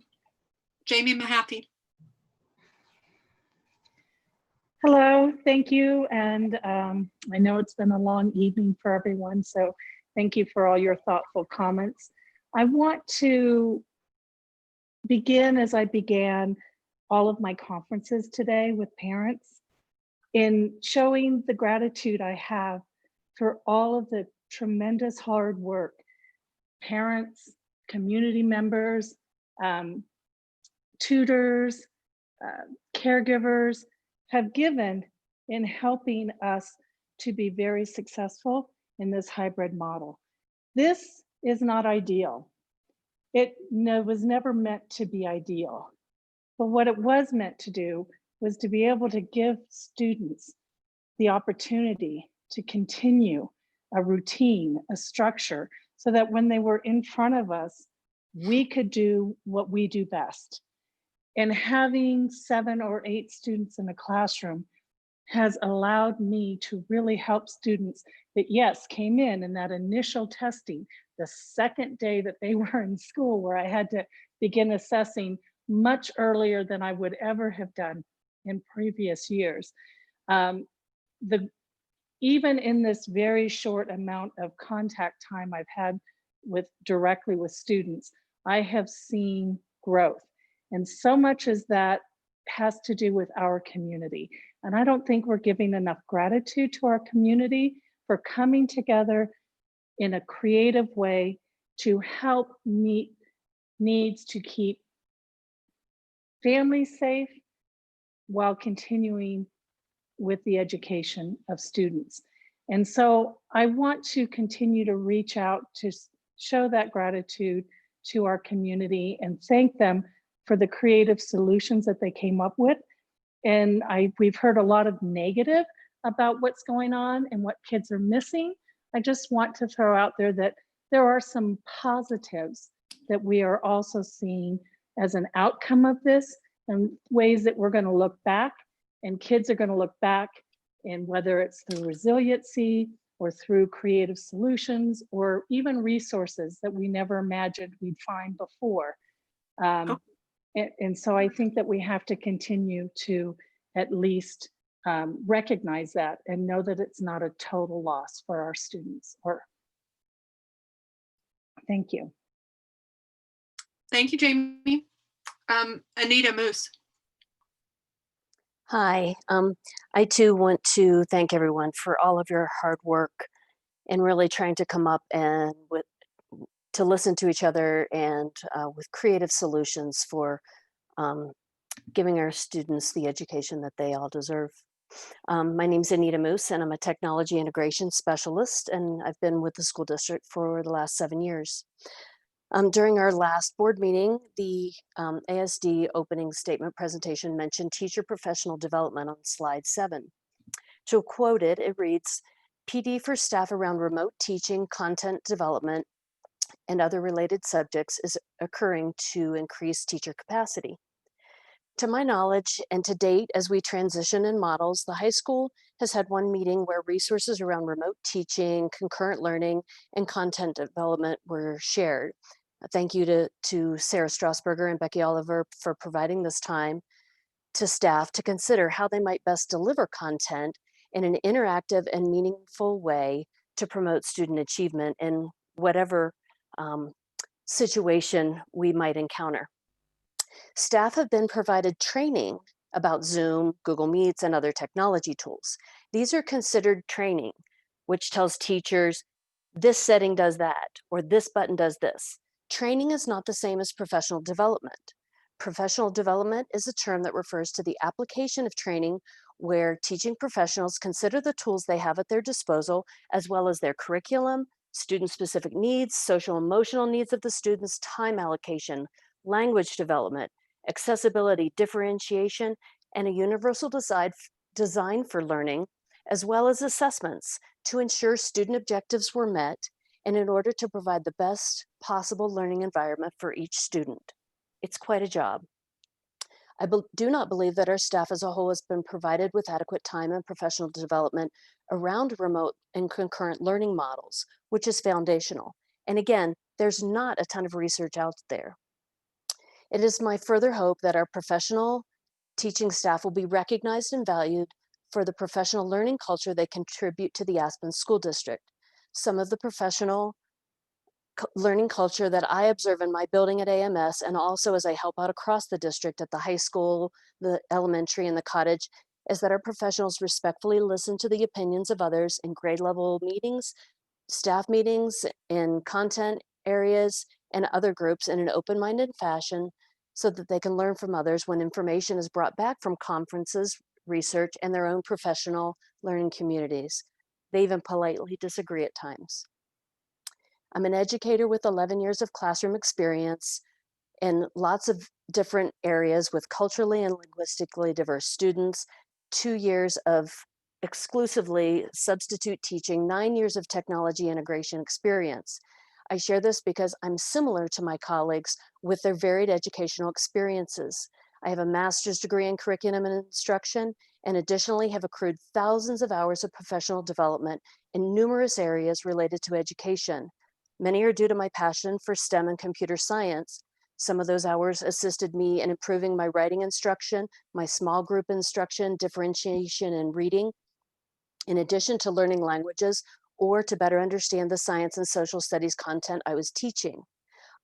[SPEAKER 1] Jamie Mahaffey.
[SPEAKER 11] Hello, thank you. And I know it's been a long evening for everyone, so thank you for all your thoughtful comments. I want to begin as I began all of my conferences today with parents in showing the gratitude I have for all of the tremendous hard work parents, community members, tutors, caregivers have given in helping us to be very successful in this hybrid model. This is not ideal. It was never meant to be ideal. But what it was meant to do was to be able to give students the opportunity to continue a routine, a structure, so that when they were in front of us, we could do what we do best. And having 7 or 8 students in a classroom has allowed me to really help students that, yes, came in that initial testing, the second day that they were in school, where I had to begin assessing much earlier than I would ever have done in previous years. Even in this very short amount of contact time I've had directly with students, I have seen growth. And so much as that has to do with our community. And I don't think we're giving enough gratitude to our community for coming together in a creative way to help meet needs to keep families safe while continuing with the education of students. And so I want to continue to reach out to show that gratitude to our community and thank them for the creative solutions that they came up with. And we've heard a lot of negative about what's going on and what kids are missing. I just want to throw out there that there are some positives that we are also seeing as an outcome of this, and ways that we're going to look back, and kids are going to look back, and whether it's through resiliency or through creative solutions or even resources that we never imagined we'd find before. And so I think that we have to continue to at least recognize that and know that it's not a total loss for our students. Thank you.
[SPEAKER 1] Thank you, Jamie. Anita Moose.
[SPEAKER 3] Hi, I too want to thank everyone for all of your hard work and really trying to come up and to listen to each other and with creative solutions for giving our students the education that they all deserve. My name's Anita Moose, and I'm a technology integration specialist, and I've been with the school district for the last 7 years. During our last board meeting, the ASD opening statement presentation mentioned teacher professional development on slide 7. To quote it, it reads, PD for staff around remote teaching, content development, and other related subjects is occurring to increase teacher capacity. To my knowledge, and to date, as we transition in models, the high school has had one meeting where resources around remote teaching, concurrent learning, and content development were shared. Thank you to Sarah Strasburger and Becky Oliver for providing this time to staff to consider how they might best deliver content in an interactive and meaningful way to promote student achievement in whatever situation we might encounter. Staff have been provided training about Zoom, Google Meets, and other technology tools. These are considered training, which tells teachers, this setting does that, or this button does this. Training is not the same as professional development. Professional development is a term that refers to the application of training where teaching professionals consider the tools they have at their disposal, as well as their curriculum, student-specific needs, social emotional needs of the students, time allocation, language development, accessibility, differentiation, and a universal design for learning, as well as assessments to ensure student objectives were met and in order to provide the best possible learning environment for each student. It's quite a job. I do not believe that our staff as a whole has been provided with adequate time and professional development around remote and concurrent learning models, which is foundational. And again, there's not a ton of research out there. It is my further hope that our professional teaching staff will be recognized and valued for the professional learning culture they contribute to the Aspen School District. Some of the professional learning culture that I observe in my building at AMS, and also as I help out across the district at the high school, the elementary, and the cottage, is that our professionals respectfully listen to the opinions of others in grade level meetings, staff meetings, in content areas, and other groups in an open-minded fashion so that they can learn from others when information is brought back from conferences, research, and their own professional learning communities. They even politely disagree at times. I'm an educator with 11 years of classroom experience in lots of different areas with culturally and linguistically diverse students, 2 years of exclusively substitute teaching, 9 years of technology integration experience. I share this because I'm similar to my colleagues with their varied educational experiences. I have a master's degree in curriculum and instruction, and additionally have accrued thousands of hours of professional development in numerous areas related to education. Many are due to my passion for STEM and computer science. Some of those hours assisted me in improving my writing instruction, my small group instruction, differentiation and reading, in addition to learning languages or to better understand the science and social studies content I was teaching.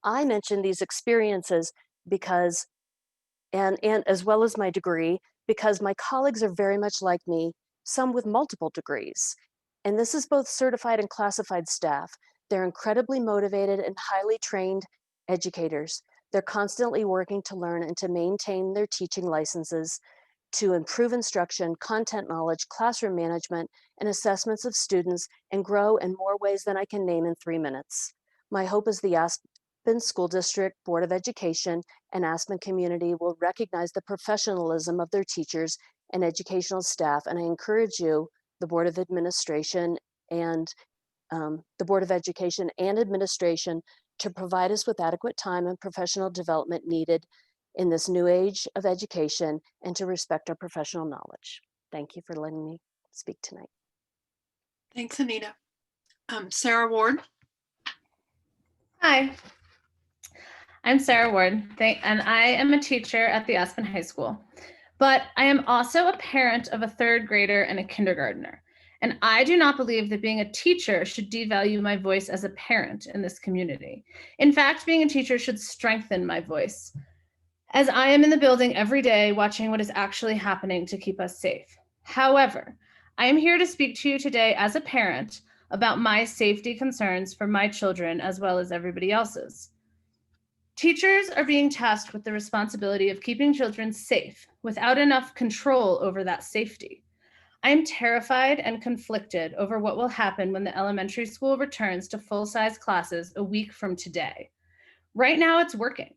[SPEAKER 3] I mention these experiences because, and as well as my degree, because my colleagues are very much like me, some with multiple degrees. And this is both certified and classified staff. They're incredibly motivated and highly trained educators. They're constantly working to learn and to maintain their teaching licenses, to improve instruction, content knowledge, classroom management, and assessments of students, and grow in more ways than I can name in 3 minutes. My hope is the Aspen School District Board of Education and Aspen community will recognize the professionalism of their teachers and educational staff, and I encourage you, the Board of Administration and the Board of Education and Administration, to provide us with adequate time and professional development needed in this new age of education and to respect our professional knowledge. Thank you for letting me speak tonight.
[SPEAKER 1] Thanks, Anita. Sarah Ward.
[SPEAKER 22] Hi, I'm Sarah Ward, and I am a teacher at the Aspen High School, but I am also a parent of a 3rd grader and a kindergartner. And I do not believe that being a teacher should devalue my voice as a parent in this community. In fact, being a teacher should strengthen my voice. as I am in the building every day watching what is actually happening to keep us safe. However, I am here to speak to you today as a parent about my safety concerns for my children as well as everybody else's. Teachers are being tasked with the responsibility of keeping children safe without enough control over that safety. I am terrified and conflicted over what will happen when the elementary school returns to full-size classes a week from today. Right now, it's working.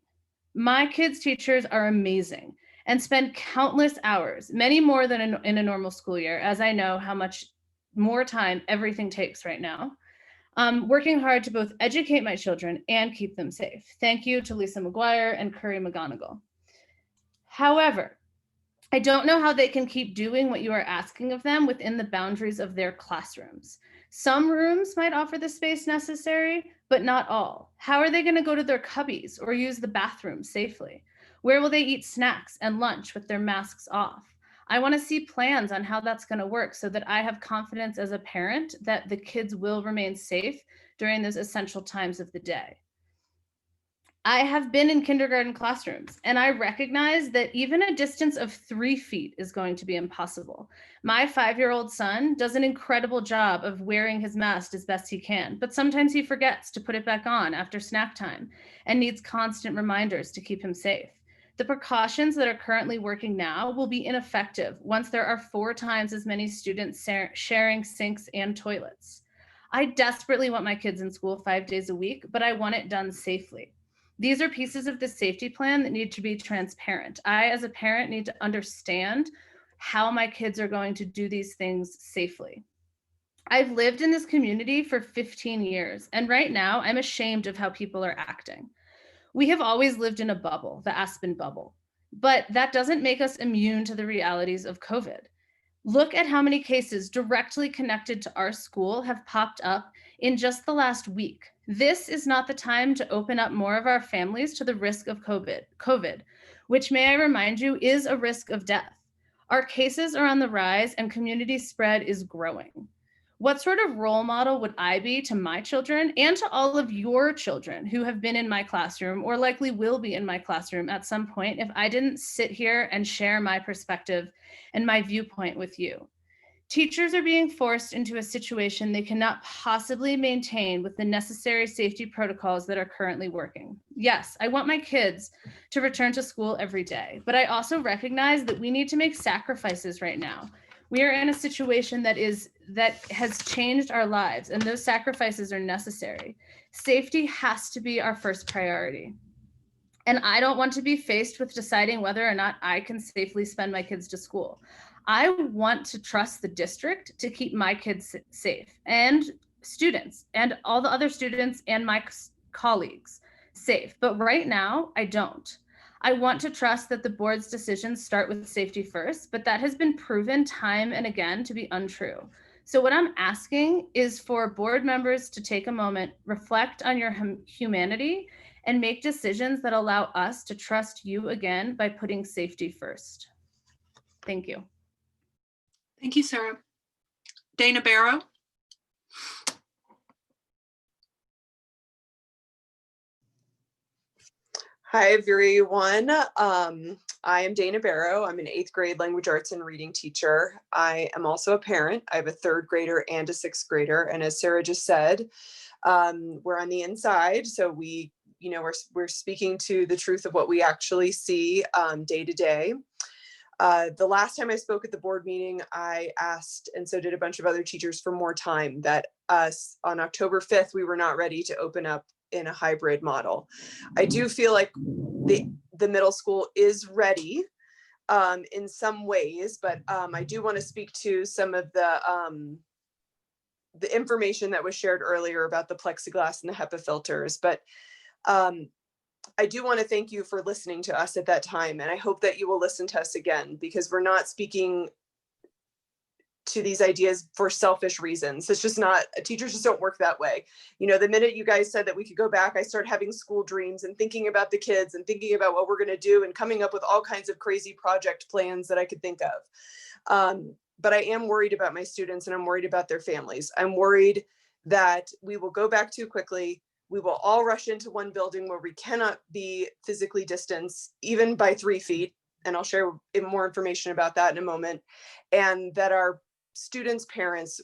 [SPEAKER 22] My kids' teachers are amazing and spend countless hours, many more than in a normal school year, as I know how much more time everything takes right now, working hard to both educate my children and keep them safe. Thank you to Lisa McGuire and Curry McGonigal. However, I don't know how they can keep doing what you are asking of them within the boundaries of their classrooms. Some rooms might offer the space necessary, but not all. How are they going to go to their cubbies or use the bathroom safely? Where will they eat snacks and lunch with their masks off? I want to see plans on how that's going to work so that I have confidence as a parent that the kids will remain safe during those essential times of the day. I have been in kindergarten classrooms, and I recognize that even a distance of 3 feet is going to be impossible. My 5-year-old son does an incredible job of wearing his mask as best he can, but sometimes he forgets to put it back on after snack time and needs constant reminders to keep him safe. The precautions that are currently working now will be ineffective once there are 4 times as many students sharing sinks and toilets. I desperately want my kids in school 5 days a week, but I want it done safely. These are pieces of the safety plan that need to be transparent. I, as a parent, need to understand how my kids are going to do these things safely. I've lived in this community for 15 years, and right now I'm ashamed of how people are acting. We have always lived in a bubble, the Aspen bubble, but that doesn't make us immune to the realities of COVID. Look at how many cases directly connected to our school have popped up in just the last week. This is not the time to open up more of our families to the risk of COVID, which, may I remind you, is a risk of death. Our cases are on the rise and community spread is growing. What sort of role model would I be to my children and to all of your children who have been in my classroom or likely will be in my classroom at some point if I didn't sit here and share my perspective and my viewpoint with you? Teachers are being forced into a situation they cannot possibly maintain with the necessary safety protocols that are currently working. Yes, I want my kids to return to school every day, but I also recognize that we need to make sacrifices right now. We are in a situation that has changed our lives, and those sacrifices are necessary. Safety has to be our first priority. And I don't want to be faced with deciding whether or not I can safely send my kids to school. I want to trust the district to keep my kids safe and students and all the other students and my colleagues safe. But right now, I don't. I want to trust that the board's decisions start with safety first, but that has been proven time and again to be untrue. So what I'm asking is for board members to take a moment, reflect on your humanity, and make decisions that allow us to trust you again by putting safety first. Thank you.
[SPEAKER 1] Thank you, Sarah. Dana Barrow.
[SPEAKER 10] Hi, everyone. I am Dana Barrow. I'm an 8th grade language arts and reading teacher. I am also a parent. I have a 3rd grader and a 6th grader. And as Sarah just said, we're on the inside. So we're speaking to the truth of what we actually see day to day. The last time I spoke at the board meeting, I asked, and so did a bunch of other teachers, for more time, that on October 5th, we were not ready to open up in a hybrid model. I do feel like the middle school is ready in some ways, but I do want to speak to some of the information that was shared earlier about the plexiglass and the HEPA filters. But I do want to thank you for listening to us at that time. And I hope that you will listen to us again, because we're not speaking to these ideas for selfish reasons. It's just not, teachers just don't work that way. You know, the minute you guys said that we could go back, I started having school dreams and thinking about the kids and thinking about what we're going to do and coming up with all kinds of crazy project plans that I could think of. But I am worried about my students and I'm worried about their families. I'm worried that we will go back too quickly. We will all rush into one building where we cannot be physically distanced, even by 3 feet. And I'll share more information about that in a moment. And that our students' parents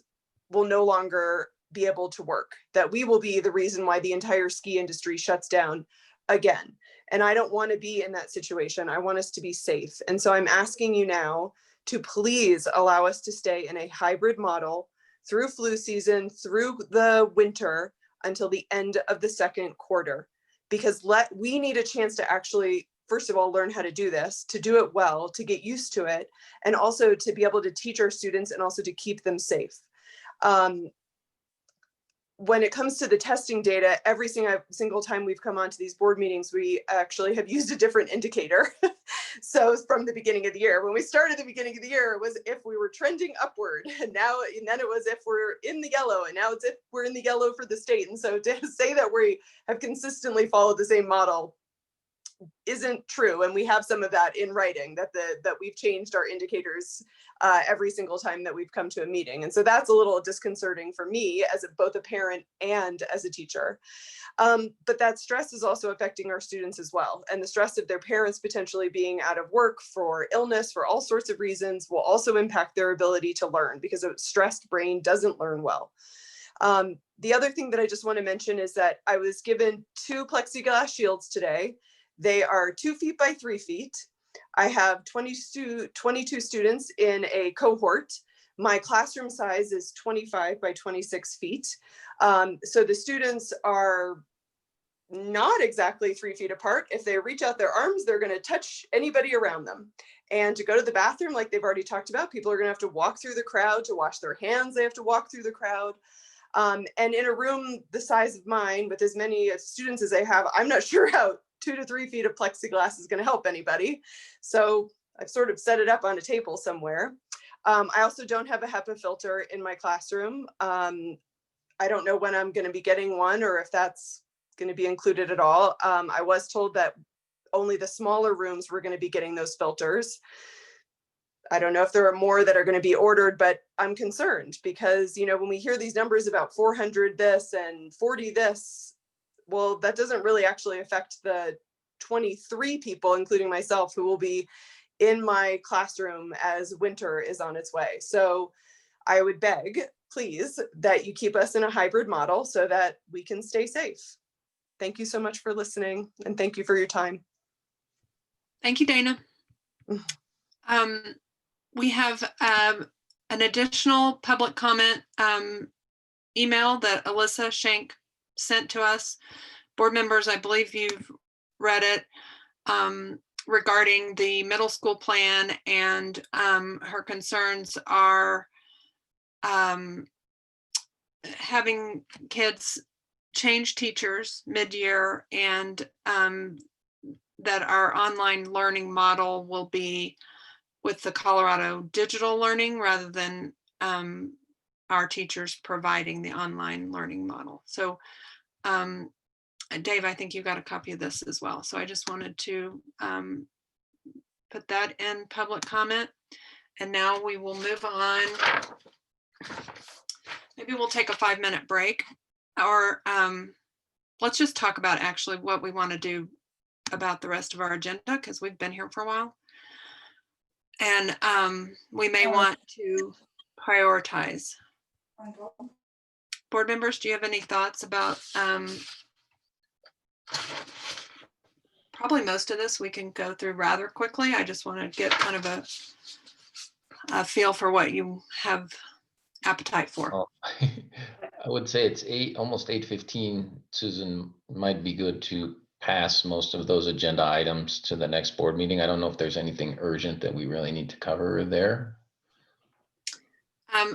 [SPEAKER 10] will no longer be able to work, that we will be the reason why the entire ski industry shuts down again. And I don't want to be in that situation. I want us to be safe. And so I'm asking you now to please allow us to stay in a hybrid model through flu season, through the winter, until the end of the second quarter, because we need a chance to actually, first of all, learn how to do this, to do it well, to get used to it, and also to be able to teach our students and also to keep them safe. When it comes to the testing data, every single time we've come onto these board meetings, we actually have used a different indicator. So from the beginning of the year, when we started the beginning of the year, it was if we were trending upward, and then it was if we're in the yellow, and now it's if we're in the yellow for the state. And so to say that we have consistently followed the same model isn't true, and we have some of that in writing, that we've changed our indicators every single time that we've come to a meeting. And so that's a little disconcerting for me as both a parent and as a teacher. But that stress is also affecting our students as well, and the stress of their parents potentially being out of work for illness, for all sorts of reasons, will also impact their ability to learn, because a stressed brain doesn't learn well. The other thing that I just want to mention is that I was given 2 plexiglass shields today. They are 2 feet by 3 feet. I have 22 students in a cohort. My classroom size is 25 by 26 feet. So the students are not exactly 3 feet apart. If they reach out their arms, they're going to touch anybody around them. And to go to the bathroom, like they've already talked about, people are going to have to walk through the crowd. To wash their hands, they have to walk through the crowd. And in a room the size of mine, with as many students as I have, I'm not sure how 2 to 3 feet of plexiglass is going to help anybody. So I've sort of set it up on a table somewhere. I also don't have a HEPA filter in my classroom. I don't know when I'm going to be getting one, or if that's going to be included at all. I was told that only the smaller rooms were going to be getting those filters. I don't know if there are more that are going to be ordered, but I'm concerned because, you know, when we hear these numbers about 400 this and 40 this, well, that doesn't really actually affect the 23 people, including myself, who will be in my classroom as winter is on its way. So I would beg, please, that you keep us in a hybrid model so that we can stay safe. Thank you so much for listening, and thank you for your time.
[SPEAKER 1] Thank you, Dana. We have an additional public comment email that Alyssa Schenk sent to us. Board members, I believe you've read it, regarding the middle school plan, and her concerns are having kids change teachers mid-year, and that our online learning model will be with the Colorado digital learning rather than our teachers providing the online learning model. So Dave, I think you got a copy of this as well. So I just wanted to put that in public comment. And now we will move on. Maybe we'll take a 5-minute break, or let's just talk about actually what we want to do about the rest of our agenda, because we've been here for a while. And we may want to prioritize. Board members, do you have any thoughts about probably most of this we can go through rather quickly. I just want to get kind of a feel for what you have appetite for.
[SPEAKER 4] I would say it's almost 8:15. Susan, might be good to pass most of those agenda items to the next board meeting. I don't know if there's anything urgent that we really need to cover there.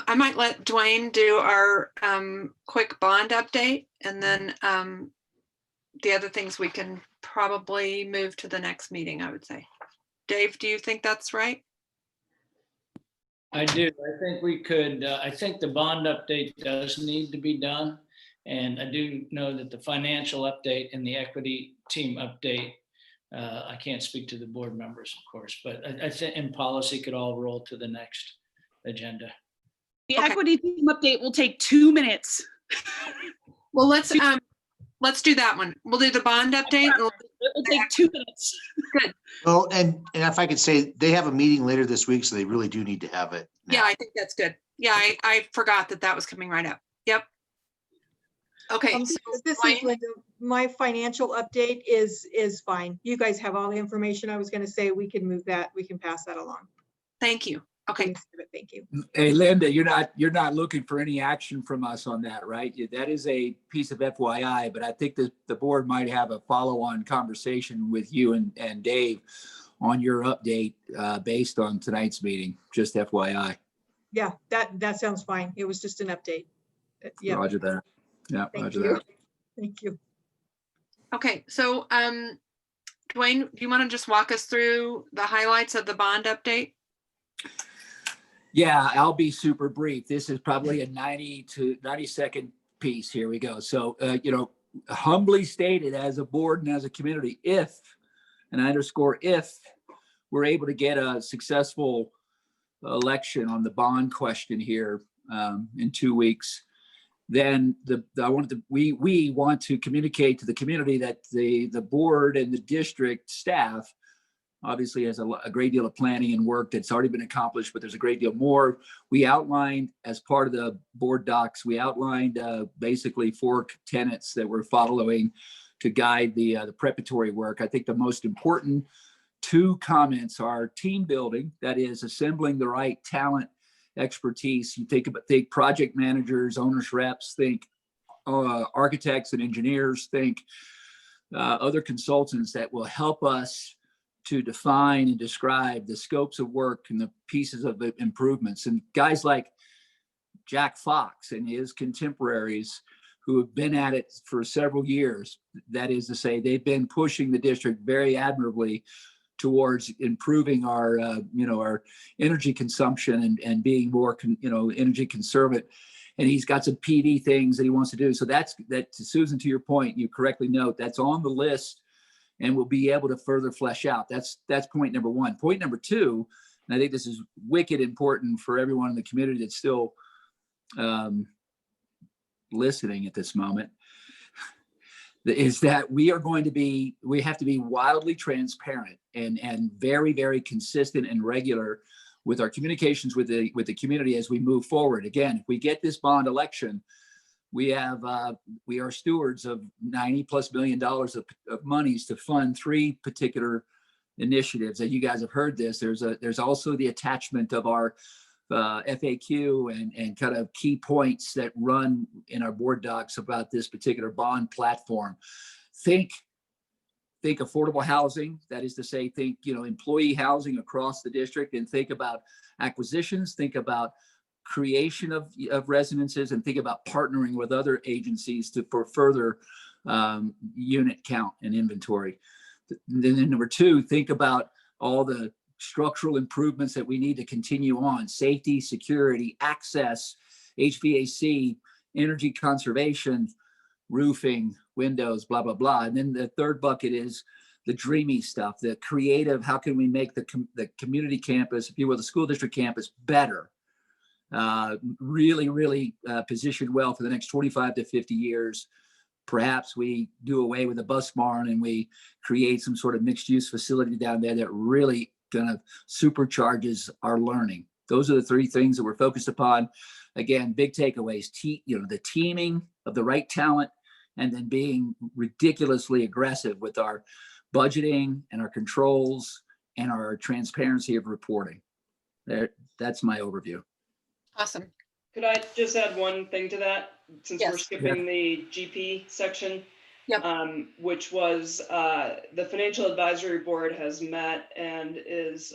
[SPEAKER 1] I might let Dwayne do our quick bond update, and then the other things we can probably move to the next meeting, I would say. Dave, do you think that's right?
[SPEAKER 5] I do. I think we could, I think the bond update does need to be done. And I do know that the financial update and the equity team update, I can't speak to the board members, of course, but I think in policy could all roll to the next agenda.
[SPEAKER 12] The equity team update will take 2 minutes.
[SPEAKER 1] Well, let's let's do that one. We'll do the bond update.
[SPEAKER 5] It will take 2 minutes.
[SPEAKER 1] Good.
[SPEAKER 9] Well, and if I could say, they have a meeting later this week, so they really do need to have it.
[SPEAKER 1] Yeah, I think that's good. Yeah, I forgot that was coming right up. Yep. Okay. So
[SPEAKER 12] This is
[SPEAKER 1] Dwayne?
[SPEAKER 12] Linda. My financial update is fine. You guys have all the information. I was going to say we can move that. We can pass that along.
[SPEAKER 1] Thank you. Okay.
[SPEAKER 12] Thank you.
[SPEAKER 13] Hey, Linda, you're not looking for any action from us on that, right? That is a piece of FYI, but I think that the board might have a follow-on conversation with you and Dave on your update based on tonight's meeting, just FYI.
[SPEAKER 12] Yeah, that sounds fine. It was just an update. Yeah.
[SPEAKER 13] Roger that. Yeah,
[SPEAKER 12] Thank
[SPEAKER 13] roger
[SPEAKER 12] you.
[SPEAKER 13] that.
[SPEAKER 12] Thank you.
[SPEAKER 1] Okay. So, Dwayne, do you want to just walk us through the highlights of the bond update?
[SPEAKER 13] Yeah, I'll be super brief. This is probably a 90 second piece. Here we go. So, humbly stated, as a board and as a community, if, and I underscore if, we're able to get a successful election on the bond question here in 2 weeks, then we want to communicate to the community that the board and the district staff obviously has a great deal of planning and work that's already been accomplished, but there's a great deal more. We outlined, as part of the board docs, we outlined basically 4 tenets that we're following to guide the preparatory work. I think the most important 2 comments are team building, that is assembling the right talent, expertise. You think project managers, owners, reps, think architects and engineers, think other consultants that will help us to define and describe the scopes of work and the pieces of the improvements. And guys like Jack Fox and his contemporaries who have been at it for several years, that is to say, they've been pushing the district very admirably towards improving our energy consumption and being more, energy conservant. And he's got some PD things that he wants to do. So that, Susan, to your point, you correctly note, that's on the list and we'll be able to further flesh out. That's point number 1. Point number 2, and I think this is wicked important for everyone in the community that's still listening at this moment, is that we have to be wildly transparent and very, very consistent and regular with our communications with the community as we move forward. Again, if we get this bond election, we are stewards of $90+ million of monies to fund 3 particular initiatives that you guys have heard this. There's also the attachment of our FAQ and kind of key points that run in our board docs about this particular bond platform. Think affordable housing, that is to say, think employee housing across the district, and think about acquisitions, think about creation of residences, and think about partnering with other agencies for further unit count and inventory. Then number 2, think about all the structural improvements that we need to continue on: safety, security, access, HVAC, energy conservation, roofing, windows, blah, blah, blah. And then the 3rd bucket is the dreamy stuff, the creative, how can we make the community campus, if you will, the school district campus better? Really positioned well for the next 25 to 50 years. Perhaps we do away with the bus barn and we create some sort of mixed use facility down there that really kind of supercharges our learning. Those are the 3 things that we're focused upon. Again, big takeaways, the teaming of the right talent, and then being ridiculously aggressive with our budgeting and our controls and our transparency of reporting. That's my overview.
[SPEAKER 1] Awesome.
[SPEAKER 7] Could I just add one thing to that, since we're
[SPEAKER 1] Yes.
[SPEAKER 7] skipping the GP section?
[SPEAKER 1] Yep.
[SPEAKER 7] Which was the Financial Advisory Board has met and is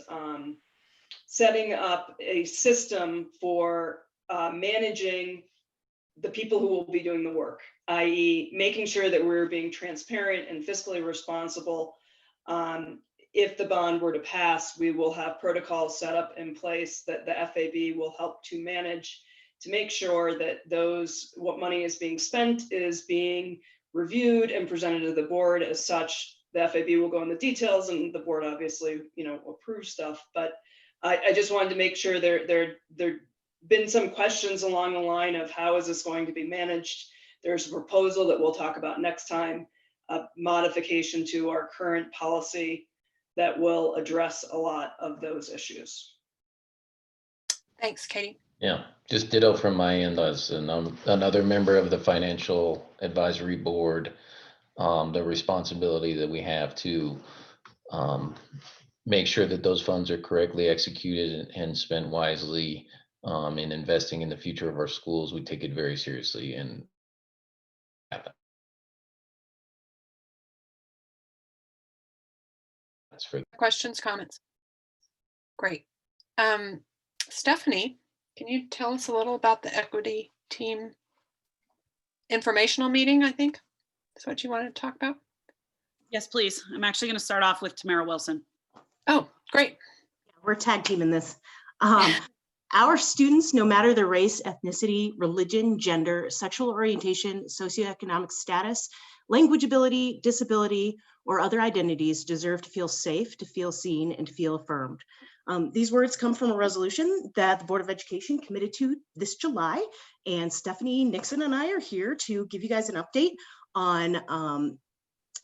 [SPEAKER 7] setting up a system for managing the people who will be doing the work, i.e. making sure that we're being transparent and fiscally responsible. If the bond were to pass, we will have protocols set up in place that the FAB will help to manage, to make sure that what money is being spent is being reviewed and presented to the board. As such, the FAB will go in the details, and the board obviously, approves stuff. But I just wanted to make sure there been some questions along the line of how is this going to be managed. there's a proposal that we'll talk about next time, a modification to our current policy that will address a lot of those issues.
[SPEAKER 1] Thanks, Katie.
[SPEAKER 4] Yeah, just ditto from my end as another member of the Financial Advisory Board, the responsibility that we have to make sure that those funds are correctly executed and spent wisely in investing in the future of our schools. We take it very seriously and that's for
[SPEAKER 1] Questions, comments? Great. Stephanie, can you tell us a little about the equity team informational meeting, I think? That's what you wanted to talk about?
[SPEAKER 6] Yes, please. I'm actually going to start off with Tamara Wilson.
[SPEAKER 1] Oh, great.
[SPEAKER 16] We're tag teaming this. Our students, no matter their race, ethnicity, religion, gender, sexual orientation, socioeconomic status, language ability, disability, or other identities, deserve to feel safe, to feel seen, and to feel affirmed. These words come from a resolution that the Board of Education committed to this July, and Stephanie Nixon and I are here to give you guys an update on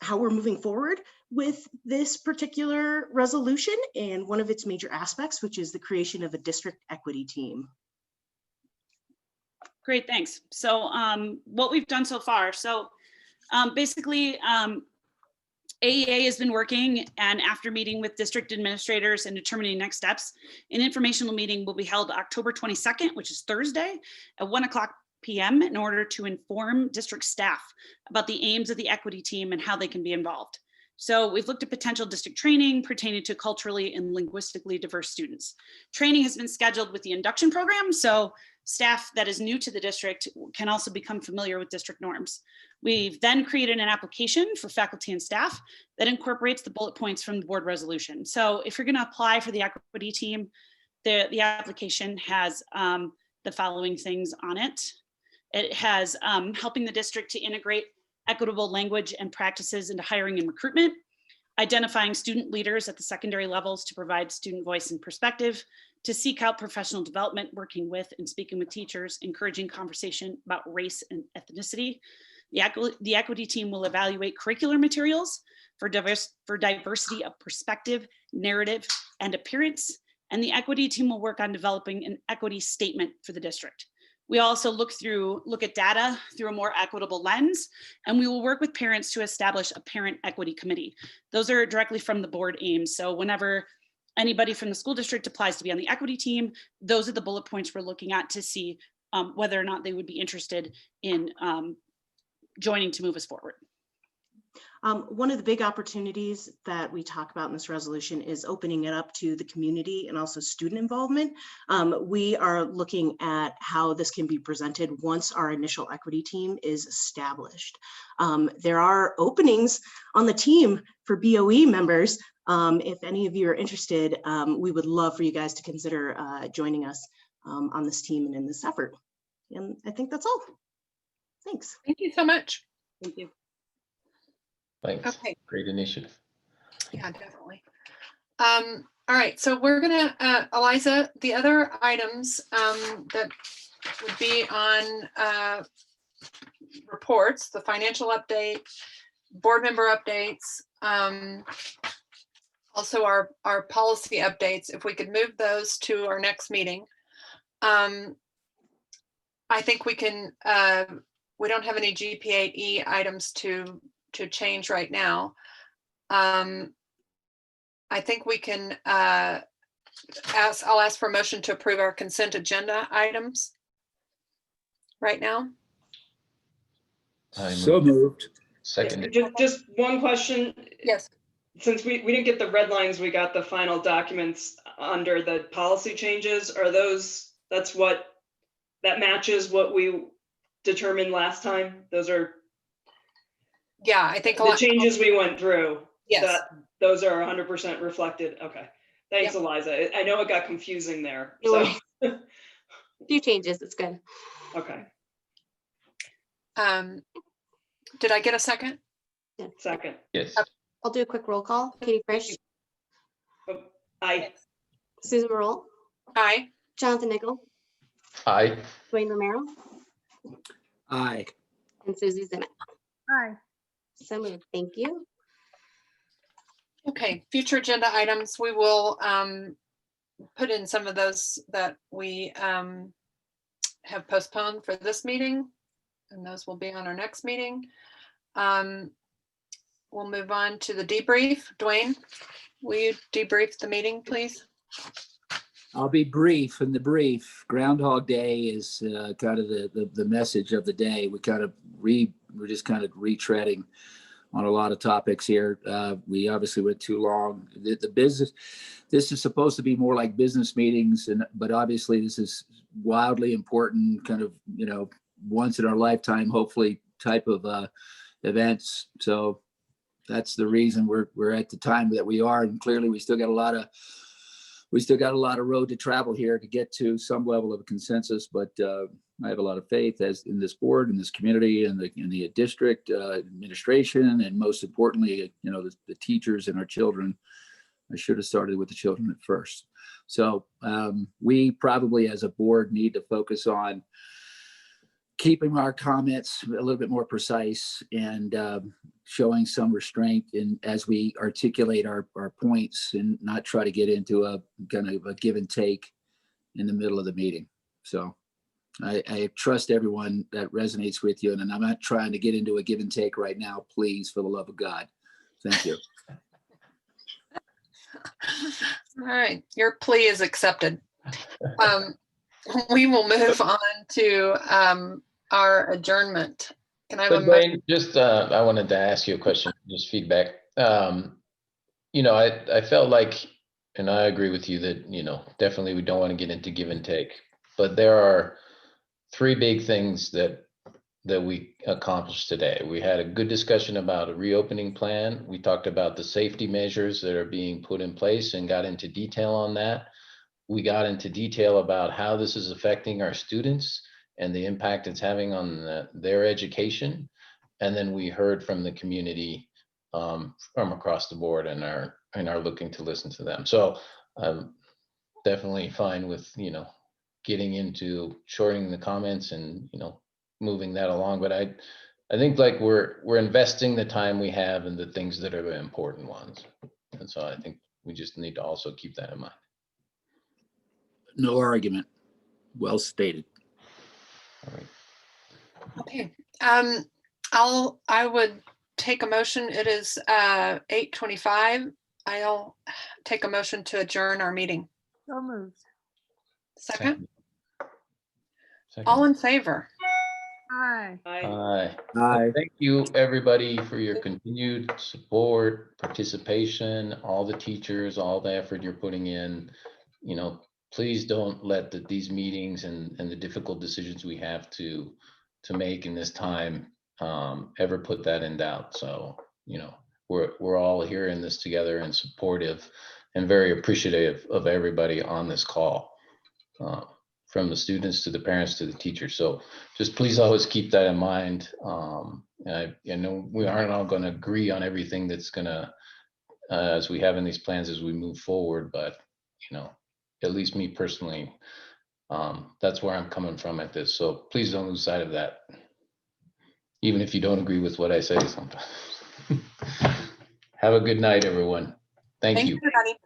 [SPEAKER 16] how we're moving forward with this particular resolution and one of its major aspects, which is the creation of a district equity team.
[SPEAKER 6] Great, thanks. So what we've done so far. So basically, AEA has been working, and after meeting with district administrators and determining next steps, an informational meeting will be held October 22nd, which is Thursday at 1:00 p.m. in order to inform district staff about the aims of the equity team and how they can be involved. So we've looked at potential district training pertaining to culturally and linguistically diverse students. Training has been scheduled with the induction program, so staff that is new to the district can also become familiar with district norms. We've then created an application for faculty and staff that incorporates the bullet points from the board resolution. So if you're going to apply for the equity team, the application has the following things on it. It has helping the district to integrate equitable language and practices into hiring and recruitment, identifying student leaders at the secondary levels to provide student voice and perspective, to seek out professional development, working with and speaking with teachers, encouraging conversation about race and ethnicity. The equity team will evaluate curricular materials for diversity of perspective, narrative, and appearance. And the equity team will work on developing an equity statement for the district. We also look at data through a more equitable lens, and we will work with parents to establish a parent equity committee. Those are directly from the board aims. So whenever anybody from the school district applies to be on the equity team, those are the bullet points we're looking at to see whether or not they would be interested in joining to move us forward.
[SPEAKER 16] One of the big opportunities that we talk about in this resolution is opening it up to the community and also student involvement. We are looking at how this can be presented once our initial equity team is established. There are openings on the team for BOE members. If any of you are interested, we would love for you guys to consider joining us on this team and in this effort. And I think that's all. Thanks.
[SPEAKER 1] Thank you so much.
[SPEAKER 6] Thank you.
[SPEAKER 4] Thanks.
[SPEAKER 1] Okay.
[SPEAKER 4] Great initiative.
[SPEAKER 1] Yeah, definitely. All right, so we're gonna, Eliza, the other items that would be on reports, the financial update, board member updates, also our policy updates, if we could move those to our next meeting. I think we can, we don't have any GPAE items to change right now. I think we can I'll ask for a motion to approve our consent agenda items right now.
[SPEAKER 13] So moved.
[SPEAKER 4] Second.
[SPEAKER 7] Just one question.
[SPEAKER 1] Yes.
[SPEAKER 7] Since we didn't get the red lines, we got the final documents under the policy changes. Are those, that matches what we determined last time? Those are.
[SPEAKER 1] Yeah, I think
[SPEAKER 7] the changes we went through.
[SPEAKER 1] Yes.
[SPEAKER 7] Those are 100% reflected. Okay. Thanks,
[SPEAKER 1] Yep.
[SPEAKER 7] Eliza. I know it got confusing there.
[SPEAKER 23] A few changes, it's good.
[SPEAKER 7] Okay.
[SPEAKER 1] Did I get a second?
[SPEAKER 7] Second.
[SPEAKER 4] Yes.
[SPEAKER 23] I'll do a quick roll call. Katie Frisch.
[SPEAKER 7] Aye.
[SPEAKER 23] Susan Morrell.
[SPEAKER 1] Aye.
[SPEAKER 23] Jonathan Nickel.
[SPEAKER 4] Aye.
[SPEAKER 23] Dwayne Romero.
[SPEAKER 13] Aye.
[SPEAKER 23] and Susie Zimmett.
[SPEAKER 11] Aye.
[SPEAKER 23] So moved. Thank you.
[SPEAKER 1] Okay, future agenda items, we will put in some of those that we have postponed for this meeting, and those will be on our next meeting. We'll move on to the debrief. Dwayne, will you debrief the meeting, please?
[SPEAKER 13] I'll be brief. In the brief, Groundhog Day is kind of the message of the day. We're just kind of retreading on a lot of topics here. We obviously went too long. The business, this is supposed to be more like business meetings, but obviously this is wildly important, kind of, once in our lifetime, hopefully, type of events. So that's the reason we're at the time that we are, and clearly we still got a lot of road to travel here to get to some level of consensus. But I have a lot of faith as in this board, in this community, and in the district administration, and most importantly, the teachers and our children. I should have started with the children at first. So we probably as a board need to focus on keeping our comments a little bit more precise and showing some restraint as we articulate our points, and not try to get into a kind of a give and take in the middle of the meeting. So I trust everyone that resonates with you, and I'm not trying to get into a give and take right now, please, for the love of God. Thank you.
[SPEAKER 1] All right, your plea is accepted. We will move on to our adjournment. Can I have
[SPEAKER 4] But
[SPEAKER 1] a motion?
[SPEAKER 4] Dwayne, just I wanted to ask you a question, just feedback. I felt like, and I agree with you that, definitely we don't want to get into give and take, but there are three big things that we accomplished today. We had a good discussion about a reopening plan. We talked about the safety measures that are being put in place and got into detail on that. We got into detail about how this is affecting our students and the impact it's having on their education. And then we heard from the community from across the board, and are looking to listen to them. So I'm definitely fine with, getting into shortening the comments and, moving that along. But I think like we're investing the time we have in the things that are the important ones. And so I think we just need to also keep that in mind.
[SPEAKER 13] No argument. Well stated.
[SPEAKER 4] All right.
[SPEAKER 1] Okay, I would take a motion. It is 8:25. I'll take a motion to adjourn our meeting.
[SPEAKER 11] So moved.
[SPEAKER 1] Second? All in favor?
[SPEAKER 11] Aye.
[SPEAKER 4] Aye.
[SPEAKER 13] Aye.
[SPEAKER 4] Thank you, everybody, for your continued support, participation, all the teachers, all the effort you're putting in. Please don't let these meetings and the difficult decisions we have to make in this time ever put that in doubt. So, we're all here in this together and supportive and very appreciative of everybody on this call, from the students to the parents to the teachers. So just please always keep that in mind. And I know we aren't all going to agree on everything that's going to, as we have in these plans as we move forward, but, at least me personally, that's where I'm coming from at this. So please don't lose sight of that, even if you don't agree with what I say sometimes. Have a good night, everyone. Thank you.
[SPEAKER 1] Everybody.